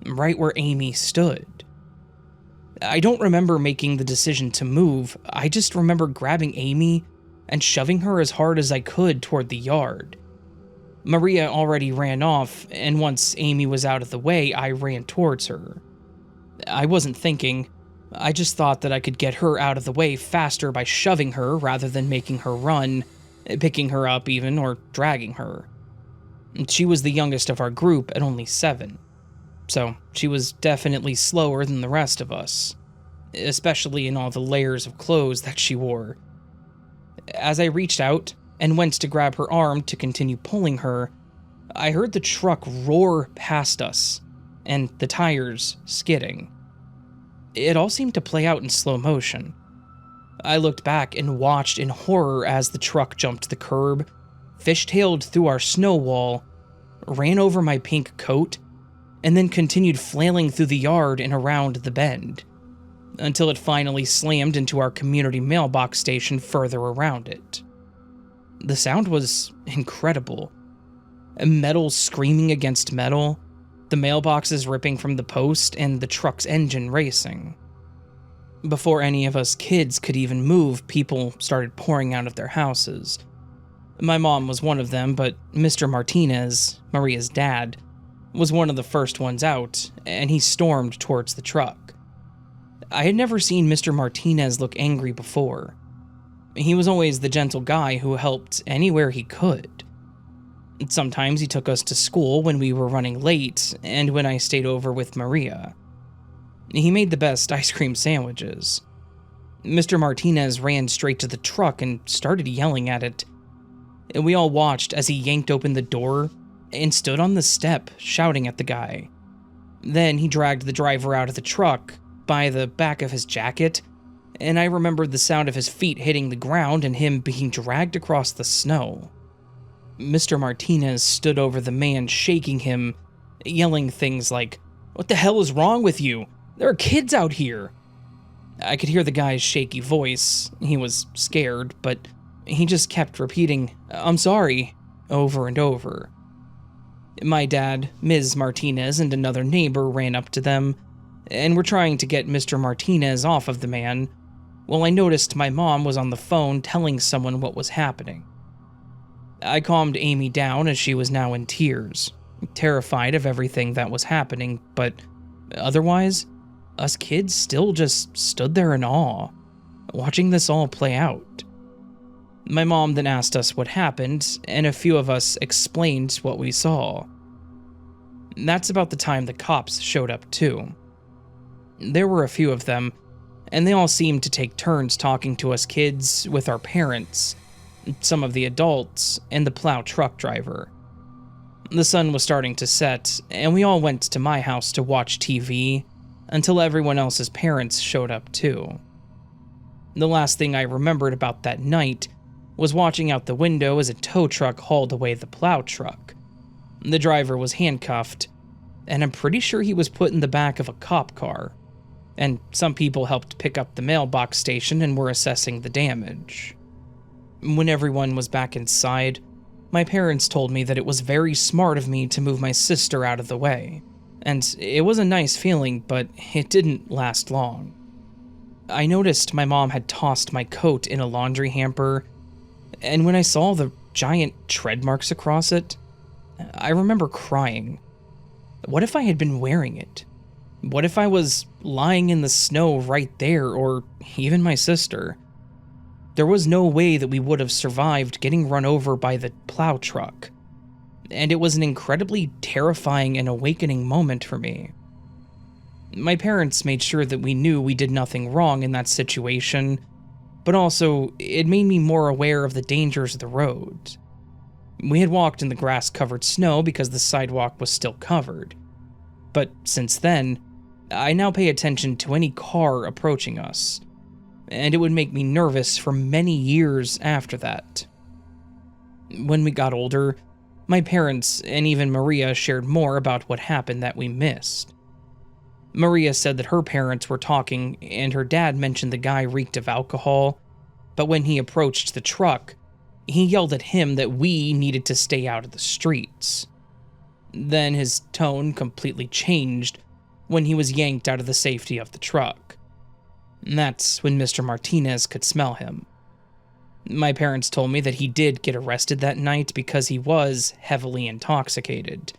right where Amy stood. I don't remember making the decision to move, I just remember grabbing Amy and shoving her as hard as I could toward the yard. Maria already ran off, and once Amy was out of the way, I ran towards her. I wasn't thinking, I just thought that I could get her out of the way faster by shoving her rather than making her run, picking her up even, or dragging her. She was the youngest of our group at only 7, so she was definitely slower than the rest of us, especially in all the layers of clothes that she wore. As I reached out and went to grab her arm to continue pulling her, I heard the truck roar past us, and the tires skidding. It all seemed to play out in slow motion. I looked back and watched in horror as the truck jumped the curb, fishtailed through our snow wall, ran over my pink coat, and then continued flailing through the yard and around the bend, until it finally slammed into our community mailbox station further around it. The sound was incredible. Metal screaming against metal, the mailboxes ripping from the post, and the truck's engine racing. Before any of us kids could even move, people started pouring out of their houses. My mom was one of them, but Mr. Martinez, Maria's dad, was one of the first ones out, and he stormed towards the truck. I had never seen Mr. Martinez look angry before. He was always the gentle guy who helped anywhere he could. Sometimes he took us to school when we were running late, and when I stayed over with Maria. He made the best ice cream sandwiches. Mr. Martinez ran straight to the truck and started yelling at it. We all watched as he yanked open the door and stood on the step, shouting at the guy. Then he dragged the driver out of the truck by the back of his jacket, and I remembered the sound of his feet hitting the ground and him being dragged across the snow. Mr. Martinez stood over the man, shaking him, yelling things like, "What the hell is wrong with you? There are kids out here." I could hear the guy's shaky voice. He was scared, but he just kept repeating, "I'm sorry," over and over. My dad, Ms. Martinez, and another neighbor ran up to them, and were trying to get Mr. Martinez off of the man, while I noticed my mom was on the phone telling someone what was happening. I calmed Amy down as she was now in tears, terrified of everything that was happening, but otherwise, us kids still just stood there in awe, watching this all play out. My mom then asked us what happened, and a few of us explained what we saw. That's about the time the cops showed up too. There were a few of them, and they all seemed to take turns talking to us kids with our parents, some of the adults, and the plow truck driver. The sun was starting to set, and we all went to my house to watch TV until everyone else's parents showed up too. The last thing I remembered about that night was watching out the window as a tow truck hauled away the plow truck. The driver was handcuffed, and I'm pretty sure he was put in the back of a cop car, and some people helped pick up the mailbox station and were assessing the damage. When everyone was back inside, my parents told me that it was very smart of me to move my sister out of the way, and it was a nice feeling, but it didn't last long. I noticed my mom had tossed my coat in a laundry hamper, and when I saw the giant tread marks across it, I remember crying. What if I had been wearing it? What if I was lying in the snow right there, or even my sister? There was no way that we would have survived getting run over by the plow truck, and it was an incredibly terrifying and awakening moment for me. My parents made sure that we knew we did nothing wrong in that situation, but also it made me more aware of the dangers of the road. We had walked in the grass-covered snow because the sidewalk was still covered, but since then, I now pay attention to any car approaching us, and it would make me nervous for many years after that. When we got older, my parents and even Maria shared more about what happened that we missed. Maria said that her parents were talking and her dad mentioned the guy reeked of alcohol, but when he approached the truck, he yelled at him that we needed to stay out of the streets. Then his tone completely changed when he was yanked out of the safety of the truck. That's when Mr. Martinez could smell him. My parents told me that he did get arrested that night because he was heavily intoxicated.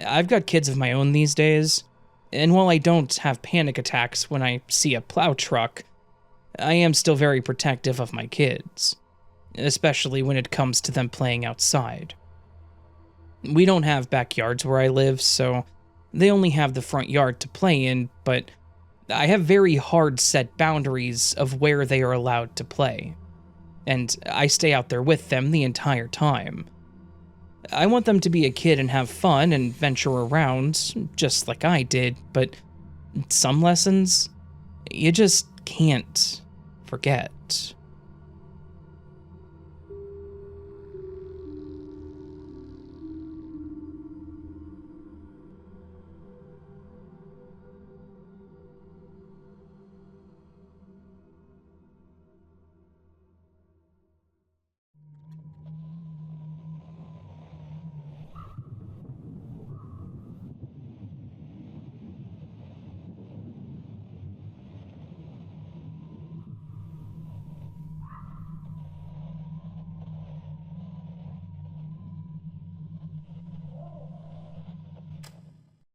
I've got kids of my own these days, and while I don't have panic attacks when I see a plow truck, I am still very protective of my kids, especially when it comes to them playing outside. We don't have backyards where I live, so they only have the front yard to play in, but I have very hard set boundaries of where they are allowed to play, and I stay out there with them the entire time. I want them to be a kid and have fun and venture around, just like I did, but some lessons, you just can't forget.